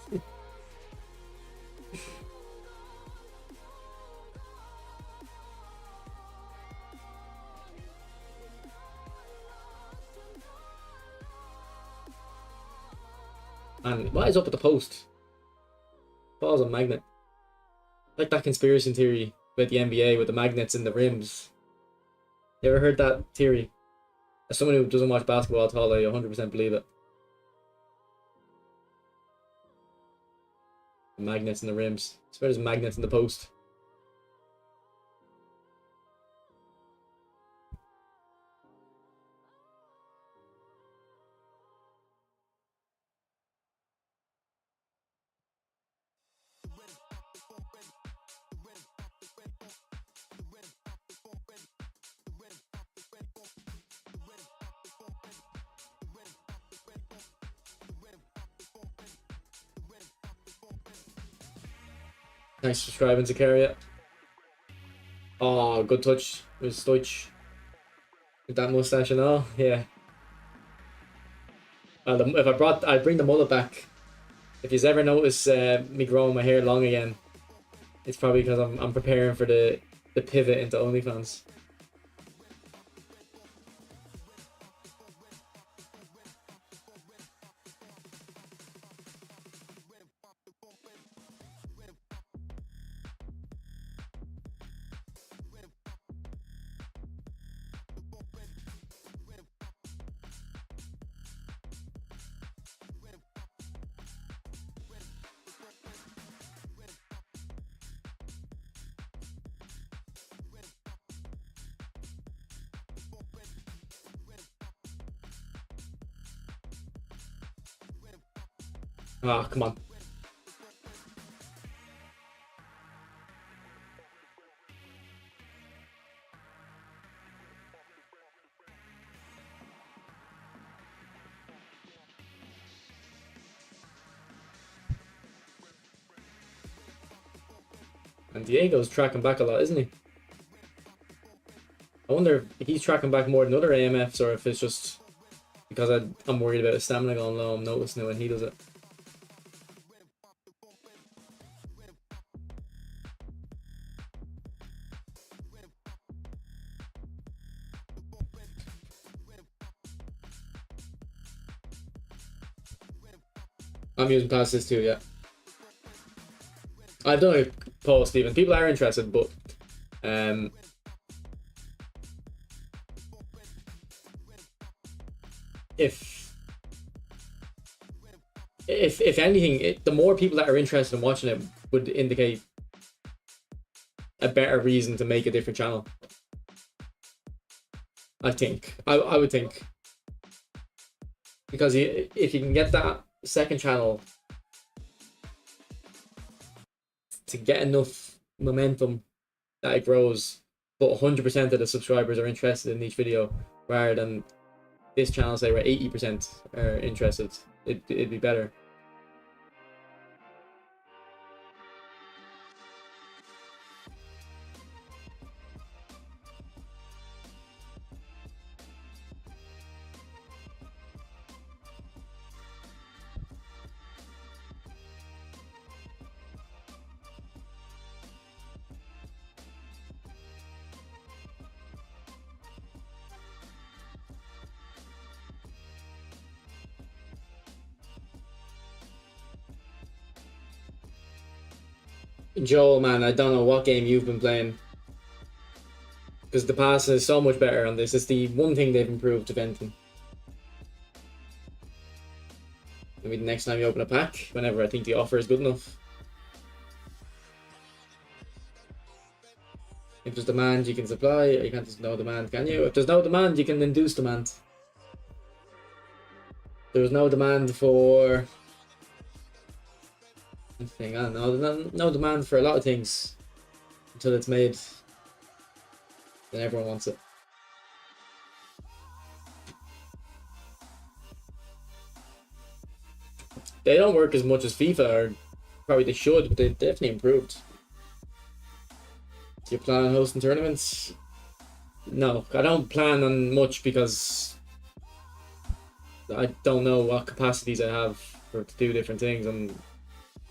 And what is up with the post? Balls on magnet. Like that conspiracy theory about the NBA with the magnets in the rims. You ever heard that theory? As someone who doesn't watch basketball at all, I 100% believe it. Magnets in the rims. I swear there's magnets in the post. Thanks for subscribing, Zakaria. Oh, good touch with Stoich. With that mustache and all, yeah. If I'd bring the mullet back. If you've ever noticed me growing my hair long again, it's probably because I'm preparing for the pivot into OnlyFans. Ah, come on. And Diego's tracking back a lot, isn't he? I wonder if he's tracking back more than other AMFs, or if it's just because I'm worried about his stamina going low. I'm noticing it when he does it. I'm using past this too, yeah. I've done a post, Stephen. People are interested, but if anything, the more people that are interested in watching it would indicate a better reason to make a different channel. I think. I would think. Because if you can get that second channel to get enough momentum that it grows, but 100% of the subscribers are interested in each video, rather than this channel say where 80% are interested, it'd be better. Joel, man, I don't know what game you've been playing, because the passing is so much better on this. It's the one thing they've improved, if anything. Maybe the next time you open a pack, whenever I think the offer is good enough. If there's demand, you can supply. You can't just no demand, can you? If there's no demand, you can induce demand. There's no demand for... I don't know, no demand for a lot of things until it's made, then everyone wants it. They don't work as much as FIFA, or probably they should, but they definitely improved. Do you plan on hosting tournaments? No, I don't plan on much because I don't know what capacities I have to do different things and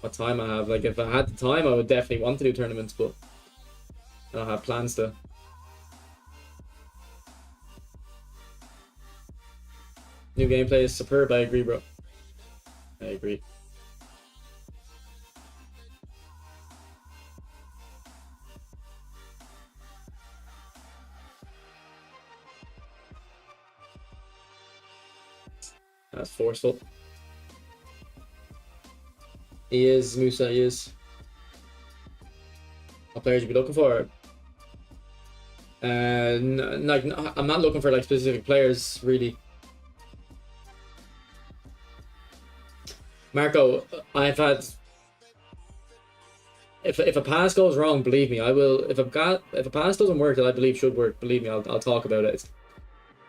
what time I have. Like, if I had the time, I would definitely want to do tournaments, but I don't have plans to. New gameplay is superb, I agree, bro. I agree. That's forceful. He is, Musa, he is. What players you be looking for? I'm not looking for like specific players, really. Marco, I've had... If a pass goes wrong, believe me, I will. If a pass doesn't work that I believe should work, believe me, I'll talk about it.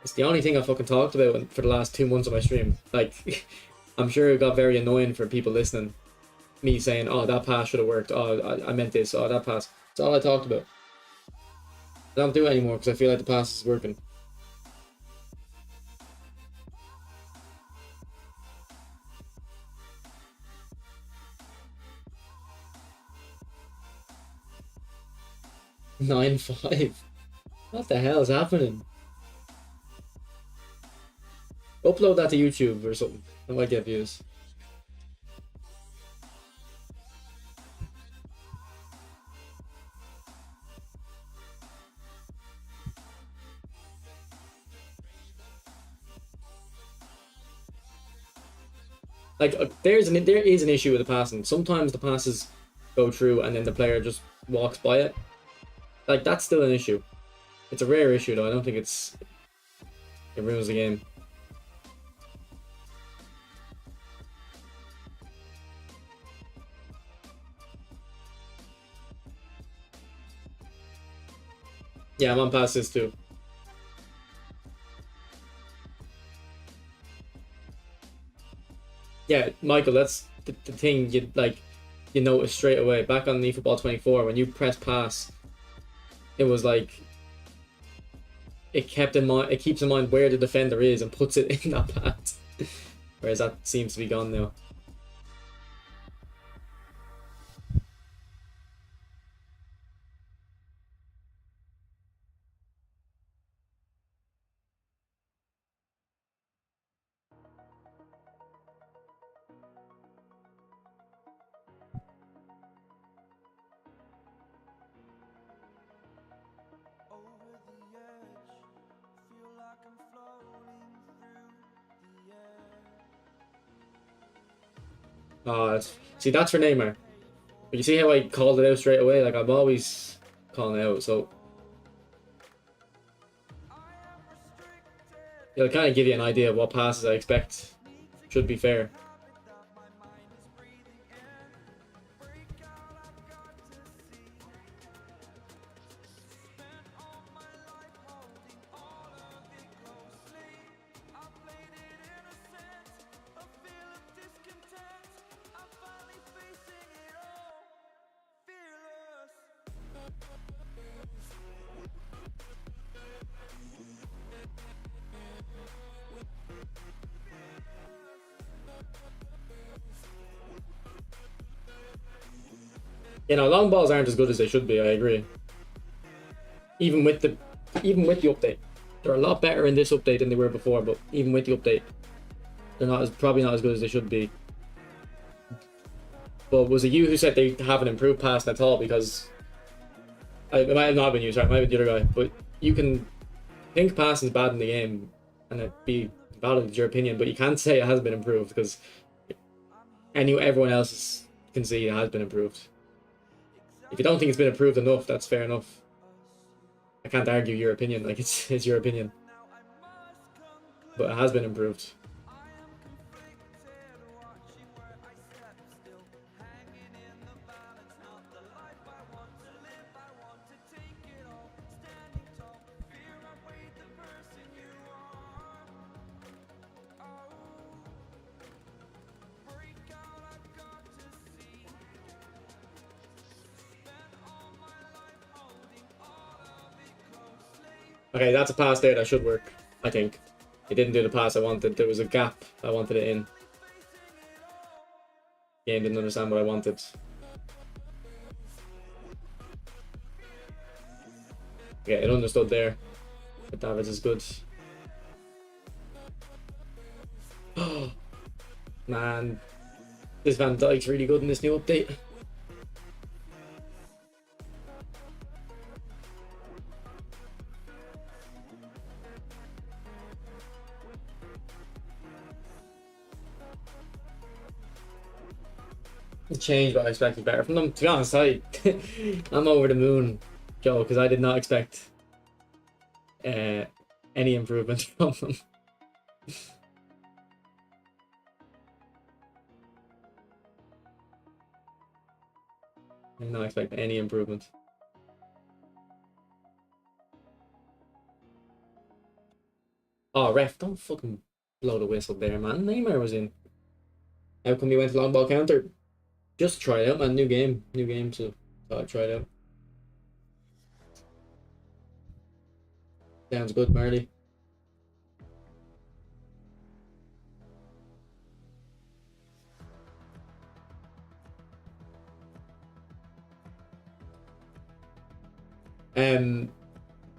It's the only thing I fucking talked about for the last 2 months of my stream. Like, I'm sure it got very annoying for people listening. me saying, oh, that pass should have worked. Oh, I meant this. Oh, that pass. That's all I talked about. I don't do it anymore because I feel like the pass is working. Nine five. What the hell is happening? Upload that to YouTube or something. I might get views. Like there is an issue with the passing. Sometimes the passes go through and then the player just walks by it. Like that's still an issue. It's a rare issue though. I don't think it ruins the game. Yeah, I'm on past this too. Yeah, Michael, that's the thing you notice straight away. Back on eFootball 24, when you press pass, it was like it keeps in mind where the defender is and puts it in that path. Whereas that seems to be gone now. Over the edge, feel like I'm floating through the air. See, that's for Neymar. But you see how I called it out straight away? Like, I'm always calling it out, so it'll kind of give you an idea of what passes I expect should be fair. You know, long balls aren't as good as they should be, I agree. Even with the update. They're a lot better in this update than they were before, but even with the update, they're probably not as good as they should be. But was it you who said they haven't improved passing at all? Because it might have not been you, sorry, it might have been the other guy. But you can think passing is bad in the game and it be valid as your opinion, but you can't say it hasn't been improved because everyone else can see it has been improved. If you don't think it's been improved enough, that's fair enough. I can't argue your opinion, like it's your opinion. But it has been improved. Okay, that's a pass there that should work, I think. It didn't do the pass I wanted. There was a gap I wanted it in. Game didn't understand what I wanted. Yeah, it understood there. But Davids is good. Oh, man. This Van Dijk's really good in this new update. Change, but I expected better from them. To be honest, I'm over the moon, Joe, because I did not expect any improvement from them. I did not expect any improvement. Oh, ref, don't fucking blow the whistle there, man. Neymar was in. How come he went long ball counter? Just try it out, man. New game, so thought I'd try it out. Sounds good, Marley.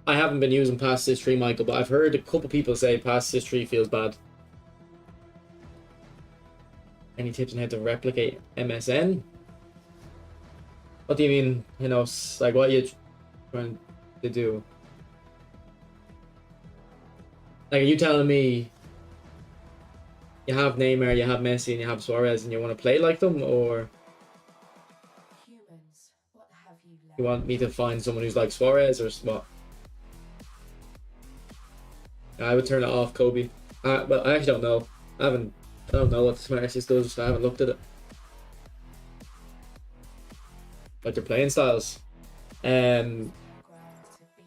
I haven't been using Pass Assist 3, Michael, but I've heard a couple people say Pass Assist 3 feels bad. Any tips on how to replicate MSN? What do you mean, you know, like what are you trying to do? Like, are you telling me you have Neymar, you have Messi, and you have Suarez, and you want to play like them, or Humans, what have you learned? you want me to find someone who's like Suarez, or what? I would turn it off, Kobe. Well, I actually don't know. I don't know what the Smart Assist does. I haven't looked at it. Like their playing styles. Ground to beat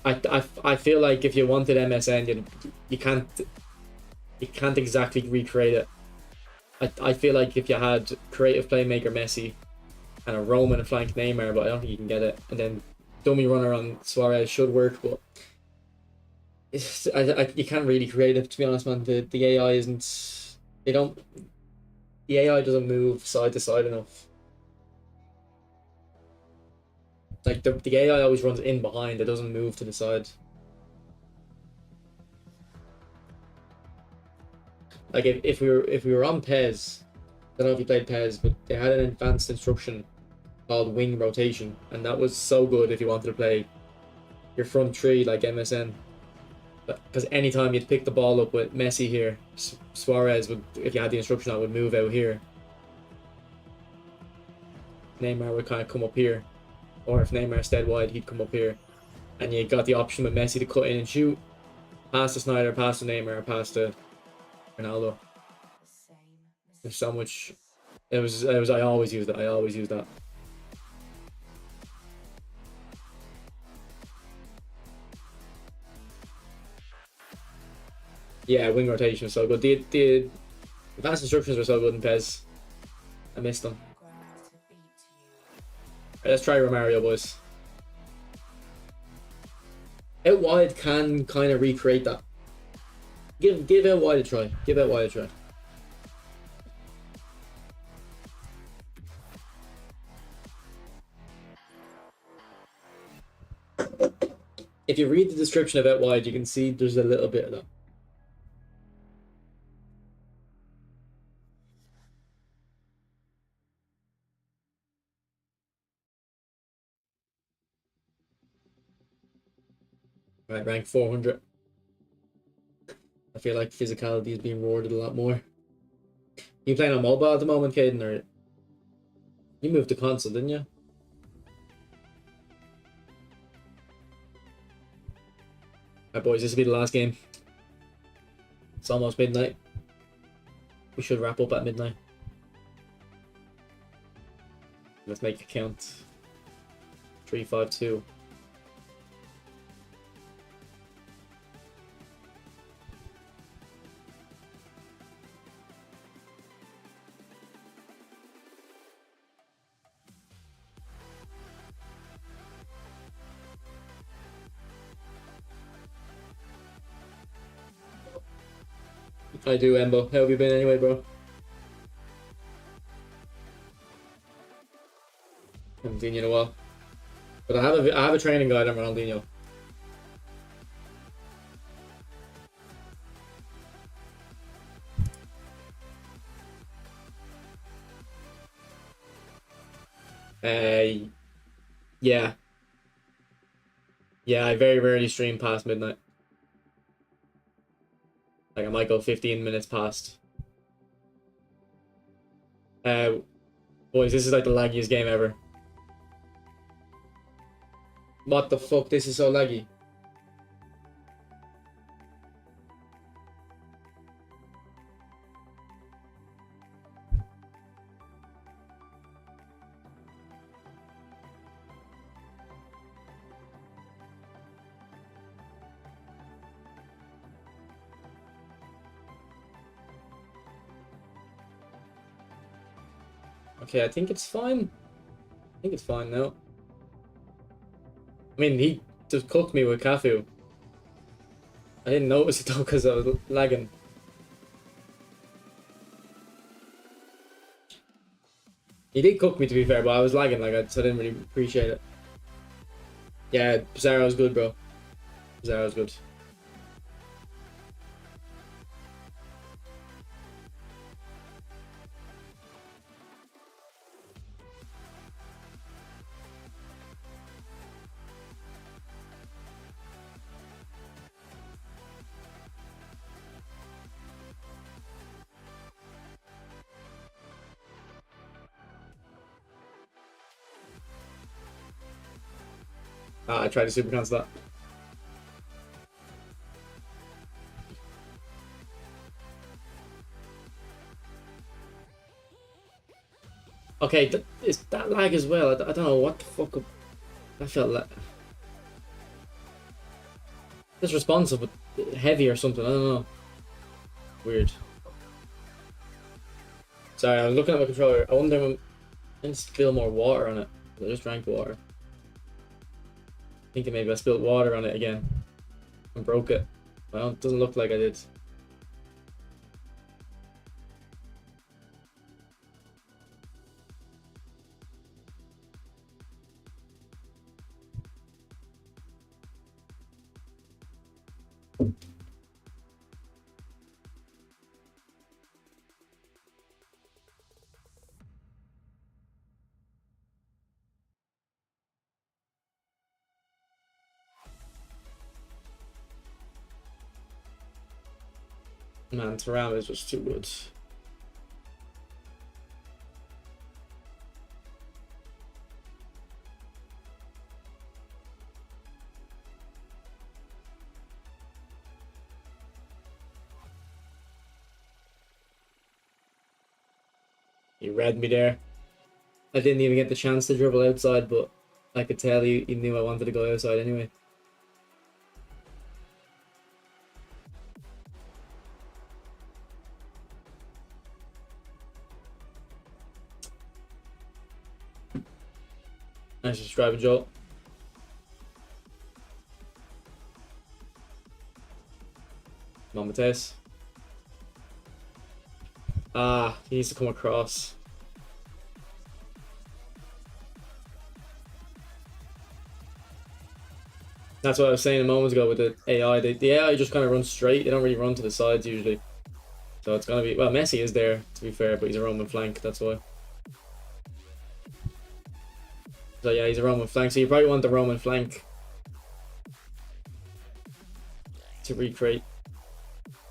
you. I feel like if you wanted MSN, you can't exactly recreate it. I feel like if you had creative playmaker Messi and a Roman flank Neymar, but I don't think you can get it. And then dummy runner on Suarez should work, but it's, you can't really create it, to be honest, man. The AI isn't. The AI doesn't move side to side enough. Like the AI always runs in behind, it doesn't move to the side. Like if we were on PES, I don't know if you played PES, but they had an advanced instruction called wing rotation, and that was so good if you wanted to play your front three like MSN. Because anytime you'd pick the ball up with Messi here, Suarez would, if you had the instruction, I would move out here. Neymar would kind of come up here, or if Neymar stayed wide, he'd come up here, and you got the option with Messi to cut in and shoot, pass to Snyder, pass to Neymar, pass to Ronaldo. The same There's so much. It was. I always used it. I always used that. Yeah, wing rotation was so good. The advanced instructions were so good in PES. I missed them. ground to beat you. Right, let's try Romario, boys. Out wide can kind of recreate that. Give out wide a try. Give out wide a try. If you read the description of out wide, you can see there's a little bit of that. Right, rank 400. I feel like physicality is being rewarded a lot more. You playing on mobile at the moment, Caden, or you moved to console, didn't you? Alright, boys, this will be the last game. It's almost midnight. We should wrap up at midnight. Let's make it count. 3, 5, 2. I do, Embo. How have you been anyway, bro? Haven't seen you in a while. But I have a training guide on Ronaldinho. Yeah. Yeah, I very rarely stream past midnight. Like I might go 15 minutes past. Boys, this is like the laggiest game ever. What the fuck? This is so laggy. Okay, I think it's fine. I think it's fine now. I mean, he just cooked me with Cafu. I didn't notice it though because I was lagging. He did cook me to be fair, but I was lagging, like so I didn't really appreciate it. Yeah, Pizarro's good, bro. Pizarro's good. Ah, I tried to super cancel that. Okay, is that lag as well? I don't know what the fuck. I felt like it's responsive, but heavy or something. I don't know. Weird. Sorry, I was looking at my controller. I wonder if I need to spill more water on it. I just drank water. Thinking maybe I spilled water on it again and broke it. Well, it doesn't look like I did. Man, Thuram is just too good. He read me there. I didn't even get the chance to dribble outside, but I could tell he knew I wanted to go outside anyway. Nice to drive, Joel. Come on, Mateus. Ah, he needs to come across. That's what I was saying a moment ago with the AI. The AI just kind of runs straight. They don't really run to the sides usually. So it's going to be... Well, Messi is there, to be fair, but he's a Roman flank. That's why. So yeah, he's a Roman flank. So you probably want the Roman flank to recreate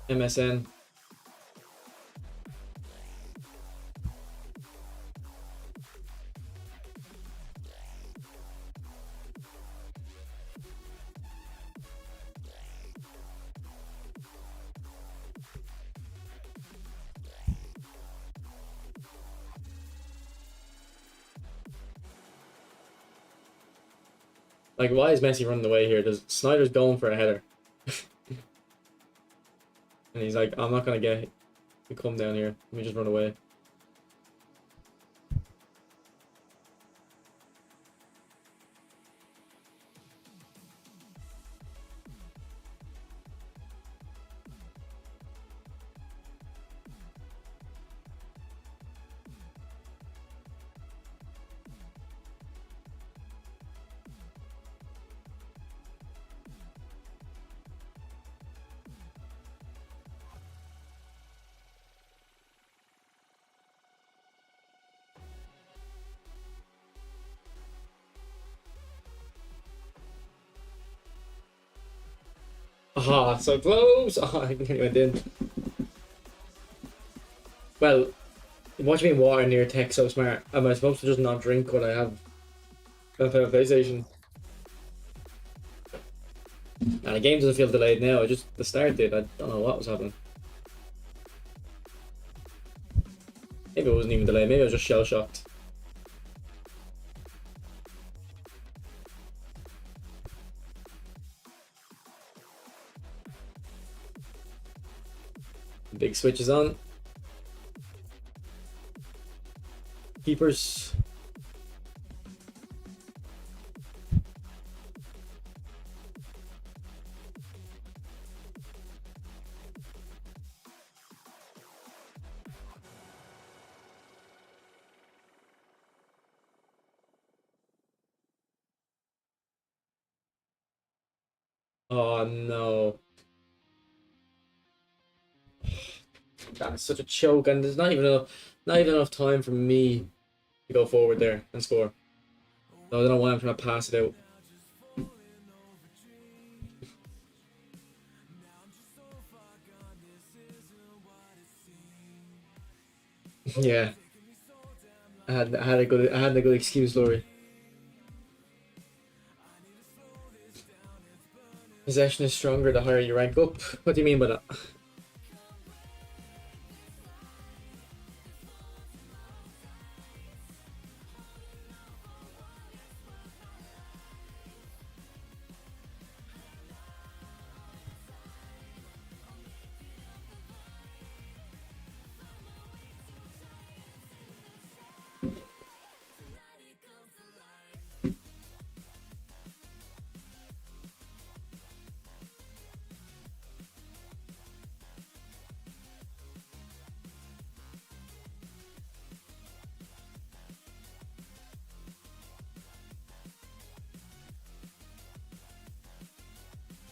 MSN. Like, why is Messi running away here? Snyder's going for a header. And he's like, I'm not going to get to come down here. Let me just run away. Ah, so close! Oh, I nearly went in. Well, what do you mean water near tech so smart? Am I supposed to just not drink what I have? That's a PlayStation. And the game doesn't feel delayed now. The start did. I don't know what was happening. Maybe it wasn't even delayed. Maybe I was just shell shocked. Big switch is on. Keepers. Oh no. That's such a choke, and there's not even enough time for me to go forward there and score. So I don't know why I'm trying to pass it out. Yeah. I had a good excuse, Laurie. Possession is stronger the higher you rank up. What do you mean by that?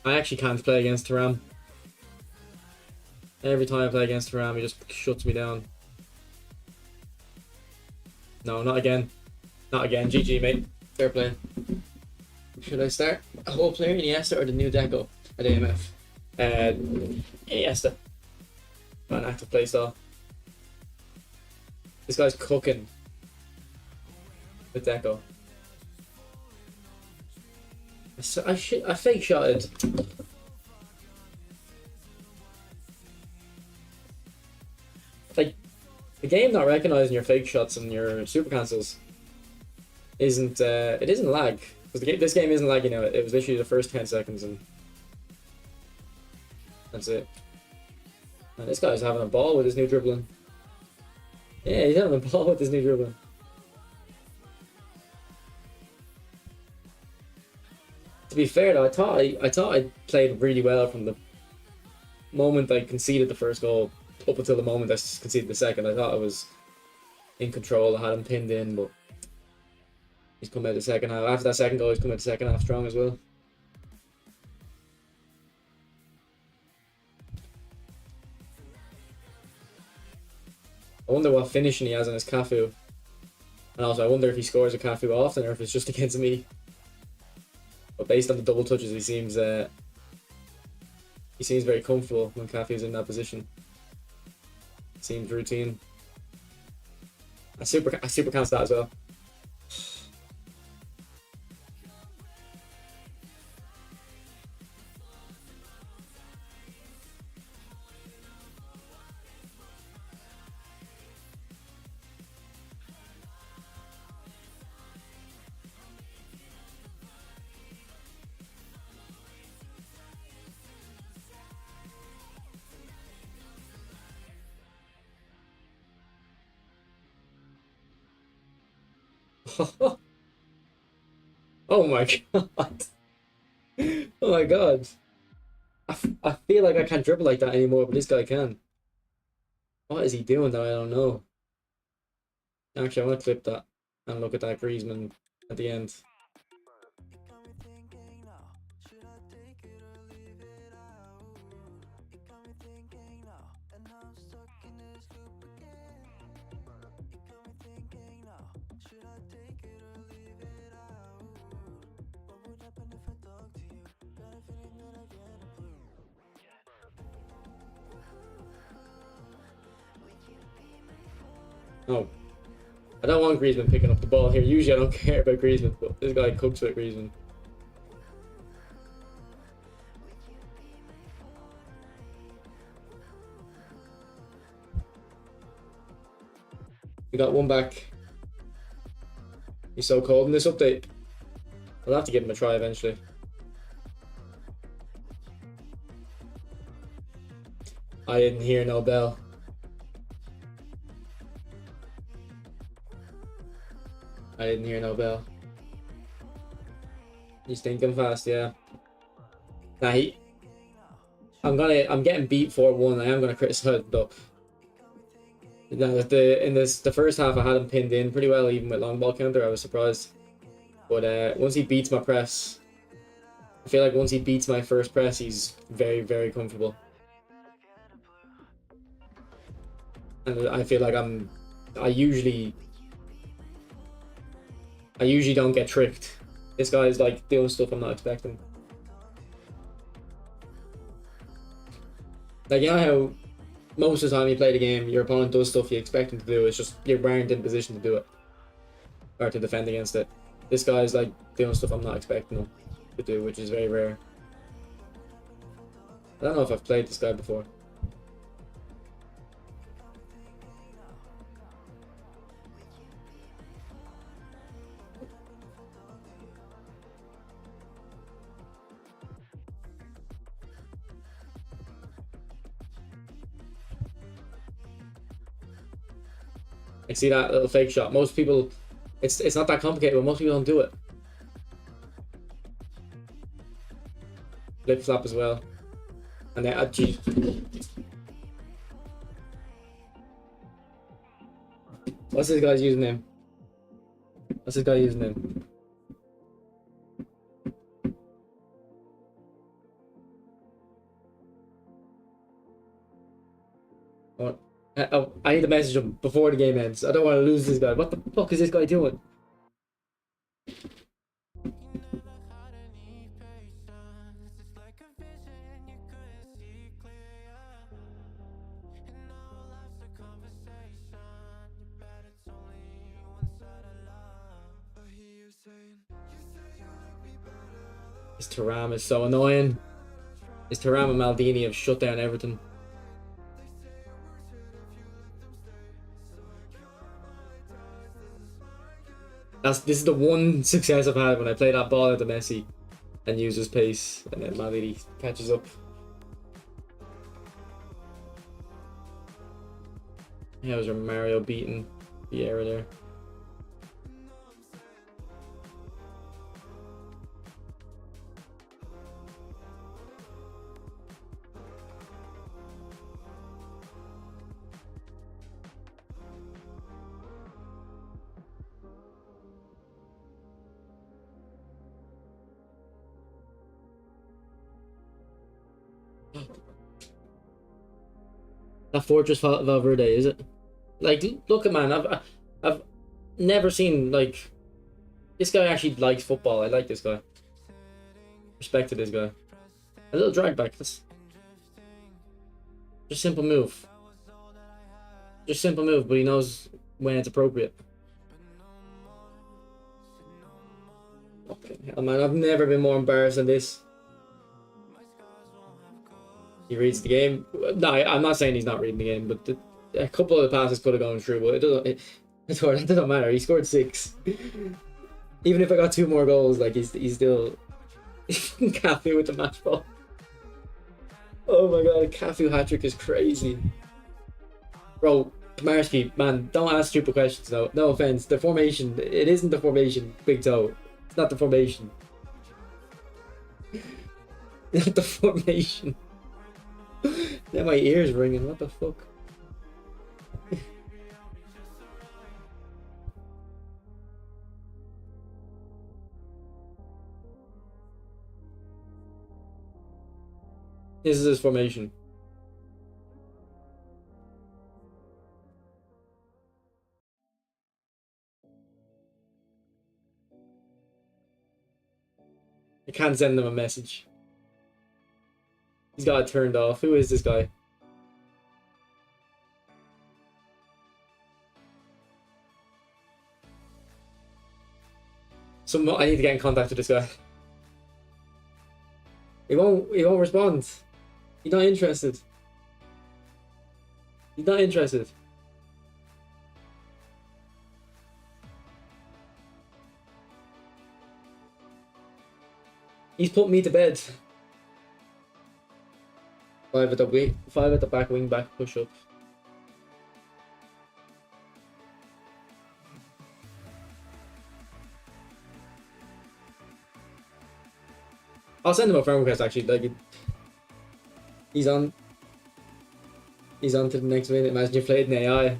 I actually can't play against Taram. Every time I play against Taram, he just shuts me down. No, not again. Not again. GG, mate. Fair play. Should I start a whole player, Iniesta, or the new Deco at AMF? Iniesta. Got an active playstyle. This guy's cooking with Deco. I fake shotted. Like, the game not recognizing your fake shots and your super cancels isn't it isn't lag, because this game isn't lagging out. It was literally the first 10 seconds and that's it. And this guy's having a ball with his new dribbling. Yeah, he's having a ball with his new dribbling. To be fair though, I thought I played really well from the moment I conceded the first goal up until the moment I conceded the second. I thought I was in control. I had him pinned in, but he's come out the second half. After that second goal, he's come out the second half strong as well. I wonder what finishing he has on his Cafu. And also I wonder if he scores a Cafu often or if it's just against me. But based on the double touches, he seems very comfortable when Cafu's in that position. Seems routine. I super cancel that as well. Oh my god. Oh my god. I feel like I can't dribble like that anymore, but this guy can. What is he doing that I don't know? Actually, I want to clip that and look at that Griezmann at the end. Oh, I don't want Griezmann picking up the ball here. Usually I don't care about Griezmann, but this guy cooks with Griezmann. We got one back. He's so cold in this update. I'll have to give him a try eventually. I didn't hear no bell. I didn't hear no bell. He's thinking fast, yeah. Nah, I'm getting beat 4-1. I am gonna criticize him though. No, the first half I had him pinned in pretty well, even with long ball counter. I was surprised. But once he beats my press, I feel like once he beats my first press, he's very, very comfortable. And I feel like I usually don't get tricked. This guy's like doing stuff I'm not expecting. Like, you know how most of the time you play the game, your opponent does stuff you expect him to do, it's just you weren't in position to do it. Or to defend against it. This guy's like doing stuff I'm not expecting him to do, which is very rare. I don't know if I've played this guy before. I see that little fake shot. Most people, it's not that complicated, but most people don't do it. Flip flop as well. And then G. What's this guy's username? What's this guy's username? What? Oh, I need to message him before the game ends. I don't want to lose this guy. What the fuck is this guy doing? This Thuram is so annoying. This Thuram and Maldini have shut down everything. This is the one success I've had when I play that ball at the Messi and use his pace, and then Maldini catches up. Yeah, was Mario beating Vieira there. That Fortress Valverde, is it? Like, look at man, I've never seen, like, this guy actually likes football. I like this guy. Respected this guy. A little drag back. That's just simple move. Just simple move, but he knows when it's appropriate. Okay, hell man, I've never been more embarrassed than this. He reads the game. No, I'm not saying he's not reading the game, but a couple of the passes could have gone through, but it doesn't matter. He scored 6. Even if I got 2 more goals, like he's still Cafu with the match ball. Oh my god, a Cafu hat-trick is crazy. Bro, Kamarsky, man, don't ask stupid questions though. No offense. The formation, it isn't the formation, Big Toe. It's not the formation. Not the formation. Now my ears ringing. What the fuck? This is his formation. I can't send him a message. He's got it turned off. Who is this guy? I need to get in contact with this guy. He won't respond. He's not interested. He's not interested. He's put me to bed. 5 at the back, wing back, push up. I'll send him a friend request actually. Like, he's on. He's on to the next minute. Imagine you played an AI.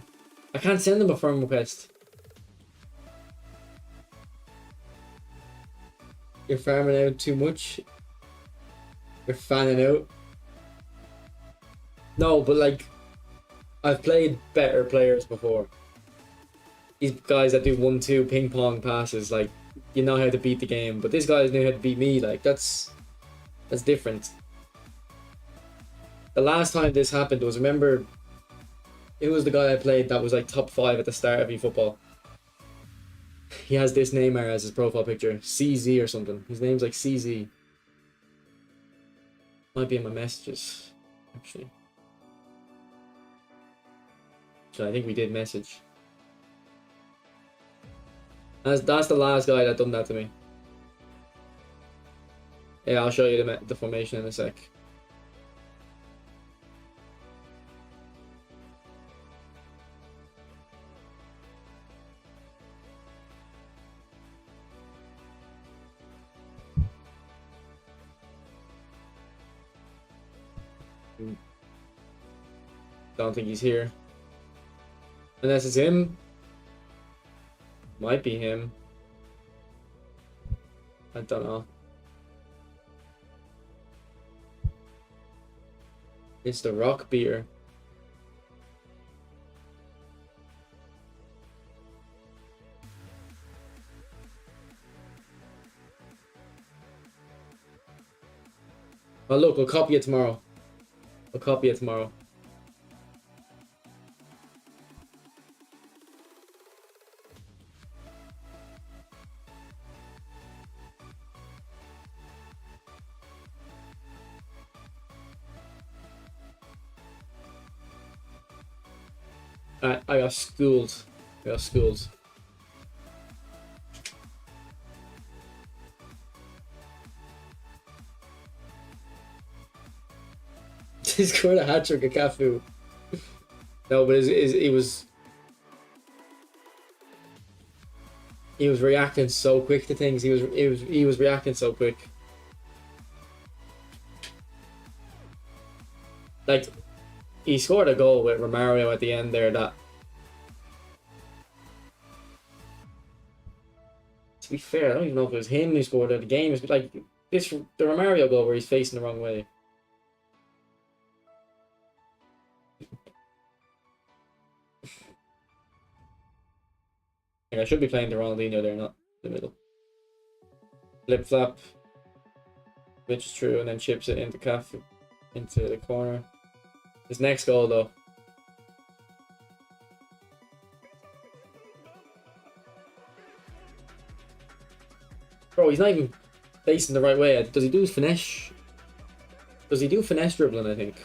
I can't send him a friend request. You're farming out too much. You're fanning out. No, but like, I've played better players before. These guys that do 1-2 ping pong passes, like, you know how to beat the game. But these guys knew how to beat me. Like, that's different. The last time this happened was, remember, it was the guy I played that was like top 5 at the start of eFootball. He has this Neymar as his profile picture, CZ or something. His name's like CZ. Might be in my messages, actually. So I think we did message. That's the last guy that done that to me. Yeah, I'll show you the formation in a sec. Don't think he's here. Unless it's him. Might be him. I don't know. It's the rock beer. Oh look, we'll copy it tomorrow. We'll copy it tomorrow. I got schooled. I got schooled. He scored a hat trick at Cafu. No, but he was reacting so quick to things. He was reacting so quick. Like, he scored a goal with Romario at the end there that, to be fair, I don't even know if it was him who scored it. The game is like this, the Romario goal where he's facing the wrong way. I should be playing the Ronaldinho there, not the middle. Flip flap, which is true, and then chips it into Cafu, into the corner. His next goal though. Bro, he's not even facing the right way. Does he do his finesse? Does he do finesse dribbling, I think?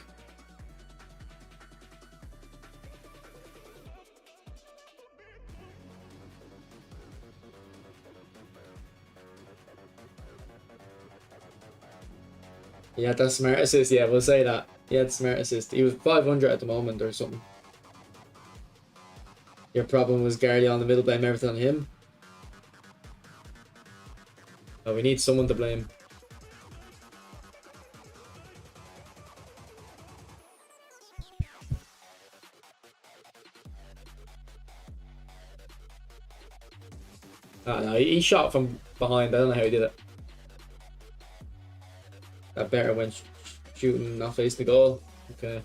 Yeah, that's smart assist. Yeah, we'll say that. He had smart assist. He was 500 at the moment or something. Your problem was Guardiola on the middle, blame everything on him. Oh, we need someone to blame. Ah, no, he shot from behind. I don't know how he did it. That better when shooting, not facing the goal. Okay.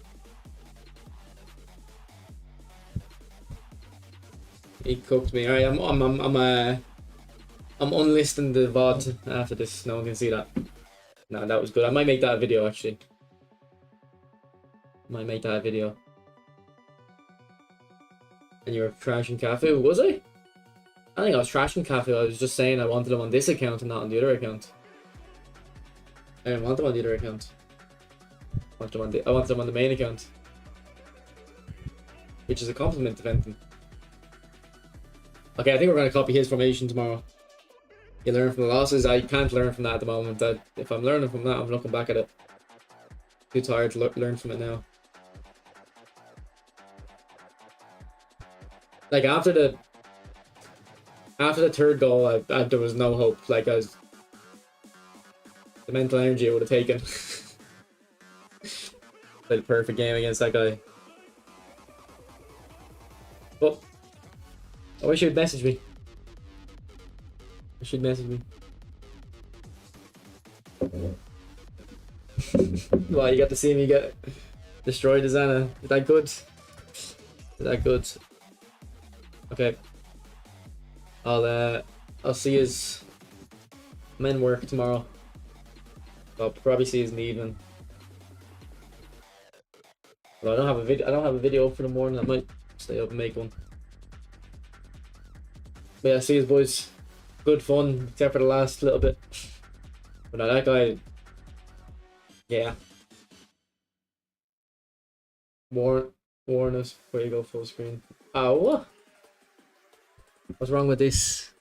He cooked me. Alright, I'm unlisting the VOD after this. No one can see that. No, that was good. I might make that a video actually. Might make that a video. And you were trashing Cafu, was I? I think I was trashing Cafu. I was just saying I wanted him on this account and not on the other account. I didn't want him on the other account. I wanted him on the main account. Which is a compliment to Fenton. Okay, I think we're going to copy his formation tomorrow. You learn from the losses. I can't learn from that at the moment. If I'm learning from that, I'm looking back at it. Too tired to learn from it now. Like, after the third goal, there was no hope. Like, the mental energy it would have taken. Played a perfect game against that guy. But I wish you'd message me. You should message me. Well, you got to see me get destroyed, Zana. Is that good? Is that good? Okay. I'll see his men work tomorrow. I'll probably see his in the evening. But I don't have a video. I don't have a video up for the morning. I might stay up and make one. But yeah, see his boys. Good fun, except for the last little bit. But no, that guy. Yeah. Warn us before you go full screen. Oh, what? What's wrong with this?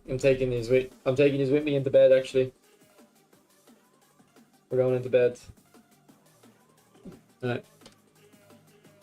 I'm taking his with me into bed actually. We're going into bed. Alright.